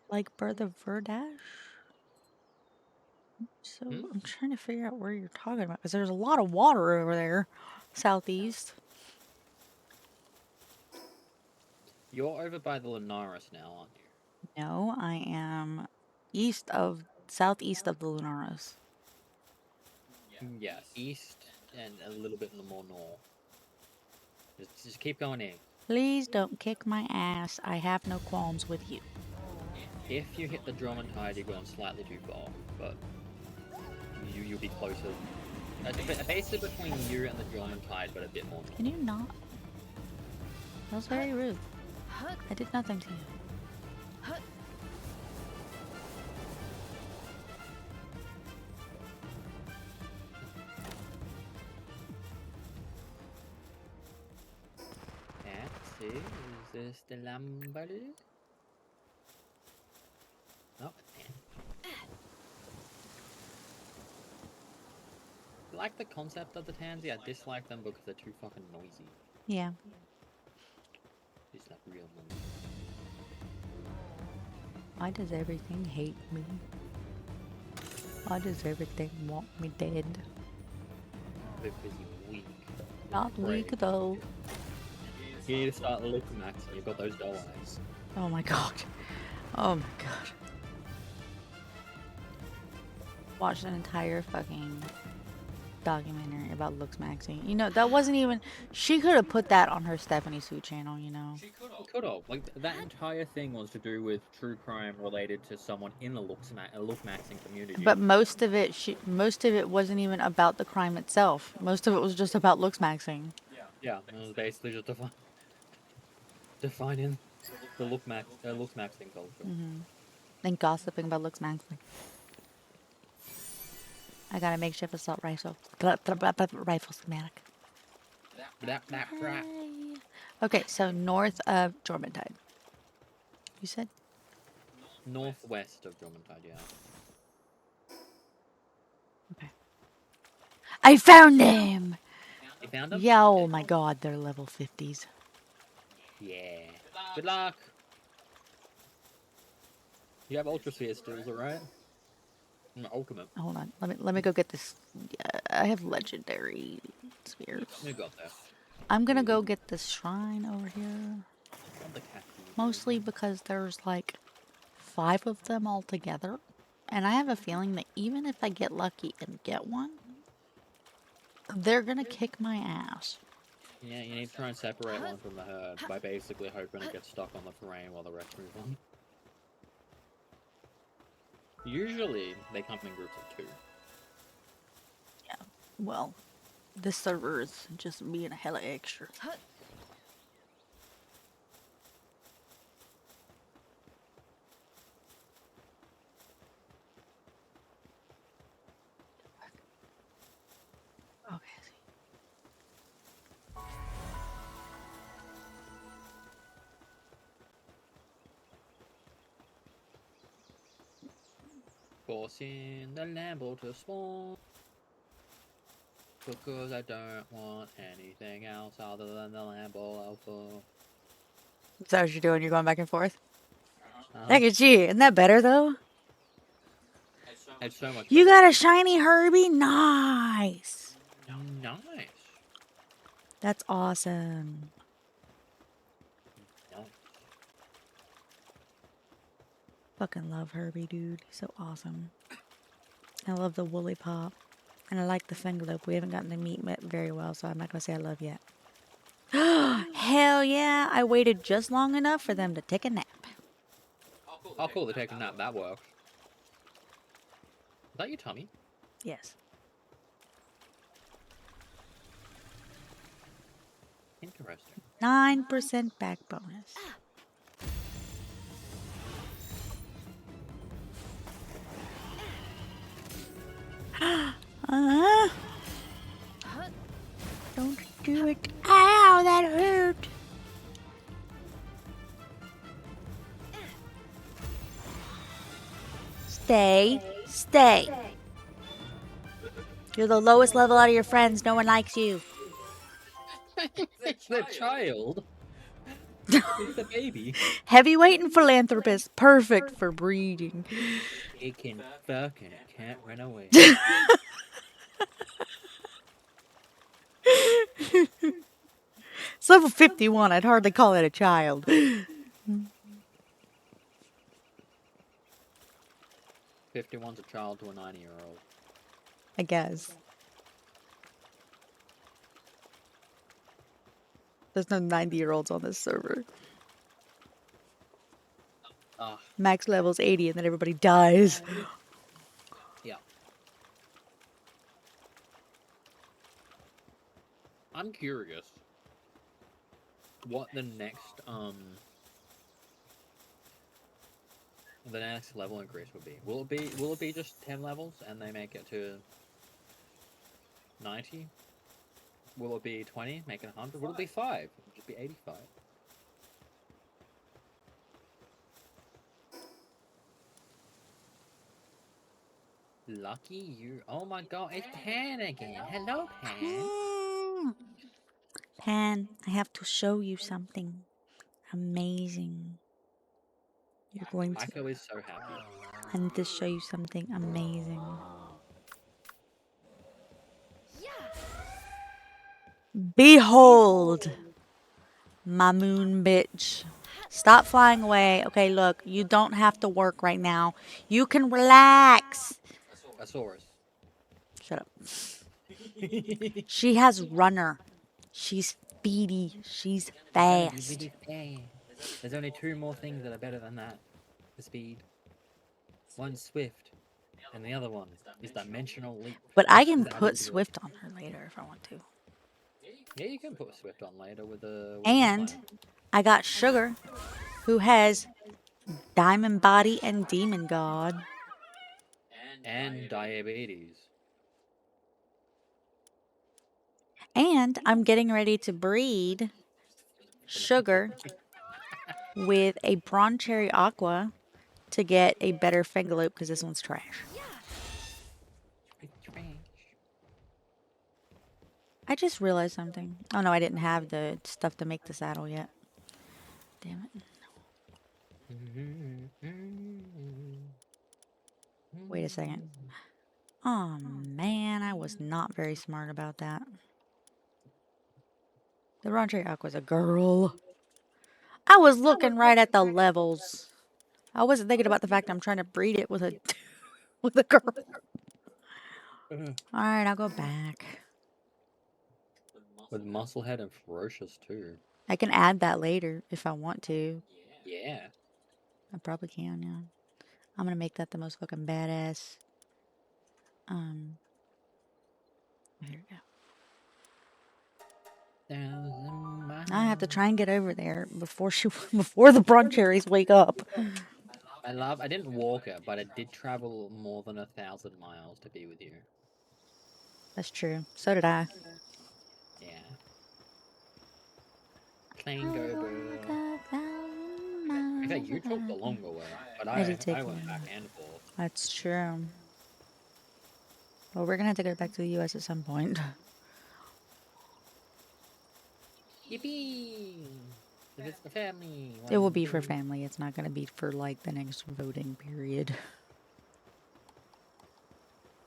Like Birth of Verdash? So Hmm? I'm trying to figure out where you're talking about because there's a lot of water over there, southeast. You're over by the Linares now, aren't you? No, I am southeast of the Lunaris. Yeah, east and a little bit more north. Just keep going in. Please don't kick my ass. I have no qualms with you. If you hit the drum and tide, you're going slightly too far, but you'll be closer. Basically between you and the drum and tide, but a bit more. Can you not? That was very rude. I did nothing to you. Let's see, is this the Lamble? Oh, man. I like the concept of the Tansy, I dislike them because they're too fucking noisy. Yeah. It's like real noise. Why does everything hate me? Why does everything want me dead? Because you're weak. Not Brave. weak though. You need to start looking max and you've got those doll eyes. Oh my god. Oh my god. Watched an entire fucking documentary about looks maxing. You know, that wasn't even. She could have put that on her Stephanie Sue channel, you know. She could have. Like, that entire thing was to do with true crime related to someone in the look maxing community. But most of it wasn't even about the crime itself. Most of it was just about looks maxing. Yeah, it was basically just defining the look maxing culture. And gossiping about looks maxing. I got a makeshift assault rifle. Rifle schematic. Right. Okay, so north of Jormantide. You said? Northwest of Drummondtide, yeah. Okay. I found them! You found them? Yeah, oh my god, they're level 50s. Yeah. Good luck. You have Ultra Sphere stills, alright? Ultimate. Hold on, let me go get this. I have legendary spheres. You got that. I'm gonna go get this shrine over here. The cat. Mostly because there's like 5 of them all together. And I have a feeling that even if I get lucky and get one, they're gonna kick my ass. Yeah, you need to try and separate one from the herd by basically hoping it gets stuck on the terrain while the rest move on. Usually, they come in groups of 2. Well, this server is just being a hella extra. Okay. Forcing the Lambo to spawn. Because I don't want anything else other than the Lambo Alpha. Is that what you're doing? You're going back and forth? Uh-huh. Look at you. Isn't that better though? It's so much You better. got a shiny Herbie? Nice. Nice. That's awesome. Nice. Fucking love Herbie, dude. He's so awesome. I love the woolly pop. And I like the Fingalope. We haven't gotten to meet very well, so I'm not going to say I love yet. Hell yeah. I waited just long enough for them to take a nap. Oh, cool. They're taking that. That works. Is that your tummy? Yes. Interesting. 9% back bonus. Don't do it. Ow, that hurt. Stay. Stay. You're the lowest level out of your friends. No one likes you. It's the child. It's the baby. Heavyweight and philanthropist. Perfect for breeding. It can fucking can't run away. It's level 51. I'd hardly call it a child. 51's a child to a 90-year-old. I guess. There's no 90-year-olds on this server. Ah, Max level's 80 and then everybody dies. yeah. I'm curious what the next level increase would be. Will it be just 10 levels and they make it to 90? Will it be 20, make it 100? Will it be 5? Will it just be 85? Lucky you. Oh my god, it's Pan again. Hello, Pan. Pan, I have to show you something amazing. You're going to. Aiko is so happy. I need to show you something amazing. Behold, my moon bitch. Stop flying away. Okay, look, you don't have to work right now. You can relax. Asaurus. Shut up. She has runner. She's speedy. She's fast. There's only 2 more things that are better than that. The speed. One's swift, and the other one is dimensional leap. But I can That put is- Swift on her later if I want to. Yeah, you can put Swift on later with the. And I got Sugar, who has Diamond Body and Demon God. And diabetes. And I'm getting ready to breed Sugar with a Bron Cherry Aqua to get a better Fengalope because this one's trash. I just realized something. Oh no, I didn't have the stuff to make the saddle yet. Damn it. Wait a second. Oh man, I was not very smart about that. The Bron Cherry Aqua's a girl. I was looking right at the levels. I wasn't thinking about the fact I'm trying to breed it with a with a girl. Alright, I'll go back. With Musclehead and Ferocious too. I can add that later if I want to. Yeah. I probably can, yeah. I'm gonna make that the most fucking badass. Here we go. Now I have to try and get over there before before the Bron Cherries wake up. I didn't walk it, but I did travel more than 1,000 miles to be with you. That's true. So did I. Yeah. Plain go, girl. In fact, you took the longer way, but I did take went the back and forth. That's true. Well, we're gonna have to go back to the US at some point. Yippee! If it's the family. It will be for family. It's not gonna be for like the next voting period.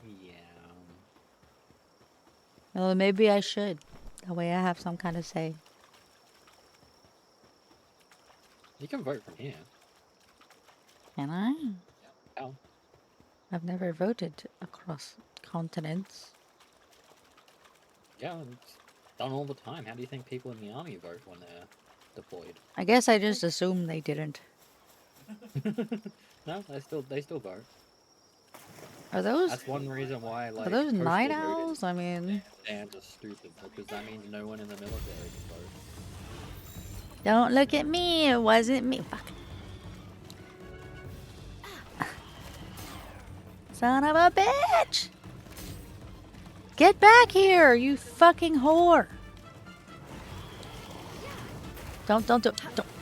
Yeah. Well, maybe I should. That way I have some kind of say. You can vote from here. Can I? Oh. I've never voted across continents. Yeah, it's done all the time. How do you think people in the army vote when they're deployed? I guess I just assumed they didn't. No, they still vote. Are those That's one reason why, like, are those postal night voting owls? I mean, stands are stupid, because that means no one in the military can vote. don't look at me. It wasn't me. Fuck. Son of a bitch! Get back here, you fucking whore! Don't do it. Don't look at me.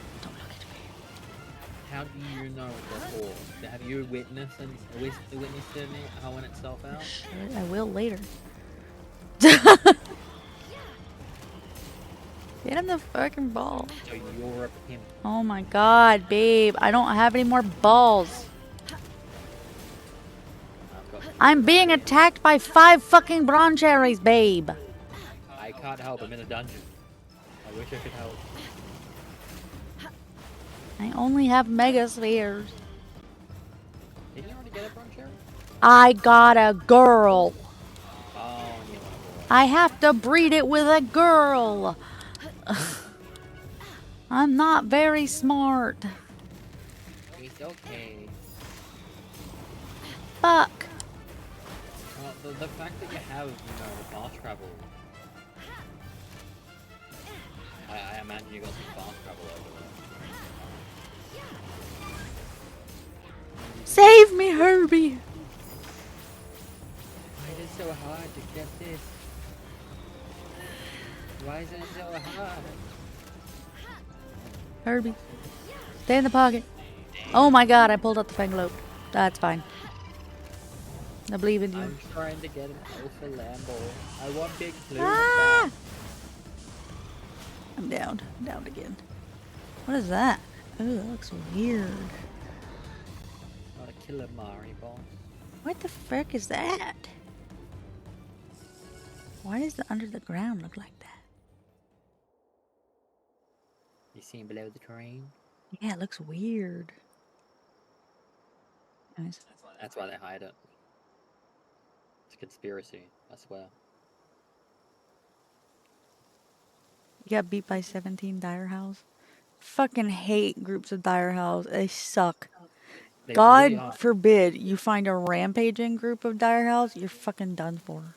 How do you know before? Have you witnessed it how it itself out? Shit, I will later. Get him the fucking ball. So you're a pimp. Oh my god, babe. I don't have any more balls. I'm being attacked by 5 fucking broncherries, babe. I can't help. I'm in a dungeon. I wish I could help. I only have mega spheres. Didn't you already get a broncher? I got a girl. Oh, you want a I have to breed it with a girl. I'm not very smart. girl. It's okay. Fuck. Well, the fact that you have, the fast travel. I imagine you got some fast travel over there. Save me, Herbie. Why is it so hard to get this? Why is it so hard? Herbie. Stay in the pocket. Oh my god, I pulled out the Fanglope. That's fine. I believe in you. I'm trying to get an Alpha Lambo. I want Big Blue Ah! back. I'm down. I'm down again. What is that? Oh, that looks weird. Not a killer Mari boss. What the frick is that? Why does the under the ground look like that? You seen below the terrain? Yeah, it looks weird. Nice. That's why they hide it. It's a conspiracy, I swear. You got beat by 17 dire house. Fucking hate groups of dire house. They suck. They God really are. forbid you find a rampaging group of dire house, you're fucking done for.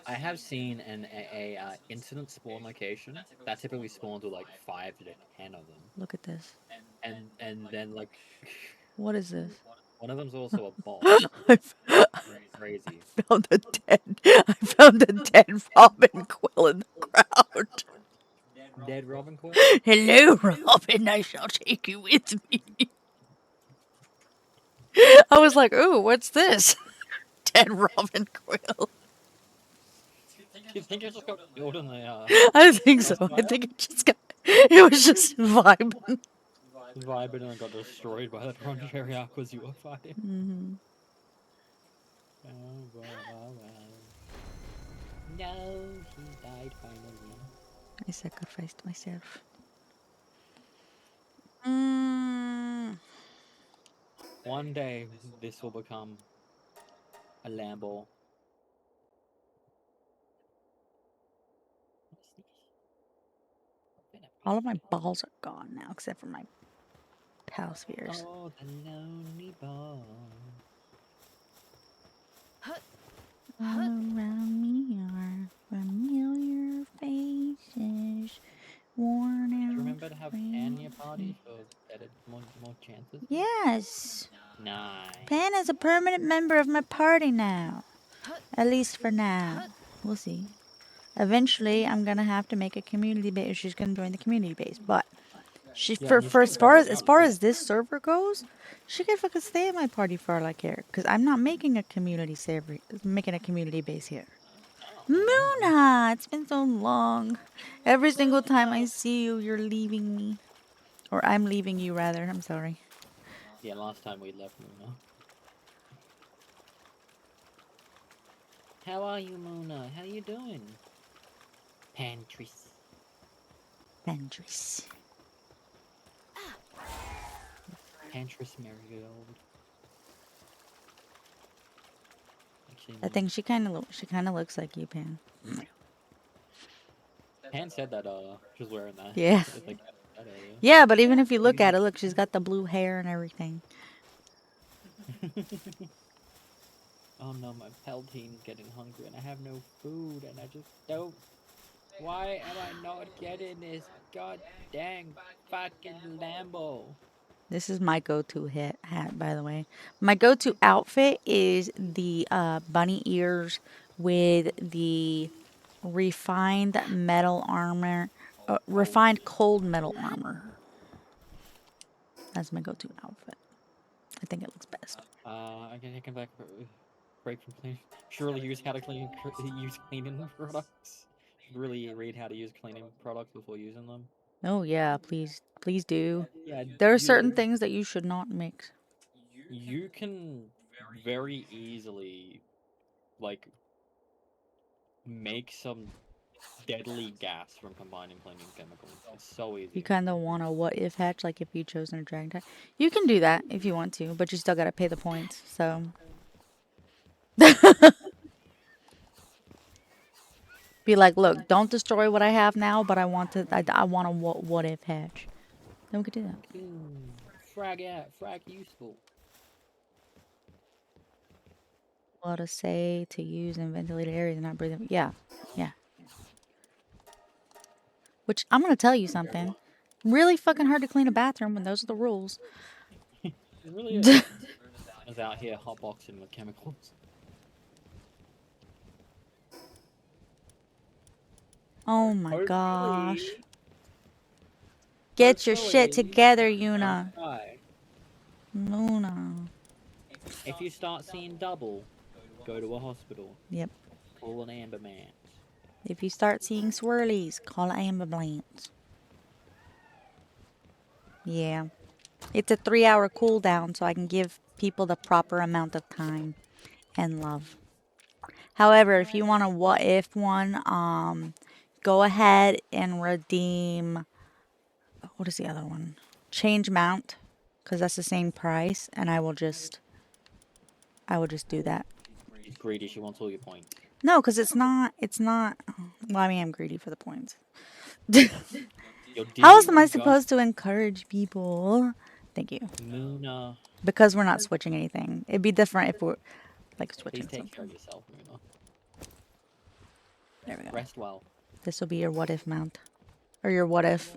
I have seen a incident spawn location that typically spawns with like 5 to 10 of them, Look at this. and then like What is this? one of them's also a boss. I Crazy. found a dead Robin Quill in the ground. Dead Robin Quill? Hello, Robin. I shall take you with me. I was like, ooh, what's this? Dead Robin Quill. You think it just got killed in the I think so. I think it was just vibing. vibing and got destroyed by the Broncherry Aquas you were fighting? Mm-hmm. Oh, well. No, he died finally. I sacrificed myself. One day, this will become a Lambo. All of my balls are gone now, except for my pal spheres. Oh, the lonely ball. All around me are familiar faces, worn out. Do you remember to have Pan in your faces. party for better, more chances? Yes. Nice. Pan is a permanent member of my party now. At least for now. We'll see. Eventually, I'm gonna have to make a community base. She's gonna join the community base, but she Yeah, for as far as this server goes, she can fucking stay at my party for all I care. Cause I'm not making a community server, making a community base here. Muna, it's been so long. Every single time I see you, you're leaving me, or I'm leaving you rather. I'm sorry. Yeah, last time we left Muna. How are you, Muna? How you doing? Pantries. Vendress. Pantris Marigold. Actually, I think she kind of looks like you, Pan. Pan said that she was wearing that. Yeah. Like, that area. Yeah, but even if you look at it, look, she's got the blue hair and everything. Oh no, my Paltine's getting hungry and I have no food and I just don't. Why am I not getting this god dang fucking Lambo? This is my go-to hat, by the way. My go-to outfit is the bunny ears with the refined metal armor, refined cold metal armor. That's my go-to outfit. I think it looks best. I can come back break from cleaning. Surely use how to use cleaning products. Should really read how to use cleaning products before using them. Oh yeah, please do. Yeah, There are certain things that you should not mix. You can very easily like make some deadly gas from combining flaming chemicals. It's so easy. You kind of want a what if hatch, like if you chosen a dragon type. You can do that if you want to, but you still gotta pay the points. So. Be like, look, don't destroy what I have now, but I want to. I want a what if hatch. Then we could do that. Frag out, frag useful. What to say to use in ventilated areas and not breathe them. Yeah, yeah. Which I'm gonna tell you something. Really fucking hard to clean a bathroom when those are the rules. It really is. I was out here hotboxing with chemicals. Oh my Hopefully- gosh. Get your shit hopefully- together, Yuna. Right. Luna. If you start seeing double, go to a hospital. Yep. Call an ambulance. If you start seeing swirlies, call an ambulance. Yeah. It's a 3-hour cooldown, so I can give people the proper amount of time and love. However, if you want a what if one, go ahead and redeem. What is the other one? Change mount, because that's the same price, and I will just do that. She's greedy. She wants all your points. No, because it's not. Well, I mean, I'm greedy for the points. Yo, How else am I Disney supposed to encourage people? Thank you. Muna, Because we're not switching anything. It'd be different if we're like please switching take care something. of yourself, Muna. There we go. Rest well. This will be your what if mount, or your what if.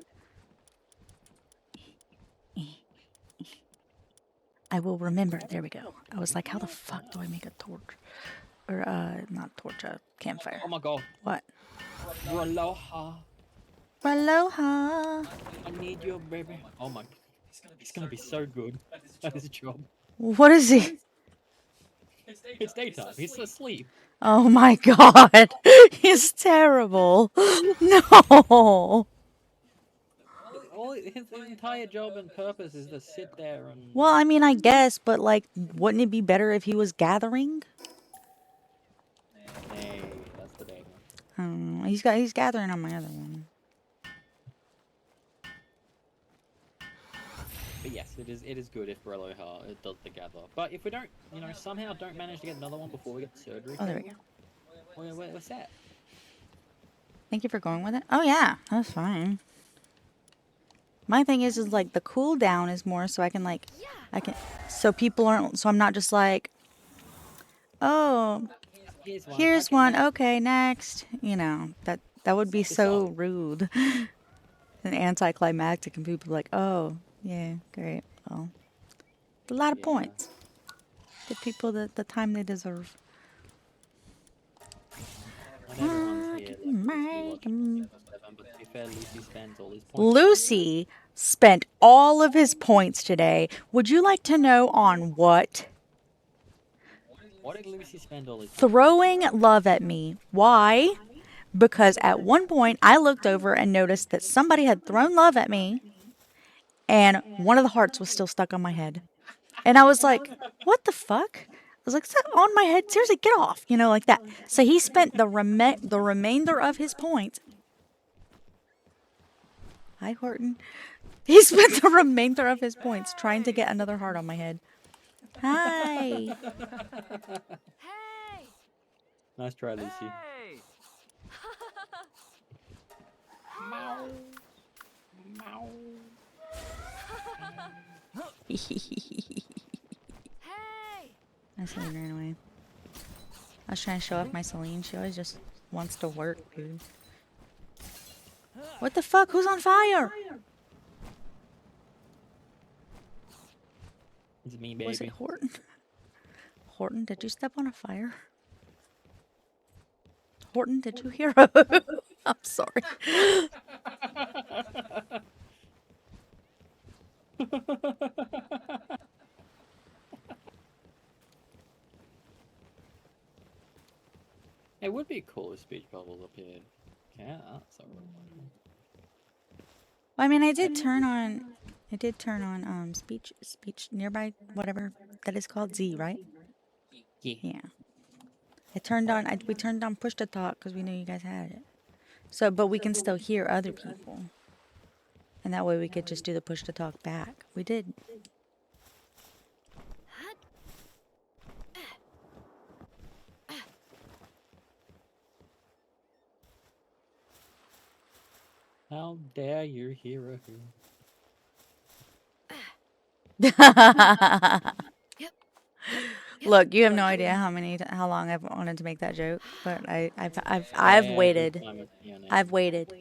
I will remember. There we go. I was like, how the fuck do I make a torch? Or, not torch, a campfire. Oh my god. What? Aloha. Aloha. I need you, baby. Oh my. He's gonna be so good at his job. What is he? It's daytime. He's asleep. Oh my god. He's terrible. No. All his entire job and purpose is to sit there and. Well, I mean, I guess, but like, wouldn't it be better if he was gathering? Hey, that's the day. He's gathering on my other one. But yes, it is good if Aloha it does the gather. But if we don't, somehow don't manage to get another one before we get the surgery. Oh, there we go. What's that? Thank you for going with it. Oh yeah, that's fine. My thing is like the cooldown is more so I can so people aren't, so I'm not just like, oh, here's one. Okay, next. That would be so rude and anticlimactic, and people are like, oh, yeah, great. Well, a lot of points. Give people the time they deserve. Lucy spent all of his points today. Would you like to know on what? What did Lucy spend all his Throwing love at me. Why? Because at one point I looked over and noticed that somebody had thrown love at me, and one of the hearts was still stuck on my head. And I was like, what the fuck? I was like, is that on my head? Seriously, get off. Like that. So he spent the remainder of his points. Hi, Horton. He spent the remainder of his points trying to get another heart on my head. Hi. Hey! Nice try, Lucy. Hey! Meow. Meow. Hey! My Celine ran away. I was trying to show off my Celine. She always just wants to work, dude. What the fuck? Who's on fire? It's me, baby. Was it Horton? Horton, did you step on a fire? Horton, did you hear? I'm sorry. It would be cool if speech bubbles appeared. Yeah, that's a I mean, I did turn on speech nearby, whatever that is called, Z, right? Yeah. Yeah. We turned on push to talk because we knew you guys had it. So, but we can still hear other people. And that way we could just do the push to talk back. We did. How dare you hear a who? Look, you have no idea how long I've wanted to make that joke, but I've Every waited. time I see your name. I've waited.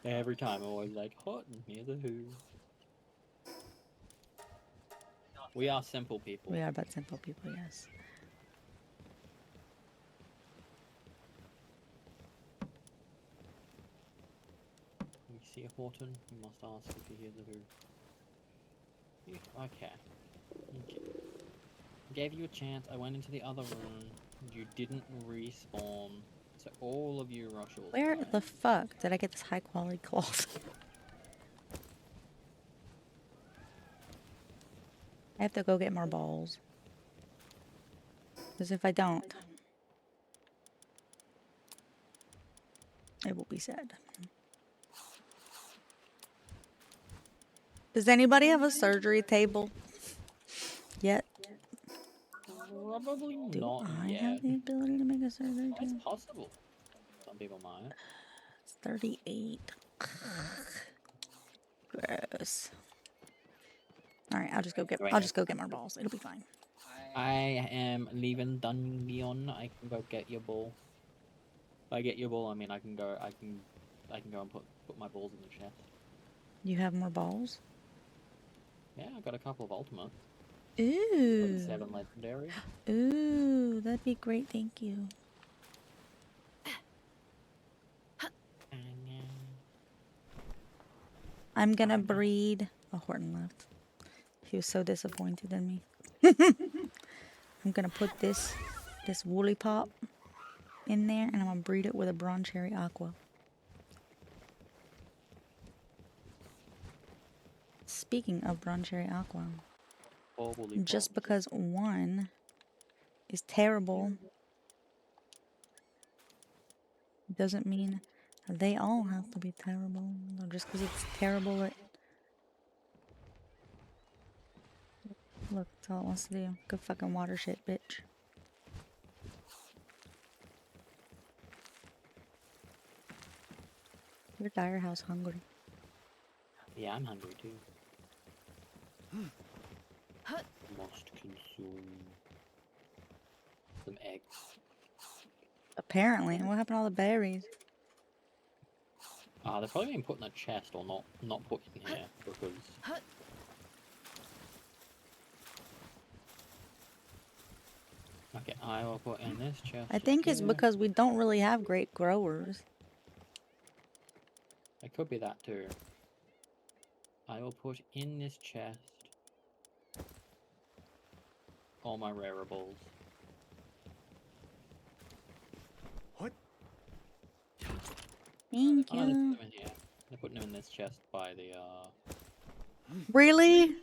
Every time I'm always like, hot and here's a who. We are simple people. We are but simple people, yes. You see a Horton, you must ask if you hear the who. Okay. Gave you a chance, I went into the other room, you didn't respawn, so all of you Rushals. Where the fuck did I get this high quality cloth? I have to go get more balls. Because if I don't, it will be sad. Does anybody have a surgery table yet? Probably Do not I yet. have the ability to make a surgery It's table? possible. Some people might. It's 38. Gross. Alright, I'll just go get more balls. It'll be fine. I am leaving Dungeon. I can go get your ball. If I get your ball, I mean I can go and put my balls in the chest. You have more balls? Yeah, I got a couple of ultimates. Ooh. 7 legendary. Ooh, that'd be great, thank you. I'm gonna breed. Oh, Horton left. He was so disappointed in me. I'm gonna put this woolly pop in there and I'm gonna breed it with a bronze cherry aqua. Speaking of bronze cherry aqua, just because one is terrible doesn't mean they all have to be terrible. Or just because it's terrible at... Look, that's all it wants to do. Go fucking water shit, bitch. Your dire house hungry. Yeah, I'm hungry too. Must consume some eggs. Apparently. What happened to all the berries? They're probably being put in a chest or not put in here because okay, I will put in this chest. I think it's here. because we don't really have great growers. It could be that too. I will put in this chest all my rareables. What? Thank Oh, no, they put you. them in here. They're putting them in this chest by the Really?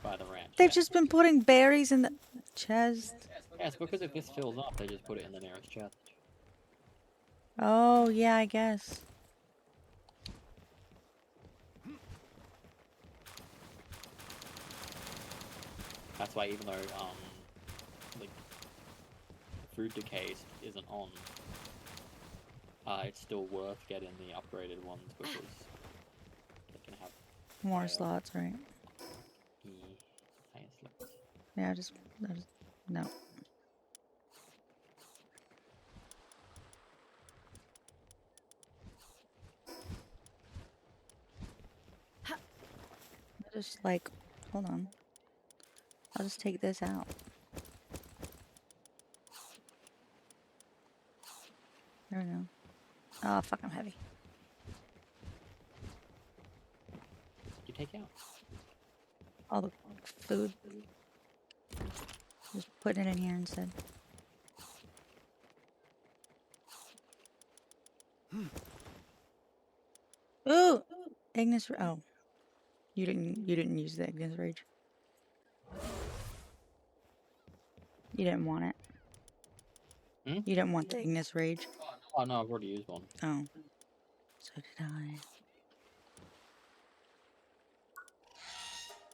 ranch. They've Yeah. just been putting berries in the chest. Yeah, it's because if this fills up, they just put it in the nearest chest. Oh, yeah, I guess. That's why even though like food decay isn't on, it's still worth getting the upgraded ones because they can have More higher- slots, right? the higher slots. Yeah, just no. Just like, hold on. I'll just take this out. There we go. Oh, fuck, I'm heavy. You take out. All the food. Just putting it in here instead. Ooh! Ignis. Oh. You didn't use the Ignis Rage. You didn't want it. Hmm? You didn't want the Ignis Rage. Oh no, I've already used one. Oh. So did I.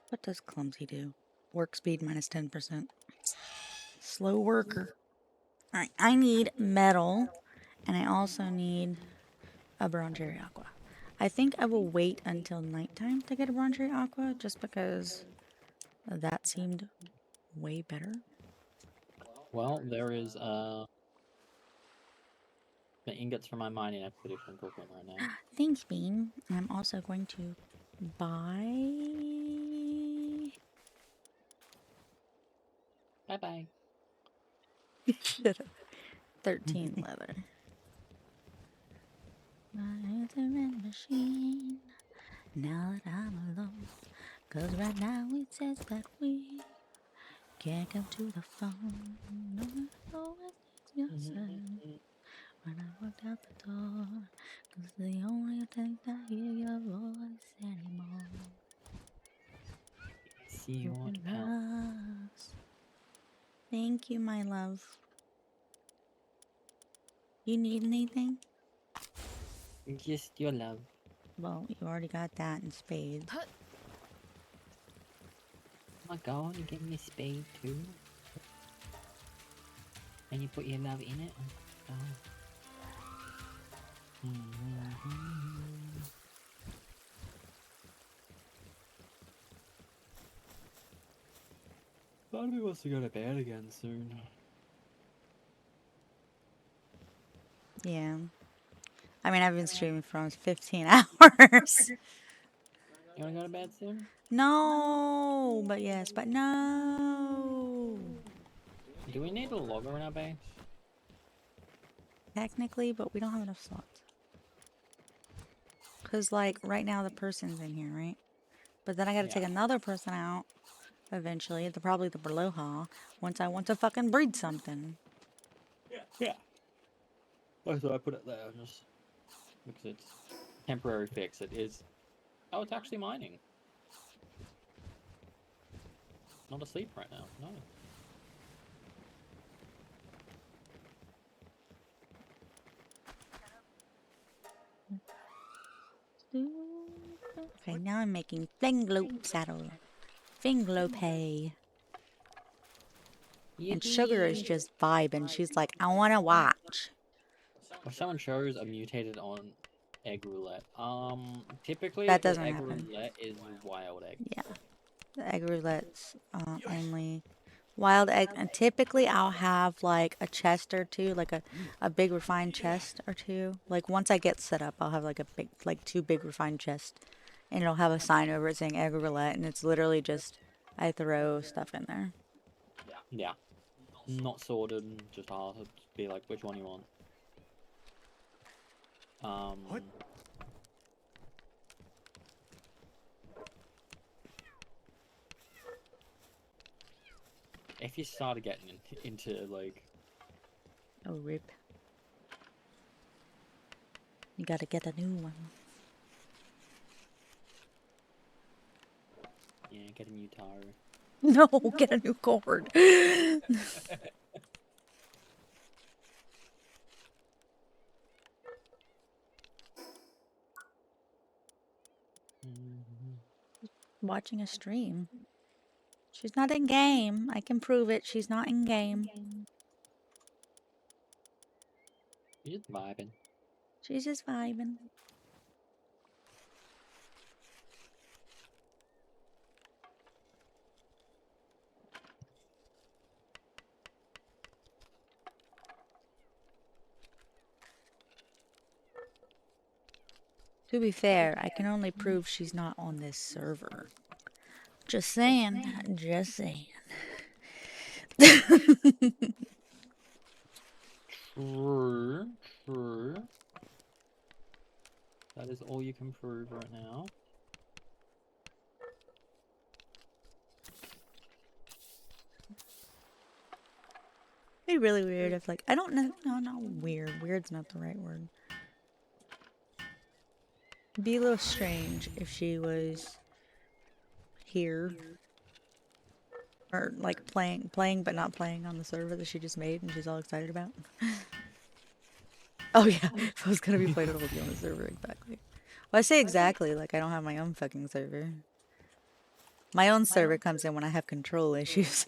What does Clumsy do? Work speed minus 10%. Slow worker. Alright, I need metal. And I also need a Bronzeri Aqua. I think I will wait until nighttime to get a Bronzeri Aqua, just because that seemed way better. Well, there is the ingots for my mining expedition cooking right now. Thanks, Bean. And I'm also going to buy... Bye bye. 13 leather. It's a red machine. Now that I'm alone. Cause right now it says that we can't come to the phone. No one always needs your son. When I walked out the door. Cause the only thing I hear your voice anymore. See what else. Loves. Thank you, my love. You need anything? Just your love. Well, you already got that in spades. Oh my god, you gave me a spade too? And you put your love in it? Oh my god. Part of me wants to go to bed again soon. Yeah. I mean, I've been streaming for almost 15 hours. You wanna go to bed soon? No, but yes, but no. Do we need a logger in our base? Technically, but we don't have enough slots. Because, like, right now the person's in here, right? But then I gotta take another person out eventually. Probably the Berloha. Once I want to fucking breed something. Yeah. Oh, so I put it there just because it's temporary fix. It is. Oh, it's actually mining. Not asleep right now. No. Okay, now I'm making Finglope saddle. Finglope. And Sugar is just vibing. She's like, I want to watch. If someone shows a mutated on egg roulette, typically That the doesn't egg happen. roulette is wild egg. Yeah. The egg roulette's only wild egg. And typically I'll have like a chest or two, like a big refined chest or two. Like once I get set up, I'll have like a big, like 2 big refined chests. And it'll have a sign over it saying egg roulette. And it's literally just, I throw stuff in there. Yeah. Not sorted, just ask, be like, which one you want. What? If you started getting into like... Oh, rip. You gotta get a new one. Yeah, get a new tire. No, get a new cord. Watching a stream. She's not in game. I can prove it. She's not in game. You're just vibing. She's just vibing. To be fair, I can only prove she's not on this server. Just saying. Just saying. True. True. That is all you can prove right now. It'd be really weird if, like, I don't know. No, not weird. Weird's not the right word. It'd be a little strange if she was here Or like playing but not playing on the server that she just made and she's all excited about. Oh yeah, if I was gonna be playing, it would be on the server exactly. Well, I say exactly like I don't have my own fucking server. My own server comes in when I have control issues,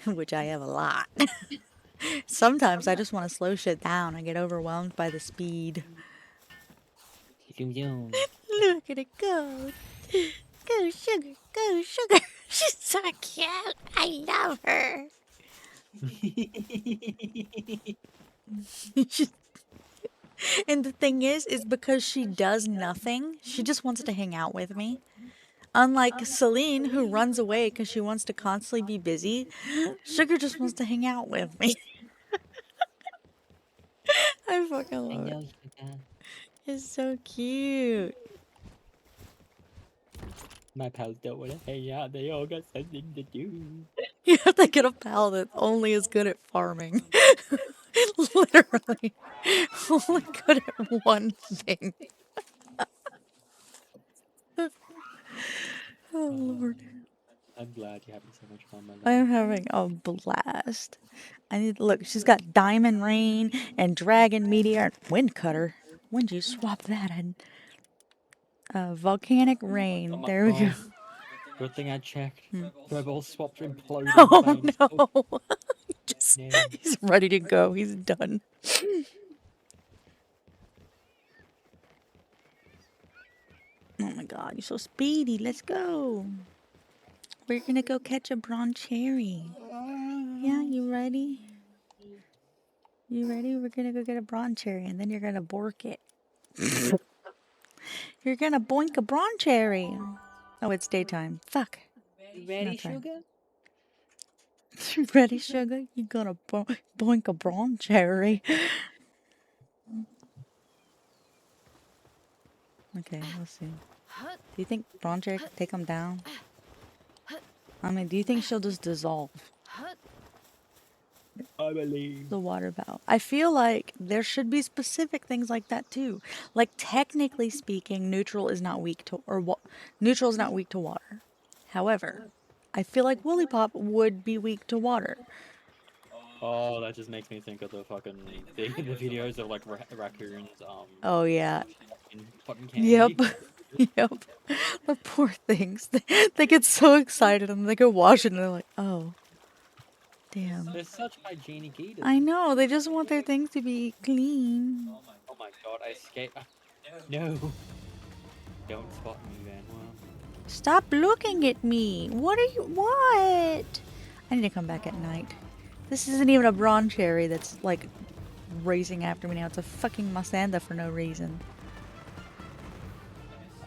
which I have a lot. Sometimes I just want to slow shit down. I get overwhelmed by the speed. Look at it go. Go, sugar. Go, sugar. She's so cute. I love her. And the thing is because she does nothing, she just wants to hang out with me. Unlike Celine, who runs away because she wants to constantly be busy, Sugar just wants to hang out with me. I fucking love it. It's so cute. My pals don't want to hang out. They all got something to do. You have to get a pal that only is good at farming. Literally. Only good at one thing. Oh, Lord. I'm glad you're having so much fun, my I love. am having a blast. I need to look. She's got Diamond Rain and Dragon Meteor and Wind Cutter. When did you swap that? And Volcanic Rain. There we go. Good thing I checked. Rebel swapped imploding. Oh no! Just, No. he's ready to go. He's done. Oh my god, you're so speedy. Let's go. We're gonna go catch a bronze cherry. Yeah, you ready? You ready? We're gonna go get a bronze cherry and then you're gonna bork it. You're gonna boink a bronze cherry. Oh, it's daytime. Fuck. Ready, Okay. sugar? You ready, sugar? You gonna boink a bronze cherry. Okay, let's see. Do you think bronze cherry can take him down? I mean, do you think she'll just dissolve I believe. the water valve? I feel like there should be specific things like that too. Like technically speaking, neutral is not weak to neutral is not weak to water. However, I feel like Woolly Pop would be weak to water. Oh, that just makes me think of the fucking the videos of like raccoons. Oh yeah. In cotton candy. Yep. Yep. The poor things. They get so excited and they go wash it and they're like, oh, damn. They're such hygienic eaters. I know. They just want their things to be clean. Oh my god, I escaped. No. Don't spot me, Van. Stop looking at me. What are you? What? I need to come back at night. This isn't even a bronze cherry that's like racing after me now. It's a fucking Masanda for no reason.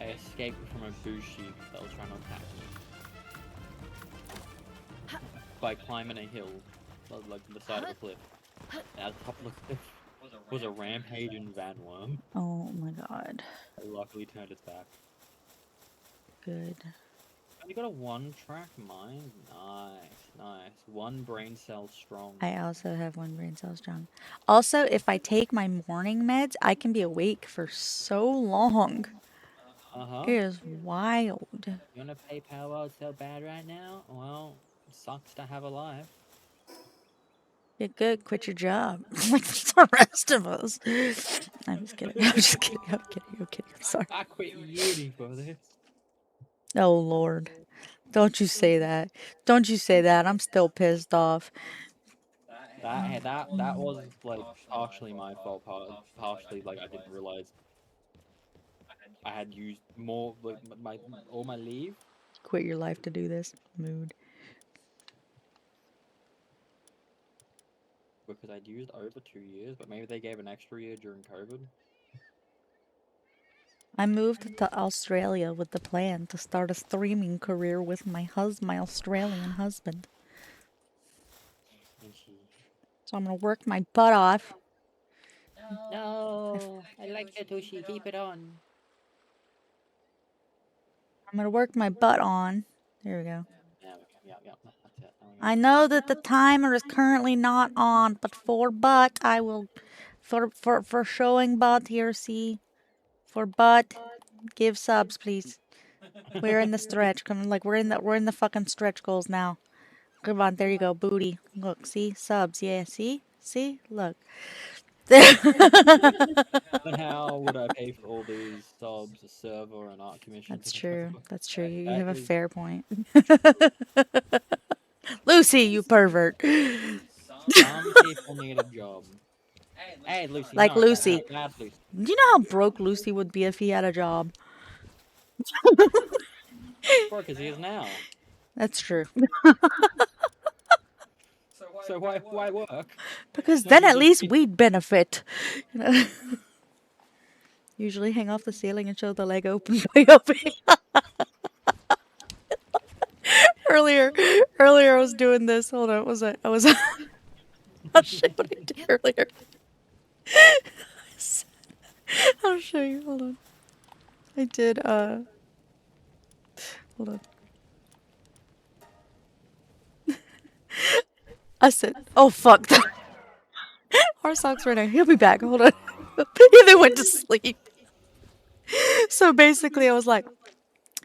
I escaped from a bushi that was trying to attack me by climbing a hill, like the side of a cliff. And at the top of the cliff was a rampaging vanworm. Oh my god. I luckily turned its back. Good. You got a one-track mind? Nice, nice. One brain cell strong. I also have one brain cell strong. Also, if I take my morning meds, I can be awake for so long. Uh-huh. It is wild. You wanna pay Palworld so bad right now? Well, it sucks to have a life. Get good, quit your job. Like the rest of us. I'm just kidding. I'm just kidding. I'm kidding. I'm kidding. I'm sorry. I quit uni for this. Oh, Lord. Don't you say that. Don't you say that. I'm still pissed off. That was like partially my fault. Partially like I didn't realize I had used more like all my leave. Quit your life to do this. Mood. Because I'd used over 2 years, but maybe they gave an extra year during COVID. I moved to Australia with the plan to start a streaming career with my Australian husband. So I'm gonna work my butt off. No, I like Satoshi. Keep it on. I'm gonna work my butt on. There we go. Yeah, that's it. I know that the timer is currently not on, but I will for showing butt here, see. For butt, give subs, please. We're in the stretch. We're in the fucking stretch goals now. Come on, there you go, booty. Look, see? Subs, yeah, see? See? Look. Then how would I pay for all these subs, a server, and art commissions? That's And true. whatever? That's true. You That have a is fair point. Lucy, you pervert. some people need a job. Hey, Lucy, Like no, Lucy. bad Lucy. Do you know how broke Lucy would be if he had a job? Broke as he is now. That's true. So why work? Because When then you at just least be- we'd benefit. You know? Usually hang off the ceiling and show the leg open way open. earlier, earlier I was doing this. Hold on, what was I? I'll show you what I did earlier. I'll show you. Hold on. I did. Hold on. I said, "Oh fuck." Our socks right now. He'll be back. Hold on. Yeah, they went to sleep. So basically, I was like,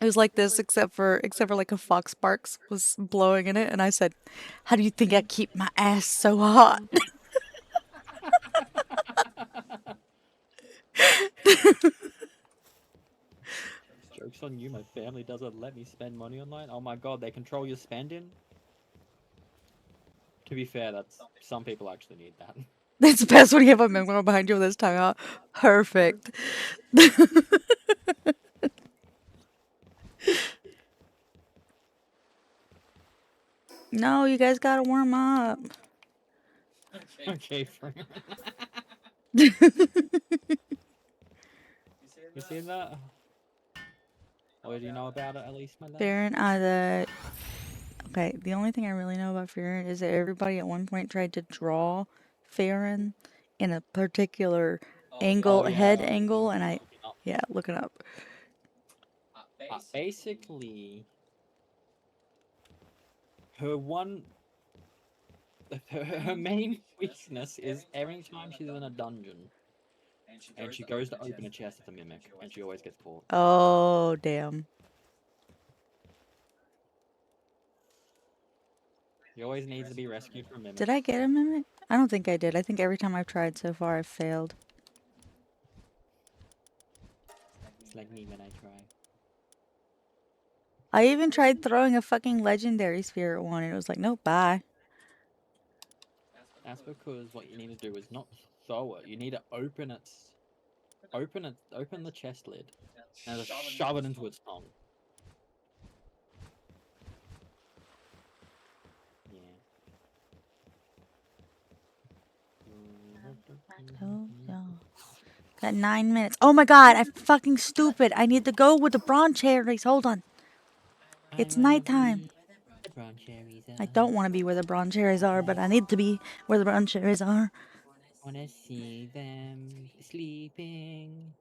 it was like this, except for like a fox sparks was blowing in it, and I said, "How do you think I keep my ass so hot?" Joke's on you, my family doesn't let me spend money online. Oh my god, they control your spending? To be fair, that's some people actually need that. It's the best when you have a memoir behind you with his tongue out. Perfect. No, you guys gotta warm up. Okay, friend. You seen that? Or do you know about it at least, my love? Farron, okay, the only thing I really know about Farron is that everybody at one point tried to draw Farron in a particular angle, Oh, head yeah. angle, and Looking up. yeah, looking up. Basically, her one, her main weakness is every time she's in a dungeon and she goes to open a chest with a mimic, and she always gets caught. Oh, damn. She always needs to be rescued from mimics. Did I get a mimic? I don't think I did. I think every time I've tried so far, I've failed. It's like me when I try. I even tried throwing a fucking legendary spirit one, and it was like, nope, bye. That's because what you need to do is not throw it. You need to open the chest lid, and just shove it into its tongue. Oh, yeah. Got 9 minutes. Oh my god, I'm fucking stupid. I need to go with the bronze cherries. Hold on. It's nighttime. I don't want to be where the bronze cherries are, but I need to be where the bronze cherries are. Wanna see them sleeping.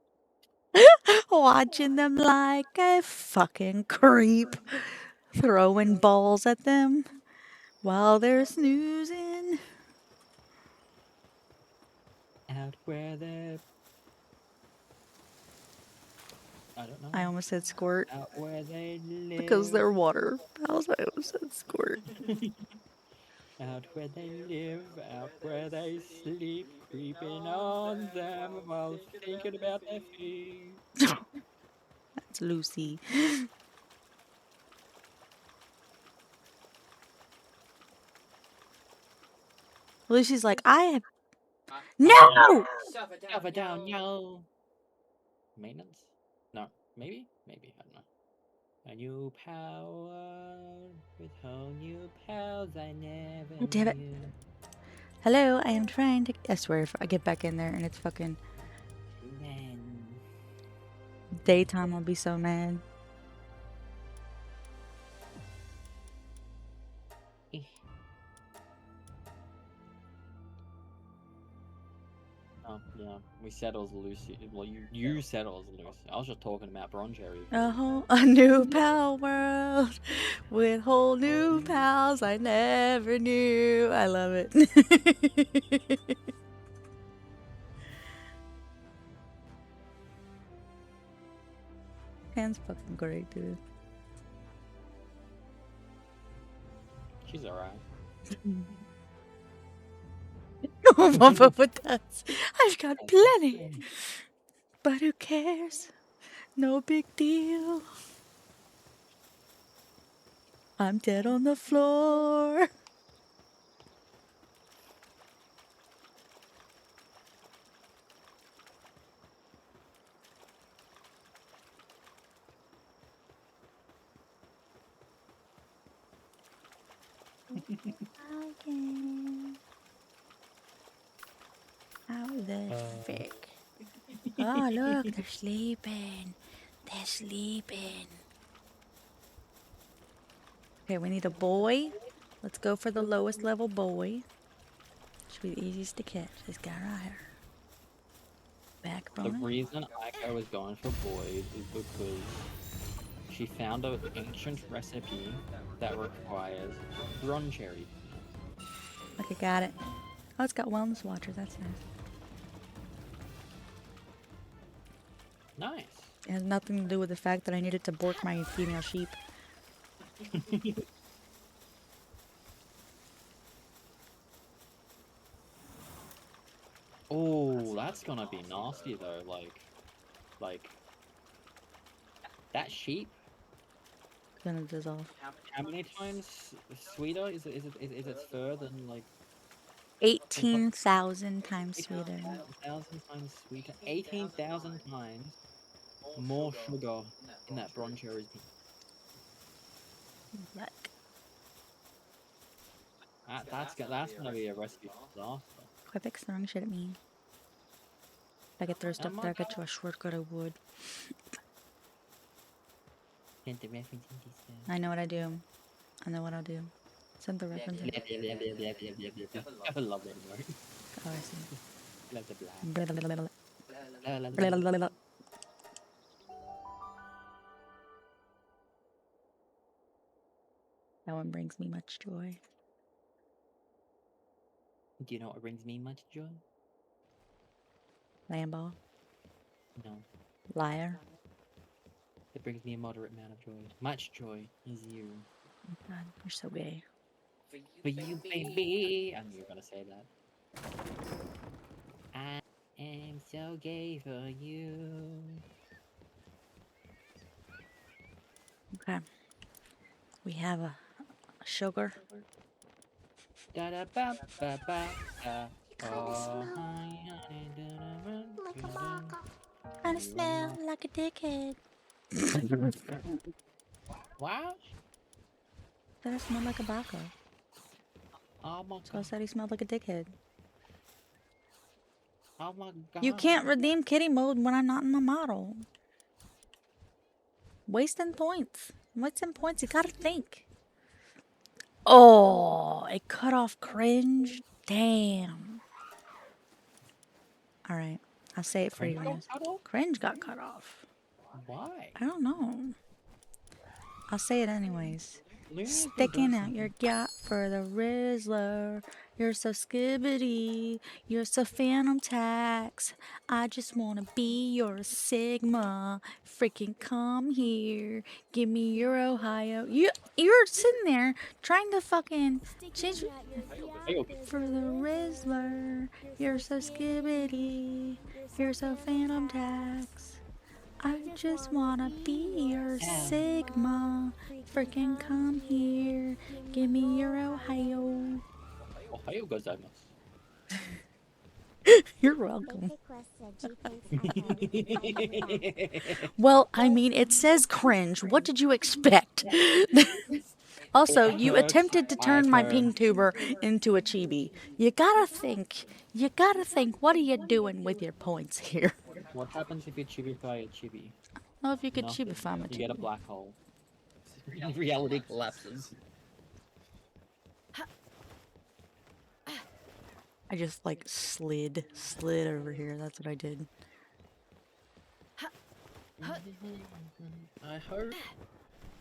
Watching them like a fucking creep. Throwing balls at them while they're snoozing. Out where they're... I don't know. I almost said squirt Out where they live. because they're water pals. I almost said squirt. Out where they live, out where they sleep, creeping on them while thinking about their feet. That's Lucy. Lucy's like, I have. No! Suffer down, yo! Maintenance? No, maybe? Maybe, I don't know. A new power, with whole new powers I never Damn it. knew. Hello, I am trying to. I swear, if I get back in there and it's fucking Then... daytime, I'll be so mad. Oh, yeah. We said it was Lucy. Well, you said it was Lucy. I was just talking about Broncherry. A new pal world with whole new pals I never knew. I love it. Pan's fucking great, dude. She's alright. But that's, I've got plenty. But who cares? No big deal. I'm dead on the floor. Again. How the frick? Oh, look, they're sleeping. They're sleeping. Okay, we need a boy. Let's go for the lowest level boy. Should be the easiest to catch. This guy right here. The Backbone. reason Aiko was going for boys is because she found an ancient recipe that requires bron cherry. Okay, got it. Oh, it's got wellness watchers. That's nice. Nice. It has nothing to do with the fact that I needed to bork my female sheep. Oh, that's gonna be nasty though. Like that sheep. Gonna dissolve. How many times sweeter is its fur than like 18,000 times sweeter. 18,000 times sweeter? 18,000 times more sugar in that bron cherry. Yuck. That's gonna be a recipe for disaster. Quit throwing shit at me. If I could throw stuff there, I get you a shortcut, I would. I know what I do. I know what I'll do. Send the reference. I love that word. Oh, I see. Love the black. Blah, blah, blah, blah. Blah, Blah, blah, blah, blah. That one brings me much joy. Do you know what brings me much joy? Lamball. No. Liar. It brings me a moderate amount of joy. Much joy is you. Oh God, you're so gay. For you, baby. I knew you were gonna say that. I am so gay for you. Okay. We have a sugar. Da da ba ba ba da. Kinda smell like a dickhead. What? Said I smelled like a baka. Oh my So I god. said he smelled like a dickhead. Oh my god. You can't redeem kitty mode when I'm not in the model. Wasting points. Wasting points. You gotta think. Oh, it cut off cringe. Damn. All right, I'll say it for you. Guys. Cringe got cut off. Why? I don't know. I'll say it anyways. Looney Tunes Sticking does out your something. gap for the Rizzler. You're so skibbity. You're so phantom tax. I just wanna be your Sigma. Freaking come here. Give me your Ohio. You're sitting there trying to fucking change for the Rizzler. You're so skibbity. You're so phantom tax. I just wanna be your Sigma. Freaking come here. Give me your Ohio. Ohio gozaimasu. You're welcome. Well, I mean, it says cringe. What did you expect? Also, you attempted to turn my pink tuber into a chibi. You gotta think. You gotta think. What are you doing with your points here? What happens if you chibify a chibi? Well, if you could Nothing. chibify my You get a chibi. black hole. Reality collapses. I just like slid over here. That's what I did. I hope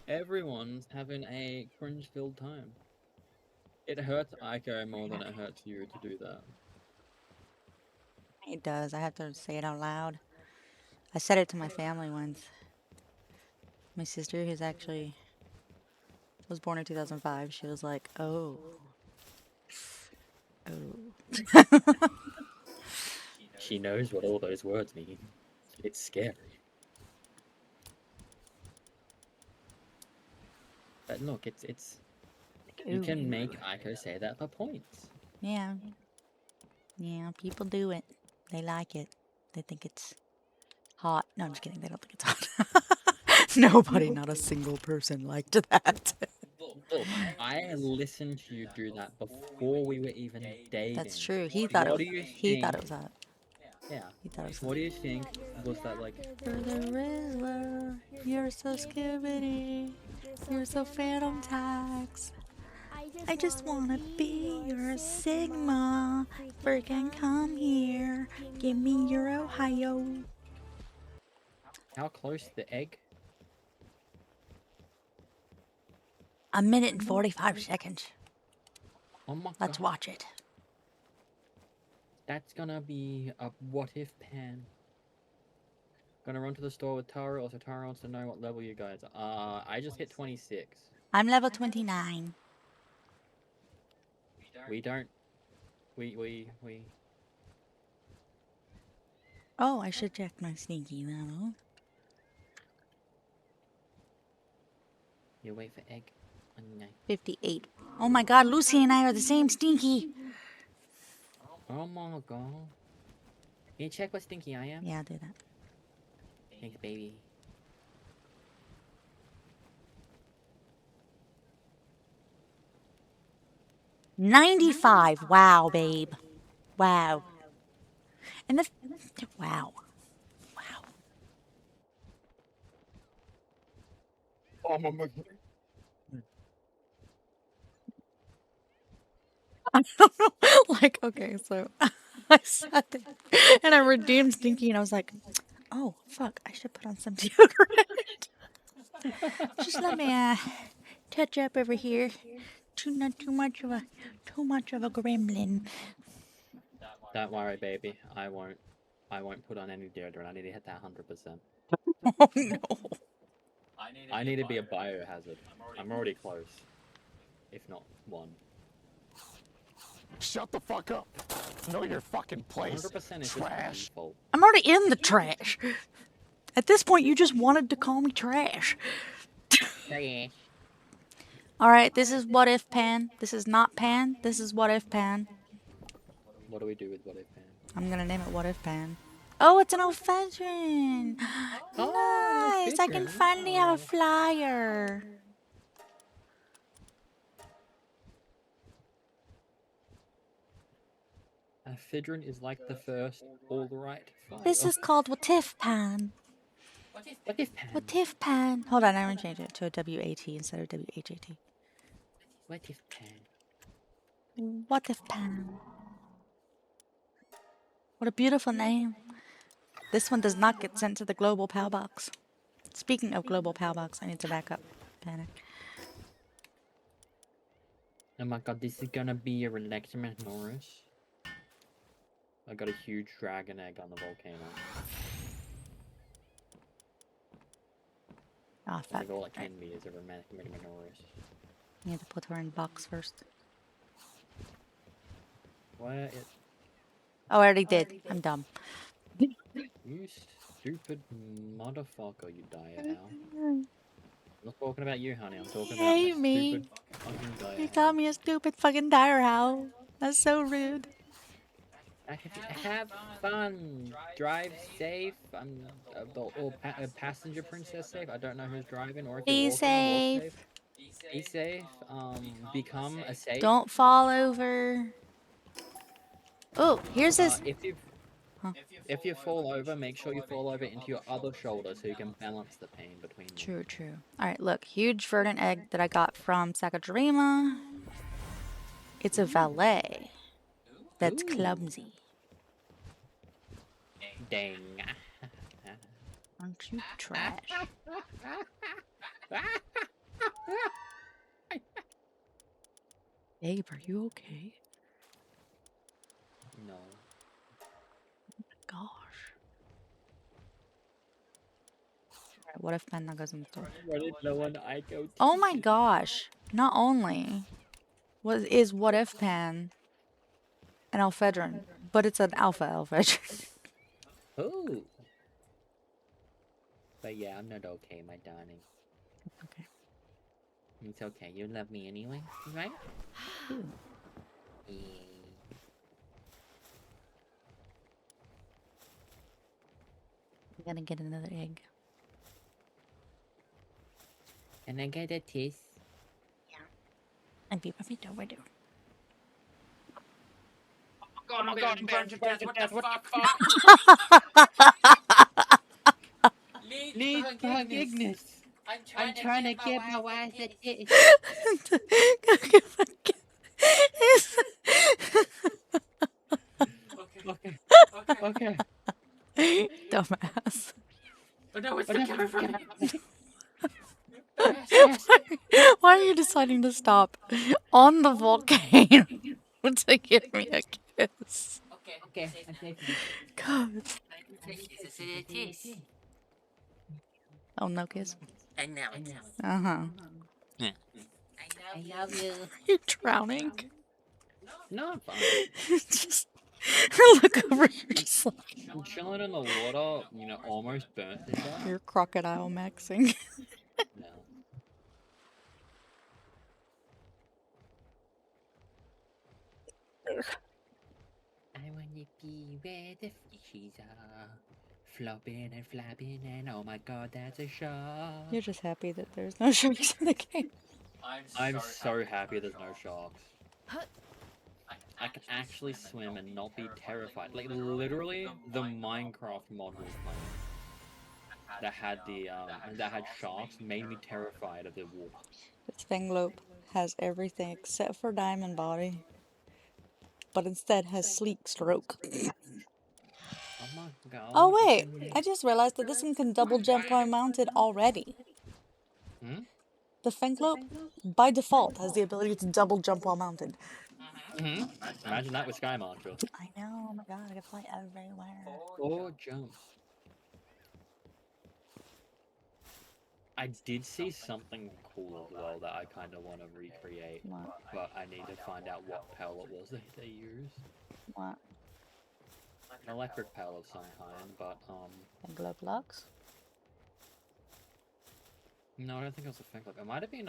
everyone's having a cringe-filled time. It hurts Aiko more than it hurts you to do that. It does. I have to say it out loud. I said it to my family once. My sister, who's actually was born in 2005. She was like, oh. She knows what all those words mean. It's scary. But look, it's you can make Aiko say that for points. Yeah. Yeah, people do it. They like it. They think it's hot. No, I'm just kidding. They don't think it's hot. Nobody, not a single person liked that. Look, I listened to you do that before we were even dating. That's true. He thought What it. do you He thought think- it was hot. Yeah. He thought it was What do you think was that like? For the Rizzler, you're so skibbity. You're so phantom tax. I just wanna be your Sigma. Freaking come here. Give me your Ohio. How close the egg? A minute and 45 seconds. Oh my Let's god. watch it. That's gonna be a what if pan. Gonna run to the store with Tara. Also, Tara wants to know what level you guys are. I just hit 26. I'm level 29. We don't. We. Oh, I should check my sneaky level. You wait for egg. Oh, no. 58. Oh my god, Lucy and I are the same stinky. Oh my god. Can you check what stinky I am? Yeah, I'll do that. Thanks, baby. $95. Wow, babe. Wow. And the wow. Wow. Oh my god. I don't know. Like, okay, so I sat there and I redeemed Stinky and I was like, oh, fuck, I should put on some deodorant. Just let me touch up over here. Not too much of a gremlin. Don't worry, baby. I won't put on any deodorant. I need to hit that 100%. Oh no. I need to be a biohazard. I'm already close. If not one. Shut the fuck up. Know your fucking place. 100% is Trash. just default. I'm already in the trash. At this point, you just wanted to call me trash. Trash. Alright, this is what if pan. This is not pan. This is what if pan. What do we do with what if pan? I'm gonna name it what if pan. Oh, it's an old veteran. Oh, Nice. I can finally have a flyer. A Fidrin is like the first all-right fire. This is called what if pan. What if pan? What if pan. Hold on, I'm gonna change it to a WAT instead of WHAT. What if pan? What if pan. What a beautiful name. This one does not get sent to the global PAL box. Speaking of global PAL box, I need to back up. Panic. Oh my god, this is gonna be a Electric Norris. I got a huge dragon egg on the volcano. Oh, fuck. Like all it can be is a romantic Norris. I need to put her in box first. Where it? Oh, I already did. I'm dumb. You stupid motherfucker, you die now. I'm not talking about you, honey. I'm talking Hey, about my me. stupid fucking die. You called me a stupid fucking dire owl. That's so rude. Have fun. Drive safe. Or passenger princess safe. I don't know who's driving or if Be you're walking, safe. walk safe. Be safe. Become a safe. Don't fall over. Oh, here's this. If you fall over, make sure you fall over into your other shoulder so you can balance the pain between them. True, true. All right, look. Huge verdant egg that I got from Sakajarima. It's a valet. That's Ooh. clumsy. Dang. Aren't you trash? Babe, are you okay? No. Gosh. Alright, what if Panda goes in the store? What is no one Aiko? Oh my gosh. Not only is What If Pan an Alphedrine, but it's an Alpha Alphedrine. Oh. But yeah, I'm not okay, my darling. Okay. It's okay. You love me anyway, right? Yeah. I'm gonna get another egg. And I get a kiss. And be perfect overdue. Oh my god, I'm burned to death. What the fuck? Need forgiveness. I'm trying to get my wife a kiss. Okay. Okay. Dumbass. Oh no, it's the camera from me. Why are you deciding to stop on the volcano to give me a kiss? Okay, I'm safe now. God. Oh, no kiss? And now it's Uh-huh. I love you. You're drowning. No, I'm fine. Just look over your side. I'm chilling in the water, you know, almost burnt to death. You're crocodile maxing. No. I wanna be where the fishies are. Flopping and flapping and oh my god, that's a shark. You're just happy that there's no sharks in the game. I'm so happy there's no sharks. I can actually swim and not be terrified. Like literally, the Minecraft mod was playing that had sharks made me terrified of the water. This Fanglope has everything except for Diamond Body, but instead has Sleek Stroke. Oh my god. Oh wait, I just realized that this one can double jump while mounted already. Hmm? The Fanglope, by default, has the ability to double jump while mounted. Imagine that with Sky Mantra. I know, oh my god, I can fly everywhere. Or jump. I did see something cool as well that I kind of want to recreate, What? but I need to find out what pellet was that they used. What? An electric pellet of some kind, but Fanglope Lux? no, I don't think it was a thing. It might have been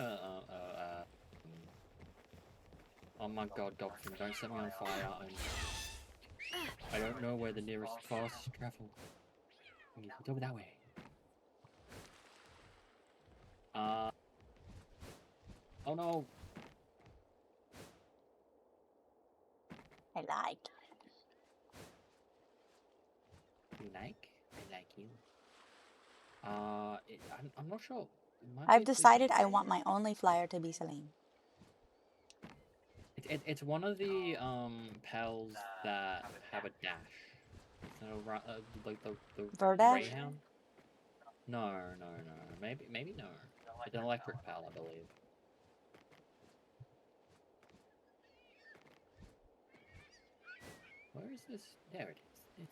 oh my god, Doctor, don't set me on fire. I don't know where the nearest fast travel. It's over that way. Oh no. I lied. You like? I like you. I'm not sure. It might be I've a big- decided I want my only flyer to be Celine. It's one of the pals that have a dash. Like the Verdash? Greyhound. No. Maybe no. It's an electric pal, I believe. Where is this? There it is.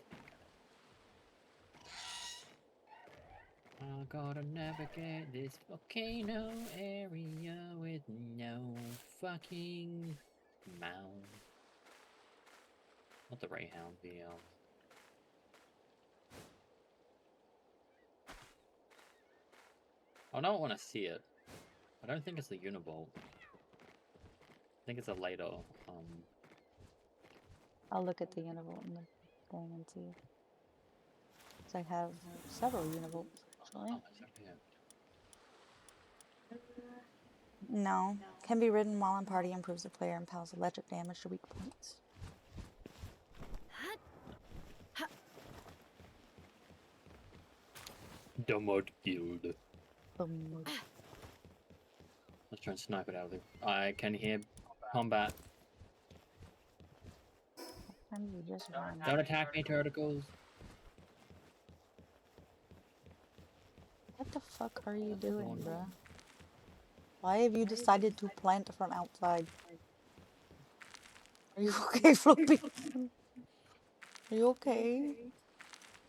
I gotta navigate this volcano area with no fucking mound. Not the Greyhound, the I don't want to see it. I don't think it's the Univolt. I think it's a later. I'll look at the Univolt in the thing and see. So I have several Univolts, actually. Oh, it's up here. No. Can be ridden while in party, improves the player and pal's electric damage to weak points. The Mud Guild. Boom. Let's try and snipe it out of there. I can hear combat. And you just run. Don't attack me, tentacles. What the fuck are you doing, bruh? Why have you decided to plant from outside? Are you okay, Floppy? Are you okay?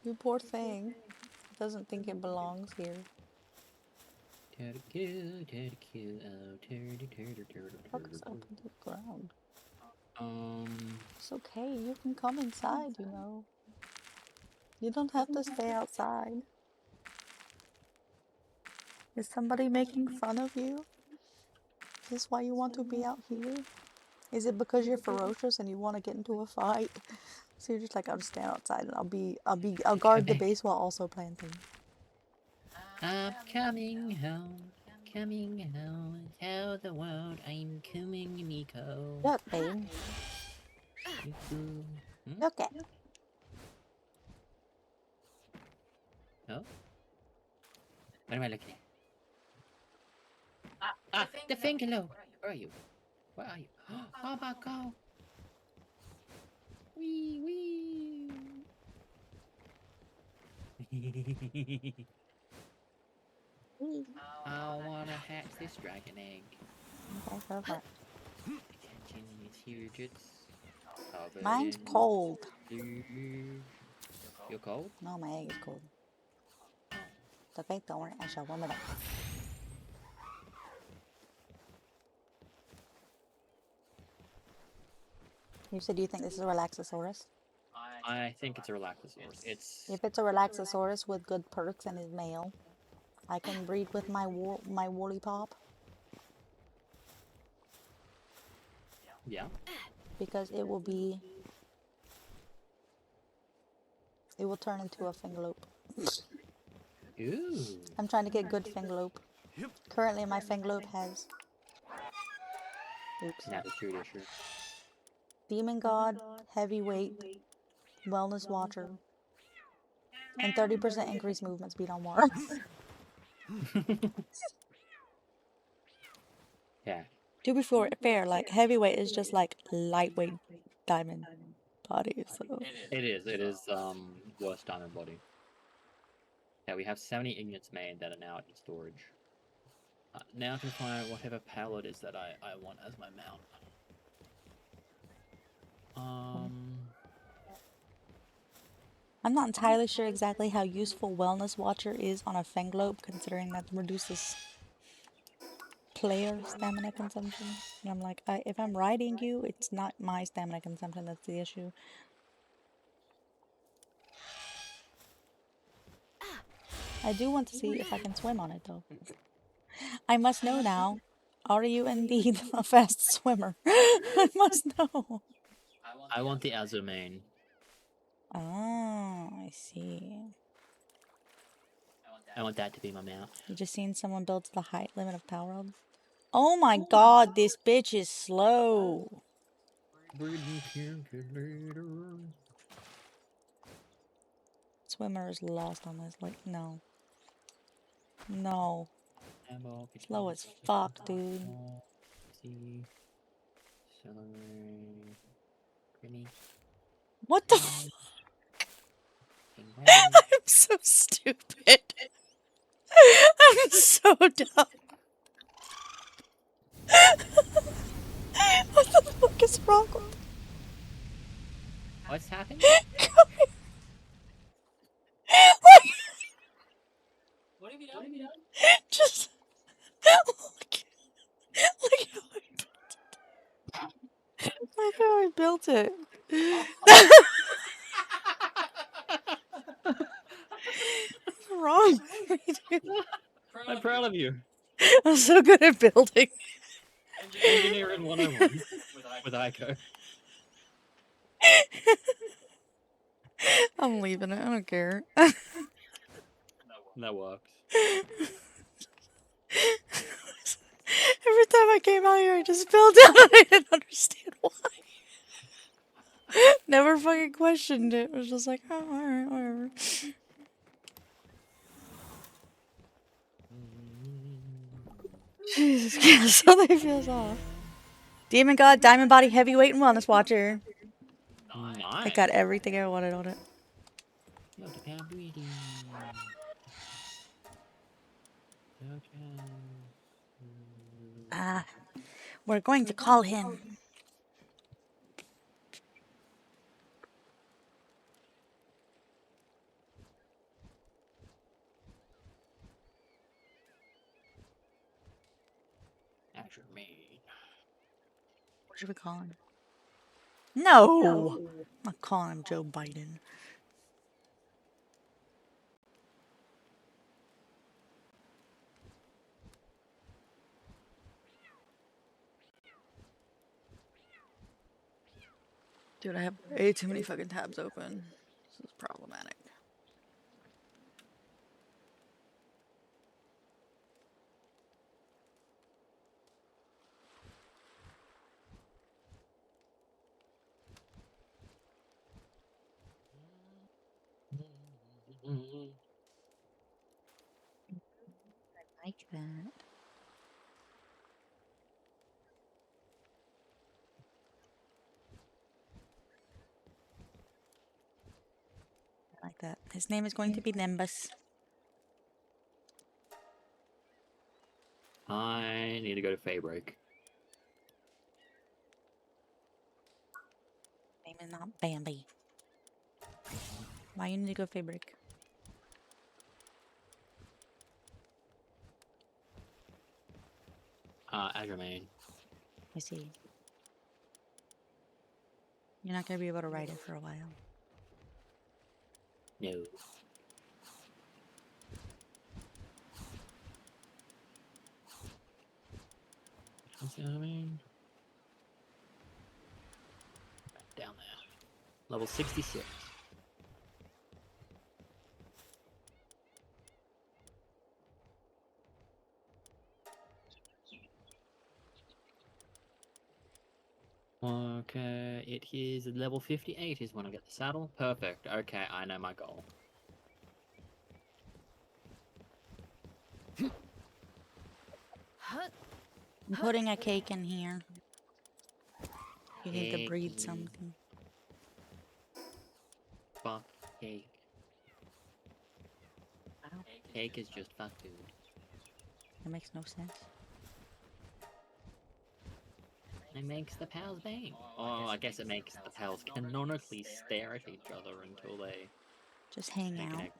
You poor thing. Doesn't think it belongs here. Fuck us up into the ground. Um, It's okay. You can come inside, you know. You don't have to stay outside. Is somebody making fun of you? Is this why you want to be out here? Is it because you're ferocious and you want to get into a fight? So you're just like, I'll just stand outside and I'll guard the base while also planting. I'm coming home. Tell the world I'm coming, Nico. Look, babe. Look it. Oh? What am I looking at? The Fingaloo! Where are you? Where are you? Oh my god! Wee wee! I wanna hatch this dragon egg. Okay, go for it. Attention is huge, it's covered Mine's in cold. huge. You're cold? No, my egg is cold. It's okay, don't worry, I shall warm it up. You said you think this is a Relaxosaurus? I think it's a Relaxosaurus. It's If it's a Relaxosaurus with good perks and is male, I can breed with my woolly pop. yeah. Because it will turn into a Fingalope. Ooh. I'm trying to get good Fingalope. Currently my Fingalope has... Oops. Not a shoot issue. Demon God, Heavyweight, Wellness Watcher, and 30% increased movement speed on Mars. Yeah. To be fair, like, Heavyweight is just like lightweight diamond body, so... It is worse diamond body. Yeah, we have 70 ingots made that are now in storage. Now I can find whatever palette is that I want as my mount. I'm not entirely sure exactly how useful Wellness Watcher is on a Fenglobe, considering that reduces player stamina consumption. And I'm like, if I'm riding you, it's not my stamina consumption that's the issue. I do want to see if I can swim on it, though. I must know now. Are you indeed a fast swimmer? I must know. I want the Azumane. Oh, I see. I want that to be my mount. You just seen someone build to the height limit of Palworld? Oh my god, this bitch is slow. Swimmer is lost on this. Like, no. No. Slow as fuck, dude. What the fuck? I'm so stupid. I'm so dumb. What the fuck is wrong with me? What's happening? What have you done? Just look how I built it. What's wrong with me, dude? I'm proud of you. I'm so good at building. Engineering 101 with Aiko. I'm leaving it. I don't care. That works. Every time I came out here, I just fell down and I didn't understand why. Never fucking questioned it. It was just like, oh, alright, whatever. Jesus Christ, something feels off. Demon God, Diamond Body, Heavyweight, and Wellness Watcher. Nice. I got everything I wanted on it. We're going to call him. What should we call him? No! I'm not calling him Joe Biden. Dude, I have way too many fucking tabs open. This is problematic. I like that. I like that. His name is going to be Nimbus. I need to go to Faybreak. Name is not Bambi. Why you need to go Fabric? As your main. I see. You're not gonna be able to ride it for a while. No. See what I mean? Down there. Level 66. Okay, it is level 58 is when I get the saddle. Perfect. Okay, I know my goal. I'm putting a cake in here. You need to breed Cakey. something. Fuck cake. Cake is just fuck food. That makes no sense. It makes the pals bang. Oh, I guess it makes the pals canonically stare at each other until they Just hang out. connect.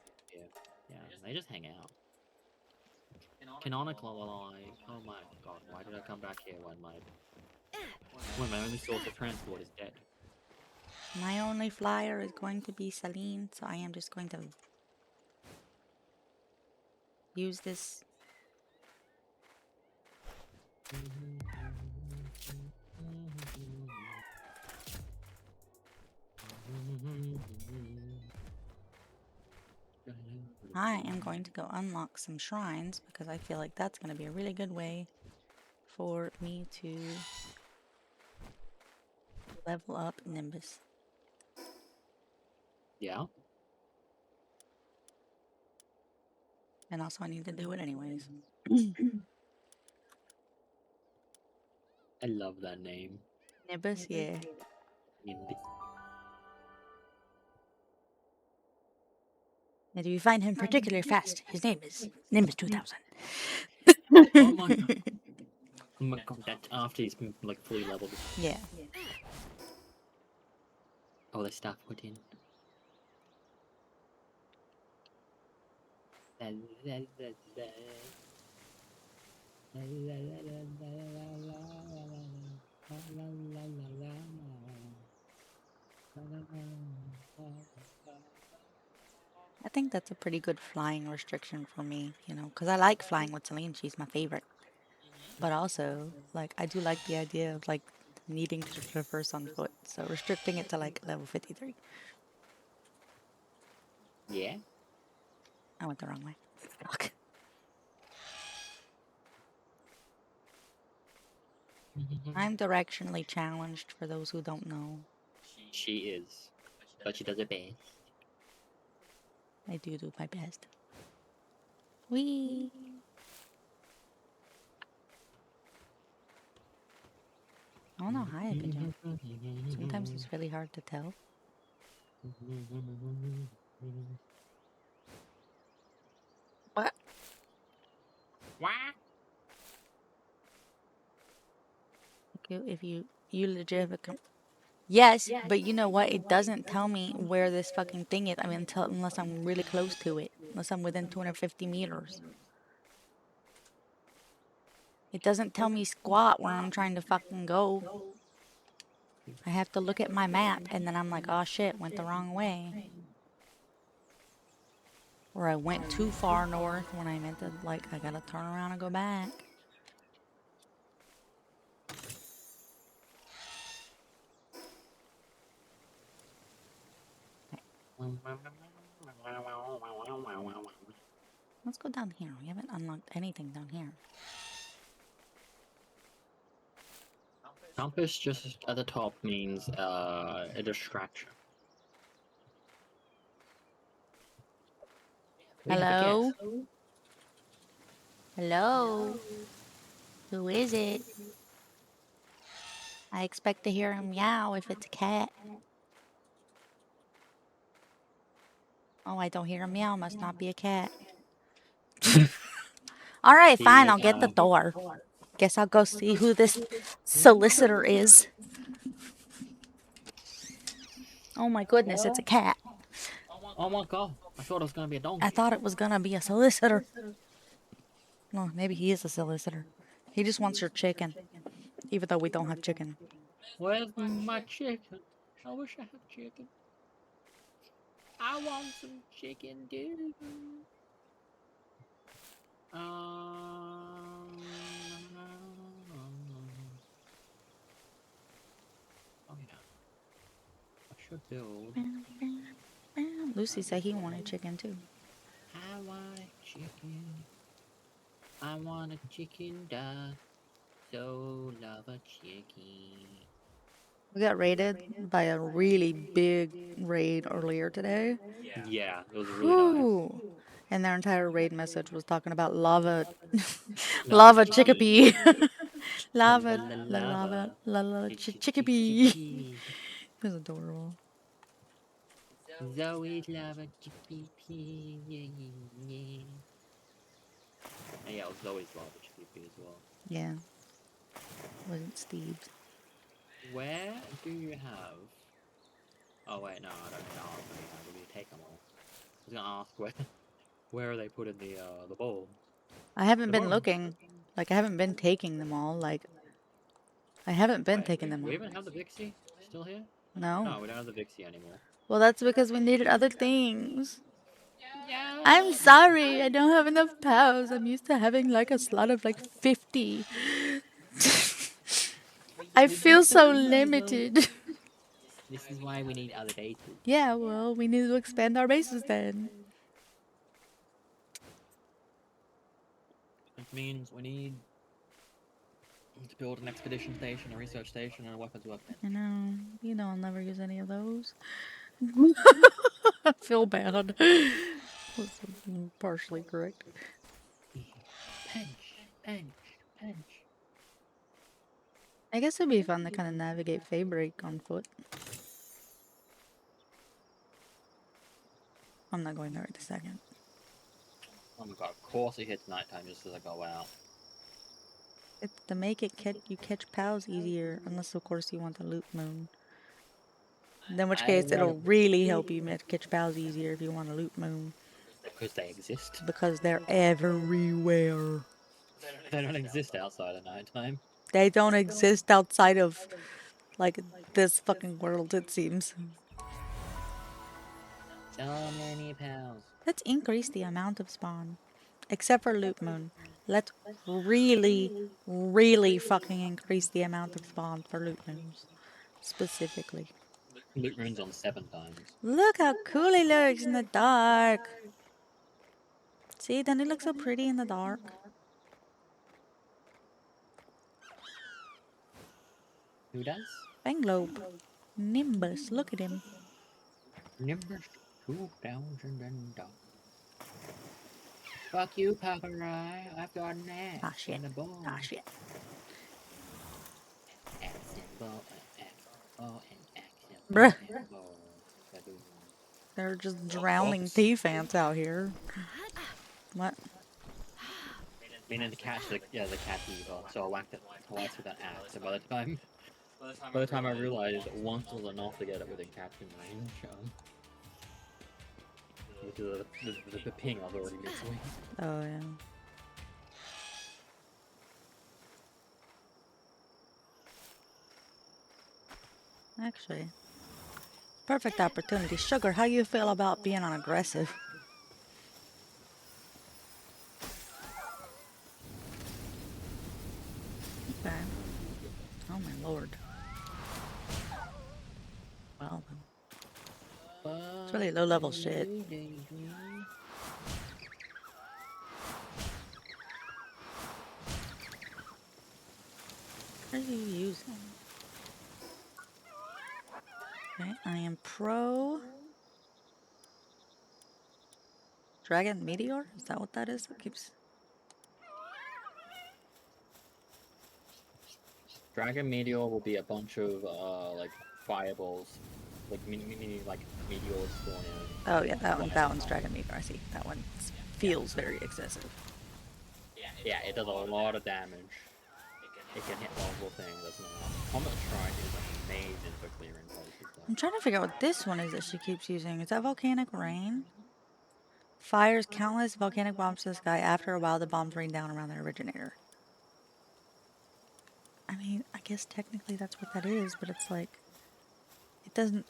Yeah, they just hang out. Canonical ally. Oh my god, why did I come back here when my only source of transport is dead? My only flyer is going to be Celine, so I am just going to use this. I am going to go unlock some shrines because I feel like that's going to be a really good way for me to level up Nimbus. Yeah. And also I need to do it anyways. I love that name. Nimbus, yeah. Nimbus. And if you find him particularly fast, his name is Nimbus 2000. Oh my god. Oh my god, that's after he's been like fully leveled. Yeah. All the stuff put in. I think that's a pretty good flying restriction for me, you know, because I like flying with Celine. She's my favorite. But also, like, I do like the idea of, like, needing to traverse on foot. So restricting it to, like, level 53. Yeah. I went the wrong way. Fuck. I'm directionally challenged, for those who don't know. She is. But she does it best. I do my best. Whee! I don't know how high I can jump. Sometimes it's really hard to tell. What? What? If you legit become... Yes, but you know what? It doesn't tell me where this fucking thing is. I mean, unless I'm really close to it. Unless I'm within 250 meters. It doesn't tell me squat where I'm trying to fucking go. I have to look at my map and then I'm like, oh shit, went the wrong way. Or I went too far north when I meant to, like, I gotta turn around and go back. Let's go down here. We haven't unlocked anything down here. Compass just at the top means a distraction. We have a Hello? guest. Hello? Who is it? I expect to hear him meow if it's a cat. Oh, I don't hear a meow. Must not be a cat. Alright, fine. I'll get the door. Guess I'll go see who this solicitor is. Oh my goodness, it's a cat. Oh my god, I thought it was gonna be a donkey. I thought it was gonna be a solicitor. Well, maybe he is a solicitor. He just wants your chicken. Even though we don't have chicken. Where's my chicken? I wish I had chicken. I want some chicken, dude. Oh yeah. I should build. Lucy said he wanted chicken too. I want a chicken. I want a chicken duck. So love a chicken. We got raided by a really big raid earlier today. Yeah, it was really nice. Whew. And their entire raid message was talking about lava, lava chickapee. Lava, chickapee. It was adorable. Zoe's lava chickpea. Yeah. Yeah, it was Zoe's lava chickpea as well. Yeah. Wasn't Steve's. Where do you have? Oh wait, no, I don't know. We're gonna take them all. I was gonna ask where are they put in the bowl? I haven't The been bowl. looking. Like, I haven't been taking them all. Like, I haven't been Wait, taking them we all. even have the Vixie still here? No. No, we don't have the Vixie anymore. Well, that's because we needed other things. Yeah. I'm sorry, I don't have enough pals. I'm used to having like a slot of like 50. I feel so limited. This is why we need other bases. Yeah, well, we need to expand our bases then. Which means we need to build an expedition station, a research station, and a weapons workbench. I know. You know I'll never use any of those. I feel bad. That's partially correct. Pinch. I guess it'd be fun to kind of navigate Fabric on foot. I'm not going there right this second. Oh my god, of course it hits nighttime just as I go out. It's to make it you catch pals easier, unless of course you want the loot moon. In which case it'll really help you catch pals easier if you want a loot moon. Because they exist. Because they're everywhere. They don't exist outside at nighttime. They don't exist outside of, like, this fucking world, it seems. So many pals. Let's increase the amount of spawn. Except for loot moon. Let's really, really fucking increase the amount of spawn for loot moons. Specifically. Loot moon's on 7 times. Look how cool he looks in the dark. See, then it looks so pretty in the dark. Who does? Fanglobe. Nimbus, look at him. Nimbus 2000 and done. Fuck you, Papa Rye. I've got an axe. Ah, shit. And a ball. Ah, shit. Axe and ball, and axe and ball, and axe and Bruh. ball, and ball. Ba-boom. They're just drowning thief ants out here. What? Meaning to catch the cat evil, so I whacked it twice with an axe, and by the time I realized once was enough to get it within catching range, which is the ping I was already mid-swing. Oh, yeah. Actually, perfect opportunity. Sugar, how you feel about being on aggressive? Okay. Oh my lord. Well, then. It's really low level shit. What are you using? Okay, I am pro Dragon Meteor? Is that what that is? It keeps. Dragon Meteor will be a bunch of like fireballs, like mini like meteors spawning. Oh yeah, that one's Dragon Meteor. I see. That one feels very excessive. Yeah, it does a lot of damage. It can hit multiple things. That's not. Comet Strike is amazing for clearing places. Though. I'm trying to figure out what this one is that she keeps using. Is that Volcanic Rain? Fires countless volcanic bombs to the sky. After a while, the bombs rain down around the originator. I mean, I guess technically that's what that is, but it's like, it doesn't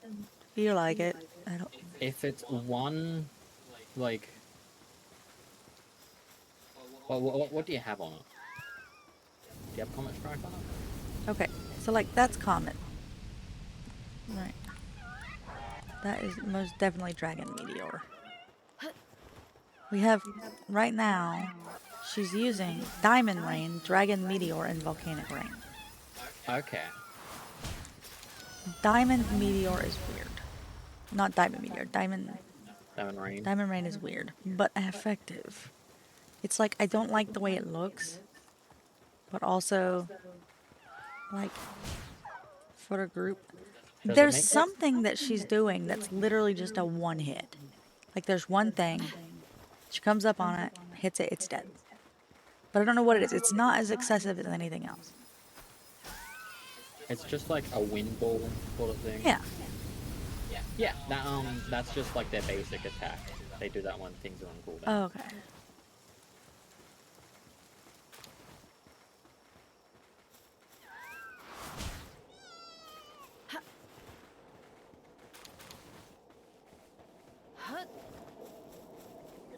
feel like it. I don't. If it's one, like, well, what do you have on it? Do you have Comet Strike on it? Okay, so like that's common. Right. That is most definitely Dragon Meteor. We have, right now, she's using Diamond Rain, Dragon Meteor, and Volcanic Rain. Okay. Diamond Meteor is weird. Not Diamond Meteor, Diamond Rain. Diamond Rain is weird, but effective. It's like, I don't like the way it looks, but also, like, for a group. There's something that she's doing that's literally just a one hit. Like, there's one thing, she comes up on it, hits it, it's dead. But I don't know what it is. It's not as excessive as anything else. It's just like a wind ball sort of thing. Yeah. Yeah, that's just like their basic attack. They do that when things are on cooldown. Oh, okay.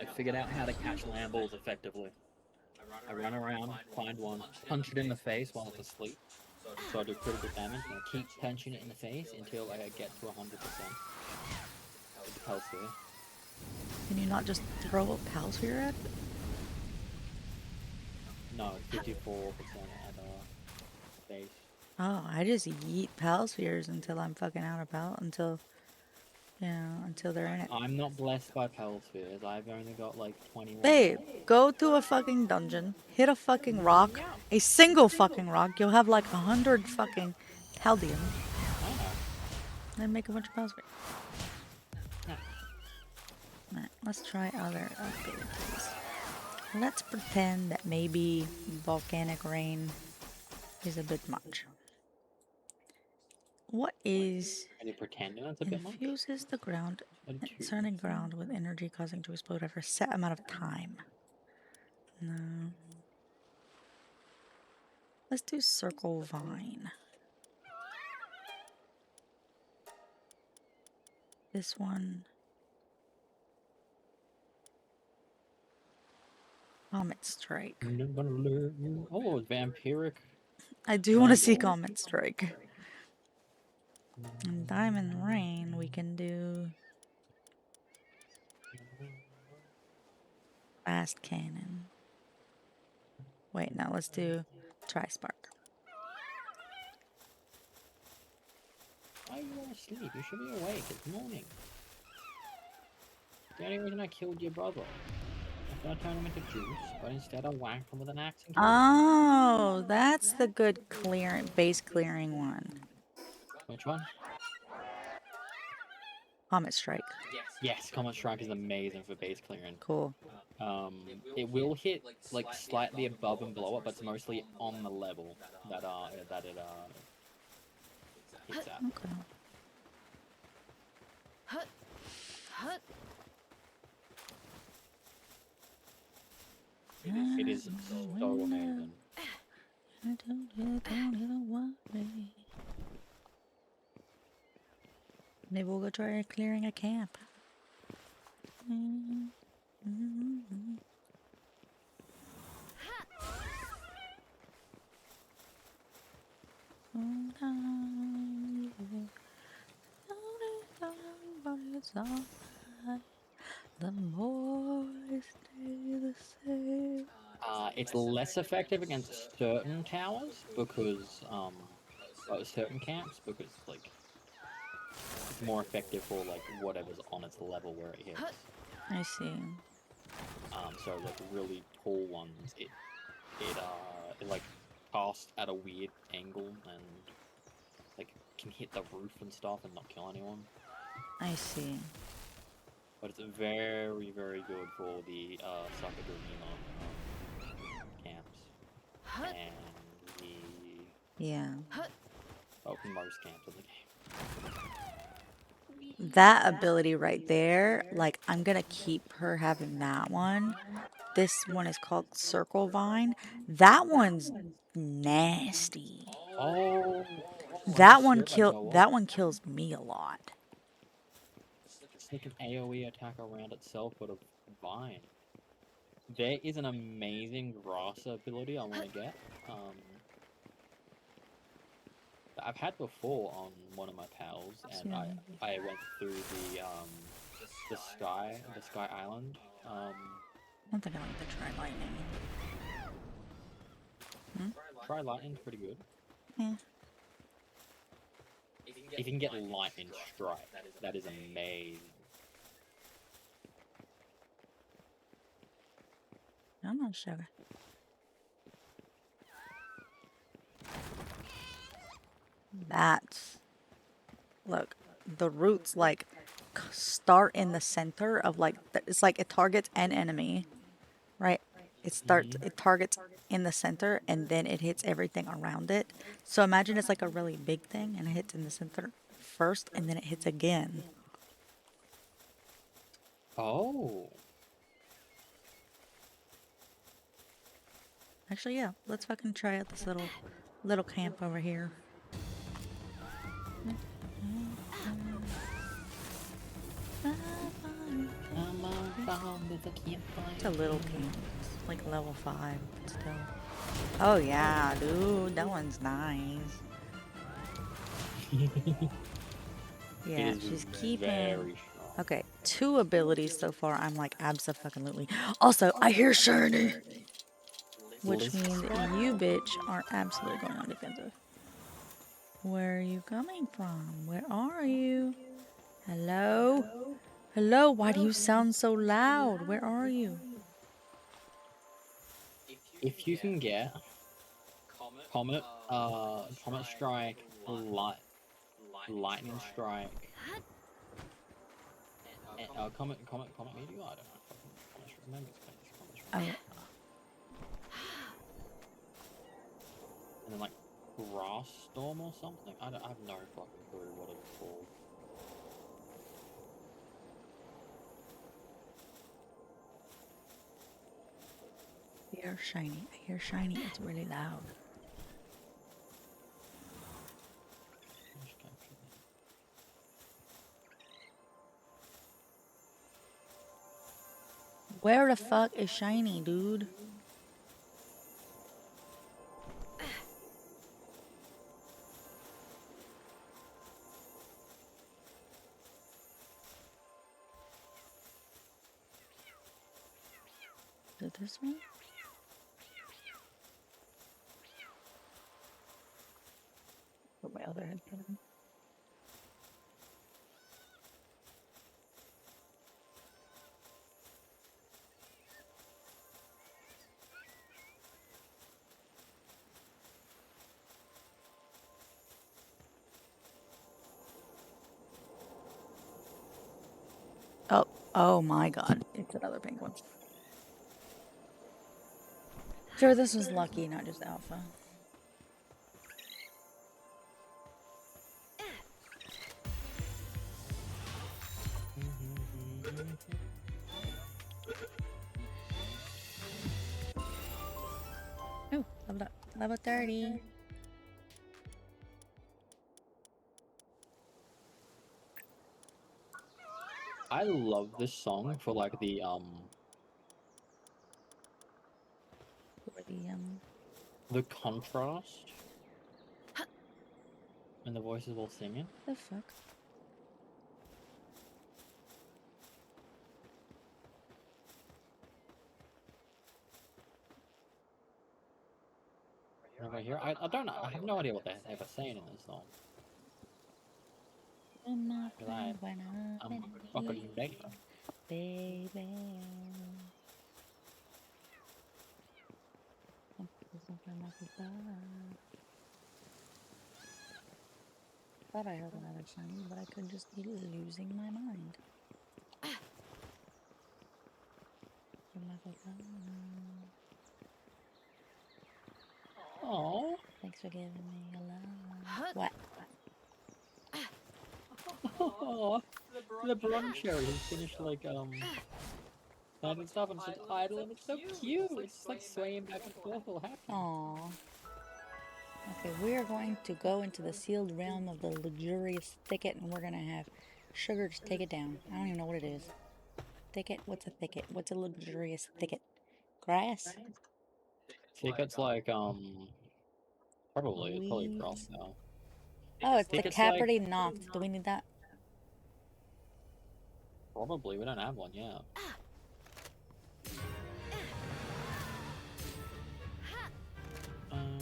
I figured out how to catch land balls effectively. I run around, find one, punch it in the face while it's asleep. So I do critical damage, and I keep punching it in the face until I get to 100% with the pulse sphere. Can you not just throw a Palsphere at it? No, 54% at base. Oh, I just yeet Palspheres until I'm fucking out about, until, you know, until they're in it. I'm not blessed by pulse spheres. I've only got like 21. Babe, go to a fucking dungeon, hit a fucking rock, a single fucking rock, you'll have like 100 fucking Haldium, then make a bunch of Palspheres. Alright, let's try other abilities. Let's pretend that maybe Volcanic Rain is a bit much. What is... Are you pretending that's a bit much? Infuses the ground, surrounding ground with energy causing to explode after a set amount of time. No. Let's do Circle Vine. This one. Comet Strike. Oh, vampiric. I do want to see Comet Strike. And Diamond Rain, we can do Fast Cannon. Wait, no, let's do Tri-Spark. Why are you all asleep? You should be awake. It's morning. The only reason I killed your brother. I thought I turned him into juice, but instead I whacked him with an axe and killed him. Oh, that's the good base clearing one. Which one? Comet Strike. Yes, Comet Strike is amazing for base clearing. Cool. It will hit like slightly above and below it, but it's mostly on the level that it hits at. Okay. It is so amazing. Maybe we'll go try clearing a camp. The more I stay the same. It's less effective against certain towers because certain camps because like it's more effective for like whatever's on its level where it hits. I see. So like really tall ones, it like casts at a weird angle and like can hit the roof and stuff and not kill anyone. I see. But it's very, very good for the Sakadurima camps and the Yeah. most camps in the game. That ability right there, like, I'm gonna keep her having that one. This one is called Circle Vine. That one's nasty. Oh, That one kills me a lot. It's like an AoE attack around itself, but a vine. There is an amazing grass ability I want to get. That I've had before on one of my pals, and I went through the sky island. I don't think I like the Try Lightning. Try lightning's pretty good. Yeah. If you can get lightning strike, that is amazing. I'm not sure. That's... Look, the roots, like, start in the center of, like, it's like it targets an enemy, right? It targets in the center, and then it hits everything around it. So imagine it's like a really big thing, and it hits in the center first, and then it hits again. Oh. Actually, yeah, let's fucking try out this little camp over here. It's a little camp. It's like level 5, but still. Oh yeah, dude, that one's nice. Yeah, she's keeping... Okay, 2 abilities so far. I'm like, abso-fucking-lutely. Also, I hear shiny! Which means you, bitch, are absolutely going on defensive. Where are you coming from? Where are you? Hello? Hello, why do you sound so loud? Where are you? If you can get Comet Strike, Lightning Strike, and, Comet Meteor? I don't know. Comet Strike. Maybe it's Comet Strike. And then like Grass Storm or something? I have no fucking clue what it's called. I hear shiny. I hear shiny. It's really loud. Where the fuck is shiny, dude? Is it this one? Put my other headset on. Oh my god. It's another pink one. Sure, this was lucky, not just alpha. Oh, leveled up. Level 30. I love this song for like the For the contrast and the voices all singing. the fuck? Over here, I don't know. I have no idea what they're saying in this song. In my Cause I, mind when I'm I'm fucking here, negative. baby. Thought I heard another song, but I could just be losing my mind. Oh, Thanks for giving me a love. What? oh, the bronze cherry has finished like and stuff and it's just idle and it's so cute. It's just like swaying back and forth, all happy. Aww. Okay, we are going to go into the sealed realm of the luxurious thicket, and we're gonna have Sugar just take it down. I don't even know what it is. Thicket? What's a thicket? What's a luxurious thicket? Grass? Thicket's like probably it's probably Weeds? grass now. Oh, it's the Thicket's like Caperty Noct. Do we need that? probably we don't have one yet. Um,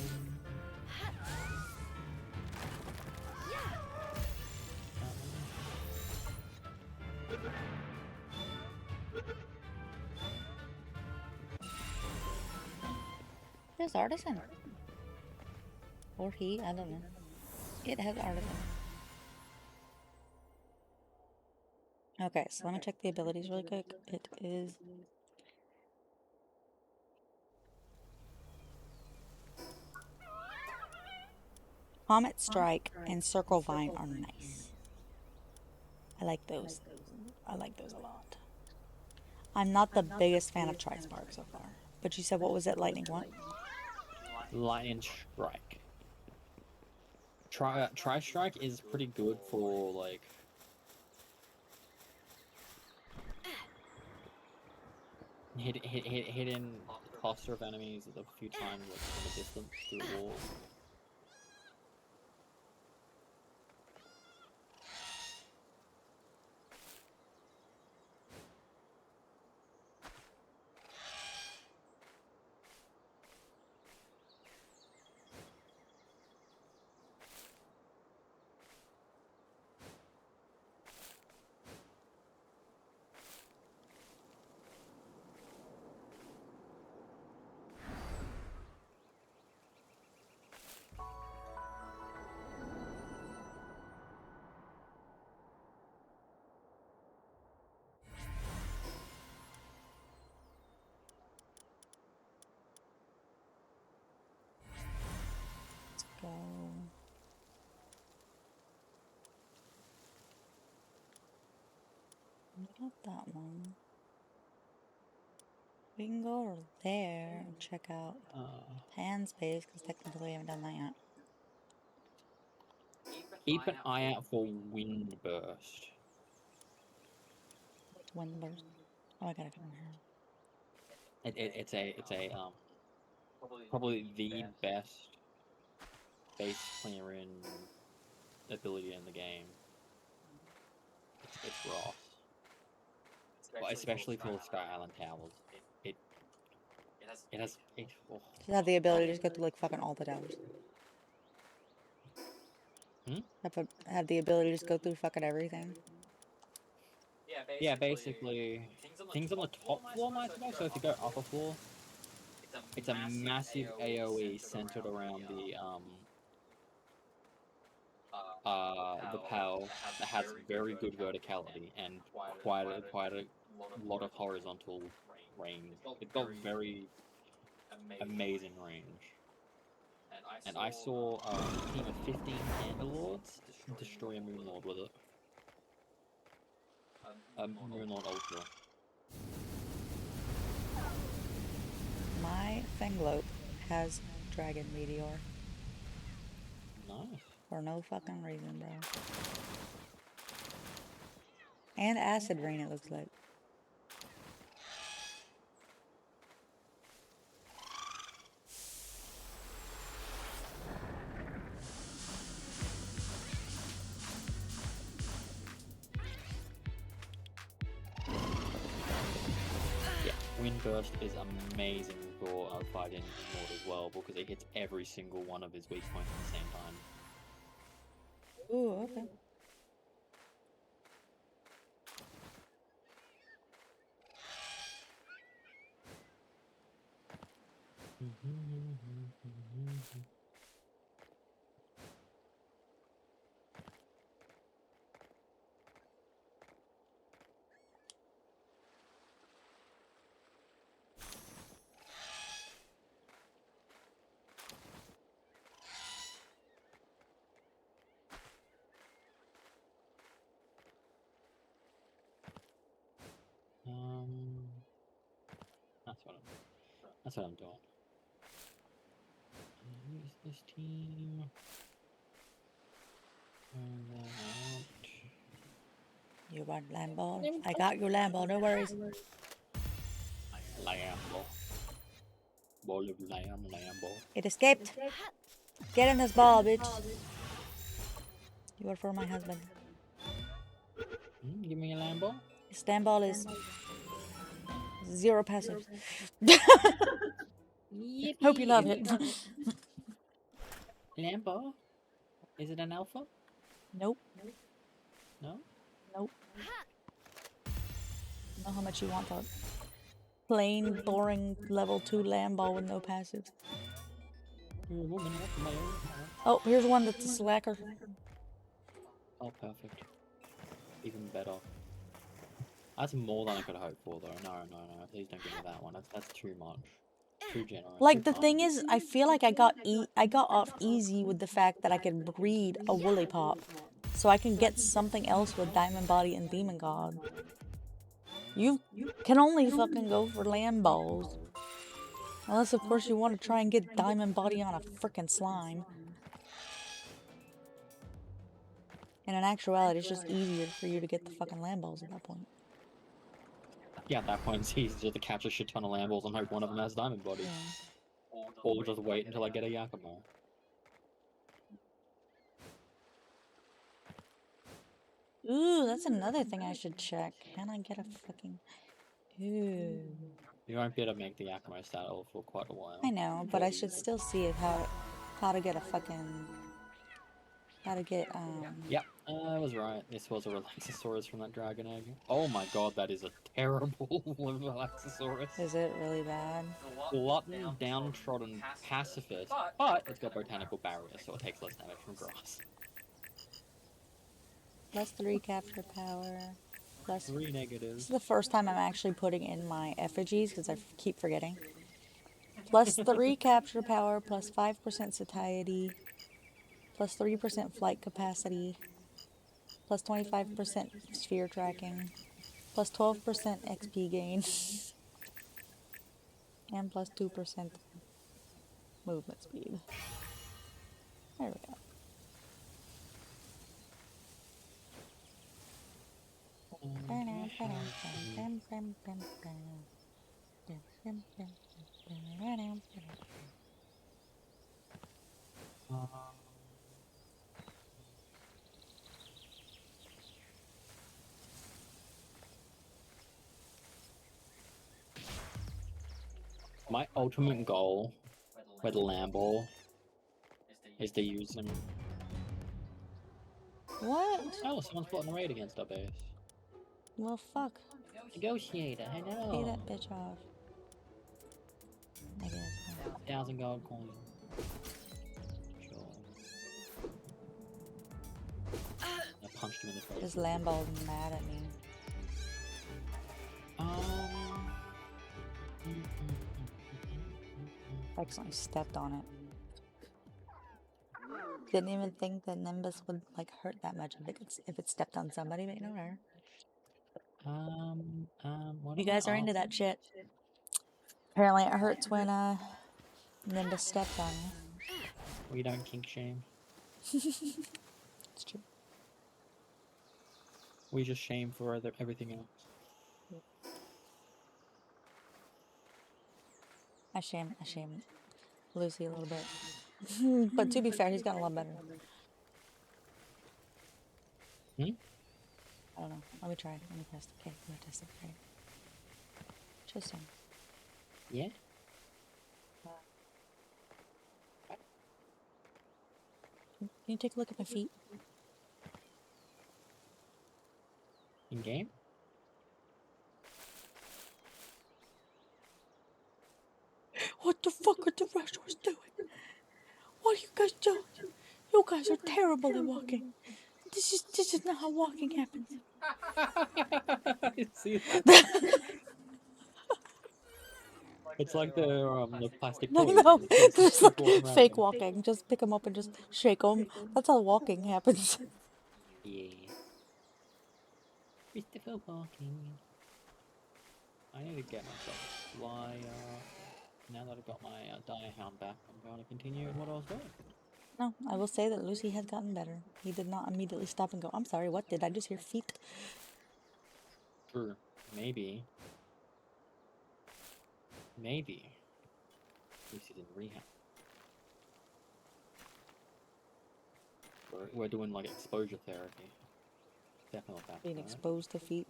There's Artisan. Or he, I don't know. It has Artisan. Okay, so let me check the abilities really quick. It is... Comet Strike and Circle Vine are nice. I like those. I like those a lot. I'm not the biggest fan of Tri-Spark so far. But you said, what was it? Lightning what? Lightning Strike. Tri Strike is pretty good for like hitting a cluster of enemies a few times like from a distance through walls. Go. Not that one. We can go over there and check out Pan Space, because technically we haven't done that yet. Keep an eye out for Windburst. What's Windburst? Oh, I gotta come here. It's a probably the best base clearing ability in the game. It's Ross. Well, especially for the Sky Island Towers. It has oh. Just have the ability to just go through like fucking all the towers. Have the ability to just go through fucking everything. Yeah, basically things on the top floor might know, so if you go upper floor, it's a massive AoE centered around the PAL that has very good verticality and quite a lot of horizontal range. It's got very amazing range. And I saw a team of 15 Andalords destroy a Moonlord with it. A Moonlord Ultra. My Fenglope has Dragon Meteor. Nice. For no fucking reason, bro. And acid rain, it looks like. Yeah, Windburst is amazing for fighting Mord as well because it hits every single one of his weak points at the same time. Ooh, okay. That's what I'm doing. Use this team. And then out. You want Lambo? I got your Lambo, no worries. Lambo. Ball of Lambo. It escaped. Get in this ball, bitch. You are for my husband. Give me a Lambo. His stand ball is 0 passive. Hope you love it. Lambo? Is it an alpha? Nope. No? Nope. Know how much you want that. Plain, boring, level 2 Lambo with no passives. You're a woman, that's my own. Oh, here's one that's a slacker. Oh, perfect. Even better. That's more than I could hope for, though. No. Please don't give me that one. That's too much. Too generous. Like, the thing is, I feel like I got off easy with the fact that I could breed a woolly pop. So I can get something else with Diamond Body and Demon God. You can only fucking go for Lambos. Unless, of course, you want to try and get Diamond Body on a frickin' slime. And in actuality, it's just easier for you to get the fucking Lambos at that point. Yeah, at that point, it's easier to catch a shit ton of Lambos and hope one of them has Diamond Body. Yeah. Or just wait until I get a Yakimo. Ooh, that's another thing I should check. Can I get a fucking... Ooh. You won't be able to make the Yakimo saddle for quite a while. I know, but I should still see it how to get a fucking... How to get, Yep, I was right. This was a Relaxosaurus from that Dragon Egg. Oh my god, that is a terrible Relaxosaurus. Is it really bad? Glutton, downtrodden, pacifist, but it's got botanical barrier, so it takes less damage from grass. +3 capture power. Plus 3 negatives. This is the first time I'm actually putting in my effigies because I keep forgetting. +3 capture power, +5% satiety, +3% flight capacity, +25% sphere tracking, +12% XP gain, and +2% movement speed. There we go. My ultimate goal with Lambo is to use them. What? Oh, someone's plotting a raid against our base. Well, fuck. Negotiator, I know. Pay that bitch off. I guess. 1,000 gold coins. Sure. I punched him in the face. This Lambo's mad at me. Actually stepped on it. Didn't even think that Nimbus would like hurt that much if it stepped on somebody, but you know whatever. What You guys are into that shit. Apparently it hurts when Nimbus stepped on you. We don't kink shame. It's true. We just shame for everything else. I shame Lucy a little bit. But to be fair, he's gotten a lot better. Hmm? I don't know. Let me try. Let me test. Okay, let me test it. Okay. Tristan. Yeah. Can you take a look at my feet? In game? What the fuck are the restaurants doing? What are you guys doing? You guys are terrible at walking. This is not how walking happens. I see that. It's like the plastic I toys. know. Kids Just like walking around fake with them. walking. Just pick them up and just shake them. That's how walking happens. Yeah. Christopher walking. I need to get myself a flyer. Now that I've got my dire hound back, I'm going to continue with what I was doing. No, I will say that Lucy has gotten better. He did not immediately stop and go, I'm sorry, what? Did I just hear feet? True. Maybe. Lucy's in rehab. We're doing like exposure therapy. Definitely back Being to exposed to feet.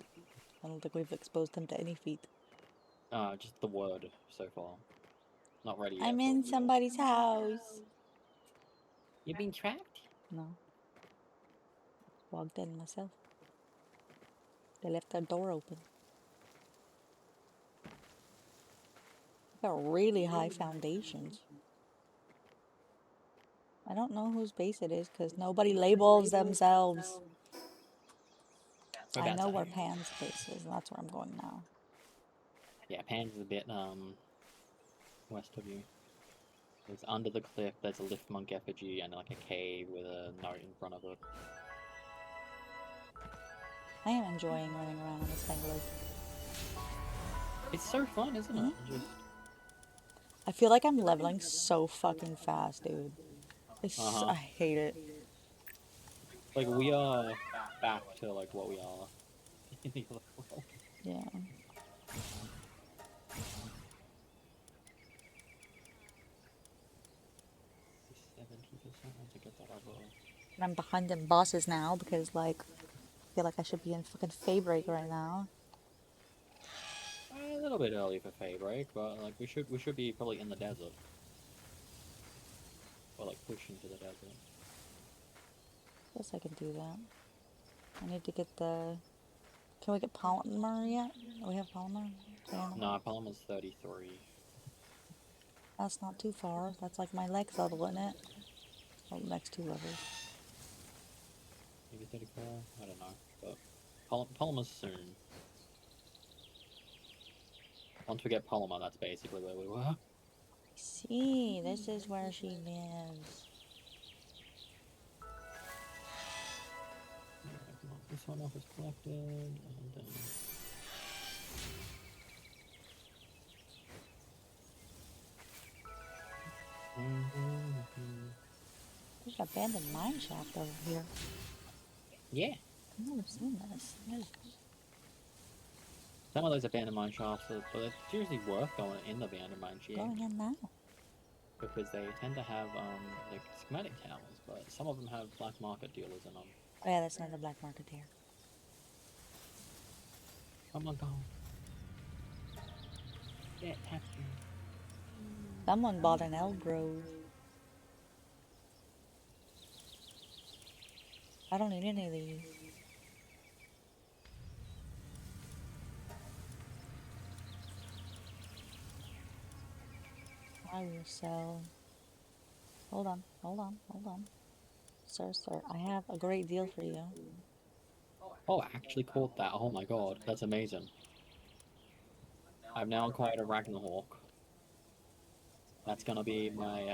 I don't think we've exposed him to any feet. that. Just the word so far. Not ready yet. I'm but in we will. somebody's house. You've been trapped? No. Walked in myself. They left their door open. Got really high foundations. I don't know whose base it is because nobody labels themselves. I know where Pan's base is, and that's where I'm going now. Yeah, Pan's a bit west of you. It's under the cliff. There's a lift monk effigy and like a cave with a note in front of it. I am enjoying running around on this bungalow. It's so fun, isn't it? Just I feel like I'm leveling so fucking fast, dude. I hate it. like we are back to like what we are in the other world. Yeah. 70% to get that other. And I'm behind in bosses now because, like, I feel like I should be in fucking Fay break right now. A little bit early for Fay break, but like we should be probably in the desert. Or like pushing to the desert. Guess I can do that. I need to get the... Can we get Polymer yet? Do we have Polymer? No, Palmer's 33. That's not too far. That's like my legs level, isn't it? Oh, next 2 levels. Maybe 34? I don't know. But Palmer's soon. Once we get Palmer, that's basically where we were. See, this is where she lives. This one off is collected, and There's an abandoned mine shaft over here. yeah. I've never seen this. Some of those abandoned mine shafts, but it's usually worth going in the abandoned mine shaft. Going in now. Because they tend to have like schematic towers, but some of them have black market dealers in them. Oh yeah, that's another black market here. Come on, go. Yeah, tap you. Someone bought an elk grove. I don't need any of these. I will sell. Hold on. Sir, I have a great deal for you. Oh, I actually caught that. Oh my god, that's amazing. I've now acquired a Ragnarhawk. That's gonna be my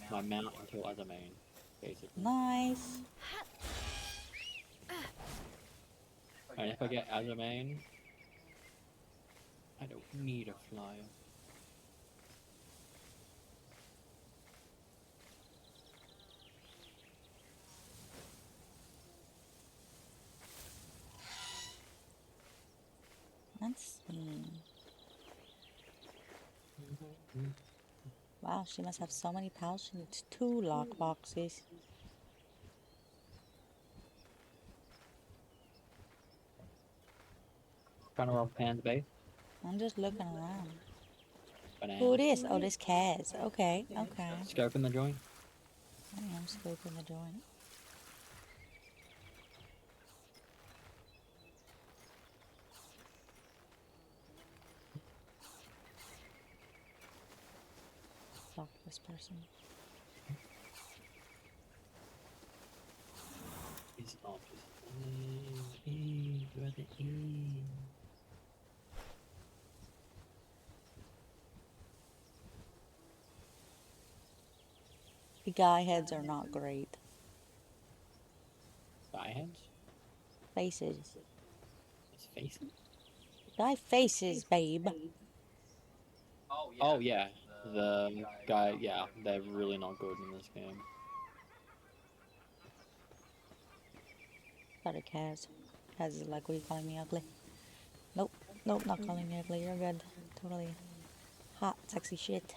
my mount until as a main, basically. Nice. And if I get as a main, I don't need a flyer. Wow, she must have so many pals. She needs 2 lock boxes. Trying to rob Pan's base. I'm just looking around. Banana. Who it is? Oh, this Kaz. Okay, okay. Scope in the joint. I am scoping the joint. Fuck this person. He's not just. Brother The guy heads are not great. Guy heads? Faces. His faces? Guy faces, babe. Oh, yeah. The guy, yeah, they're really not good in this game. Sorry, Kaz. Kaz is like, what are you calling me ugly? Nope. Nope, not calling me ugly. You're good. Totally hot, sexy shit.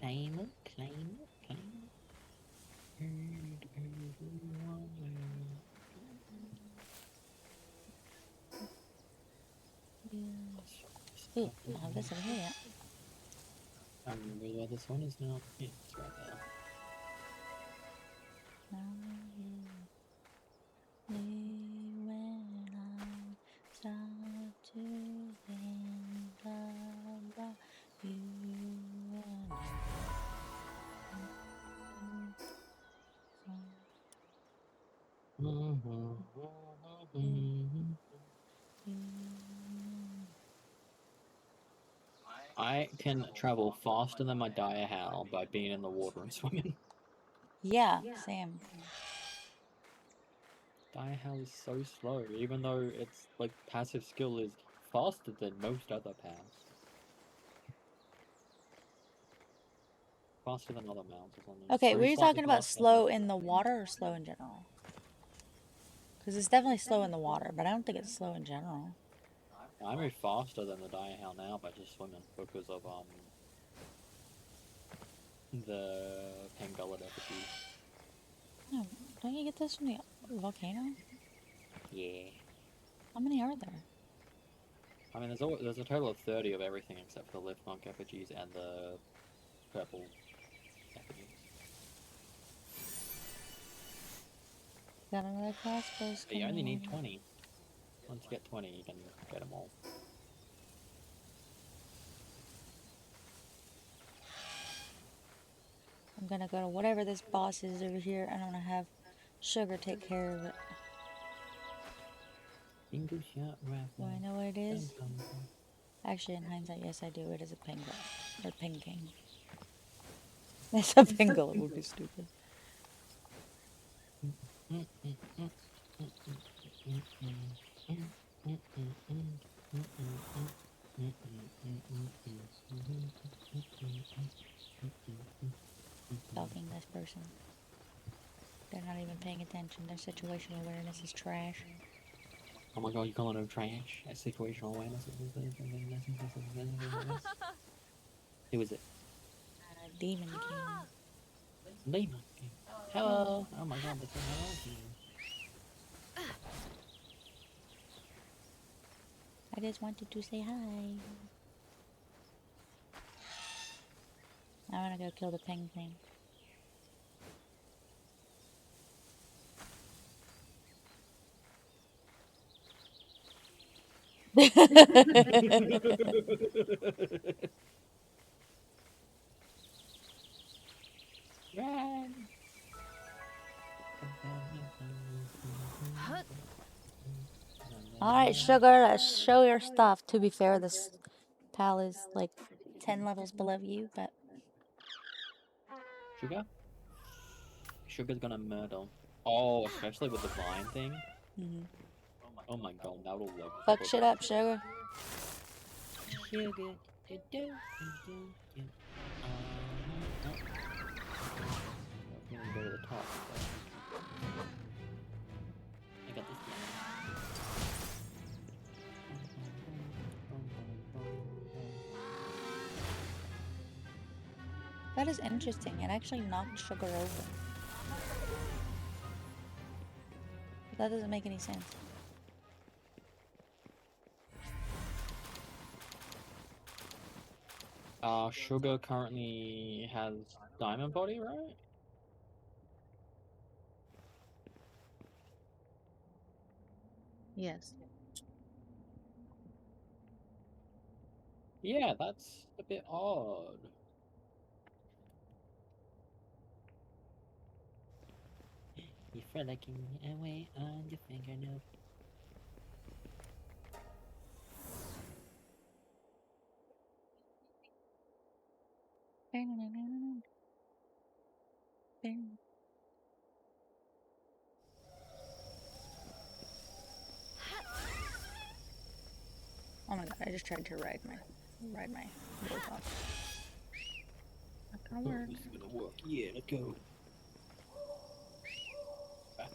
Claim it. Ooh, I have this over here. I remember where this one is now. Yeah, it's right there. When I start to think about you and I can travel faster than my dire howl by being in the water and swimming. Yeah, same. Dire howl is so slow, even though its like passive skill is faster than most other paths. Faster than other mounts or something. Okay, were Three you slightly talking about faster. slow in the water or slow in general? Because it's definitely slow in the water, but I don't think it's slow in general. I move faster than the dire howl now by just swimming because of the Pangolin effigy. No, don't you get this from the volcano? Yeah. How many are there? I mean, there's a total of 30 of everything except for the lift monk effigies and the purple effigies. Got another crossbow. But you only need 20. Once you get 20, you can get them all. I'm gonna go to whatever this boss is over here, and I'm gonna have Sugar take care of it. Single shot rifle. Do I know what it is? Actually, in hindsight, yes, I do. It is a penguin. Or penguin. It's a penguin. It would be stupid. Stalking this person. They're not even paying attention. Their situational awareness is trash. Oh my god, you calling them trash? That's situational awareness. Who is it? Demon King. Demon King. Hello. Oh my god, that's a hello King. I just wanted to say hi. I wanna go kill the penguin. Run. Alright, Sugar, let's show your stuff. To be fair, this pal is like 10 levels below you, but... Sugar? Sugar's gonna murder. Oh, especially with the vine thing. Mm-hmm. Oh my god, that'll work. Fuck shit up, Sugar. Sugar. top. But I got this That is interesting. It actually knocked sugar over. That doesn't make any sense. Sugar currently has diamond body, right? Yes. Yeah, that's a bit odd. You're frolicking away on your fingernail. Oh my god, I just tried to ride my robot. Not gonna work. This is gonna work. Yeah, let's go. Back.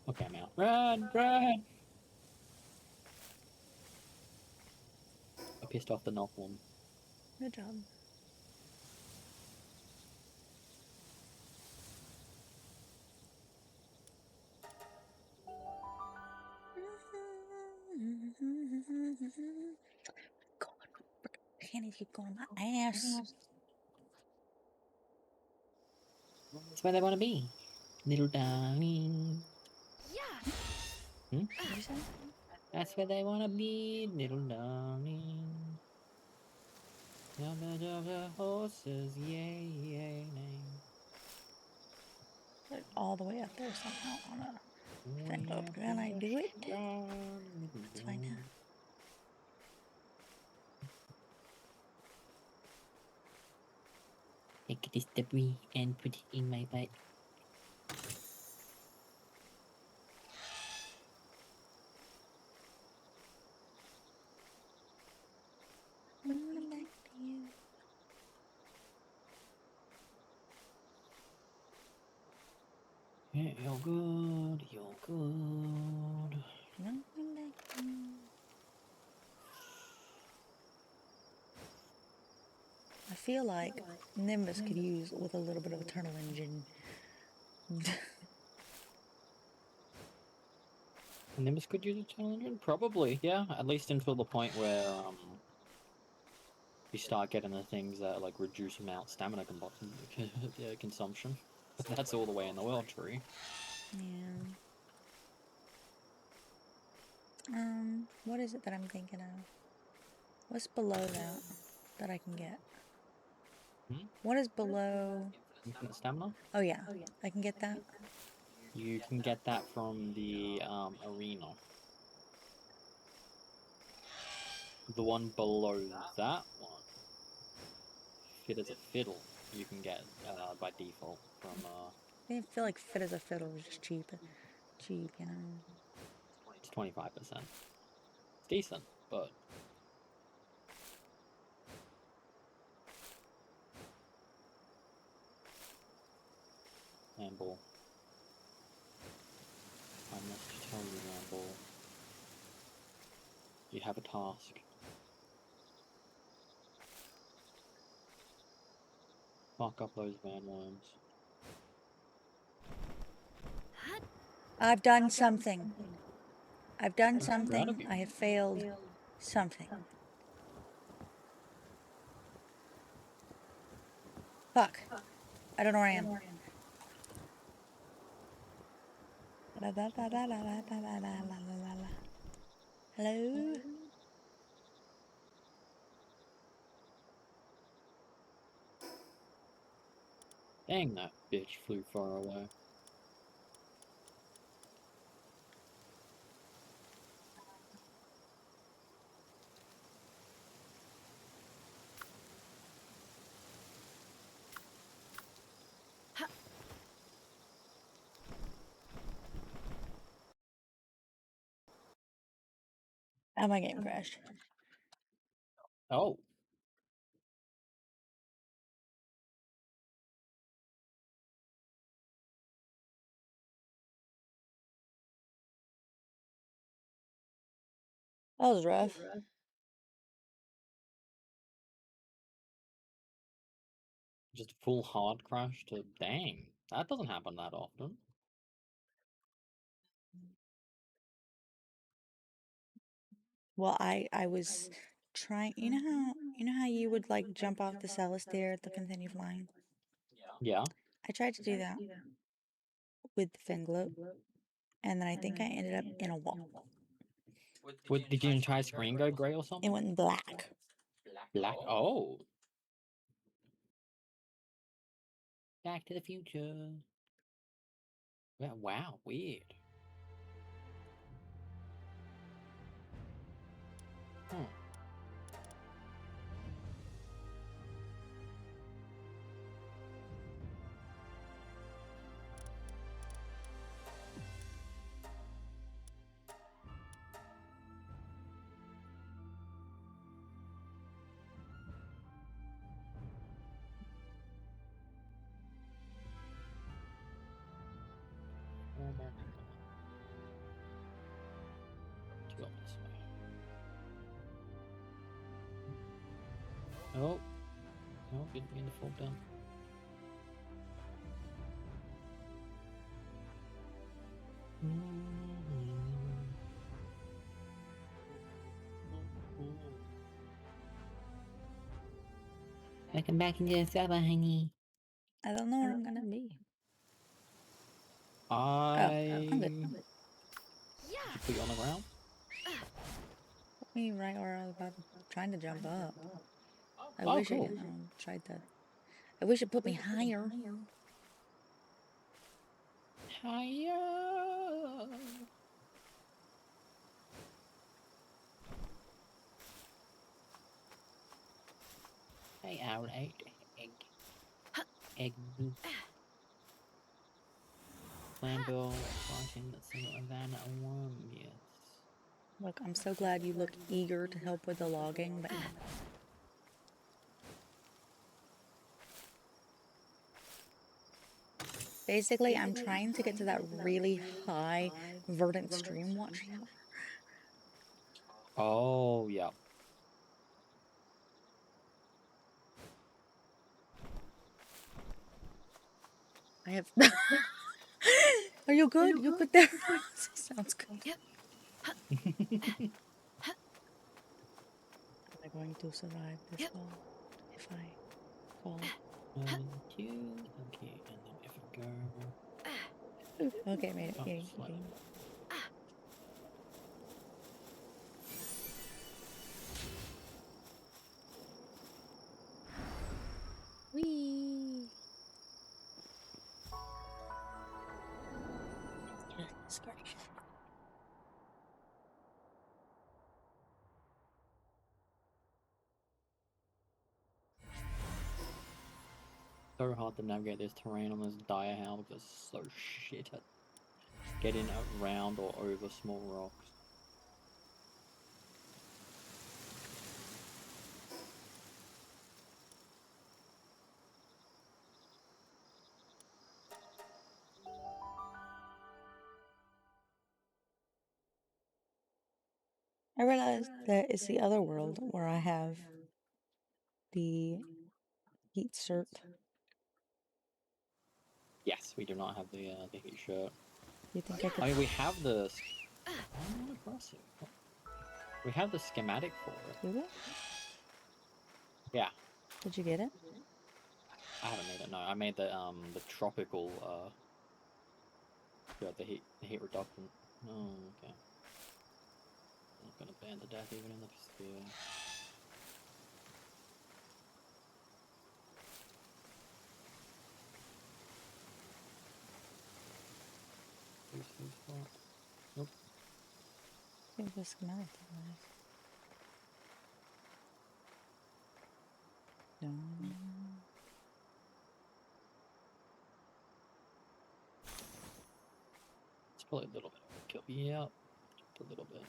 Okay, I'm out. Run, run! I pissed off the knock one. Good job. God, I can't even keep going my ass. That's where they want to be. Little darling. Yeah. What did you say? That's where they want to be, little darling. The horses, yay, yay, nay. Like all the way up there somehow on a thing. Oh, can I do it? Let's find out. Take this debris and put it in my butt. Running back to you. Yeah, you're good, you're good. Running back to you. I feel like Nimbus could use with a little bit of a tunnel engine. Nimbus could use a channel engine? Probably, yeah. At least until the point where you start getting the things that like reduce amount stamina consumption. But that's all the way in the world tree. Yeah. What is it that I'm thinking of? What's below that I can get? Hmm? What is below? Infinite stamina? Oh yeah, I can get that. You can get that from the arena. The one below that one, fit as a fiddle, you can get by default from I didn't feel like fit as a fiddle was just cheap, you know. it's 25%. It's decent, but Ramble. I must tell you, Ramble. You have a task. Fuck up those bandworms. I've done something. I've done I'm proud of something. you. I have failed something. Fuck. I don't know where I am. Hello? Dang, that bitch flew far away. Oh, my game crashed. Oh. That was rough. Just full hard crash to dang. That doesn't happen that often. Well, I was trying. You know how you would like jump off the Celestier to continue flying. Yeah. I tried to do that with the Fengloat, and then I think I ended up in a wall. What, did your entire screen go grey or It something? went black. Black. Oh. Back to the Future. Wow, weird. Hmm. To go this way. Oh. No, didn't mean to fall down. Welcome back into the server, honey. I don't know where I'm gonna be. I'm good. Did you put you on the ground? Put me right where I was trying to jump up. I Oh, wish cool. I tried that. I wish it put me higher. Hiya. Hey, owl, egg, Flambill, fighting the single Van worm, yes. Look, I'm so glad you look eager to help with the logging, but yeah. Basically, I'm trying to get to that really high verdant stream watchtower. Oh, yeah. I have. Are you good? You good there? Sounds good. Am I going to survive this fall if I fall? 1, 2, okay, and then if I go... Okay, made it. Oh, Yay, slow. yay. Whee! Excursion. So hard to navigate this terrain on this dire house. It's so shit at getting around or over small rocks. I realized that it's the other world where I have the heat cert. Yes, we do not have the heat shirt. You think I could? I mean, we have the... Oh, not aggressive. We have the schematic for it. Do we? Yeah. Did you get it? I haven't made it, no. I made the tropical, the heat reductant. Oh, okay. I'm not gonna ban to death even in the sphere. Nope. I think the schematic was. No. It's probably a little bit overkill. Yeah, just a little bit.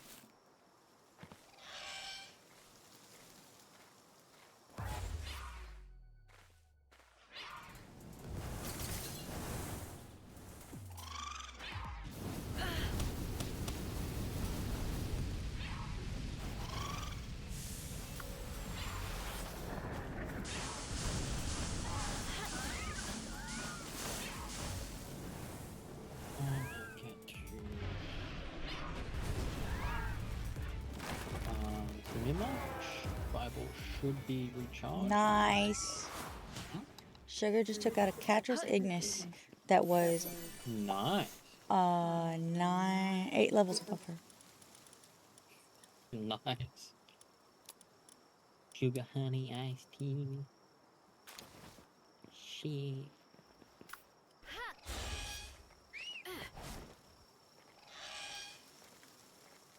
Mima Bible should be recharged. Nice. Sugar just took out a Catras Ignis that was Nice. 8 levels above her. Nice. Sugar, honey, iced tea. Shit.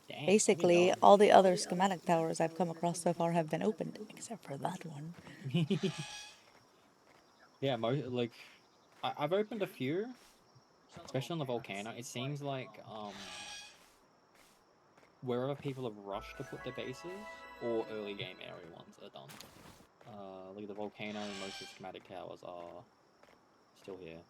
Dang, Basically, all the other schematic towers I've come across so far have been opened, except for that one. Yeah, like I've opened a few, especially on the volcano. It seems like wherever people have rushed to put their bases or early game area ones are done. Like the volcano and most of the schematic towers are still here.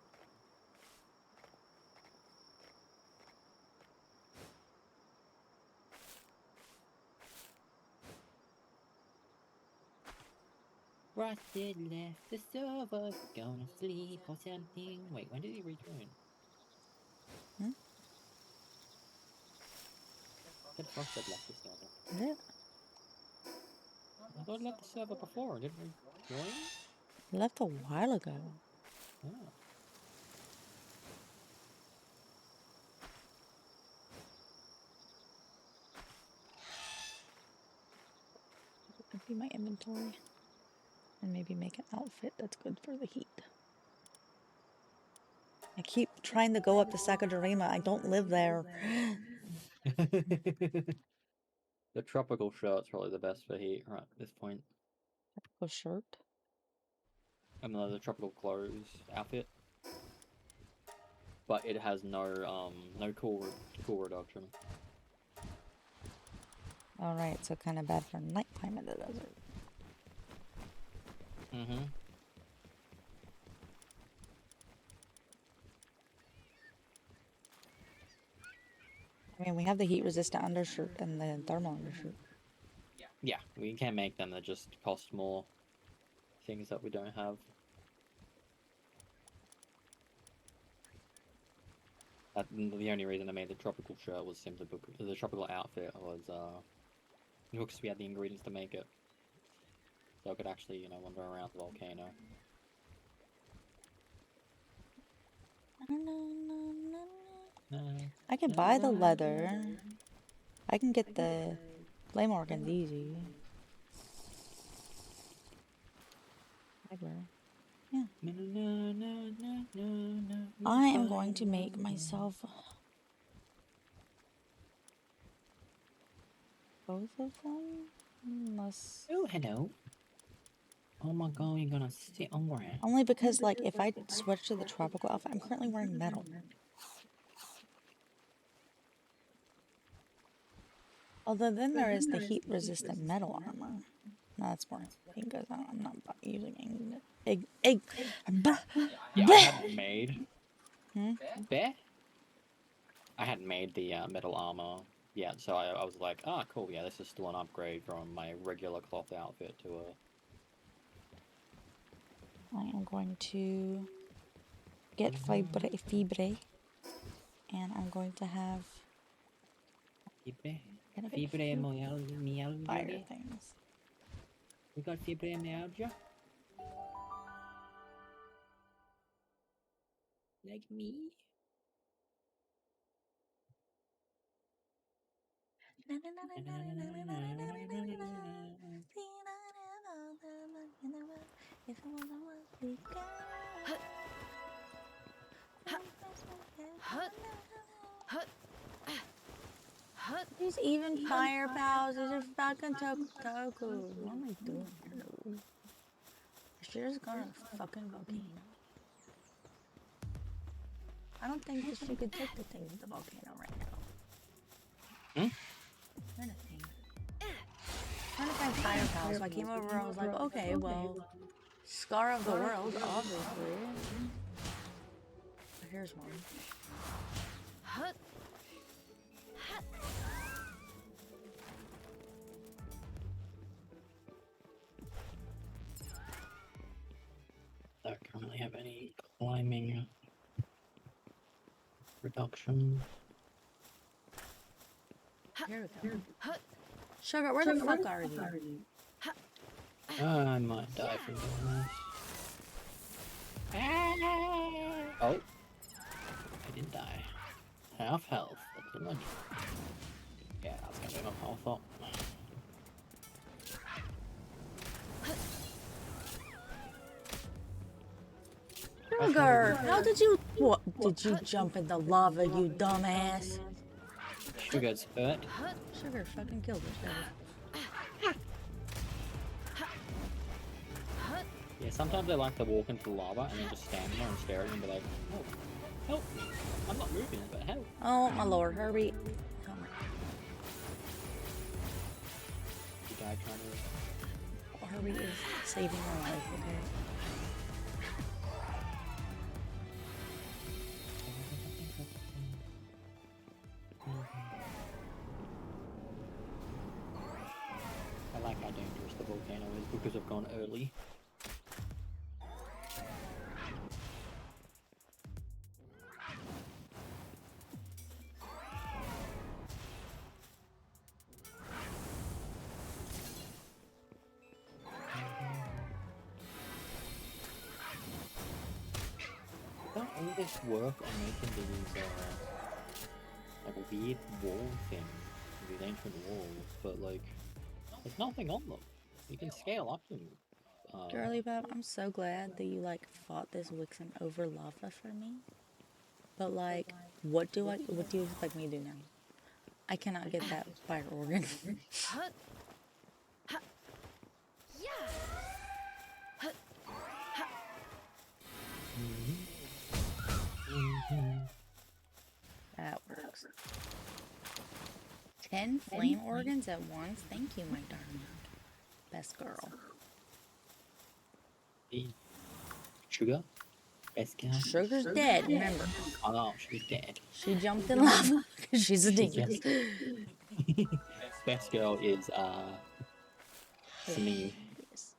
Rusted left the server, gonna sleep or something. Wait, when did he rejoin? Hmm? Said Frosted left the server. Yeah. I thought he left the server before, didn't rejoin? Left a while ago. Oh. Empty my inventory. And maybe make an outfit that's good for the heat. I keep trying to go up to Sakajirima. I don't live there. The tropical shirt's probably the best for heat right at this point. A shirt. I mean, the tropical clothes outfit, but it has no cool reduction. Alright, so kind of bad for nighttime in the desert. Mm-hmm. I mean, we have the heat-resistant undershirt and the thermal undershirt. Yeah, we can make them that just cost more things that we don't have. The only reason I made the tropical shirt was simply because the tropical outfit was because we had the ingredients to make it, so I could actually wander around the volcano. I can buy the leather. I can get the flame organs easy. Library. Yeah. I am going to make myself both of them. Unless... Oh, hello. Oh my god, you're gonna sit on ground. Only because, like, if I switch to the tropical outfit, I'm currently wearing metal. Although then there is the heat-resistant metal armor. No, that's more pink because I'm not using egg. Yeah, I hadn't made. Hmm? Bear? I hadn't made the metal armor yet, so I was like, ah, cool, yeah, this is still an upgrade from my regular cloth outfit to a... I am going to get fibre, and I'm going to have fire things. We got fibromyalgia? Like me? These even fire pals, these are fucking toku. What am I doing here? I should have gone on a fucking volcano. I don't think that she could take the thing to the volcano right now. Hmm? Trying to think. Trying to find fire pals, so I came over and I was like, okay, well, Scar of the World, obviously. Here's one. I don't currently have any climbing reduction. Here we go. Sugar, where the fuck are you? I might die from doing this. Oh, I didn't die. Half health. That's what I need. Yeah, that's gonna be enough health up. Sugar, how did you... What? Did you jump in the lava, you dumbass? Sugar's hurt. Sugar fucking killed herself. Yeah, sometimes I like to walk into the lava and then just stand there and stare at it and be like, oh, help me. I'm not moving it, but help. Oh my lord, Herbie. Oh my. You died trying to... Herbie is saving my life, okay? I like how dangerous the volcano is because I've gone early. Don't all this work on making these like weird wall things, these ancient walls, but like there's nothing on them. You can scale up them. Girly Bob, I'm so glad that you like fought this Wixen over lava for me. But like, what do you expect me to do now? I cannot get that fire organ. That works. 10 flame organs at once? Thank you, my darling. Best girl. Sugar? Best guy? Sugar's dead, remember. Oh, she's dead. She jumped in lava because she's a dingus. Best girl is Smee. Yes.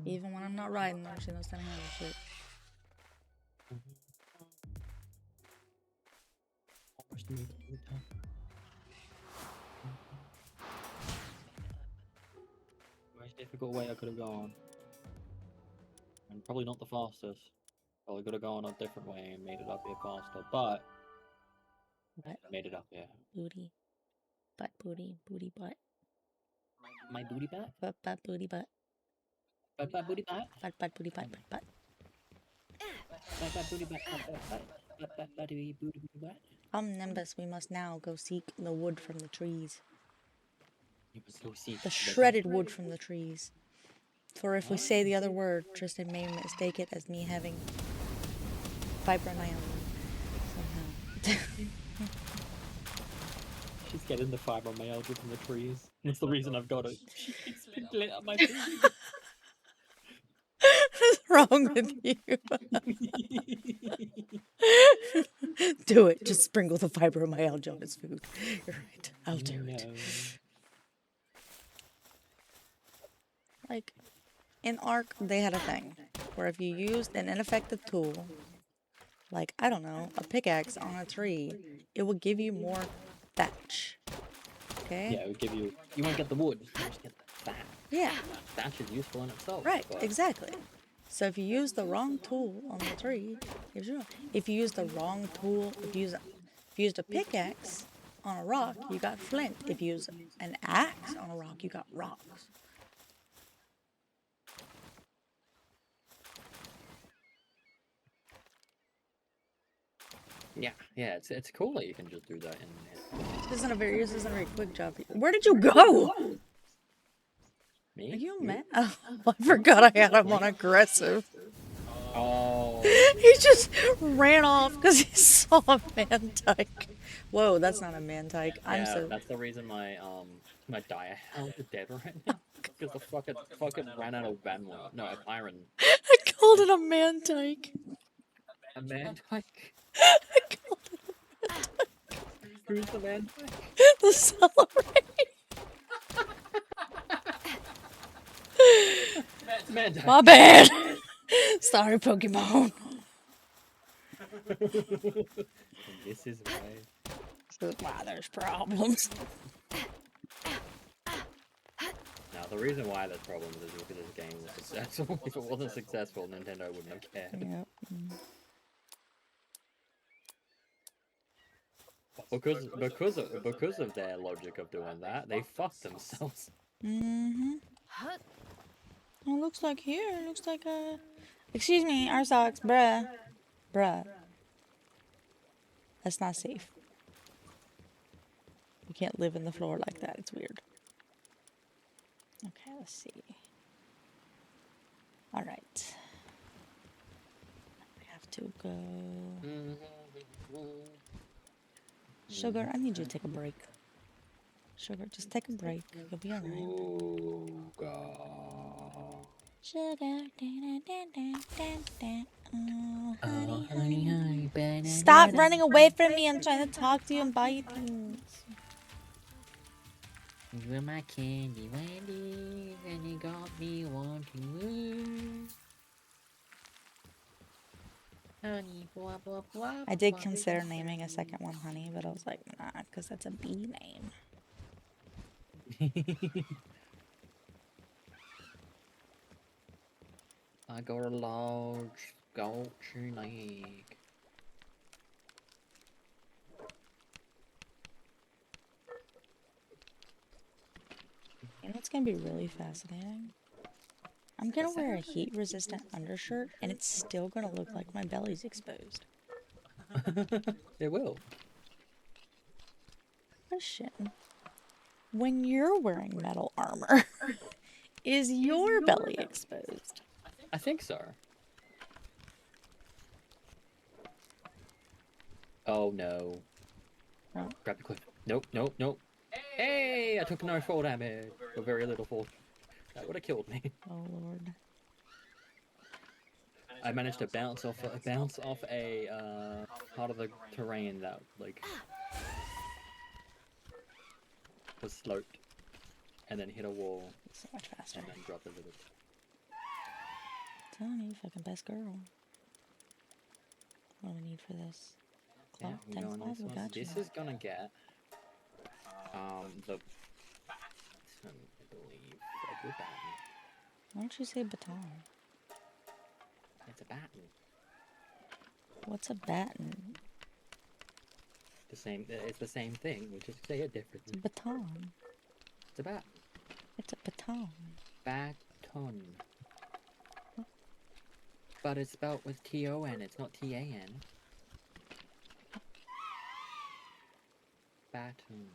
Even when I'm not riding her, she knows how to handle shit. Most difficult way I could have gone. And probably not the fastest. Probably could have gone a different way and made it up here faster, but What? made it up here. Booty. Butt booty. Booty butt. My booty butt? Butt butt booty butt. Butt butt booty butt? Butt butt booty butt butt butt. Butt butt booty butt butt butt butt. Butt butt booty booty butt. Nimbus, we must now go seek the wood from the trees. You must go see The shredded wood from the trees. For if we say the other word, Tristan may mistake it as me having fibromyalgia somehow. She's getting the fibromyalgia from the trees. That's the reason I've got it. It's been lit up my feet. What's wrong with you? Do it. Just sprinkle the fibromyalgia on his food. You're right. I'll do it. Like, in Ark, they had a thing where if you used an ineffective tool, like, I don't know, a pickaxe on a tree, it would give you more thatch. Okay? Yeah, it would give you... You won't get the wood, you just get the thatch. Yeah. Thatch is useful in itself. Right, but... exactly. So if you use the wrong tool on the tree, if you use the wrong tool, if you used a pickaxe on a rock, you got flint. If you use an axe on a rock, you got rocks. Yeah, it's cool that you can just do that in This isn't a very quick job. Where did you go? Me? Are you mad? Oh, I forgot I had him on aggressive. Oh. He just ran off because he saw a man tyke. Whoa, that's not a man tyke. I'm so. That's the reason my dire hound is dead right now. Because the fucking ran out of bandwidth. No, a iron. I called it a man tyke. A man tyke? I called it a man tyke. Who's the man tyke? The celebrate. Man tyke. My bad. Sorry, Pokemon. And this is why. This is why there's problems. Now, the reason why there's problems is because this game was successful. If it wasn't successful, Nintendo wouldn't have cared. Yep. Because of their logic of doing that, they fucked themselves. Mm-hmm. Well, looks like here. Looks like excuse me, our socks, bruh. Bruh. That's not safe. You can't live in the floor like that. It's weird. Okay, let's see. All right. We have to go. Sugar, I need you to take a break. Sugar, just take a break. You'll be alright. Sugar. Oh, honey, honey. Stop running away from me. I'm trying to talk to you and buy you things. You were my candy Wendy, and you got me wanting you. Honey, blah, blah, blah, I did blah. consider naming a second one Honey, but I was like, nah, because that's a bee name. I got a large sculpture egg. You know what's gonna be really fascinating? I'm gonna wear a heat-resistant undershirt, and it's still gonna look like my belly's exposed. It will. Question. When you're wearing metal armor, is your belly exposed? I think so. Oh no. Oh. Grab the clip. Nope, nope, nope. Hey, I took no fall damage. Or very little fall. That would have killed me. Oh lord. I managed to bounce off a part of the terrain that like was sloped, and then hit a wall, So much faster. and then dropped a little. Telling you, fucking best girl. What do we need for this? Yeah, Clock, we 10 go on slides, this we one. got you. This is gonna get the baton, I believe. A good baton. Why don't you say baton? It's a baton. What's a baton? It's the same thing. We just say it It's a differently. baton. It's a baton. It's a baton. Baton. But it's spelled with T-O-N. It's not T-A-N. Baton.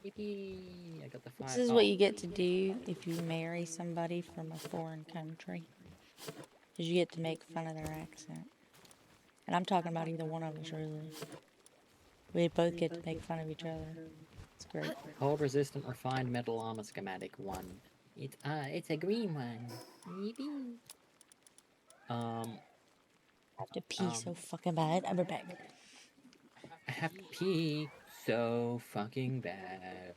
Yippee! I got the fire. This is what you get to do if you marry somebody from a foreign country. Is you get to make fun of their accent. And I'm talking about either one of us, really. We both get to make fun of each other. It's great. Cold resistant refined metal armor schematic 1. It's a green one. Yippee! I have to pee so fucking bad. I'll be back. I have to pee so fucking bad.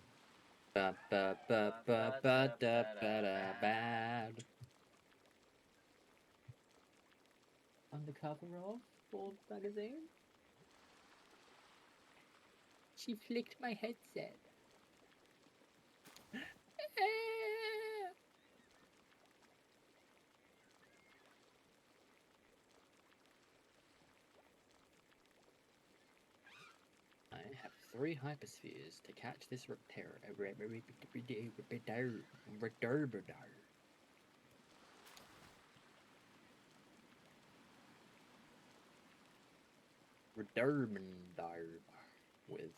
Ba ba ba ba ba da ba da bad. On the cover of Forbes magazine, she flicked my headset. I have 3 hyperspheres to catch this Redurbandar with.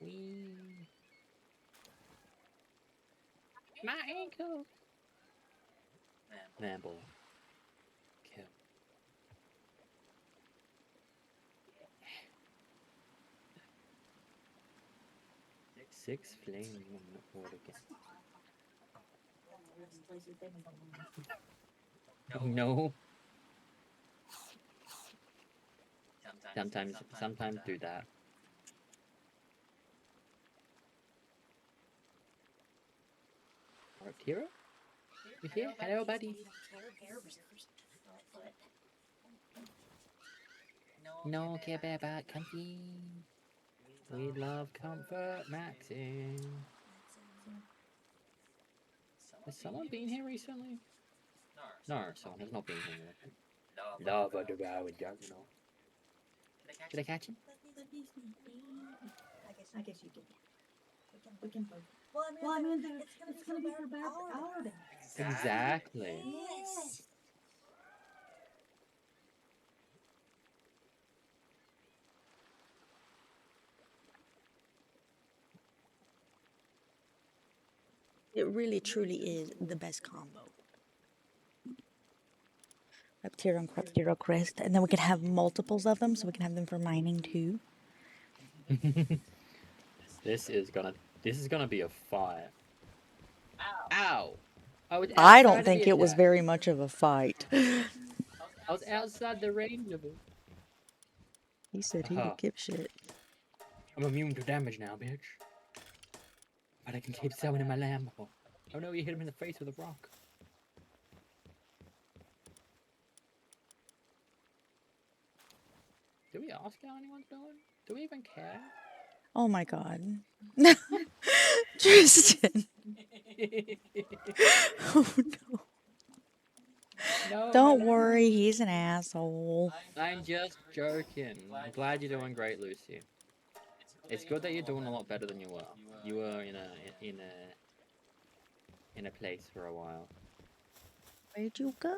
Wee. My ankle. Mamble. Kill. 6 flame water again. Oh no. Sometimes do that. Alright, Tira? You here? Hello, buddy. No care about comfy. We love comfort, Maxine. Has someone been here recently? No, someone has not been here recently. Love a devoured juggernaut. Did I catch him? I guess you did. We can play. Well, I mean, it's gonna be for about hour then. Exactly. Yes. It really truly is the best combo. Reptero and Reptero Crest, and then we can have multiples of them, so we can have them for mining too. This is gonna be a fight. Ow! I don't think it was very much of a fight. I was outside the range of it. He said he Aha. didn't give shit. I'm immune to damage now, bitch. But I can keep selling in my Lambo. Oh no, you hit him in the face with a rock. Do we ask how anyone's doing? Do we even care? Oh my god. Tristan. Oh no. No, Don't worry, he's an asshole. I'm just joking. I'm glad you're doing great, Lucy. It's good that you're doing a lot better than you were. You were in a place for a while. Where'd you go?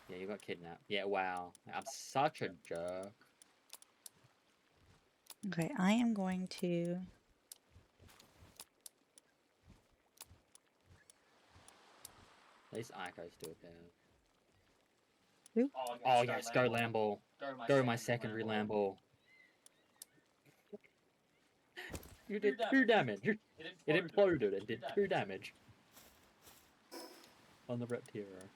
Yeah, you got kidnapped. Yeah, wow. I'm such a jerk. Okay, I am going to... At least Aiko's still there. Who? Oh yes, go Lambo. Go my secondary Lambo. You did 2 damage. It imploded and did 2 damage. On the Reptero.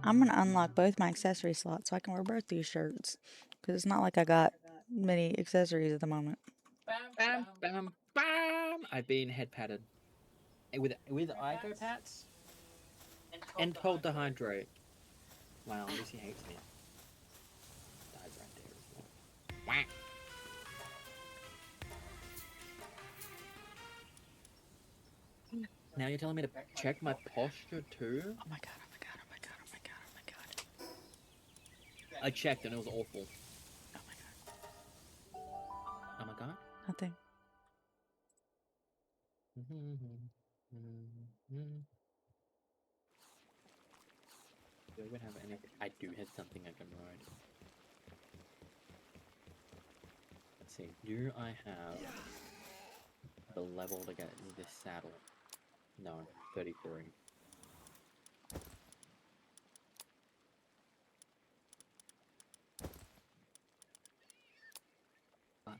I'm gonna unlock both my accessory slots so I can wear both these shirts. Because it's not like I got many accessories at the moment. Bam, bam, bam! I've been head patted. With Aiko pats? And told to hydrate. Wow, Lucy hates me. Dies right there as well. Whack! Now you're telling me to check my posture too? Oh my god, oh my god, oh my god, oh my god, oh my god. I checked and it was awful. Oh my god. Oh my god? Nothing. Do I even have anything? I do have something I can ride. Let's see. Do I have the level to get this saddle? No, 33. Much.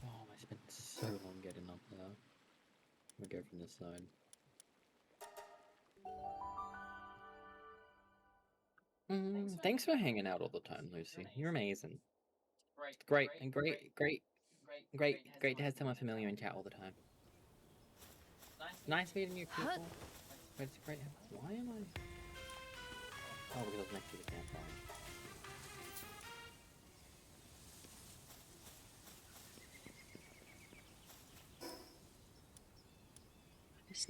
Oh, I spent so long getting up there. I'm gonna go from this side. Thanks for hanging out all the time, Lucy. You're amazing. Great to have someone familiar in chat all the time. Nice meeting new people. But it's great. Why am I? Oh, because I was next to the campfire.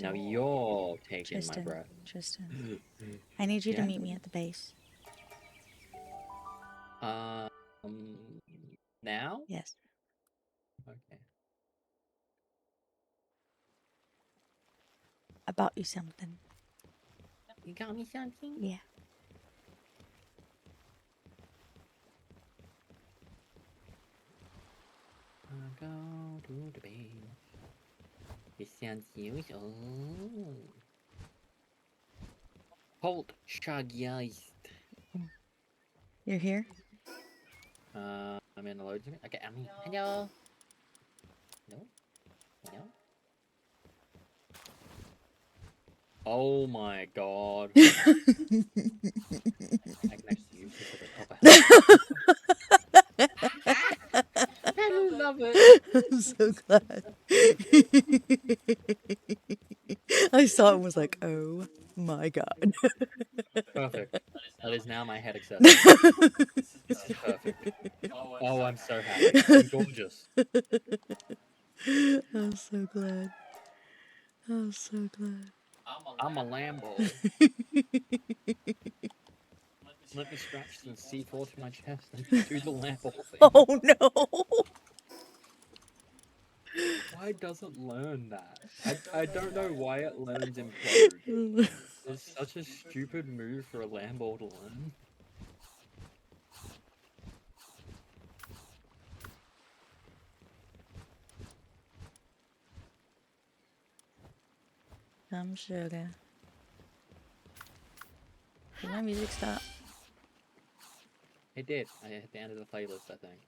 Now you're taking my breath. Tristan. I need you to Yeah? meet me at the base. Now? Yes. Okay. I bought you something. You got me something? Yeah. I'll go to the base. It sounds serious. Oh. Halt, Shaggeist. You're here? I'm in the load screen. Okay, I'm here. Hello. You know? Oh my god. I can actually use this at the top of I love it. I'm so glad. I saw it and was like, oh my god. Perfect. That is now my head accessory. This is perfect. Oh, I'm so happy. I'm gorgeous. I'm so glad. I'm so glad. I'm a Lambo. Let me scratch some C4 to my chest and do the Lambo thing. Oh no. Why does it learn that? I don't know why it learns implode. It's such a stupid move for a Lambo to learn. Some sugar. Did my music stop? It did. I hit the end of the playlist, I think.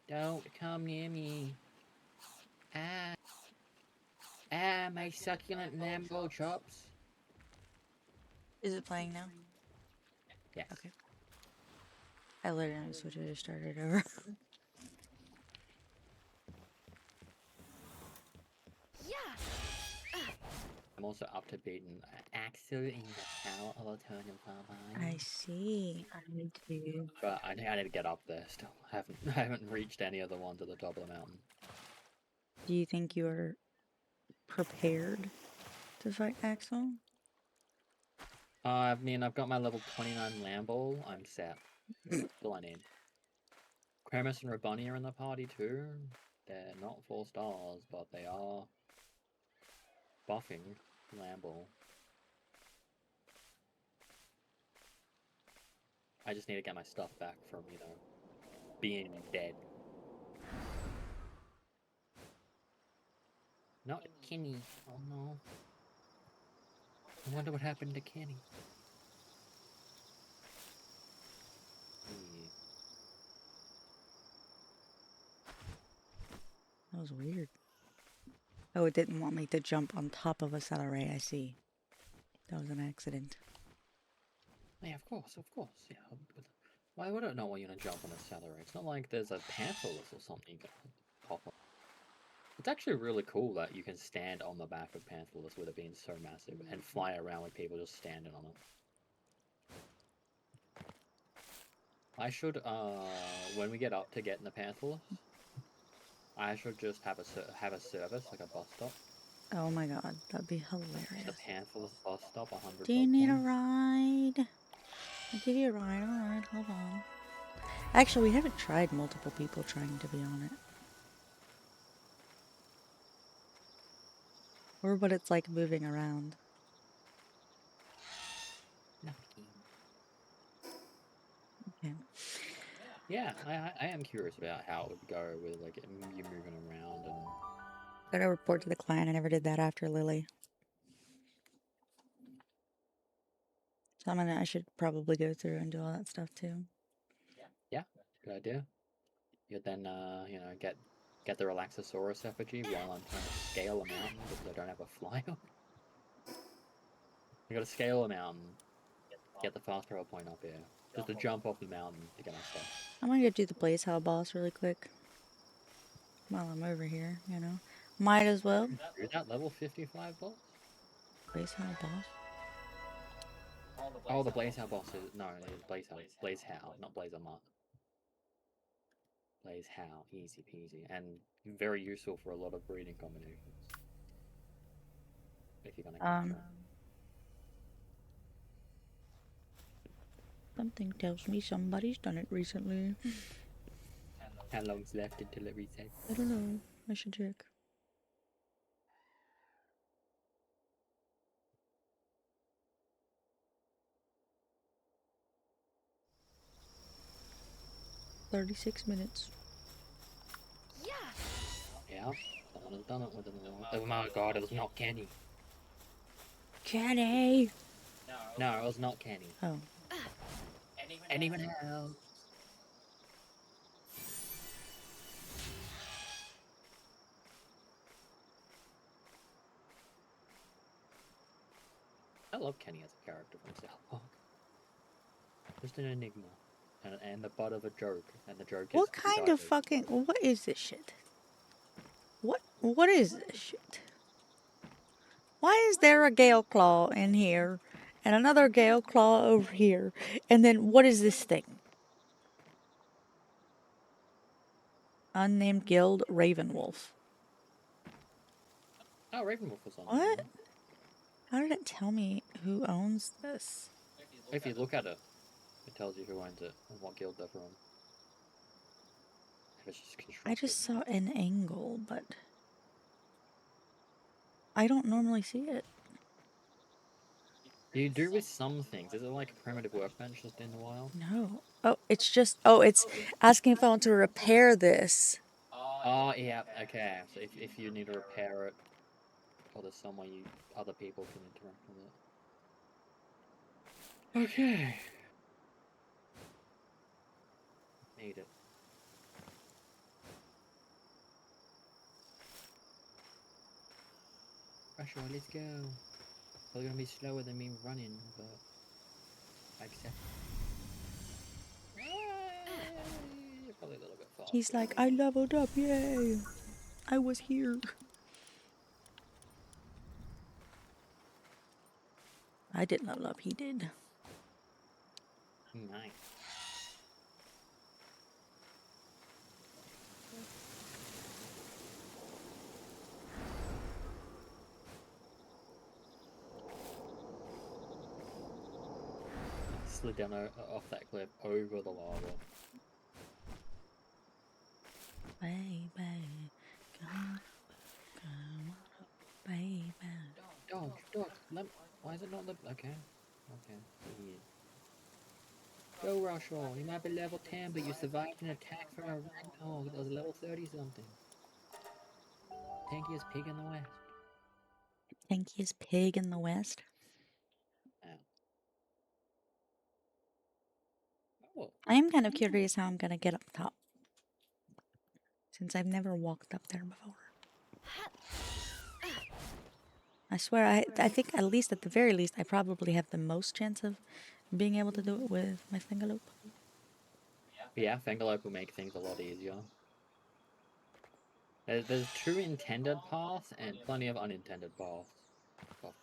Don't come near me. Ah. Ah, my succulent Lambo chops. Is it playing now? Yes. Okay. I literally switched it to start it over. Yeah. I'm also up to beating Axel in the Tower of Alternative Farming. I see. I need to. But I need to get up there still. I haven't reached any of the ones at the top of the mountain. Do you think you are prepared to fight Axel? I mean, I've got my level 29 Lambo. I'm set. That's all I need. Kremis and Rabani are in the party too. They're not 4 stars, but they are buffing Lambo. I just need to get my stuff back from, you know, being dead. Not Kenny. Oh no. I wonder what happened to Kenny. Yeah. That was weird. Oh, it didn't want me to jump on top of a celery, I see. That was an accident. Yeah, of course. Yeah. Why would it not want you to jump on a celery? It's not like there's a pantherless or something you can pop on. It's actually really cool that you can stand on the back of pantherless with it being so massive and fly around with people just standing on it. I should, when we get up to getting the pantherless, I should just have a service, like a bus stop. Oh my god, that'd be hilarious. The pantherless bus stop, 100. Do you need a ride? I'll give you a ride, alright, hold on. Actually, we haven't tried multiple people trying to be on it. Or what it's like moving around. Okay. Yeah, I am curious about how it would go with like you moving around and. Gotta report to the client. I never did that after Lily. So I should probably go through and do all that stuff too. Yeah, good idea. You then you know, get the Relaxosaurus effigy while I'm trying to scale a mountain because I don't have a flyer. I gotta scale a mountain, get the fast travel point up here, just to jump off the mountain to get my stuff. I'm gonna go do the Blaze Howl boss really quick. While I'm over here, you know. Might as well. Do that level 55 boss? Blaze Howl boss? Oh, the Blaze Howl boss is... No, it's Blaze Howl, not Blaze Amon. Blaze Howl, easy peasy, and very useful for a lot of breeding combinations. If you're gonna Something tells me somebody's done it recently. How long's left until it resets? I don't know. I should check. "36 minutes. Yeah. Yeah, someone has done it with them. Oh my god, it was not Kenny. Kenny! No, it was not Kenny. Oh. Anyone else? I love Kenny as a character from South Park. Just an enigma. And the butt of a joke. And the joke What is kind of dialogue. fucking... What is this shit? What is this shit? Why is there a Gale Claw in here and another Gale Claw over here? And then what is this thing? Unnamed Guild Ravenwolf. Oh, Ravenwolf was on What? there. How did it tell me who owns this? If you look at it, it tells you who owns it and what guild they're from. If it's just I constructed. just saw an angle, but I don't normally see it. You do with some things. Is it like a primitive workbench just in the wild? No. Oh, it's just... Oh, it's asking if I want to repair this. Oh, yeah, okay. So if you need to repair it, or there's some way other people can interact with it. Okay. Need it. Russia, let's go. Probably gonna be slower than me running, but I accept. Probably a little bit faster. He's like, I leveled up, yay! I was here. I didn't level up, he did. Nice. Slid down off that cliff over the lava. Baby, come on, baby. Dog. Why is it not the... Okay. Weird. Go, Rushall. You might be level 10, but you survived an attack from a ragdoll that was level 30-something. Tankiest pig in the West. Tankiest pig in the West. Oh. I am kind of curious how I'm gonna get up top, since I've never walked up there before. I swear, I think at least at the very least, I probably have the most chance of being able to do it with my Fingerloop. Yeah, Fingerloop will make things a lot easier. There's two intended paths and plenty of unintended paths.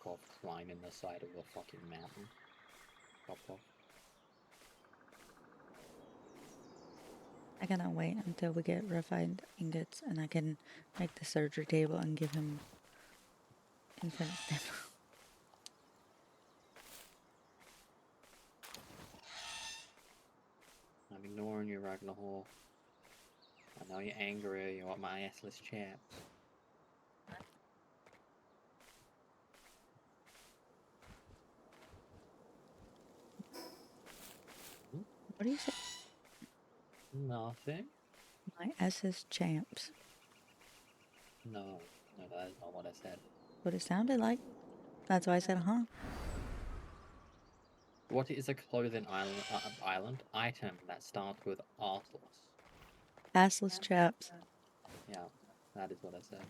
Cough, climbing the side of the fucking mountain. Cough. I gotta wait until we get refined ingots and I can make the surgery table and give him infinite stamina. I'm ignoring you, Ragnarhor. I know you're angry, you want my assless chaps. What do you say? Nothing? My SS champs. No, that is not what I said. What it sounded like. That's why I said, huh? What is a clothing island item that starts with arseless? Assless chaps. Yeah, that is what I said.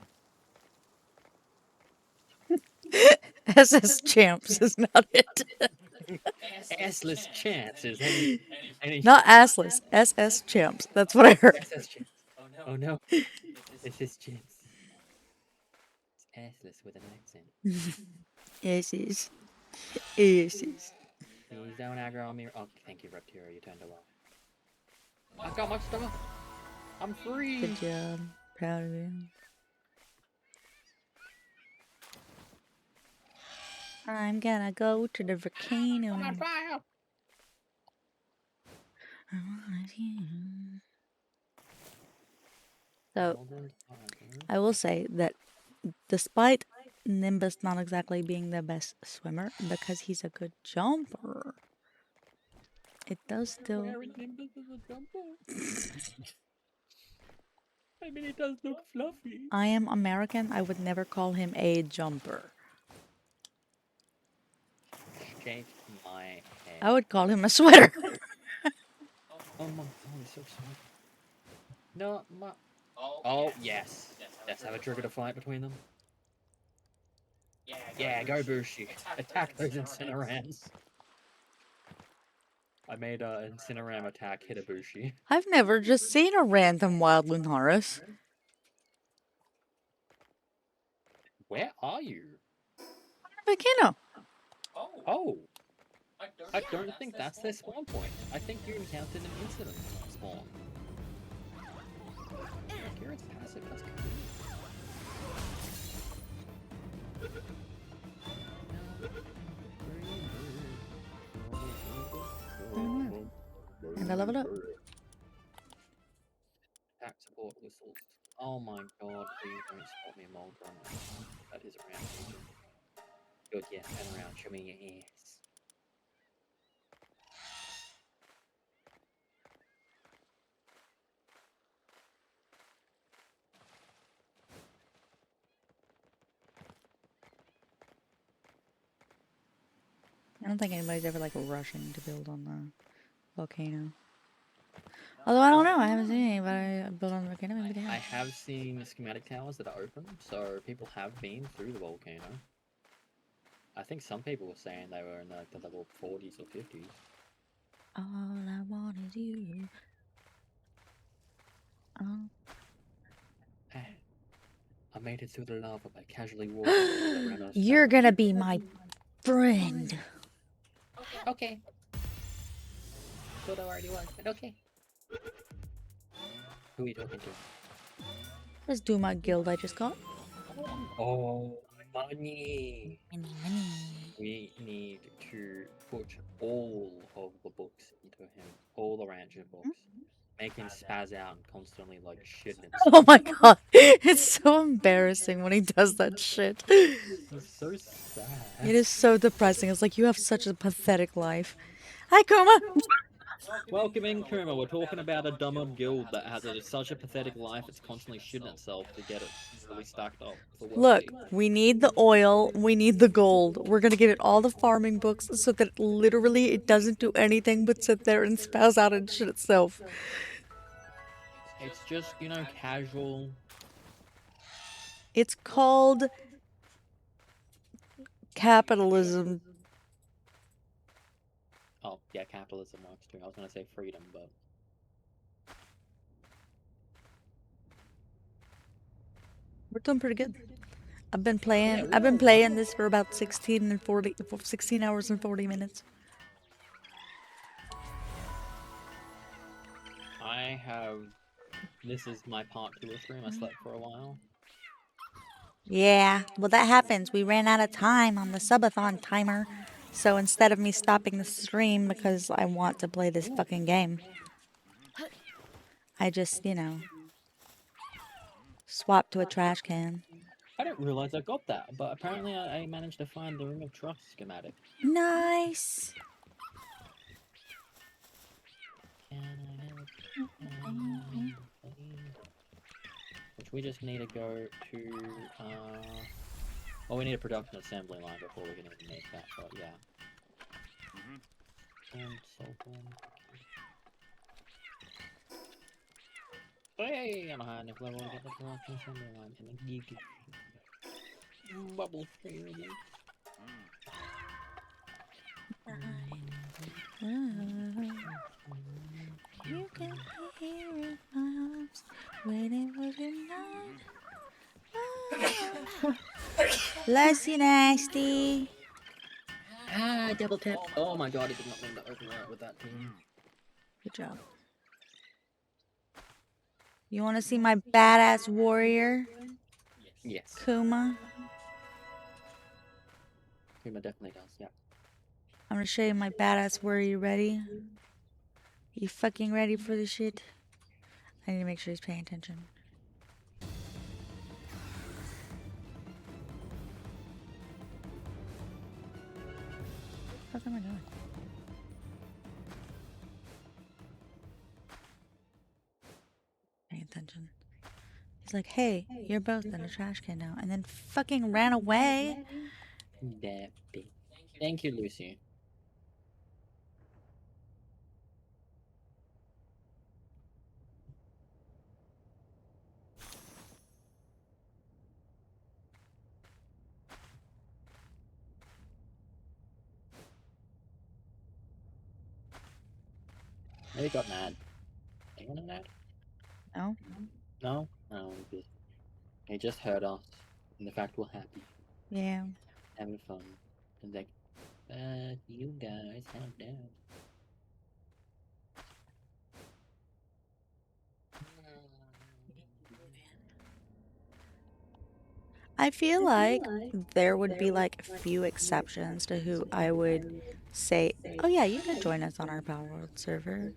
SS champs is not it. Assless chance is any Not assless. SS champs. That's what I heard. SS chance. Oh no. SS chance. It's assless with an accent. Yes. Please don't aggro on me. Oh, thank you, Reptira. You turned away. I got my stuff. I'm free. Good job. Proud of you. I'm gonna go to the volcano. I'm on fire. So, I will say that despite Nimbus not exactly being the best swimmer, because he's a good jumper, it does still... Nimbus is a jumper. I mean, it does look fluffy. I am American. I would never call him a jumper. Shake my head. I would call him a sweater. Oh my god, he's so smart. No, my... Oh, yes. Let's have a trigger to fight between them. Yeah, go Bushi. Attack those Incinerams. I made a Incineram attack Hitabushi. I've never just seen a random wild Lunaris. Where are you? Volcano. Oh, I don't think that's their spawn point. I think you encountered an incident spawn. Kira's passive, that's cool. And I leveled up. Attack support whistles. Oh my god, please don't spot me, Moldrum. That is around region. Good, yeah, turn around, show me your ass. I don't think anybody's ever like rushing to build on the volcano. Although I don't know, I haven't seen anybody build on the volcano. Maybe they I have. have seen schematic towers that are open, so people have been through the volcano. I think some people were saying they were in like the level 40s or 50s. All I want is you. Oh. I made it through the lava by casually walking around us. You're gonna be my friend. Okay. Thought I already was, but okay. Who are you talking to? Let's do my guild I just got. Oh, money! Money. We need to put all of the books into him, all the Rancher books. Make him spaz out and constantly like shit himself. Oh my god, it's so embarrassing when he does that shit. It's so sad. It is so depressing. It's like you have such a pathetic life. Hi, Kuma. Welcome in, Kuma. We're talking about a dumber guild that has such a pathetic life it's constantly shitting itself to get it fully stacked up for Look, worthy. we need the oil, we need the gold. We're gonna give it all the farming books so that literally it doesn't do anything but sit there and spouse out and shit itself. It's just, you know, casual. It's called capitalism. Oh, yeah, capitalism works too. I was gonna say freedom, but We're doing pretty good. I've been playing this for about 16 hours and 40 minutes. I have. This is my part 2 of stream. I slept for a while. Yeah, well that happens. We ran out of time on the subathon timer. So instead of me stopping the stream because I want to play this fucking game, I just, you know, swapped to a trash can. I didn't realize I got that, but apparently I managed to find the Ring of Trust schematic. Nice. Which we just need to go to, well, we need a production assembly line before we can even make that, but yeah. Hey, I'm high enough level to get the production assembly line and then you can bubble stream again. You can be here in my arms, waiting for the night. Bless you, nasty. Ah, double tap. Oh my god, I did not mean to open that with that team. Good job. You want to see my badass warrior, Yes. Kuma? Kuma definitely does, yeah. I'm gonna show you my badass warrior. You ready? You fucking ready for this shit? I need to make sure he's paying attention. What the fuck am I doing? Paying attention. He's like, hey, you're both in a trash can now. And then fucking ran away. That big. Thank you, Lucy. They got mad. Anyone in that? No? No? No, they just heard us. And the fact we're happy, Yeah. having fun. And like, you guys have down. I feel like there would be like few exceptions to who I would say, oh yeah, you can join us on our Palworld server.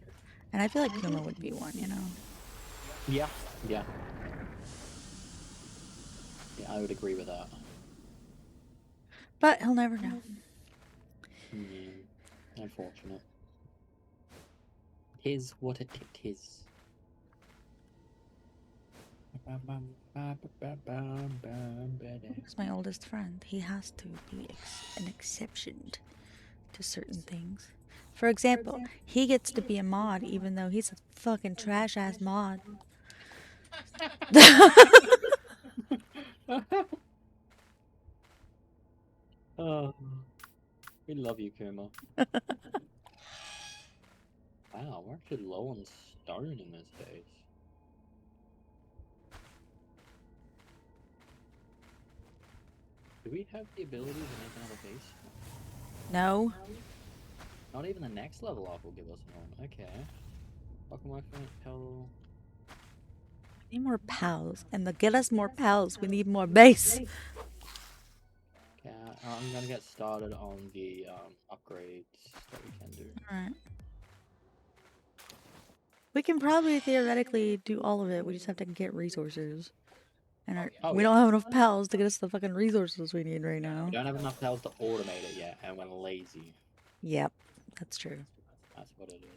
And I feel like Kuma would be one, you know? Yeah, yeah. Yeah, I would agree with that. But he'll never know. Unfortunate. Tis what it is. He's my oldest friend. He has to be an exception to certain things. For example, he gets to be a mod even though he's a fucking trash ass mod. Oh, we love you, Kuma. Wow, we're actually low on stone in this case. Do we have the ability to make another base? No. Not even the next level up will give us one. Okay. Welcome, hell. We need more pals. And to get us more pals, we need more base. Okay, I'm gonna get started on the upgrades that we can do. Alright. We can probably theoretically do all of it. We just have to get resources. And we don't have enough pals to get us the fucking resources we need right now. We don't have enough pals to automate it yet, and we're lazy. Yep, that's true. That's what it is.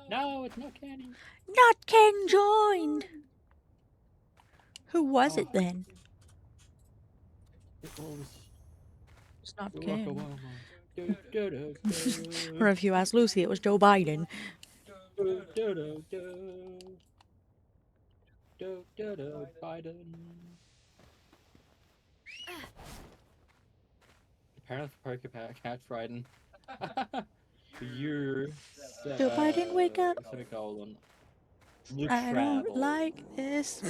No, it's not Kenny. Not Ken joined! Who was it then? It was... It's not Ken. Biden. Or if you ask Lucy, it was Joe Biden. Apparently, poker catch riding. You're Joe Biden, wake up! I don't like this.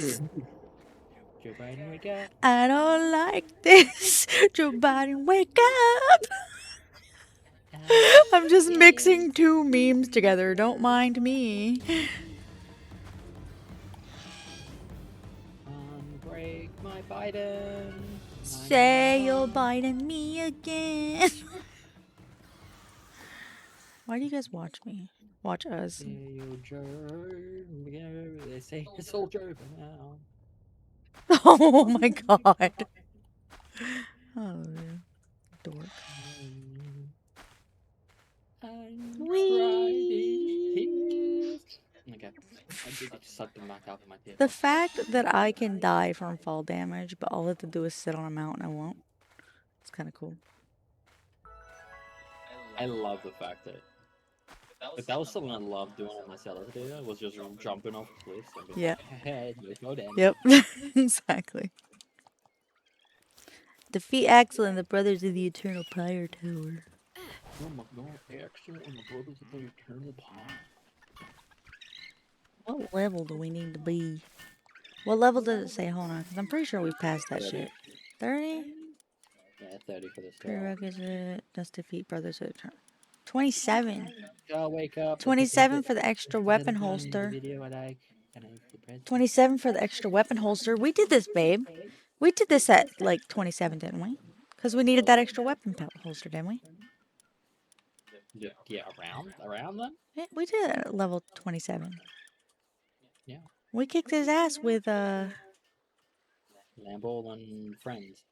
Joe Biden, wake up! I don't like this. Joe Biden, wake up! I'm just mixing two memes together. Don't mind me. Unbreak my Biden. Say you'll Biden me again. Why do you guys watch me? Watch us. They say it's all Joe now. Oh my god. Oh, dork. Okay. I did suck them back out of my teeth. The fact that I can die from fall damage, but all I have to do is sit on a mountain, I won't. It's kind of cool. I love the fact that if that was something I loved doing on my cellar today, was just jumping off cliffs and Yeah. Hey, go down. Yep. Exactly. Defeat Axel and the Brothers of the Eternal Pyre Tower. Oh my god, Axel and the Brothers of the Eternal Pyre. What level do we need to be? What level does it say? Hold on, because I'm pretty sure we've passed that 30. shit. 30? Yeah, 30 for this. Prerequisite. Let's defeat Brothers of the Eternal. 27. Go wake up. 27 for the extra weapon holster. 27 for the extra weapon holster. We did this, babe. We did this at like 27, didn't we? Because we needed that extra weapon holster, didn't we? Yeah, around then? Yeah, we did it at level 27. Yeah. We kicked his ass with Lambo and friends.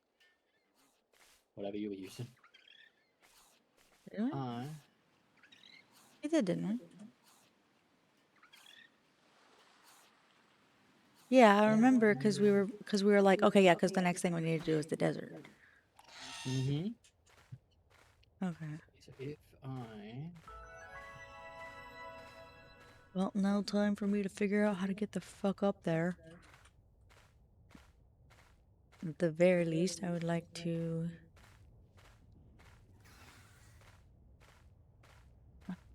Whatever you were using. Did we? We did, didn't we? Yeah, I remember because we were like, okay, yeah, because the next thing we need to do is the desert. Mm-hmm. Okay. So if Well, now time for me to figure out how to get the fuck up there. At the very least, I would like to...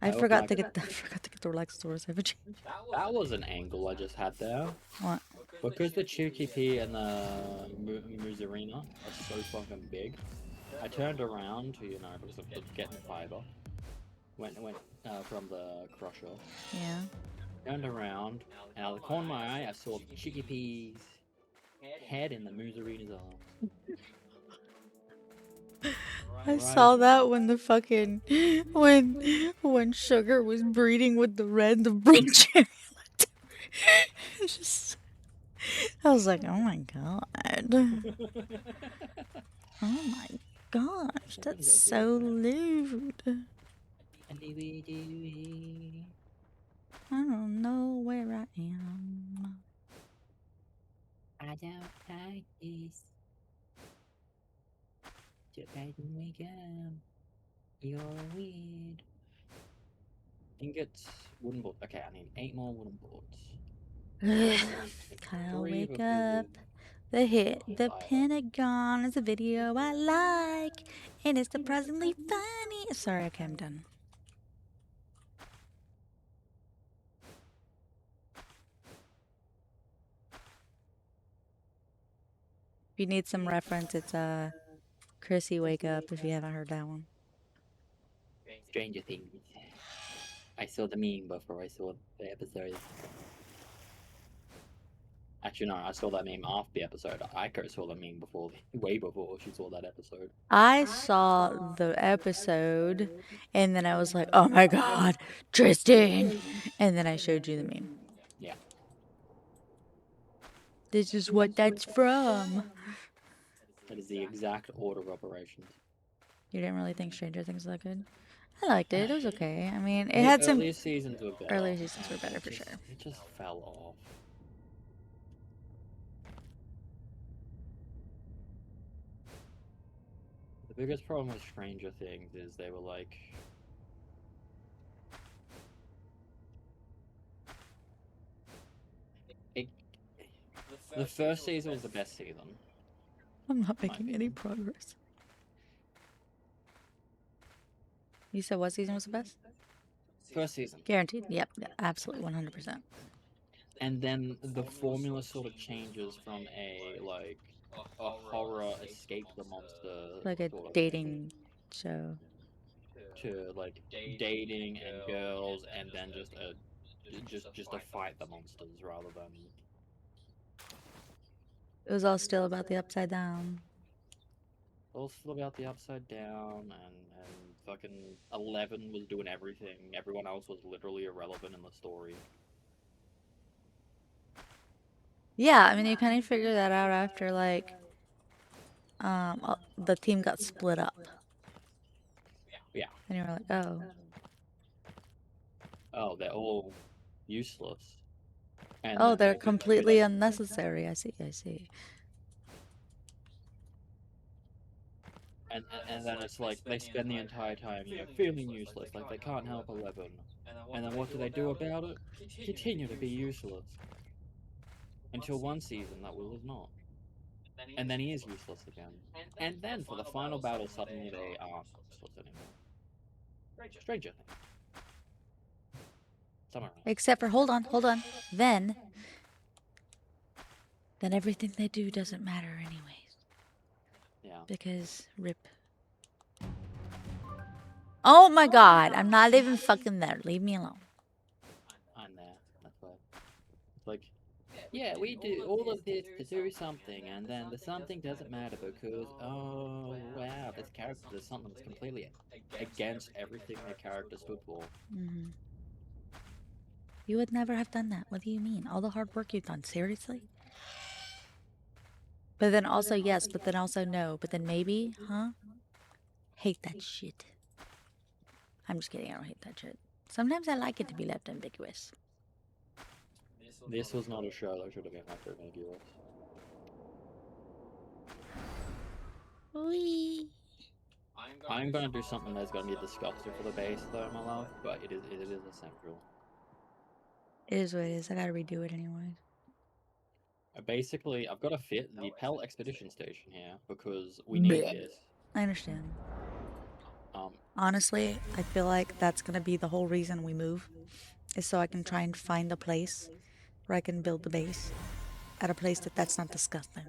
I would forgot like- to get the Relaxasaurus effigy. That was an angle I just had there. What? Because the Chukip and the Muzarina are so fucking big, I turned around to, because of getting fiber. Went from the crusher. Yeah. Turned around, and out of the corner of my eye, I saw the Chukip's head in the Muzarina's arm. I saw that when the fucking when Sugar was breeding with the branch. Just, I was like, oh my god. Oh my gosh, that's so lewd. I don't know where I am. I don't like this. Too bad when we go. You're weird. Ingots, wooden board. Okay, I need 8 more wooden boards. Kyle, 3 wake because up. The hit, the Fire. Pentagon is a video I like, and it's surprisingly funny. Sorry, okay, I'm done. If you need some reference, it's Chrissy Wake Up if you haven't heard that one. Stranger Things. I saw the meme before I saw the episode. Actually, no, I saw that meme after the episode. Aiko saw the meme way before she saw that episode. I saw the episode, and then I was like, oh my god, Tristan! And then I showed you the meme. Yeah. This is what that's from. That is the exact order of operations. You didn't really think Stranger Things was that good? I liked it. It was okay. I mean, it The had some earlier seasons were better. earlier seasons were and better it for just- sure. It just fell off. The biggest problem with Stranger Things is they were like, the first season was the best season. I'm not making any progress. You said what season was the best? First season. Guaranteed. Yep, absolutely, 100%. And then the formula sort of changes from a horror escape the monster Like a sort of dating show. to like dating and girls, and then just to fight the monsters rather than It was all still about the upside down. also about the upside down, and fucking 11 was doing everything. Everyone else was literally irrelevant in the story. Yeah, I mean, you kind of figure that out after like the team got split up. Yeah. And you were like, oh. Oh, they're all useless. And Oh, then they're they just be completely like- unnecessary. I see. And then it's like they spend the entire time, feeling useless, like they can't help 11. And then what do they do about it? Continue to be useless. Until one season that Will is not. And then he is useless again. And then for the final battle, suddenly they aren't useless anymore. Stranger Things. Summarize. Except for, hold on. Then everything they do doesn't matter anyways. Yeah. Because rip. Oh my god, I'm not even fucking there. Leave me alone. I'm there. That's why. It's like, yeah, we do all of this to do something, and then the something doesn't matter because, oh, wow, this character does something that's completely against everything the character stood for. Mm-hmm. You would never have done that. What do you mean? All the hard work you've done. Seriously? But then also yes, but then also no, but then maybe, huh? Hate that shit. I'm just kidding, I don't hate that shit. Sometimes I like it to be left ambiguous. This was not a show that should have been left ambiguous. Wee. I'm gonna do something that's gonna be disgusting for the base, though, my love, but it is essential. It is what it is. I gotta redo it anyways. Basically, I've got to fit the Pell Expedition Station here because we need Bleh. this. I understand. Honestly, I feel like that's gonna be the whole reason we move, is so I can try and find a place where I can build the base at a place that's not disgusting.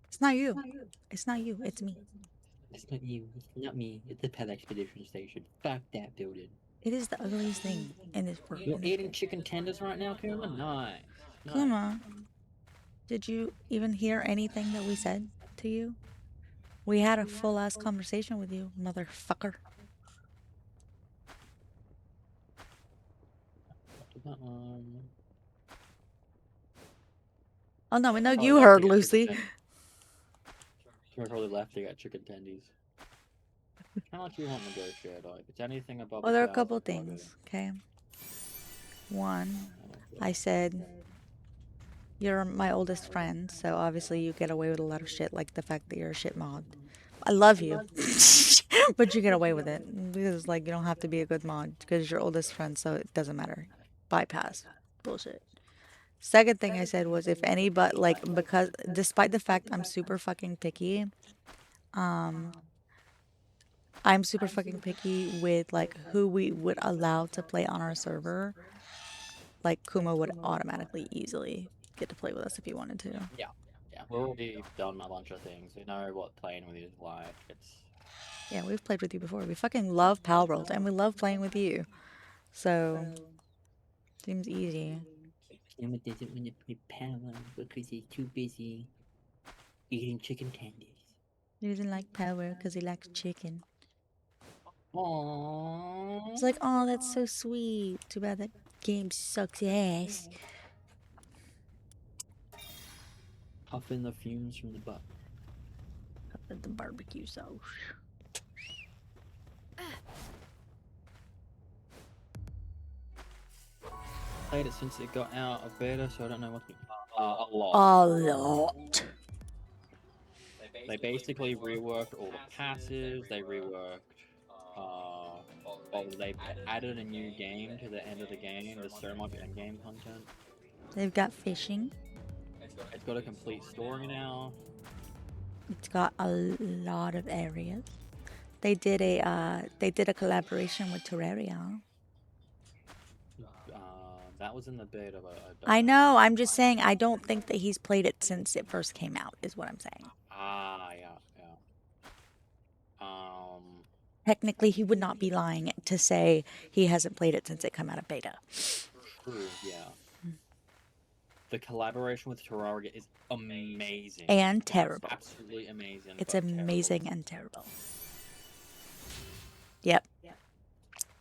It's not you. It's not you. It's me. It's not you. It's not me. It's the Pet Expedition Station. Fuck that building. It is the ugliest thing in this world. You're eating chicken tenders right now, Kuma? Nice. Nice. Kuma, did you even hear anything that we said to you? We had a full ass conversation with you, motherfucker. Oh no, we know you heard, Lucy. Someone probably left to get chicken tendies. How much do you want to negotiate? Like, it's anything above. Well, there are a couple things, okay? One, I said, you're my oldest friend, so obviously you get away with a lot of shit, like the fact that you're a shit mod. I love you, but you get away with it because, like, you don't have to be a good mod because you're oldest friend, so it doesn't matter. Bypass bullshit. Second thing I said was, if any, but like, because despite the fact I'm super fucking picky, I'm super fucking picky with like who we would allow to play on our server. Like Kuma would automatically easily get to play with us if he wanted to. Yeah, we've already done a bunch of things. We know what playing with you is like. Yeah, we've played with you before. We fucking love Palworld and we love playing with you. So seems easy. Kuma doesn't want to play Palworld because he's too busy eating chicken tenders. He doesn't like Palworld because he likes chicken. Aww. It's like, oh, that's so sweet. Too bad that game sucks ass. Puffing the fumes from the butt. At the barbecue sauce. Played it since it got out of beta, so I don't know what. A lot. A lot. They basically reworked all the passives. They reworked. They added a new game to the end of the game. There's so much end-game content. They've got fishing. It's got a complete story now. It's got a lot of areas. They did a collaboration with Terraria. That was in the beta, but I know. I'm just saying. I don't think that he's played it since it first came out. Is what I'm saying. Yeah. Technically, he would not be lying to say he hasn't played it since it came out of beta. True. Yeah. The collaboration with Terraria is amazing and terrible. It's absolutely amazing. It's but amazing terrible. and terrible. Yep.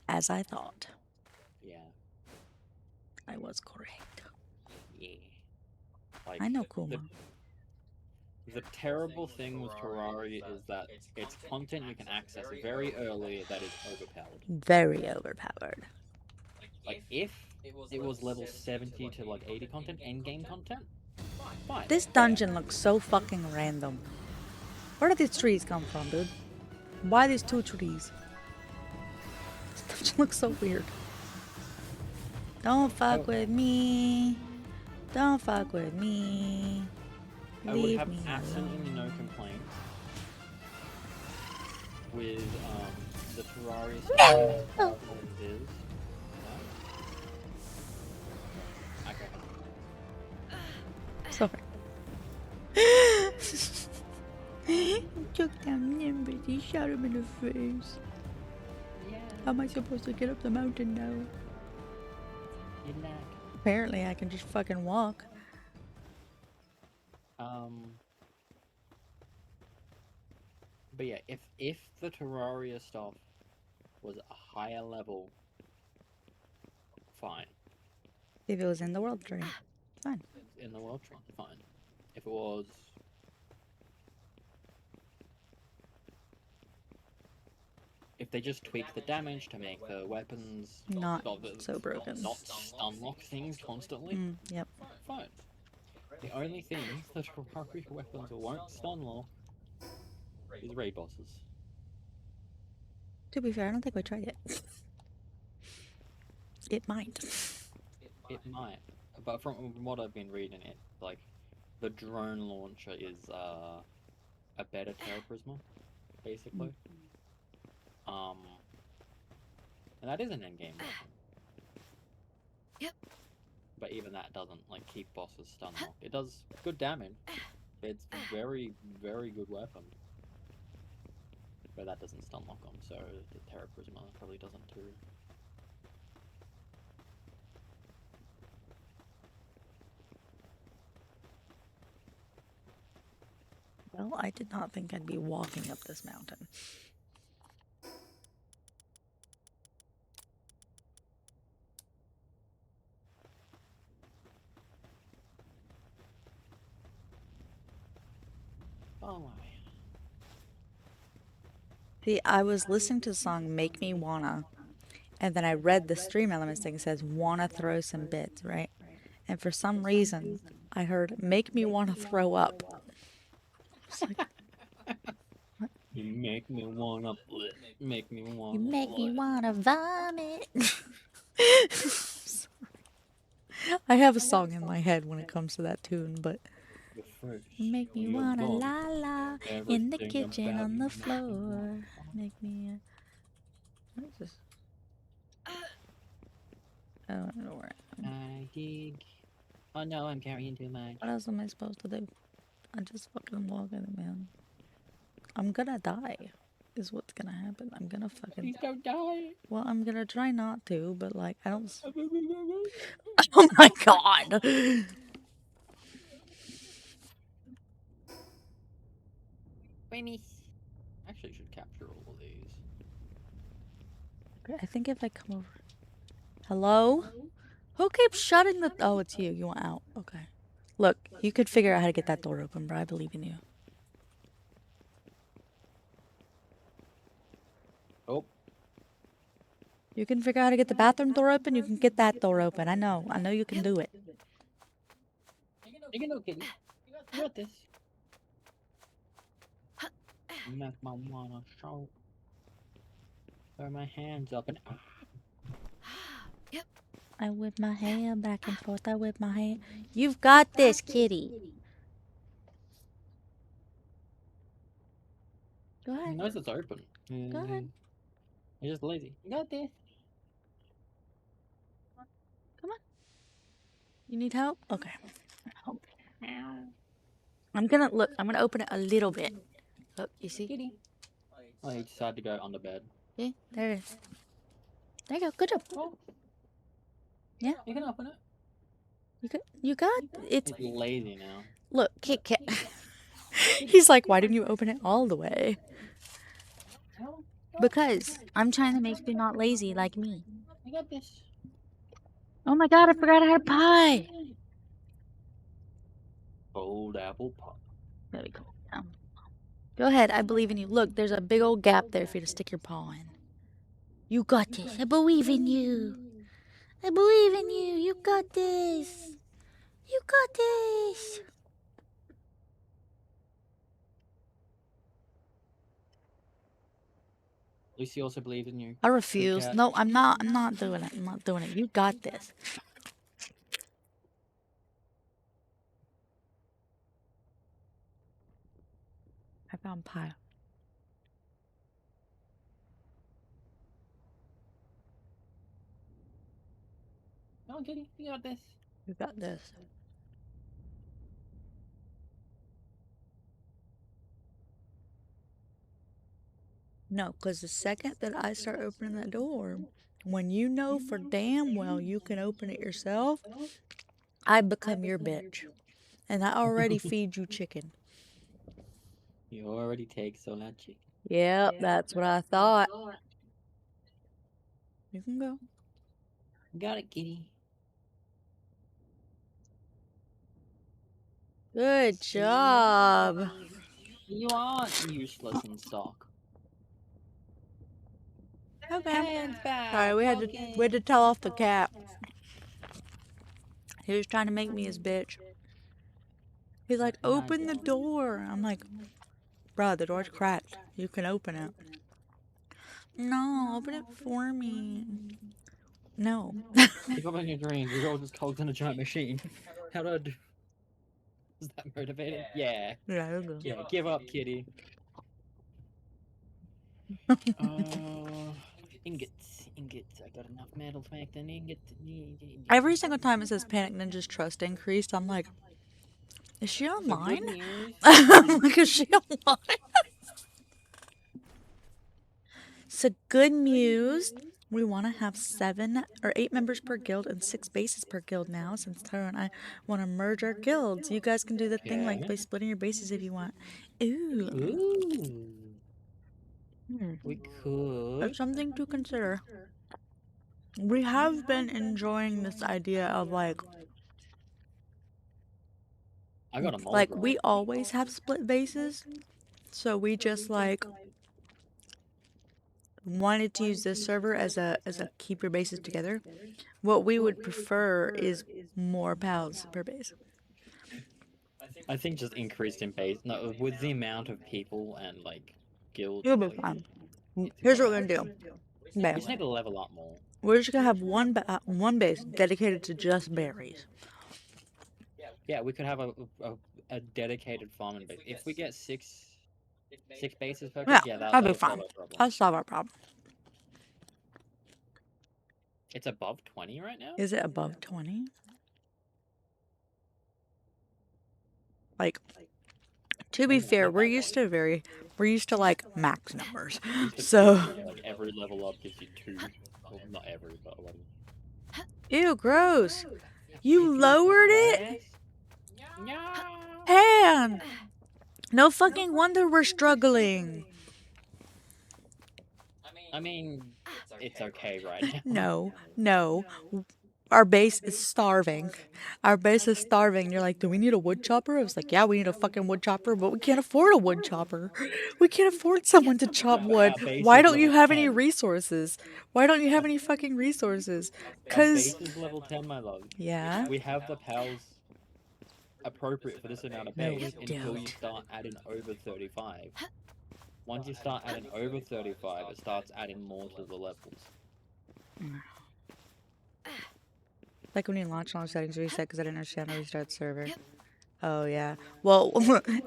As I thought. Yeah. I was correct. Yeah. Like, I know Kuma. The terrible thing with Terraria is that its content you can access very early that is overpowered. Very overpowered. Like, if it was level 70 to like 80 content, endgame content, fine. This dungeon looks so fucking random. Where did these trees come from, dude? Why these two trees? This dungeon looks so weird. Don't fuck with me. Don't fuck with me. I would Leave have me absolutely alone. no complaints with the Terraria stuff as it is. Sorry. He took down Nimbus. He shot him in the face. Yeah. How am I supposed to get up the mountain now? You're not. Apparently, I can just fucking walk. But yeah, if the Terraria stuff was a higher level, fine. If it was in the world tree, fine. In the world tree, fine. If it was if they just tweak the damage to make the weapons Not so broken. not unlock things constantly, Yep. fine. The only thing the Terraria weapons won't stun lock is raid bosses. To be fair, I don't think we tried it. It might. It might, but from what I've been reading, it like the drone launcher is a better Terra Prisma. basically. And that is an in-game weapon. Yep. But even that doesn't like keep bosses stun locked. It does good damage. It's a very, very good weapon. But that doesn't stun lock them, so the Terra Prisma probably doesn't too. Well, I did not think I'd be walking up this mountain. Oh my. See, I was listening to the song Make Me Wanna, and then I read the stream elements thing. It says, wanna throw some bits, right? And for some reason, I heard, make me wanna throw up. It's like, You make me wanna make me wanna. you make me wanna vomit. I have a song in my head when it comes to that tune, but make me wanna la la in the kitchen on the floor. Make me. What is this? I don't know where I am. I dig. Oh no, I'm carrying too much. What else am I supposed to do? I just fucking walking, man. I'm gonna die. Is what's gonna happen. I'm gonna fucking. Please don't die. Well, I'm gonna try not to, but like I don't. Oh my god. Finish. Actually, should capture all of these. I think if I come over. Hello? Who keeps shutting the? Oh, it's you. You want out? Okay. Look, you could figure out how to get that door open, bro. I believe in you. Oh. You can figure out how to get the bathroom door open. You can get that door open. I know. I know you can do it. You can do it, kitty. You got this. Make my wanna show. Throw my hands up and. Yep. I whip my hair back and forth. I whip my hair. You've got this, kitty. Go ahead. Nice, it's open. Go ahead. You're just lazy. You got this. Come on. You need help? Okay. I'm gonna look. I'm gonna open it a little bit. Look, you see? Kitty. Oh, you decided to go under bed. Yeah, there it is. There you go. Good job. Oh. Yeah. You can open it. You got it's. It's lazy now. Look, Kit Kat. He's like, why didn't you open it all the way? Because I'm trying to make you not lazy like me. You got this. Oh my god, I forgot I had pie. Old apple pie. There we go. Go ahead, I believe in you. Look, there's a big old gap there for you to stick your paw in. You got this. I believe in you. I believe in you. You got this. You got this. Lucy also believes in you. I refuse. cat. No, I'm not. I'm not doing it. I'm not doing it. You got this. I found pie. Come on, kitty. You got this. You got this. No, because the second that I start opening that door, when you know for damn well you can open it yourself, I become your bitch. And I already feed you chicken. You already take so that chicken. Yep, that's what I thought. You can go. Got it, kitty. Good job. You are useless in stock. Okay. Hands back. Sorry, we had to tell off the cat. He was trying to make me his bitch. He's like, open the door. I'm like, bruh, the door's cracked. You can open it. No, open it for me. No. Give up on your dreams. You're all just cogs in a giant machine. How do I do? Is that motivating? Yeah. Yeah, you're good. Yeah, give up, kitty. Ingots, ingots. I got enough metal to make an ingot. Every single time it says Panic Ninja's trust increased, I'm like, is she So online? good news. I'm like, is she online? So good news. We want to have 7 or 8 members per guild and 6 bases per guild now, since Taro and I want to merge our guilds. You guys can do the thing like Yeah. by splitting your bases if you want. Ooh. Ooh. Hmm. We could. That's something to consider. We have been enjoying this idea of like I got a mole like drop. we always have split bases, so we just like wanted to use this server as a keep your bases together. What we would prefer is more pals per base. I think just increased in base. No, with the amount of people and like guilds. It'll and, be like, fun. it's Here's what gonna we're gonna do. We Bam. just need to level up more. We're just gonna have one base dedicated to just berries. Yeah, we could have a dedicated farming base. If we get six bases per Yeah, guild, yeah, that'll be that'll fun. solve our problem. That'll solve our problem. It's above 20 right now. Is it above 20? Like, to be fair, we're used to like max numbers. So, like every level up gives you 2. Well, not every, but one. ew, gross. You lowered it? No. Pan! No fucking wonder we're struggling. I mean, it's okay right now. No. Our base is starving. Our base is starving. You're like, do we need a wood chopper? I was like, yeah, we need a fucking wood chopper, but we can't afford a wood chopper. We can't afford someone to chop wood. Our base Why is don't you level have any 10. resources? Why don't you have any fucking resources? Our base Because, is level 10, my love. yeah. We have the pals appropriate for this amount of No, base we until you don't. start adding over 35. Once you start adding over 35, it starts adding more to the levels. Like when you launch settings reset because I didn't understand how we start the server. Oh yeah. Well,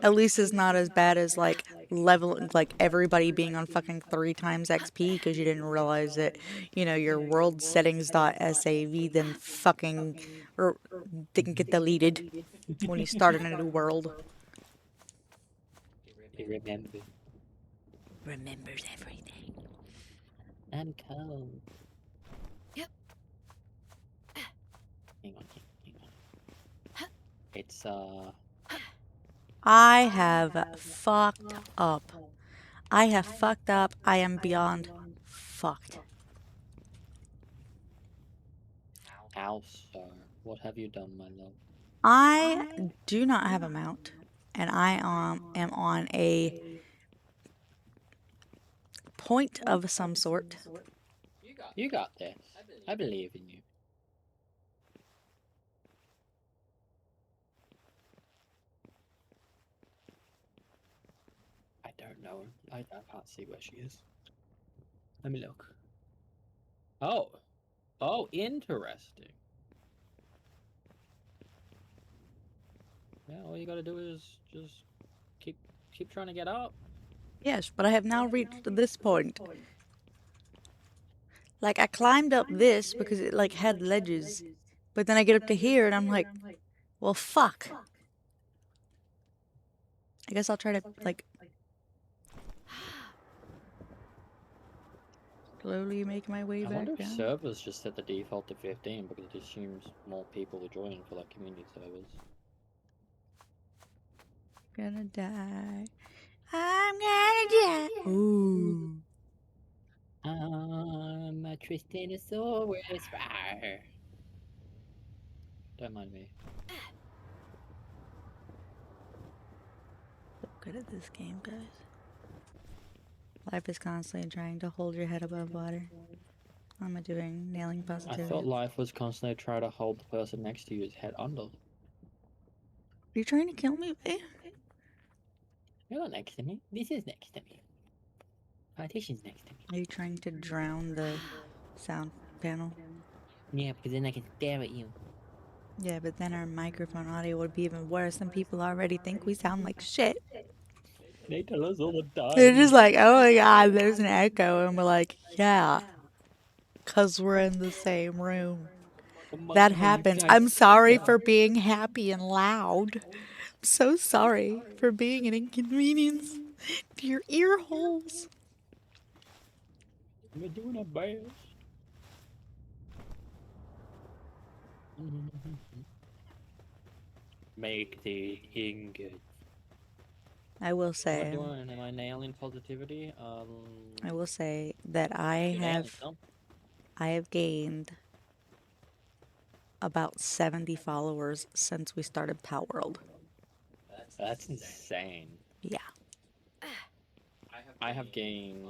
at least it's not as bad as like like everybody being on fucking 3 times XP because you didn't realize that, your world settings.sav then fucking didn't get deleted when you started a new world. He remembers. Remembers everything. I'm cold. Yep. Hang on. It's I have fucked up. I am beyond fucked. how so? What have you done, my love? I do not have a mount, and I am on a point of some sort. You got this. I believe in you. I don't know. I can't see where she is. Let me look. Oh, interesting. Yeah, all you gotta do is just keep trying to get up. Yes, but I have now reached this point. Like, I climbed up this because it, like, had ledges. But then I get up to here and I'm like, well, fuck. I guess I'll try to, like, slowly make my way I back wonder if down. servers just set the default to 15 because it assumes more people are joining for like community servers. Gonna die. I'm gonna die. Ooh. I'm a Tristanosaurus. Rawr. Don't mind me. So good at this game, guys. Life is constantly trying to hold your head above water. What am I doing? Nailing I positivity. thought life was constantly trying to hold the person next to you's head under. Are you trying to kill me, babe? You're not next to me. This is next to me. Partition's next to me. Are you trying to drown the sound panel? Yeah, because then I can stare at you. Yeah, but then our microphone audio would be even worse, and people already think we sound like shit. They tell us all the time. They're just like, oh my god, there's an echo. And we're like, yeah, because we're in the same room. That happens. I'm sorry for being happy and loud. I'm so sorry for being an inconvenience to your ear holes. We're doing our best. Make the ingot. I will Am I say, doing? Am I nailing positivity? I will say that You're nailing some. I have gained about 70 followers since we started Palworld. That's insane. Yeah. I have gained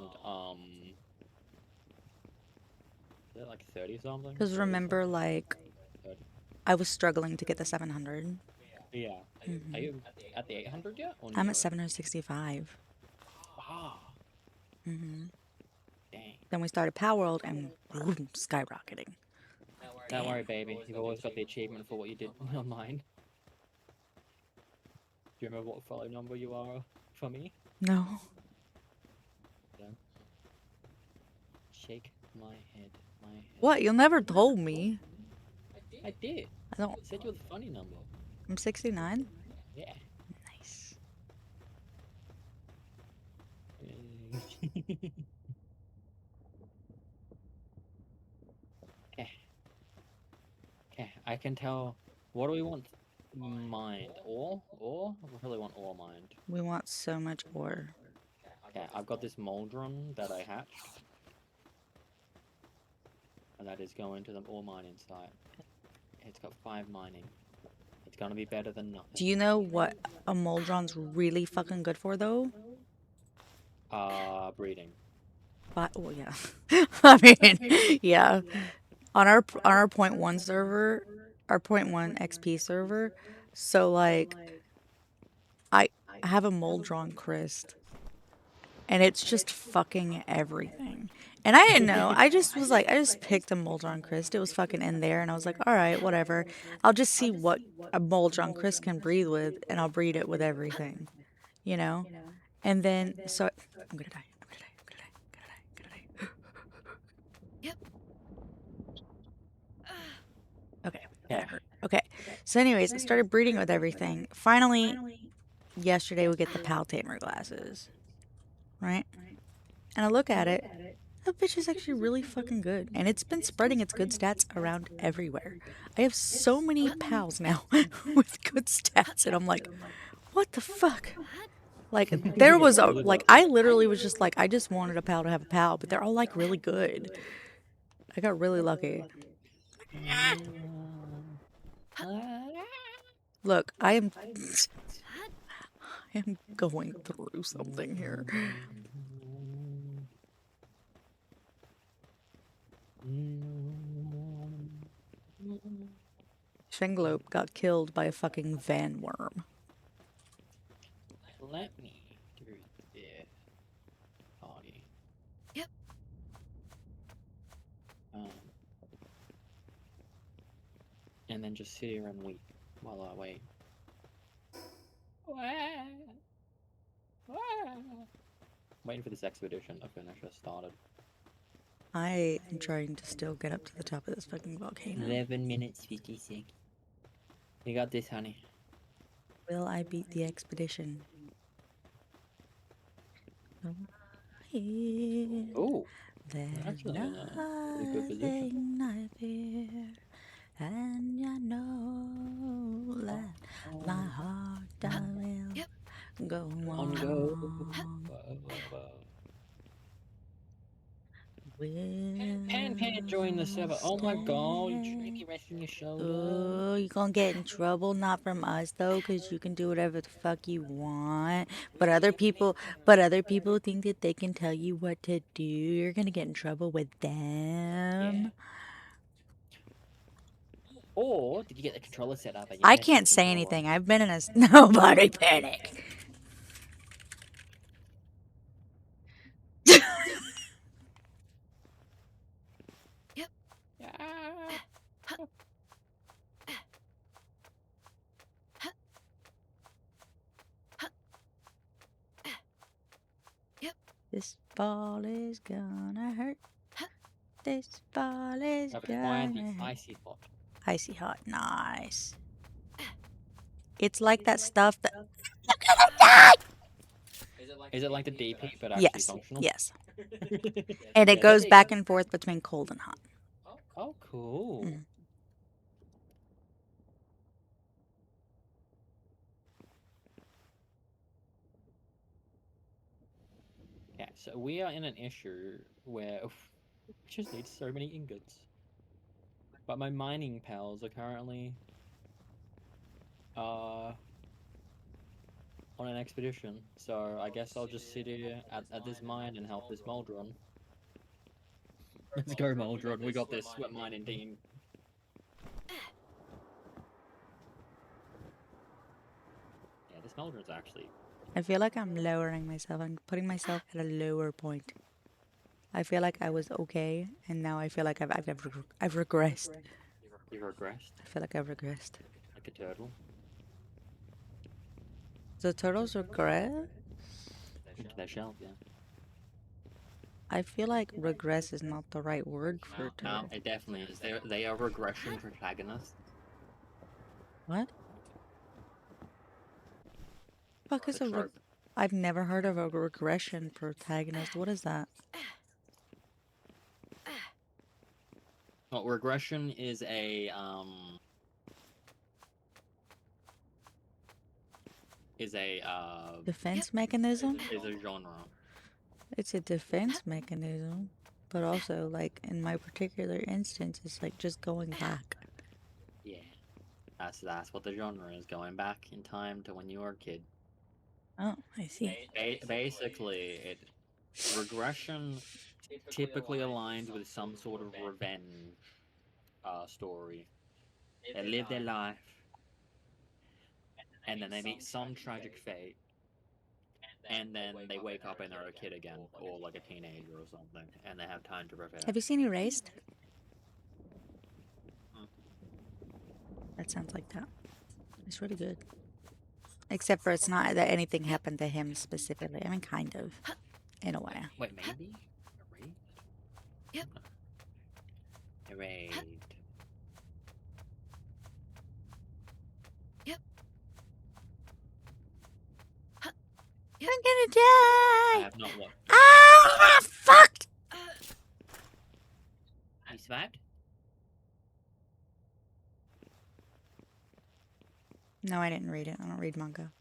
is it like 30 something? Because remember, like, 30. I was struggling to get the 700. Yeah. Are you at the 800 yet? Or I'm near at it? 765. Ah, Dang. dang. Then we started Palworld and boom, skyrocketing. Don't worry, baby. You've always got the achievement for what you did on mine. Do you remember what follow number you are for me? No. Shake my head. My head. What? You never told me. I did. I don't. I said you were the funny number. I'm 69. Yeah. Nice. Okay. Okay, I can tell. What do we want? Mind. Ore? Ore? We really want ore mind. We want so much ore. Okay, I've got this Moldron that I hatched. And that is going to the ore mining site. It's got 5 mining. It's gonna be better than nothing. Do you know what a Moldron's really fucking good for, though? Breeding. But, well, yeah. I mean, yeah. On our point 1 server, our point 1 XP server, so like I have a Moldron Crest, and it's just fucking everything. And I didn't know. I just was like, I just picked a Moldron Crest. It was fucking in there, and I was like, all right, whatever. I'll just see what a Moldron Crest can breed with, and I'll breed it with everything, you know. And then so I'm gonna die. I'm gonna die. I'm gonna die. I'm gonna die. I'm gonna die. Yep. Okay. Whatever. Okay. So anyways, I started breeding with everything. Finally, yesterday we get the Pal Tamer glasses. Right? And I look at it. That bitch is actually really fucking good. And it's been spreading its good stats around everywhere. I have so many pals now with good stats. And I'm like, what the fuck? Like, there was a, like, I literally was just like, I just wanted a pal to have a pal. But they're all, like, really good. I got really lucky. Look, I am going through something here. Shenglope got killed by a fucking van worm. Let me do this party. Yep. And then just sit here and weep while I wait. Waiting for this expedition to finish. I started. I am trying to still get up to the top of this fucking volcano. 11 minutes 56. You got this, honey. Will I beat the expedition? Oh, There's actually, pretty good position. nothing I fear, and I know that my heart I will Yep. go On go. on. Pan join the server. Oh my god, you shouldn't be resting your shoulder. Oh, you gonna get in trouble, not from us though, because you can do whatever the fuck you want. But other people think that they can tell you what to do. You're gonna get in trouble with them. Or did you get the controller set up? I can't say anything. I've been in a nobody panic. Yep. This ball is gonna hurt. This ball is I've acquired the gonna hurt. icy hot. Icy hot, nice. It's like that stuff that. Is it like the DP but actually Yes, functional? yes. And it goes back and forth between cold and hot. Oh, cool. Mm. Yeah, so we are in an issue where we just need so many ingots. But my mining pals are currently on an expedition, so I guess I'll just sit here at this mine and help this mold run. Let's go, mold run. We got this. We're mining team. Yeah, this mold run's actually. I feel like I'm lowering myself. I'm putting myself at a lower point. I feel like I was okay, and now I feel like I've regressed. You regressed I feel like I've regressed. like a turtle The turtles regress? into their shell. Yeah. I feel like regress is not the right word for No, turtle. it definitely is. They are regression protagonists. What? Fuck is The a trope. I've never heard of a regression protagonist. What is that? Well, regression is a Defense mechanism? is a genre. It's a defense mechanism, but also, like, in my particular instance, it's like just going back. Yeah, that's what the genre is. Going back in time to when you were a kid. Oh, I see. Basically, regression typically aligns with some sort of revenge story. They live their life, and then they meet some tragic fate, and then they wake up and they're a kid again, or like a teenager or something, and they have time to prepare. Have you seen Erased? Mm. That sounds like that. It's really good. Except for it's not that anything happened to him specifically. I mean, kind of. In a way. Wait, maybe? Erased? Yep. Erased. I'm gonna I die! have not watched. Ah! Fuck! You survived? No, I didn't read it. I don't read manga.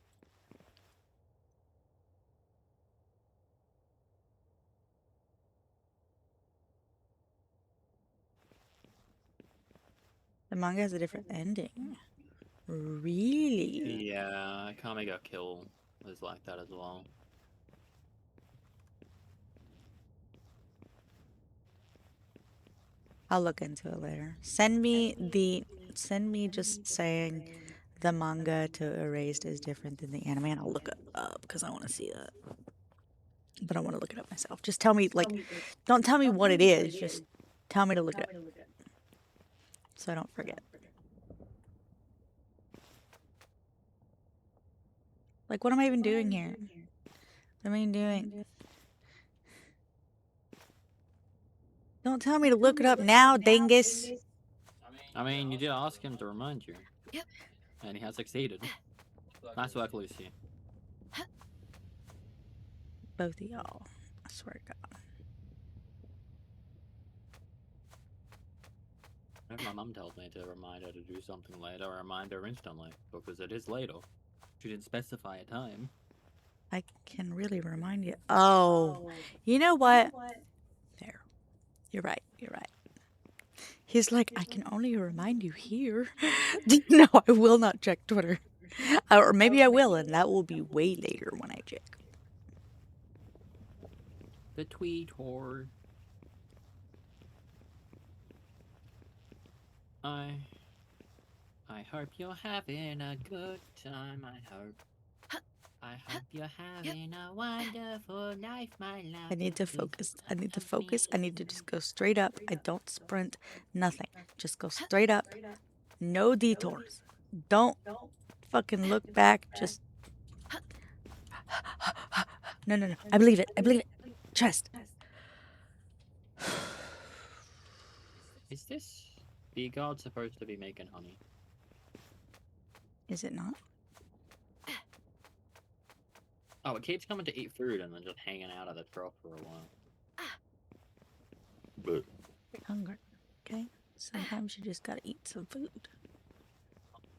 The manga has a different ending. Really? Yeah, Kame got killed was like that as well. I'll look into it later. Send me just saying the manga to Erased is different than the anime, and I'll look it up because I want to see that. But I want to look it up myself. Just tell me, like, don't tell me what it is. Just tell me to look it up so I don't forget. Like, what am I even doing here? What am I even doing? Don't tell me to look it up now, dingus. I mean, you did ask him to remind you. Yep. And he has succeeded. Nice work, Lucy. Both of y'all. I swear to God. Whenever my mum tells me to remind her to do something later, I remind her instantly, because it is later. She didn't specify a time. I can really remind you. Oh, you know what? There. You're right. You're right. He's like, I can only remind you here. No, I will not check Twitter. Or maybe I will, and that will be way later when I check. The tweet horde. I hope you're having a good time. I hope you're having a wonderful life, my love. I need to focus. I need to focus. I need to just go straight up. I don't sprint. Nothing. Just go straight up. No detours. Don't fucking look back. Just. No. I believe it. I believe it. chest. Is this bee guard supposed to be making honey? Is it not? Oh, it keeps coming to eat food and then just hanging out at the trough for a while. But Hungry. Okay. Sometimes you just gotta eat some food.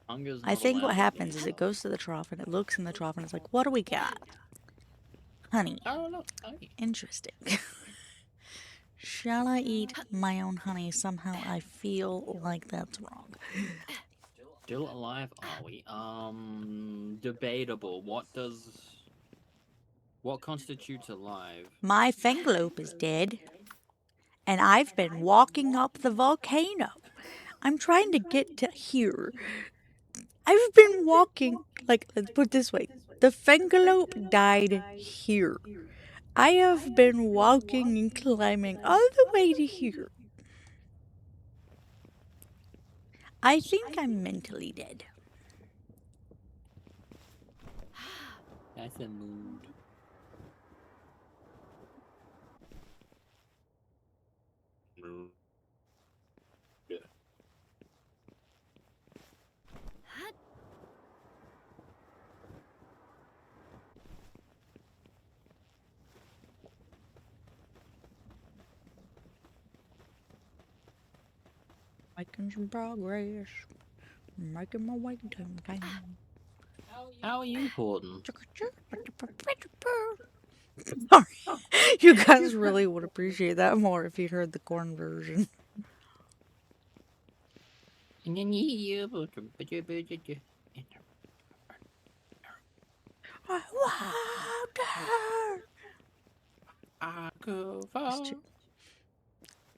hunger's I not think what allowed in happens these is it goes to the trough and it looks in the trough and it's like, what do we got? Honey. Oh, look, honey. Interesting. Shall I eat my own honey? Somehow I feel like that's wrong. Still alive, are we? Debatable. What constitutes alive? My fangalope is dead, and I've been walking up the volcano. I'm trying to get to here. I've been walking, like, let's put it this way. The fangalope died here. I have been walking and climbing all the way to here. I think I'm mentally dead. That's a mood. Mood. Yeah. Making some progress. Making my way to town. How are you, Gordon? Sorry. You guys really would appreciate that more if you heard the corn version. I want her I go far.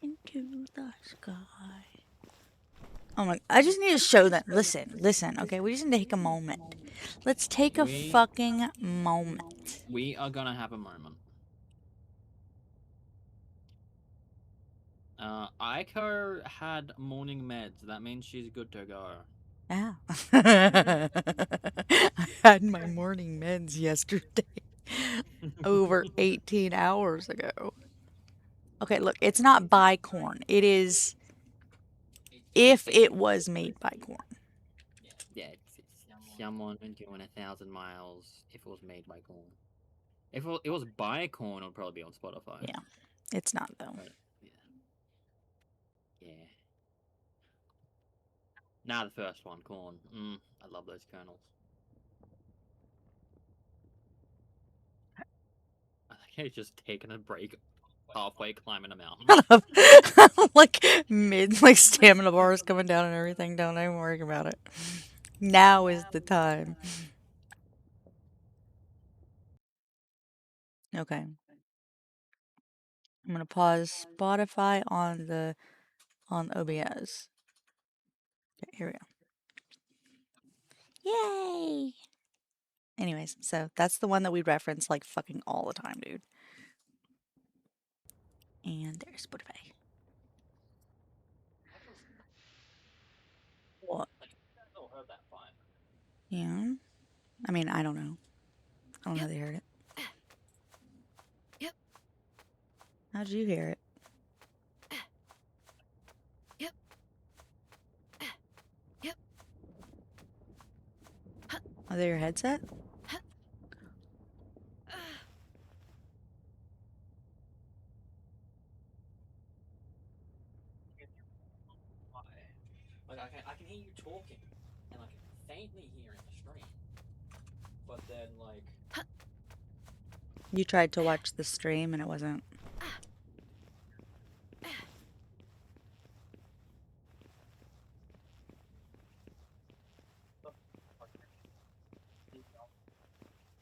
into the sky. Oh my! I just need to show them. Listen. Okay, we just need to take a moment. Let's take a fucking moment. We are gonna have a moment. Aiko had morning meds. That means she's good to go. Yeah. I had my morning meds yesterday. Over 18 hours ago. Okay, look, it's not by corn. It is if it was made by corn. Yeah, it's someone doing 1,000 miles if it was made by corn. If it was by corn, it would probably be on Spotify. Yeah. It's not, though. But, yeah. Yeah. Nah, the first one, corn. I love those kernels. I think he's just taking a break halfway climbing a mountain. Like mid, like stamina bars coming down and everything. Don't even worry about it. Now is the time. Okay. I'm gonna pause Spotify on OBS. Okay, here we go. Yay! Anyways, so that's the one that we reference like fucking all the time, dude. And there's Spotify. What? Yeah. I mean, I don't know. I don't know how they heard it. Yep. How'd you hear it? Yep. Yep. Are they your headset? Like I can hear you talking, and I can faintly hear in the stream. But then like You tried to watch the stream and it wasn't.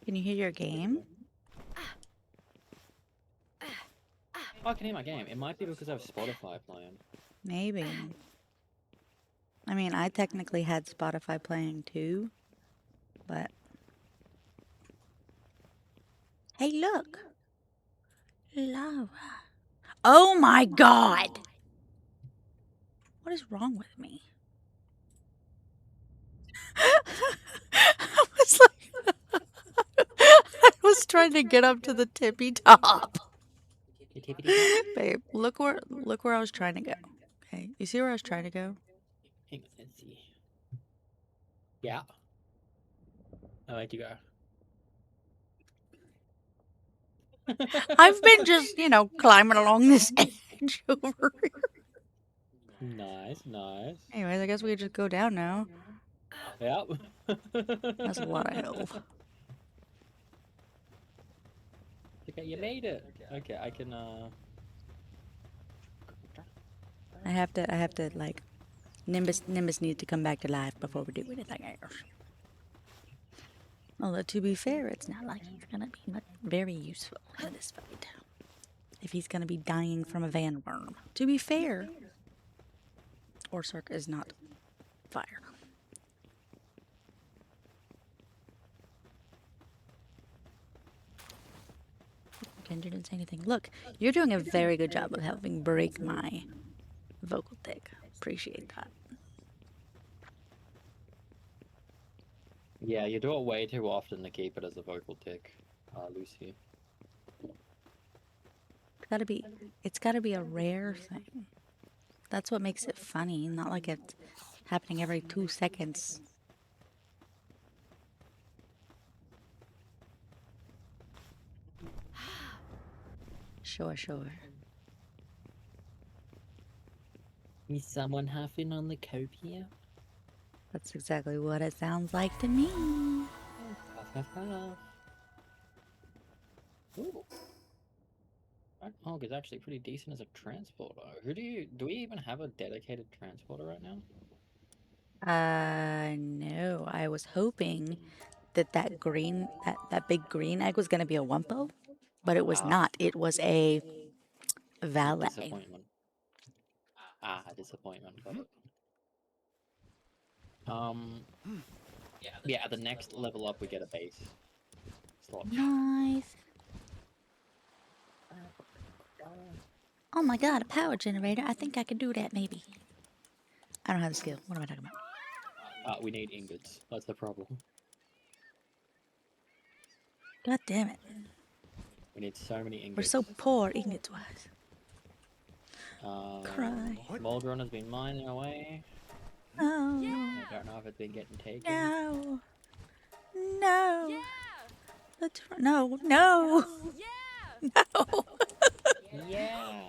Can you hear your game? I can hear my game. It might be because I have Spotify playing. Maybe. I mean, I technically had Spotify playing too, but... Hey, look! Laura. Oh my god! What is wrong with me? I was like... I was trying to get up to the tippy top. tippity top. Babe, look where I was trying to go. Okay, you see where I was trying to go? Hang on, let's see. Yeah. Oh, where'd you go? I've been just, climbing along this edge over here. Nice, nice. Anyways, I guess we could just go down now. Yep. That's a lot of hill. Okay, you made it. Okay, I can I have to like Nimbus needs to come back to life before we do anything else. Although to be fair, it's not like he's gonna be very useful in this fight. If he's gonna be dying from a van worm. To be fair, Orsurk is not fire. Kendra didn't say anything. Look, you're doing a very good job of helping break my vocal tick. Appreciate that. Yeah, you do it way too often to keep it as a vocal tick, Lucy. It's gotta be a rare thing. That's what makes it funny, not like it's happening every 2 seconds. Sure. is someone huffing on the coat here? That's exactly what it sounds like to me. Huff, huff, huff. Ooh. That hog is actually pretty decent as a transporter. Do we even have a dedicated transporter right now? No. I was hoping that that big green egg was gonna be a Wumpo, but it was not. It was a valet. Disappointment. Disappointment. Got it. Yeah, the next level up we get a base slot. Nice. Oh my god, a power generator. I think I could do that maybe. I don't have the skill. What am I talking about? We need ingots. That's the problem. God damn it. We need so many ingots. We're so poor ingots wise. Cry. Moldron has been mining away. No. I don't know if it's been getting taken. No. No. No. No. No. Yeah.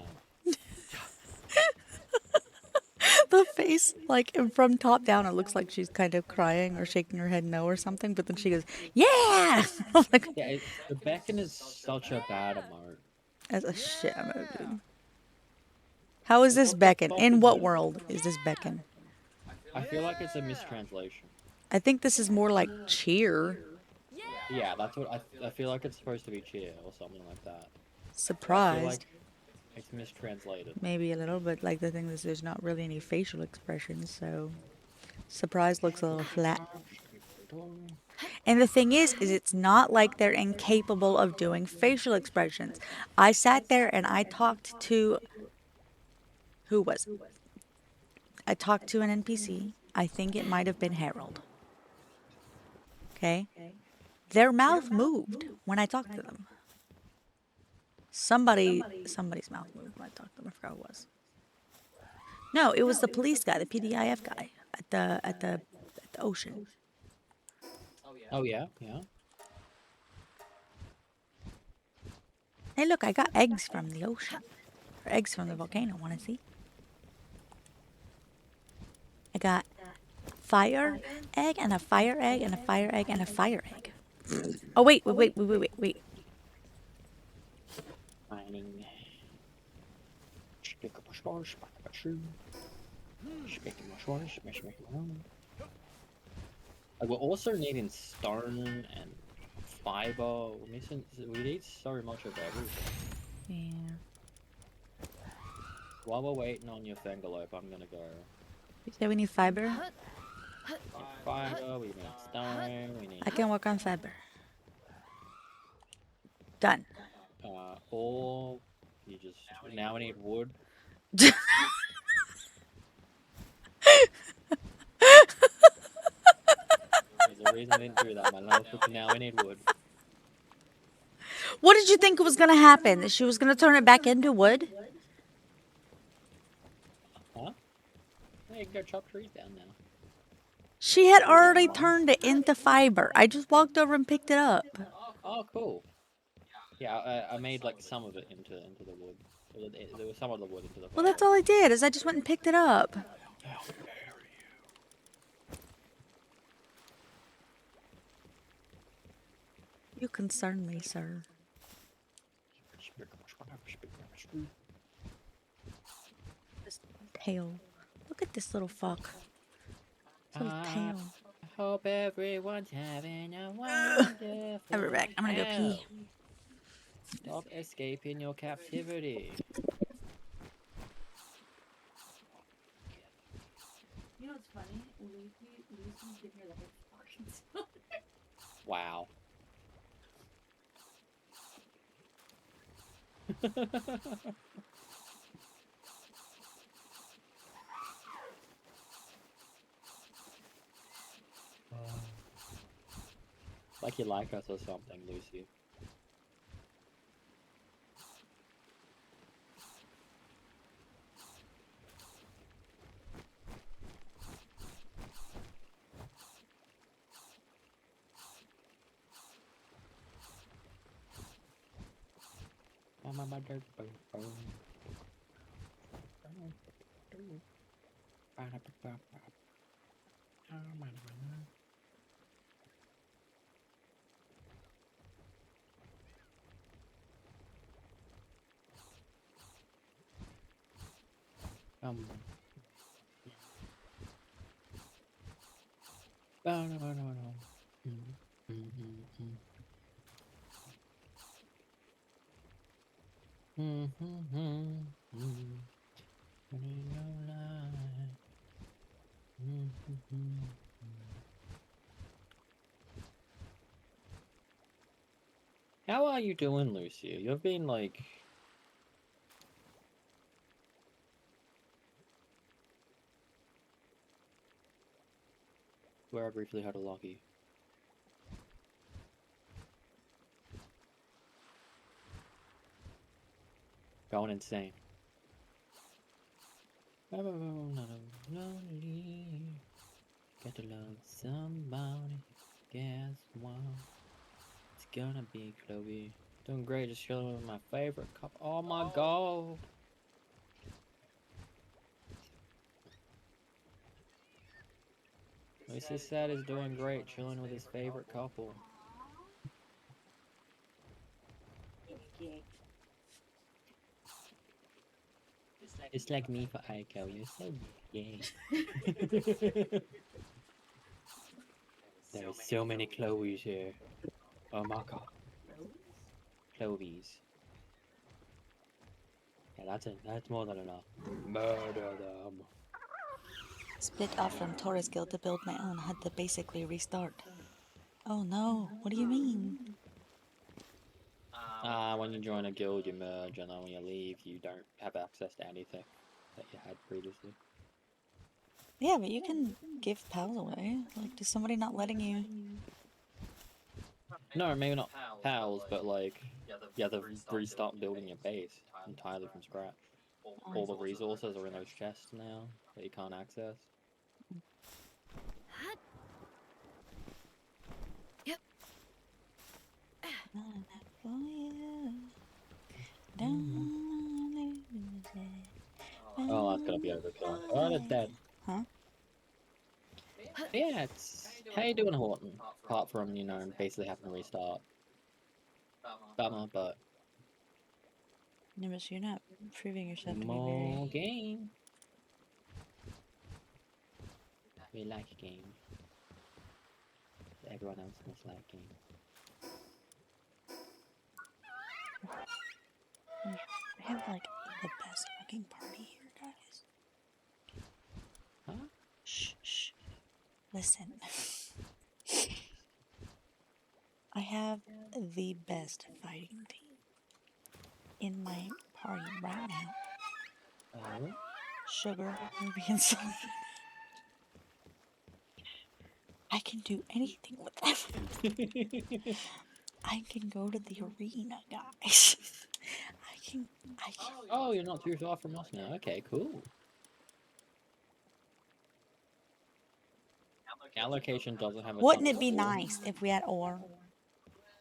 The face, like from top down, it looks like she's kind of crying or shaking her head no or something, but then she goes, yeah! I'm like, Yeah, the beacon is such a bad emote. that's a shit emote, dude. How is this beckon? In what world is this beckon? I feel like it's a mistranslation. I think this is more like cheer. Yeah, that's what I feel like it's supposed to be cheer or something like that. I feel Surprised. like it's mistranslated. Maybe a little, but like the thing is there's not really any facial expressions, so surprise looks a little flat. And the thing is it's not like they're incapable of doing facial expressions. I sat there and I talked to, who was it? I talked to an NPC. I think it might have been Harold. Okay? Their mouth moved when I talked to them. Somebody's mouth moved when I talked to them. I forgot who it was. No, it was the police guy, the PDIF guy at the ocean. Oh yeah, yeah. Hey, look, I got eggs from the ocean. Or eggs from the volcano. Want to see? I got fire egg and a fire egg and a fire egg and a fire egg. Oh, wait. Mining. We're also needing stone and fiber. We need so much of everything. Yeah. While we're waiting on your Fangalope, I'm gonna go. You say we need fiber? We need fiber, we need stone, we need... I can work on fiber. Done. Or you just... Now we need wood. There's a reason I didn't do that, man. Now we need wood. What did you think was gonna happen? That she was gonna turn it back into wood? Huh? Yeah, you can go chop trees down now. She had already turned it into fiber. I just walked over and picked it up. Oh, cool. Yeah, I made like some of it into the wood. There was some of the wood into the fire. Well, that's all I did, is I just went and picked it up. How dare You concern me, sir. you? This tail. Look at this little fuck. This little tail. Hope everyone's having a wonderful. I'll be right back. I'm gonna go pee. Stop escaping your captivity. You know what's funny? Lucy can hear the whole fucking sound. Wow. Like you like us or something, Lucy. How are you doing, Lucy? You've been like... Where I briefly had a lucky. Going insane. Got to love somebody. Guess what? It's gonna be Chloe. Doing great, just chilling with my favorite couple. Oh my god! Lucy said he's doing great, chilling with his favorite couple. It's like me for Aiko, you're so gay. There are so many Chloes here. Oh my god. Chloes. Yeah, that's more than enough. Murder them. Split off from Taurus Guild to build my own. Had to basically restart. Oh no, what do you mean? When you join a guild, you merge, and then when you leave, you don't have access to anything that you had previously. Yeah, but you can give pals away. Like, is somebody not letting you? No, maybe not pals, but like, you have to restart building your base entirely from scratch. All the resources are in those chests now that you can't access. Yep. Oh, that's gonna be overkill. Oh, it's dead. Huh? Yeah, it's... How you doing, Horton? Apart from, you know, basically having to restart. Bummer, but... Nimbus, you're not proving yourself to be More very... game. We like game. Everyone else must like game. We have, like, the best fucking party here, guys. Huh? Shh, shh. Listen. I have the best fighting team in my party right now. Oh? Sugar, Ruby, and Solid. I can do anything with them. I can go to the arena, guys. I can. Oh, you're not too far from us now. Okay, cool. Our location doesn't have a Wouldn't ton it of be ore. nice if we had ore?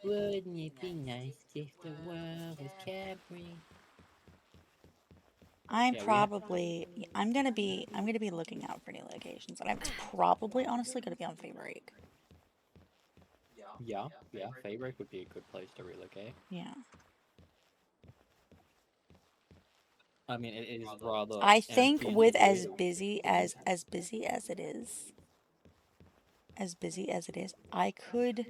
Wouldn't it be nice if the world was carefree? I'm Yeah, we have. probably. I'm gonna be looking out for new locations, and it's probably honestly gonna be on Favorite. Yeah, Fabric would be a good place to relocate. Yeah. I mean, it is rather I think empty and with deserted. as busy as it is, I could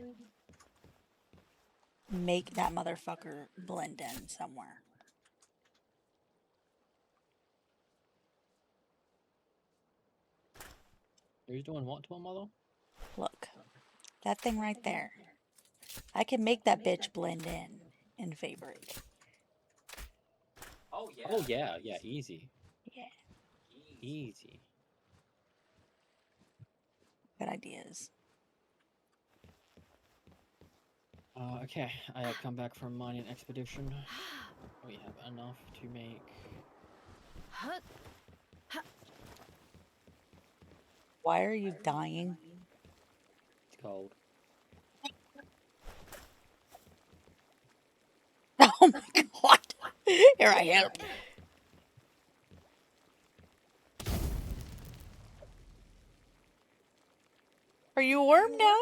make that motherfucker blend in somewhere. Who's doing what to a mother? Look, that thing right there. I can make that bitch blend in Favorite. Oh yeah, easy. Yeah. Easy. Good ideas. Okay, I have come back from mining expedition. We have enough to make. Why are you dying? It's cold. Oh my god. Here I am. Are you warm now?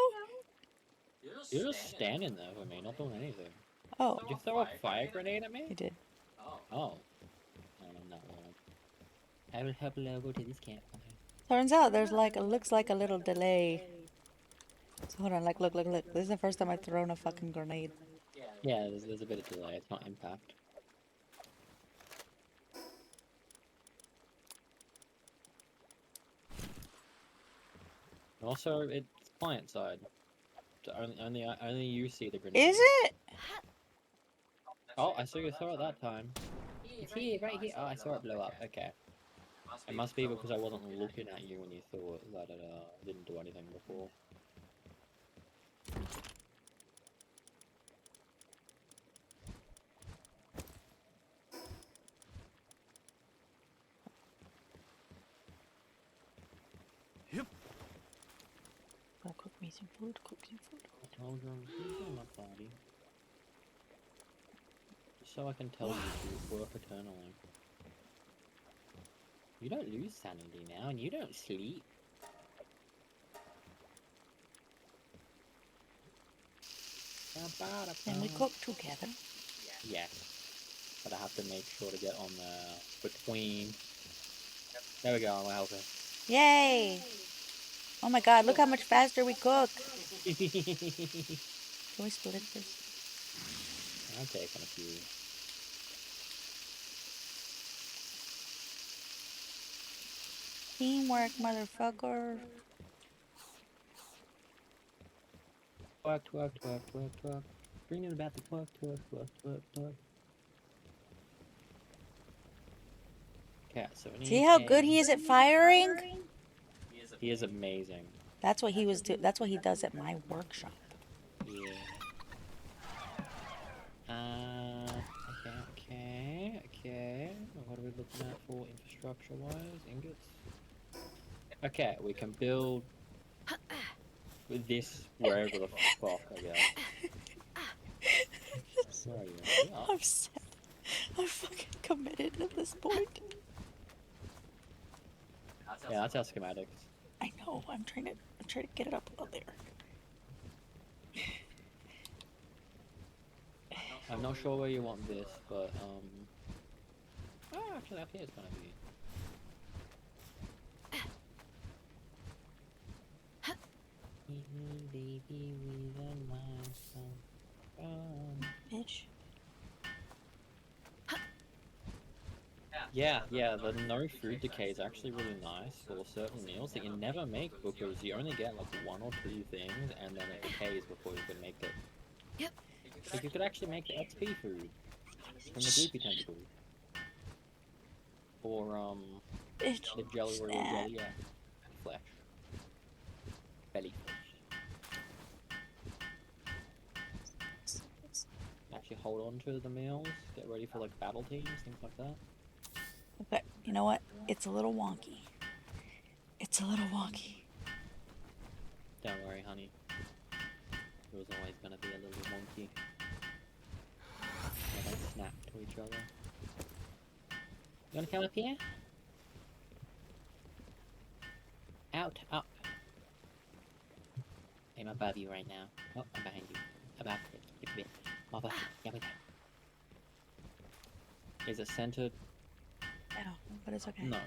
You're just standing there with me, not doing anything. Oh, Did you throw a fire grenade at me? you did. Oh. No, I'm not wrong. I will help level to this campfire. Turns out there's like looks like a little delay. So hold on, like look. This is the first time I've thrown a fucking grenade. Yeah, there's a bit of delay. It's not impact. Also, it's client side. So only you see the grenade. Is it? Oh, I saw you throw it that time. It's here, right here. Oh, I saw it blow up. Okay. It must be because I wasn't looking at you when you threw it that it didn't do anything before. Go cook me some food. Cook some food. Hold on, please on my body. Just so I can tell you to work eternally. You don't lose sanity now, and you don't sleep. Can we cook together? Yes. But I have to make sure to get on the between. There we go, I'm helping. Yay! Oh my god, look how much faster we cook. Can we split this? I've taken a few. Teamwork, motherfucker. Twerk. Bring it about the twerk. Okay, so we need See how good he is at firing? He is amazing. That's what he was that's what he does at my workshop. Yeah. Okay. What are we looking at for infrastructure-wise? Ingots? Okay, we can build with this wherever the fuck, I guess. Where are you? Yeah. I'm sad. I'm fucking committed at this point. Yeah, that's our schematics. I know. I'm trying to get it up there. I'm not sure where you want this, but actually up here it's gonna be. Baby, with a milestone. Bitch. Yeah, the no food decay is actually really nice for certain meals that you never make because you only get like 1 or 2 things and then it decays before you can make it. Yep. Like you could actually make the XP food from the goopy tentacle. Or Bitch. the jelly royal jelly, yeah. Flesh. Belly flesh. hold on to the meals, get ready for like battle teams, things like that. But you know what? It's a little wonky. It's a little wonky. Don't worry, honey. It was always gonna be a little wonky. They don't snap to each other. You wanna come up here? Out, up. I'm above you right now. Oh, I'm behind you. Above it. Get a bit. Mother. Get me there. Is it centered? No, but it's okay. No.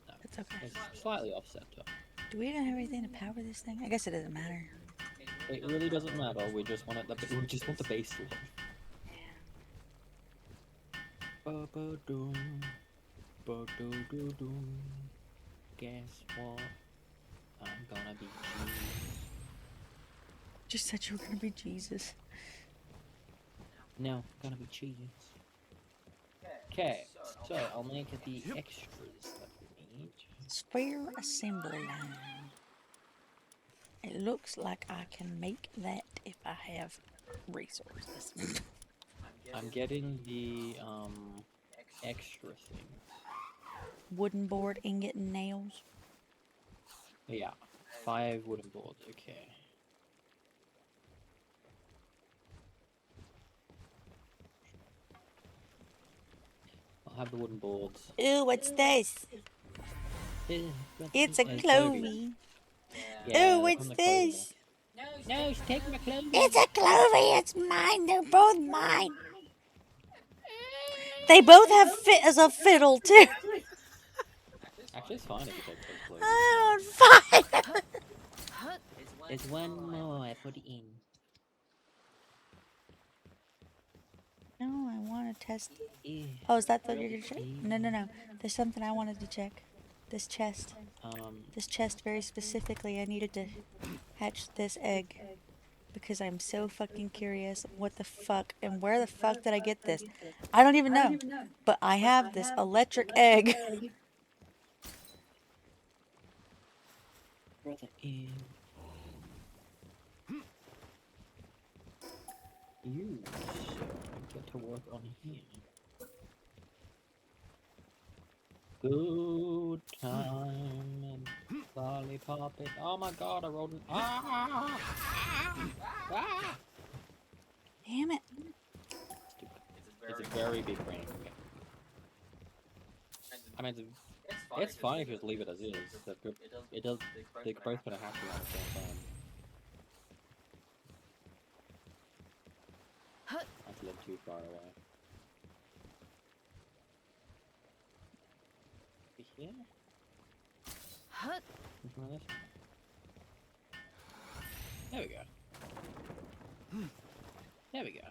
No. It's okay. It's slightly off center. Do we even have anything to power this thing? I guess it doesn't matter. It really doesn't matter. We just want it. We just want the base life. Ba-ba-doom. Ba-do-do-doom. Guess what? I'm gonna be Jesus. Just said you were gonna be Jesus. No, I'm gonna be cheese. Okay, so I'll make the extras that we need. Spare assembly line. It looks like I can make that if I have resources. I'm getting the extra things. Wooden board, ingot, and nails. Yeah, 5 wooden boards. Okay. I'll have the wooden boards. Ooh, what's this? It's a clovey. Yeah, Ooh, what's this? No, she's taking my clothing. It's a clovey. It's mine. They're both mine. They both have fit as a fiddle too. Actually, it's fine if you take those clothes. I'm on fire. There's one more. I put it in. No, I want to test. Oh, is that what you're gonna check? No, no, no. There's something I wanted to check. This chest. This chest very specifically. I needed to hatch this egg because I'm so fucking curious. What the fuck and where the fuck did I get this? I don't even know. But I have this electric egg. Brother in. You get to work on here. Good time and lollipop it. Oh my god, I rolled an. Ah! Ah! Damn it. Stupid. It's a very big ring. I mean, it's fine if you just leave it as is. It does. They're both gonna happen at the same time. That's a little too far away. Here? Something like this? There we go. There we go.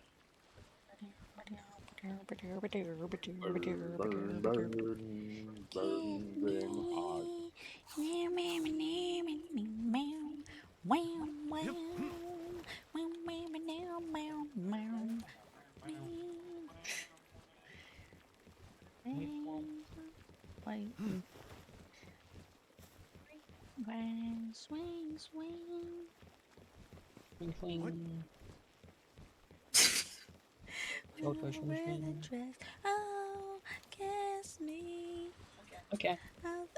Swing, swing. Swing, swing. Oh, kiss me. Okay.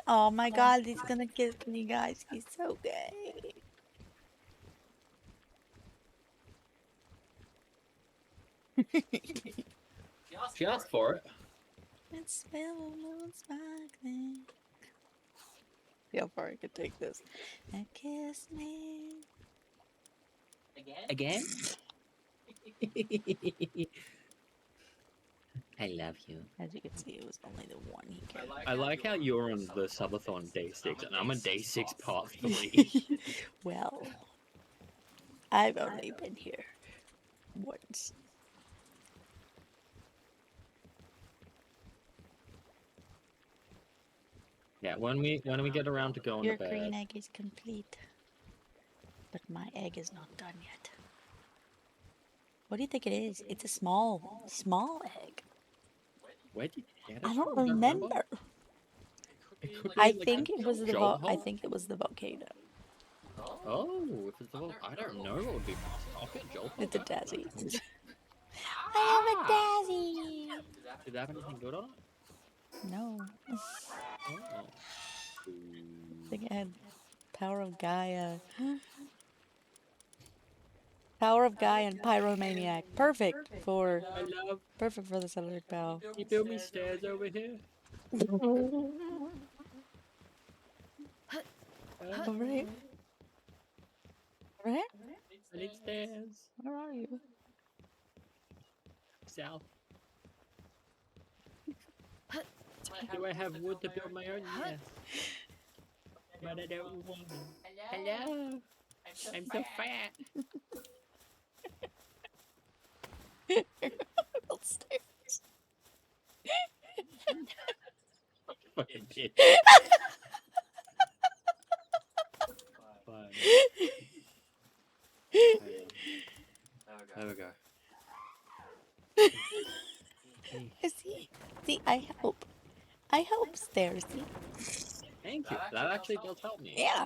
Oh my god, he's gonna kiss me, guys. He's so gay. She asked for it. It's moon sparkling. See how far I could take this. And kiss me. Again? I love you. As you can see, it was only the one he cared. I like how you're on the Subathon day 6 and I'm on day 6 part 3. Well, I've only been here once. Yeah, when we get around to going Your to bed. green egg is complete, but my egg is not done yet. What do you think it is? It's a small egg. Where did you get it I don't from? remember. It could be I like think a it was the jolt I hole? think it was the volcano. Oh, if it's the one, I don't know what would be. I'll get Joel. It's a Dazzy. I have a Dazzy. Did they have anything good on it? No. Oh. I think it had Power of Gaia. Power of Gaia and Pyromaniac. Perfect for the Cedric Bow. Can you build me stairs over here? Alright. Right? I need stairs. Where are you? South. Do I have wood to build my own? Yes. But I don't want it. Hello. I'm so fat. Upstairs. Fucking bitch. Fine. There we go. See, I help. I help stairs. See? Thank you. That actually does help me. Yeah.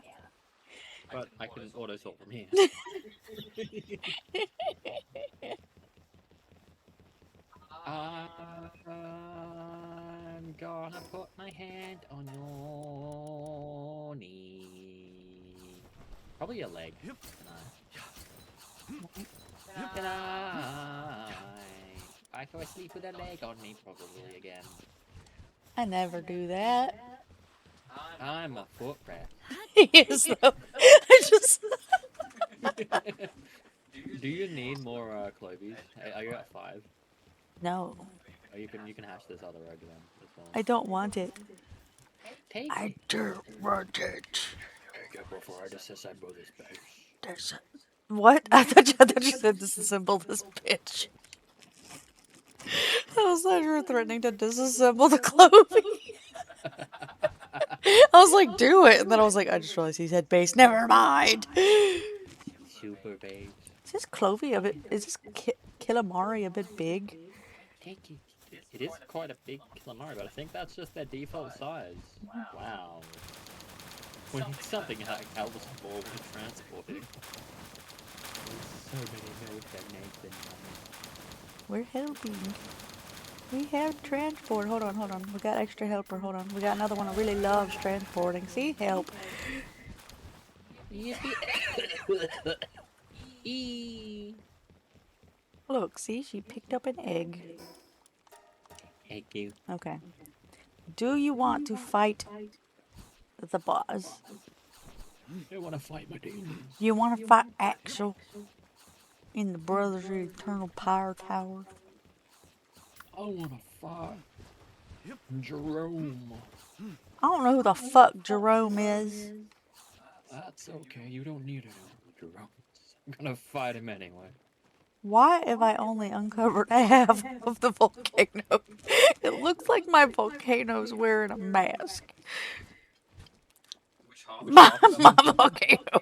But I can auto sort from here. I'm gonna put my hand on your knee. Probably your leg. Can I go asleep with a leg on me probably again. I never do that. I'm a foot rat. He is though. I just Do you need more clovies? Are you at 5? No. Oh, you can hash this other road then as well. I don't want it. Take I don't want it. Take it before I disassemble this base. What? I thought you said disassemble this bitch. I was like, you were threatening to disassemble the clothing. I was like, do it. And then I was like, I just realized he said base. Never mind. Super base. Is this Clovey a bit? Is this Killamari a bit big? Take it. It is quite a big calamari, but I think that's just their default size. Wow. We need something like Heartblossom with transporting. There's so many milk that makes it. We're helping. We have transport. Hold on. We got extra helper. Hold on. We got another one who really loves transporting. See? Help. Look, see? She picked up an egg. Thank you. Okay. Do you want to fight the boss? I want to fight my demons. You want to fight Axel in the Brothers of Eternal Power Tower? I want to fight Jerome. I don't know who the fuck Jerome is. That's okay. You don't need to know Jerome. I'm gonna fight him anyway. Why have I only uncovered half of the volcano? It looks like my volcano's wearing a mask. My volcano.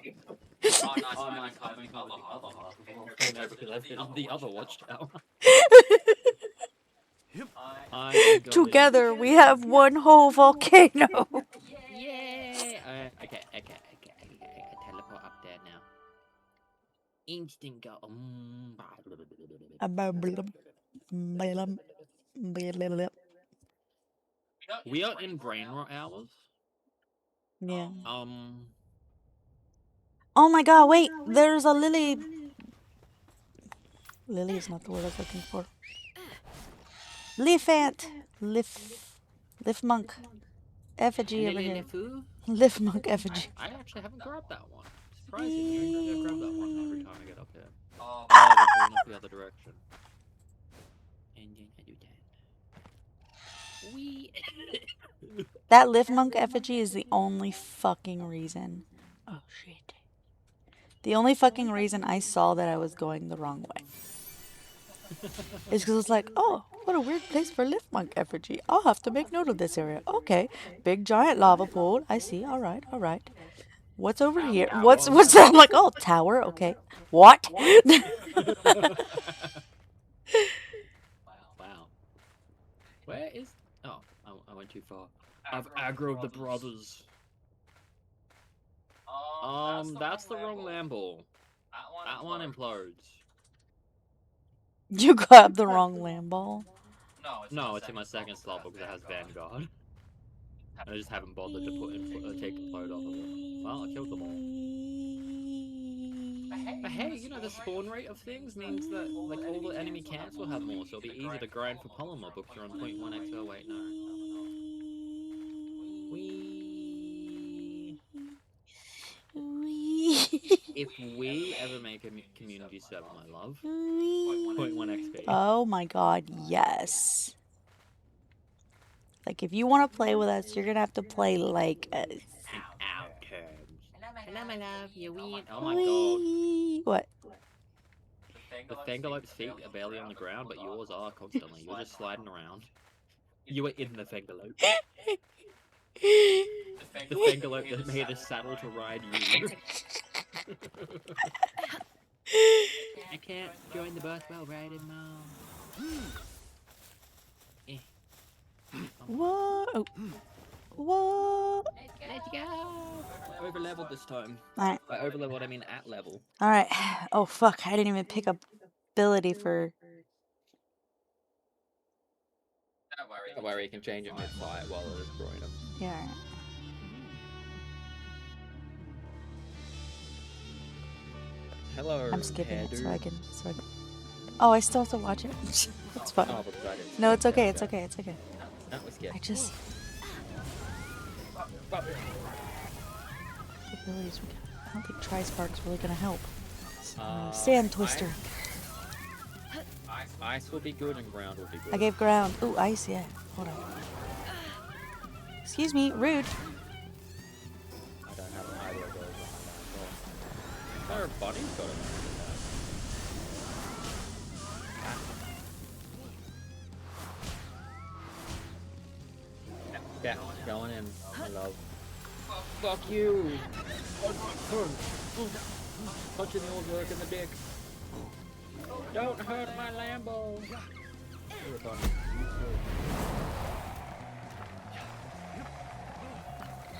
The other watchtower. Together we have one whole volcano. Yay! Okay. I teleport up there now. Instant go. We are in brain rot hours. Yeah. Oh my god, wait, there's a lily. Lily is not the word I was looking for. Leaf ant. Leaf monk. Effigy over here. Leaf monk effigy. I actually haven't grabbed that one. Surprising. I grab that one every time I get up here. Oh, they're going up the other direction. And then I do that. Wee. That Leaf monk effigy is the only fucking reason. Oh shit. The only fucking reason I saw that I was going the wrong way. It's because it's like, oh, what a weird place for Leaf monk effigy. I'll have to make note of this area. Okay. Big giant lava pool. I see. Alright. What's over here? What's that? I'm like, oh, tower. Okay. What? Wow. Where is... Oh, I went too far. I've aggroed the brothers. That's the wrong land ball. That one implodes. You grabbed the wrong land ball. No, it's in my second slot because it has Vanguard. And I just haven't bothered to take implode off of it. Well, I killed them all. But hey, you know, the spawn rate of things means that like all the enemy camps will have more, so it'll be easier to grind for polymer because you're on 0.1x. Oh wait, no. If we ever make a community server, my love, 0.1 XP. Oh my god, yes. Like, if you want to play with us, you're gonna have to play like In our terms. Hello, my love, you win. Oh my god. What? The Fangalope's feet are barely on the ground, but yours are constantly. You're just sliding around. You are in the Fangalope. The Fangalope that made a saddle to ride you. I can't join the birth well riding now. What? Oh. What? Let's go! Over leveled this time. Alright. By over leveled, I mean at level. Alright. Oh, fuck. I didn't even pick up ability for. Don't worry, you can change it mid-fight while it's destroying them. Yeah, alright. Hello. I'm skipping it so I can. Oh, I still have to watch it. It's fun. Oh, because I didn't. No, it's okay. It's okay. It's okay. That was good. I just. Abilities. I don't think Tri-Spark's really gonna help. Sand Twister. Ice will be good and ground will be good. I gave ground. Ooh, ice. Yeah. Hold on. Excuse me. Rude. I don't have either of those on my land. Our bunny's got it. Yeah, going in, my love. Fuck you! Punching the old work in the dick. Don't hurt my Lambo!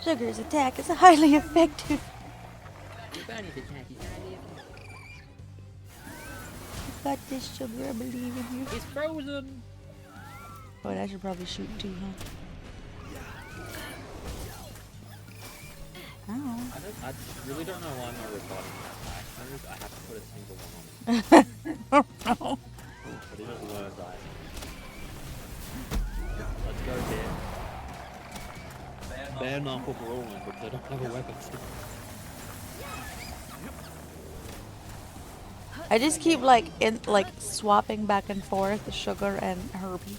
Sugar's attack is highly effective. You got this, Sugar. I believe in you. It's frozen! Oh, I should probably shoot too, huh? Oh. I really don't know why my rebutting is I have to put a single one on it. No. But it just learns ice. Let's go, Bear. Bear knuckle brawling because I don't have a weapon. I just keep like swapping back and forth Sugar and Herbie.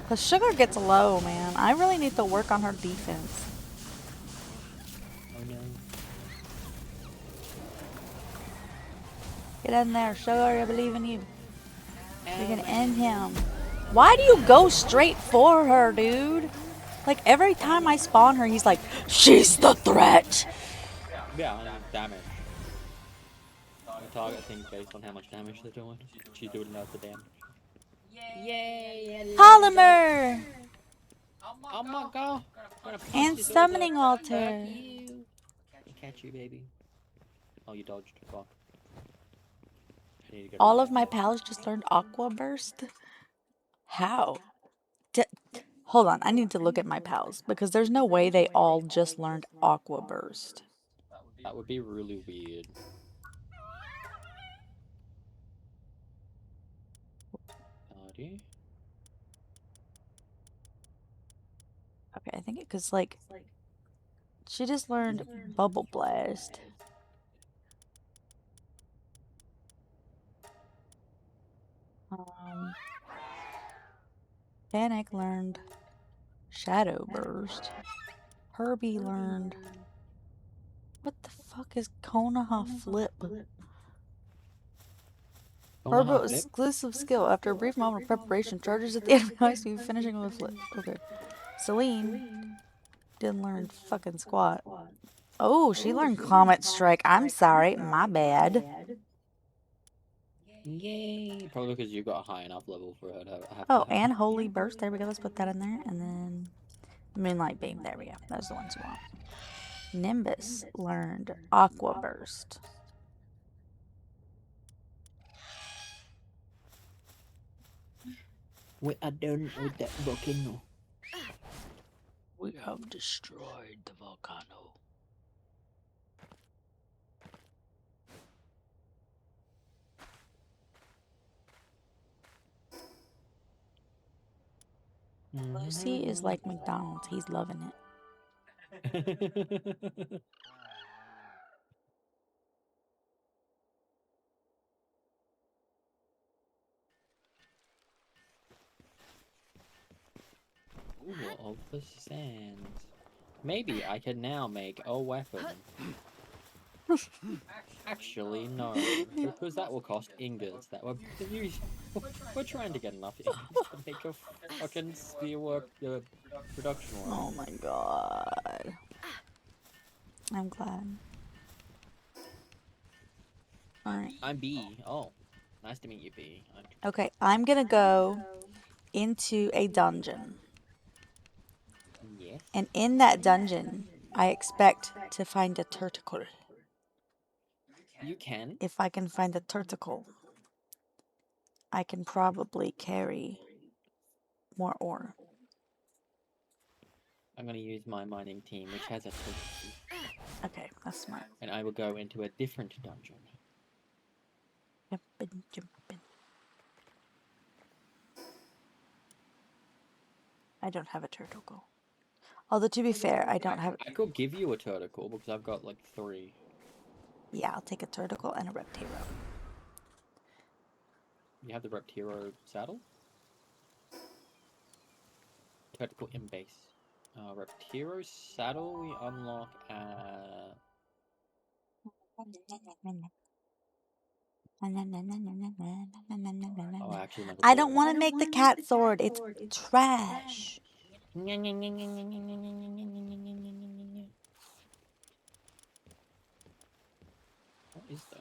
Cause Sugar gets low, man. I really need to work on her defense. Oh no. Get in there, Sugar. I believe in you. We can end him. Why do you go straight for her, dude? Like every time I spawn her, he's like, "She's the threat." Yeah, and damage. I target things based on how much damage they're doing. She's doing loads of damage. Yay! Polymer Oh my god! and summoning altar. Catch you, baby. Oh, you dodged. Fuck. I need to get All of my pals just learned Aqua Burst. How? Hold on, I need to look at my pals because there's no way they all just learned Aqua Burst. That would be really weird. Okay, I think because like she just learned Bubble Blast. Panic learned Shadow Burst. Herbie learned. What the fuck is Konoha Flip? Herbal exclusive skill. After a brief moment of preparation, charges at the enemy high speed, finishing with a flip. Okay. Celine didn't learn fucking squat. Oh, she learned Comet Strike. I'm sorry, my bad. Yay! Probably because you got a high enough level for her to have. Oh, and Holy Burst. There we go. Let's put that in there. And then Moonlight Beam. There we go. Those are the ones you want. Nimbus learned Aqua Burst. We are done with that volcano. We have destroyed the volcano. Lucy is like McDonald's. He's loving it. Ooh, of the sands. Maybe I can now make a weapon. Actually, no, because that will cost ingots. That would we're trying to get enough ingots to make a fucking spearwork production line. Oh my god. I'm glad. Alright. I'm B. Oh, nice to meet you, B. Okay, I'm gonna go into a dungeon. Yes. And in that dungeon, I expect to find a turtle. You can. If I can find a turtle, I can probably carry more ore. I'm going to use my mining team, which has a turtle. Okay, that's smart. And I will go into a different dungeon. Jumpin', jumpin'. I don't have a turtle. Although, to be fair, I don't have... I could give you a turtle because I've got like 3. Yeah, I'll take a turtle and a reptilo. You have the Reptiro saddle? Turtle in base. Reptiro saddle we unlock at... Oh, I actually meant to I say don't want to make the cat sword. It's trash. What is that?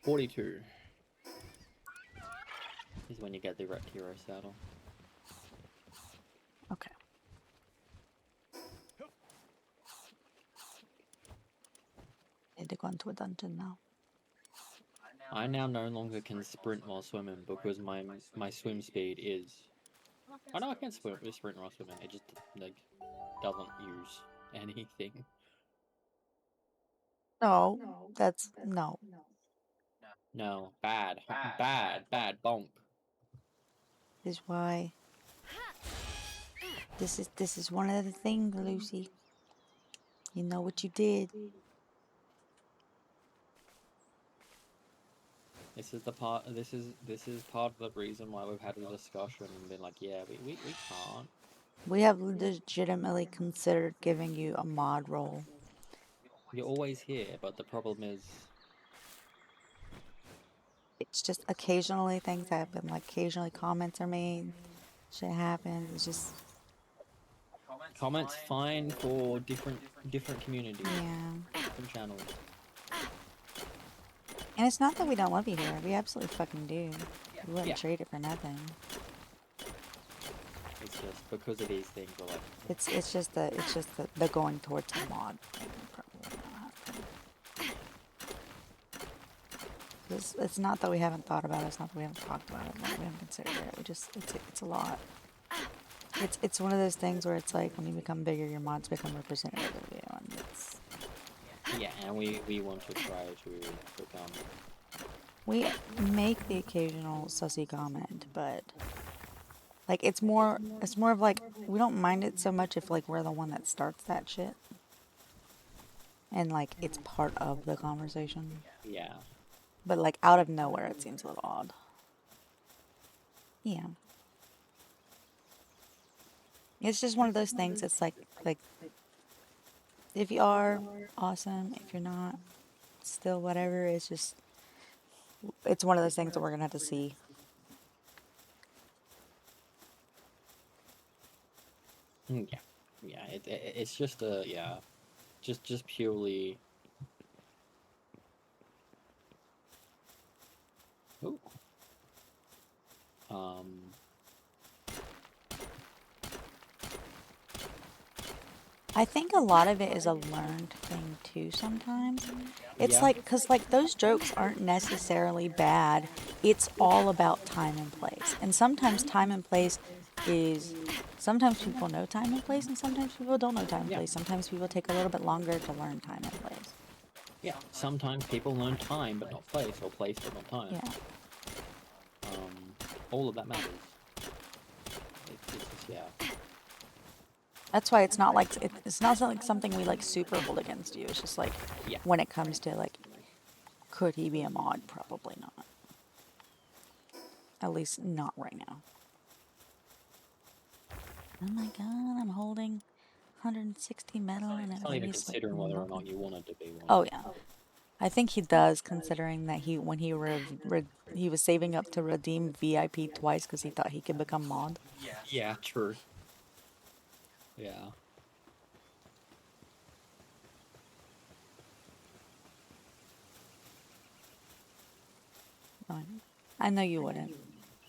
$42 is when you get the Reptiro saddle. Okay. Need to go into a dungeon now. I now no longer can sprint while swimming because my swim speed is... Oh no, I can sprint while swimming. It just like doesn't use anything. No, that's no. No, bad, bad, bonk. This is why. This is one of the things, Lucy. You know what you did. This is the part. This is part of the reason why we've had a discussion and been like, yeah, we can't. We have legitimately considered giving you a mod role. You're always here, but the problem is... It's just occasionally things happen. Like occasionally comments are made. Shit happens. It's just... Comments fine for different communities. Yeah. Different channels. And it's not that we don't love you here. We absolutely fucking do. We wouldn't Yeah. trade it for nothing. It's just because of these things are like... It's just the going towards the mod thing. Probably not. It's not that we haven't thought about it. It's not that we haven't talked about it. Not that we haven't considered it. We just it's a lot. It's one of those things where it's like when you become bigger, your mods become representative of you, and it's... Yeah, and we want to try to become... We make the occasional sussy comment, but like it's more of like we don't mind it so much if like we're the one that starts that shit, and like it's part of the conversation. Yeah. But like out of nowhere, it seems a little odd. Yeah. It's just one of those things. It's like if you are, awesome. If you're not, still whatever. It's just, it's one of those things that we're gonna have to see. Yeah. It's just a just purely Ooh. Um. I think a lot of it is a learned thing too sometimes. It's Yeah. like, because like those jokes aren't necessarily bad. It's all about time and place. And sometimes time and place is, sometimes people know time and place and sometimes people don't know time and Yeah. place. Sometimes people take a little bit longer to learn time and place. Yeah. Sometimes people learn time but not place, or place but not time. Yeah. All of that matters. It's just, yeah. That's why it's not like, it's not like something we like super hold against you. It's just like, Yeah. when it comes to like, could he be a mod? Probably not. At least not right now. Oh my god, I'm holding 160 metal and It's it not even weighs like considering whether or not nothing. you wanted to be one. Oh yeah. I think he does, considering that when he he was saving up to redeem VIP twice because he thought he could become mod. Yeah, true. Yeah. I know you wouldn't.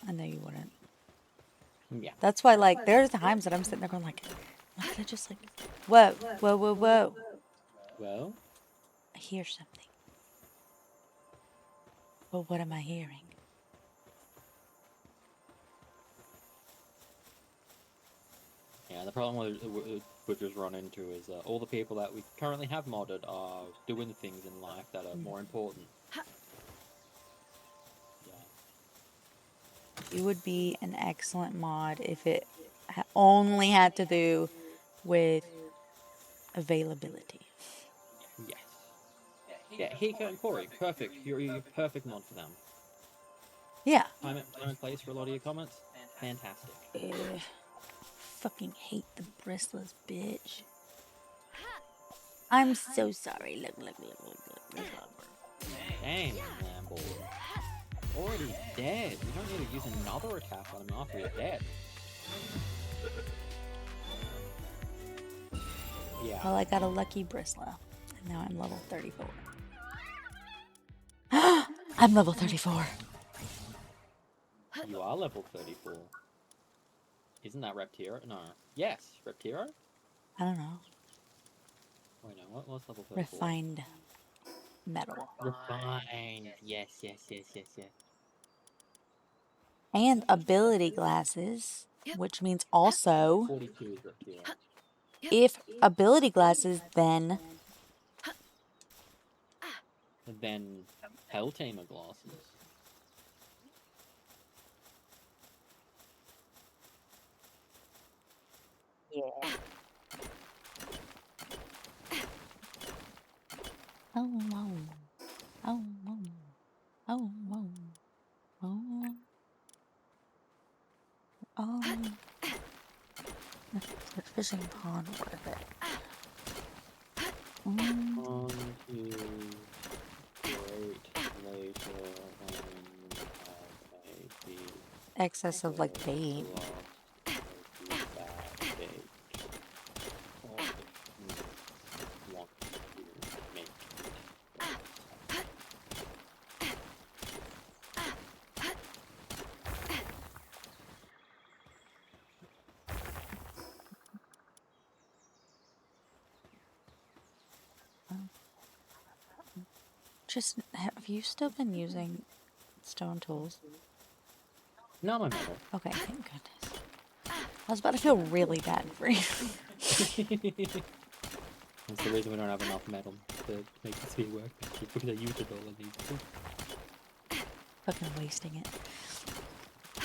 I know you wouldn't. Yeah. That's why, like, there's times that I'm sitting there going like, why could I just like, whoa, whoa, whoa, whoa. Well, I hear something. But what am I hearing? yeah, the problem we've just run into is all the people that we currently have modded are doing things in life that are more important. Yeah. You would be an excellent mod if it only had to do with availability. Yes. Yeah, Hika and Corey, perfect. You're perfect mod for them. Yeah. Time and place for a lot of your comments, fantastic. Fucking hate the bristless bitch. I'm so sorry. Look. Dang, Lambo. Already dead. You don't need to use another attack on him after he's dead. Yeah. Well, I got a lucky bristler. And now I'm level 34. I'm level 34. You are level 34. Isn't that Reptiro? No. Yes, Reptiro? I don't know. Wait, no, what's level 34? Refined metal. Refined. Yes. And ability glasses, which means also 42 is Reptiro. if ability glasses, then And then Helltamer glasses. yeah. The fishing pond worth it. On to great later when we have made the Excess of like bait. Just, have you still been using stone tools? No, my metal. Okay, thank goodness. I was about to feel really bad for you. That's the reason we don't have enough metal to make this video work. Just because I used it all in these. Fucking wasting it.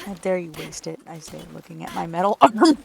How dare you waste it, I say, looking at my metal armor.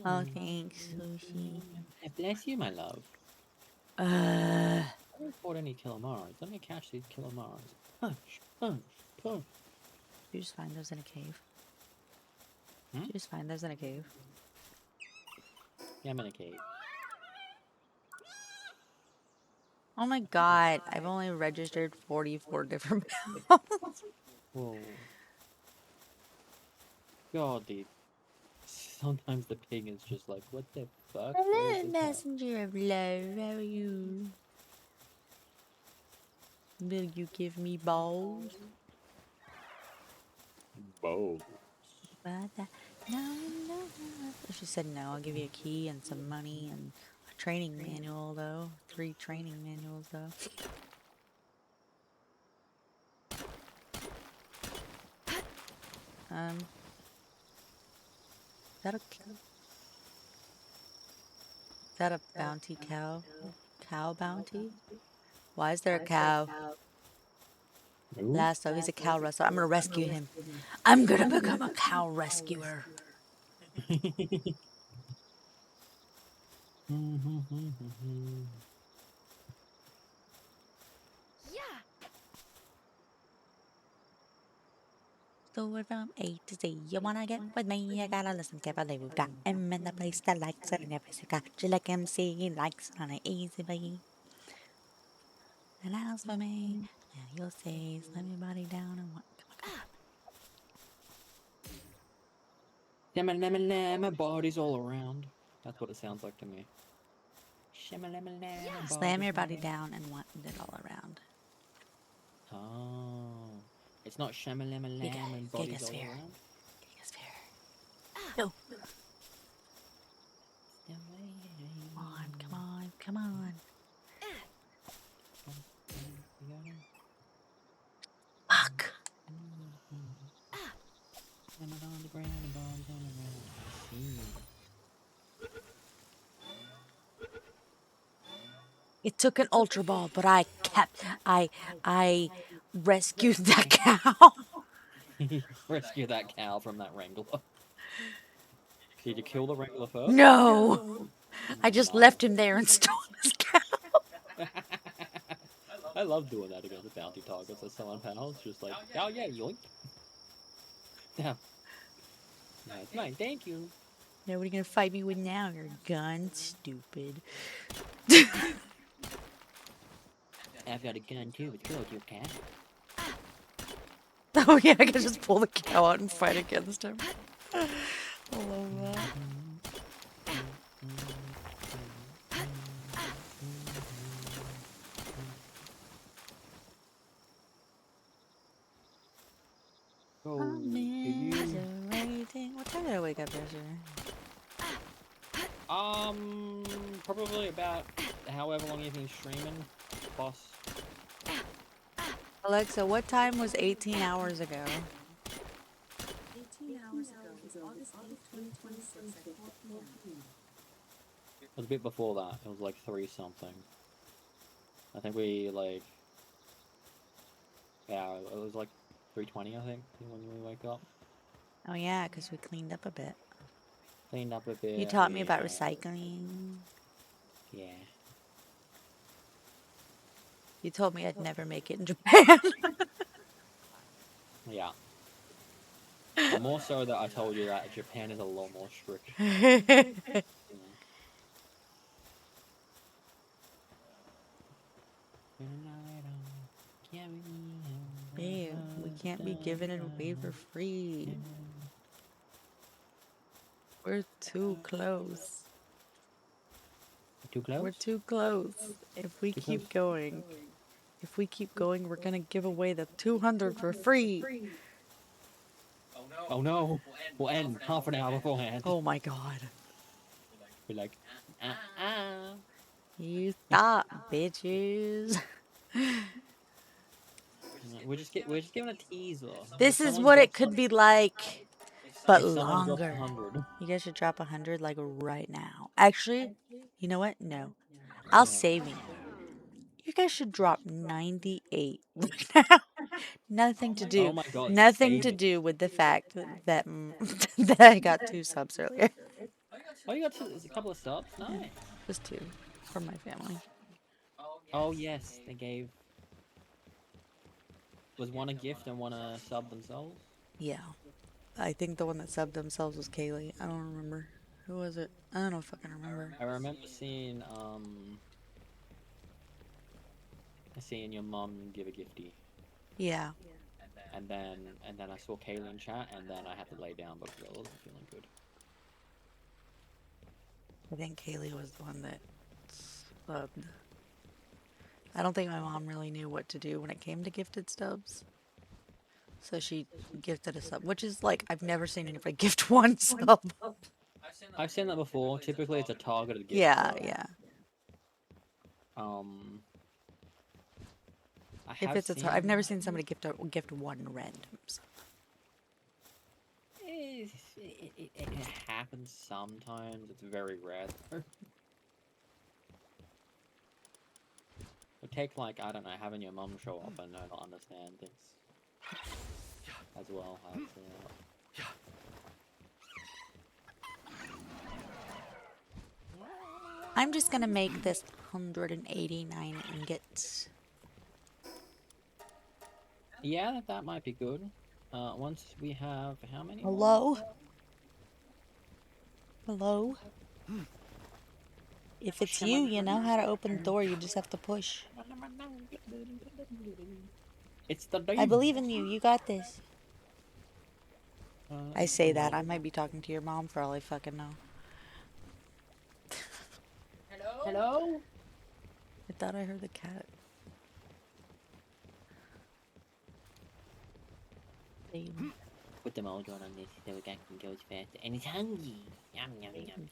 Oh, thanks, Sushi. Bless you, my love. I haven't bought any Kilomars. Let me catch these Kilomars. Punch, punch, punch. You just find those in a cave. Hmm? You just find those in a cave. Yeah, I'm in a cave. Oh my god, I've only registered 44 different pounds. Whoa. God, dude. Sometimes the ping is just like, what the fuck? Where is Hello, this at? messenger of love. How are you? Will you give me balls? Bow. No, no, no. If she said no, I'll give you a key and some money and a training manual, though. 3 training manuals, though. Is that a bounty cow? Cow bounty? Why is there a cow? Ooh. Lasso, he's a cow rustler. I'm gonna rescue him. I'm gonna become a cow rescuer. Yeah. So we're from A to Z. You wanna get with me? You gotta listen carefully. We've got M in the place that likes it, and every got you like MC likes it on an easy way. And as for me, yeah, you'll say, slam your body down and what? Shama-lama-lama, bodies all around. That's what it sounds like to me. Shama-lama-lama, Slam your body bodies down and want it all around. Oh. It's not shama-lama-lama and bodies all Gigasphere. around? Gigasphere. Go. Come on, come on, come on. Fuck. On the ground and bodies all around. I see. It took an ultra ball, but I rescued that cow. Rescue that cow from that wrangler. Did you kill the wrangler first? No. I just left him there and stole his cow. I love doing that against the bounty targets as someone pals. Just like, oh yeah, yoink. Yeah. Nice, mate, thank you. Now what are you gonna fight me with now? Your gun, stupid. I've got a gun too, it's good, you cat. Oh yeah, I can just pull the cow out and fight against him. I love that. Oh, Commiserating. What time did I wake up yesterday? probably about however long you've been streaming, boss. Alexa, what time was 18 hours ago? 18 hours ago is August 8th, 2026 at 4 p.m. It was a bit before that. It was like 3 something. I think we like, yeah, it was like 3:20. I think when we wake up. Oh yeah, because we cleaned up a bit. Cleaned up a bit. You taught me about recycling. Yeah. You told me I'd never make it in Japan. Yeah. And more so that I told you that Japan is a lot more strict. Babe, we can't be giving it away for free. We're too close. Too close? We're too close. If we Too keep close? going, we're gonna give away the 200 for free. Oh no! We'll end half an hour beforehand. Oh my god. Be like, You stop, bitches. we're just giving a teaser. This is what it could be like, but longer. 100. You guys should drop 100 like right now. Actually, you know what? No. I'll save you. You guys should drop 98 right now. Nothing to do. Oh my god! Nothing save to it. do with the fact that that I got 2 subs earlier. Oh, you got a couple of subs. Nice. Just 2 from my family. Oh yes, they gave. Was one a gift and one a sub themselves? Yeah. I think the one that subbed themselves was Kaylee. I don't remember. Who was it? I don't fucking remember. I remember seeing your mum give a gifty. Yeah. And then I saw Kaylee in chat, and then I had to lay down because I wasn't feeling good. I think Kaylee was the one that subbed. I don't think my mom really knew what to do when it came to gifted stubs. So she gifted a sub, which is like, I've never seen anybody gift one sub. I've seen that before. Typically, it's a targeted gift. Yeah, sub. yeah. I've I've never seen somebody gift one random sub. It happens sometimes. It's very rare. It take like, I don't know, having your mum show up and not understand things as well. I'm just gonna make this 189 ingots. Yeah, that might be good. Once we have how many? Hello? Hello? If it's you, you know how to open the door, you just have to push. It's the I believe in you, you got this. I say that, I might be talking to your mom for all I fucking know. Hello? I thought I heard the cat. Put the mold on this so the guy can go fast. And he's hungry. Yum, yum, yum, yum.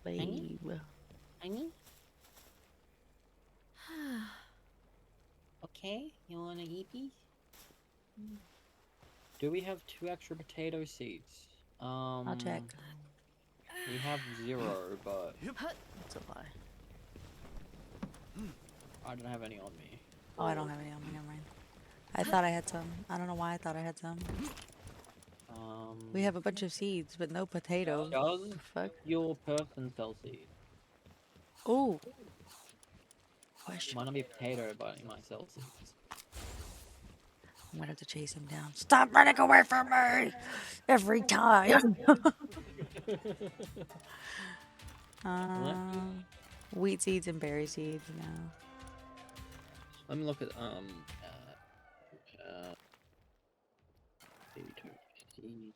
Babe. Honey? Okay, you wanna eat these? Do we have 2 extra potato seeds? I'll check. We have 0, but That's a lie. I don't have any on me. Oh, I don't have any on me, never mind. I thought I had some. I don't know why I thought I had some. We have a bunch of seeds, but no potatoes. Does Fuck. your person sell seeds? Ooh. Question. Might not be a potato, but he might sell seeds. I'm gonna have to chase him down. Stop running away from me! Every time. Wheat seeds and berry seeds now. Let me look at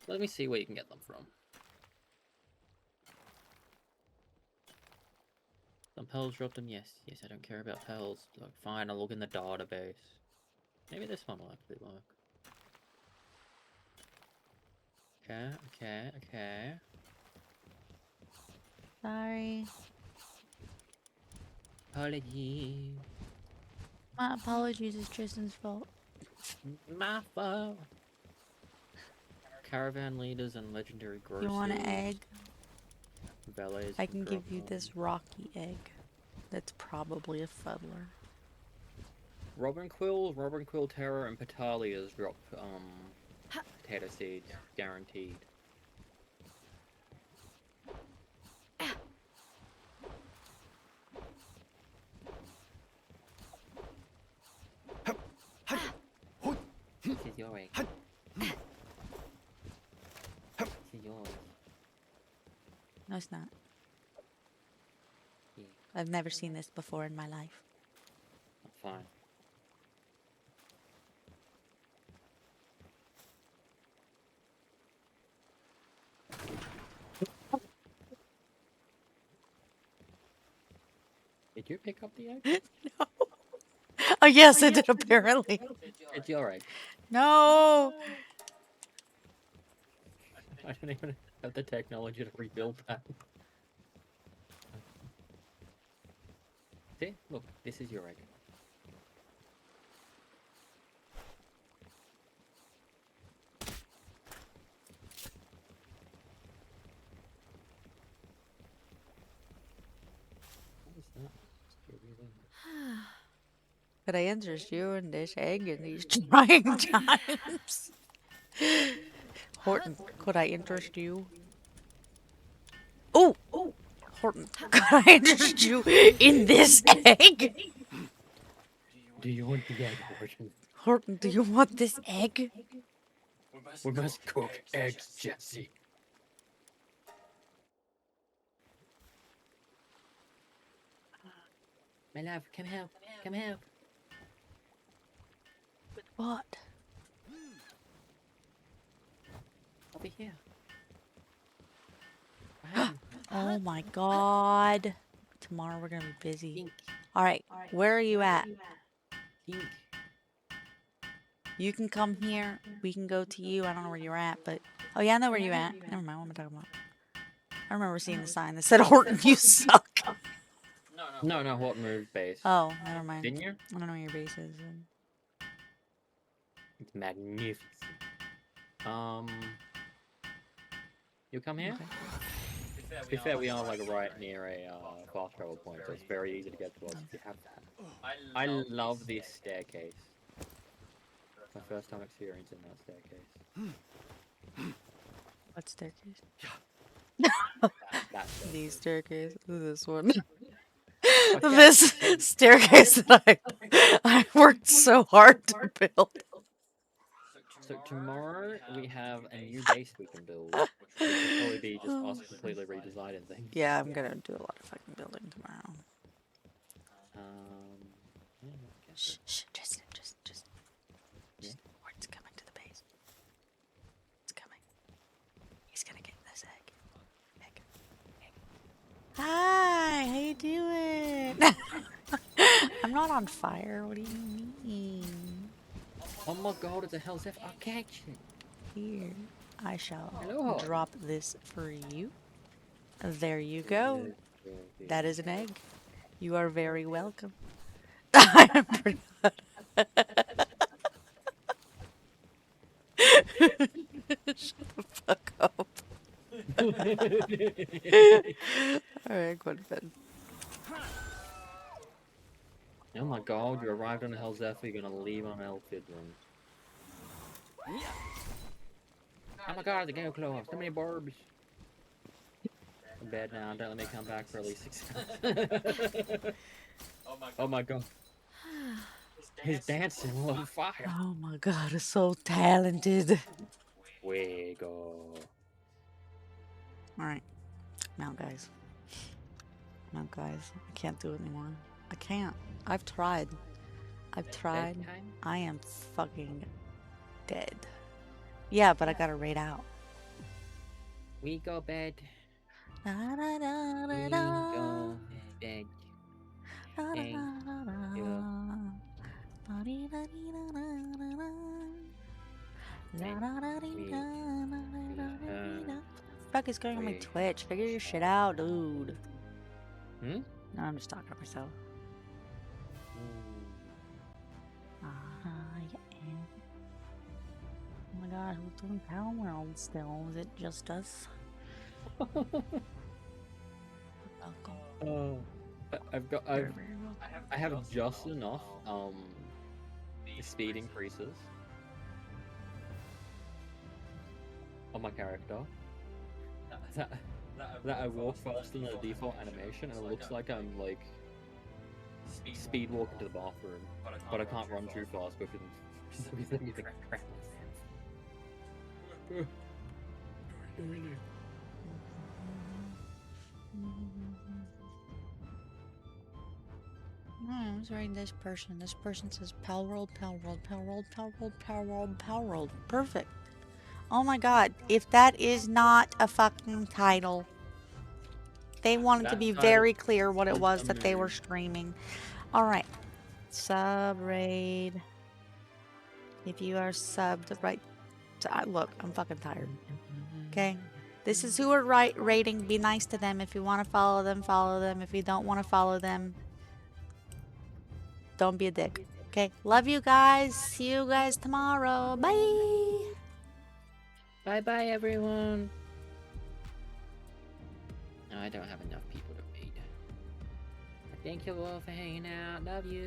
let me see where you can get them from. Some pearls dropped them. Yes, I don't care about pearls. Look, fine, I'll look in the database. Maybe this one will actually work. Okay. Sorry. Apologies. My apologies, it's Tristan's fault. My fault. Caravan leaders and legendary grocers. You want an egg? Valets I from can give you Dropcom. this rocky egg. That's probably a fuddler. Robin Quill Terror, and Petalias drop potato seeds, guaranteed. This is your egg. This is yours. No, it's not. Yeah. I've never seen this before in my life. Fine. Did you pick up the egg? No. Oh, yes, it did, apparently. It's your egg. No. I don't even have the technology to rebuild that. See? Look, this is your egg. What was that? Could I interest you in this egg in these trying times? Horton, could I interest you? Oh! Horton, could I interest you in this egg? Do you want the egg, Horton? Horton, do you want this egg? We must cook eggs, Jesse. My love, come help. Come help. What? Over here. Oh my god. Tomorrow we're gonna be busy. Pink. Alright, where are you at? Pink. You can come here. We can go to you. I don't know where you're at, but... Oh yeah, I know where you're at. Never mind, what am I talking about? I remember seeing the sign that said, Horton, you suck. No, Horton moved base. Oh, never mind. Didn't you? I don't know where your base is. It's magnificent. You come here? Okay. To be fair, we are like right near a fast travel point, so it's very easy to get to us if you have that. I love this staircase. It's my first time experiencing that staircase. What staircase? That These staircase. This one. Okay. This staircase that I worked so hard to build. So tomorrow we have a new base we can build, which will probably be just us completely redesigning things. Yeah, I'm gonna do a lot of fucking building tomorrow. Yeah, okay. Shh, shh, just. Yeah? Horton's coming to the base. It's coming. He's gonna get this egg. Hi, how you doing? I'm not on fire. What do you mean? Oh my god, it's a Hell's F. I'll catch it. Here, I shall Hello. drop this for you. There you go. That is an egg. You are very welcome. I'm pretty Shut the fuck up. Alright, go to bed. Oh my god, you arrived on Hell's F, you're gonna leave on Elfid Room. Oh my god, the game closed. So many barbs. I'm bed now, don't let me come back for at least 6 months. Oh my god. He's dancing on fire. Oh my god, it's so talented. Fuego. Alright. Now, guys. I can't do it anymore. I can't. I've tried. Bedtime? I am fucking dead. Yeah, but I gotta raid out. We go bed. Da, da, da, da, We da. go bed. Da, da, Thank da, da, da. you. Ba-dee-da-dee-da-da-da-da. La-da-da-dee-da, la-da-da-dee-da. Fuck is going on my Twitch? Figure your shit out, dude. Hmm? No, I'm just talking to myself. Yeah. Oh my god, who's doing Palworld still? Is it just us? Welcome. I have just enough speed increases on my character that I walk faster than the default animation, and it looks like I'm like speed walking to the bathroom, but I can't run too fast because you think crap. I was writing this person. This person says Palworld. Perfect. Oh my god, if that is not a fucking title. They wanted to be very clear what it was that they were streaming. Alright. Sub raid. If you are subbed right. Look, I'm fucking tired. Okay? This is who we're rating. Be nice to them. If you want to follow them, follow them. If you don't want to follow them, don't be a dick. Okay? Love you guys. See you guys tomorrow. Bye. Bye everyone. No, I don't have enough people to read. Thank you all for hanging out. Love you.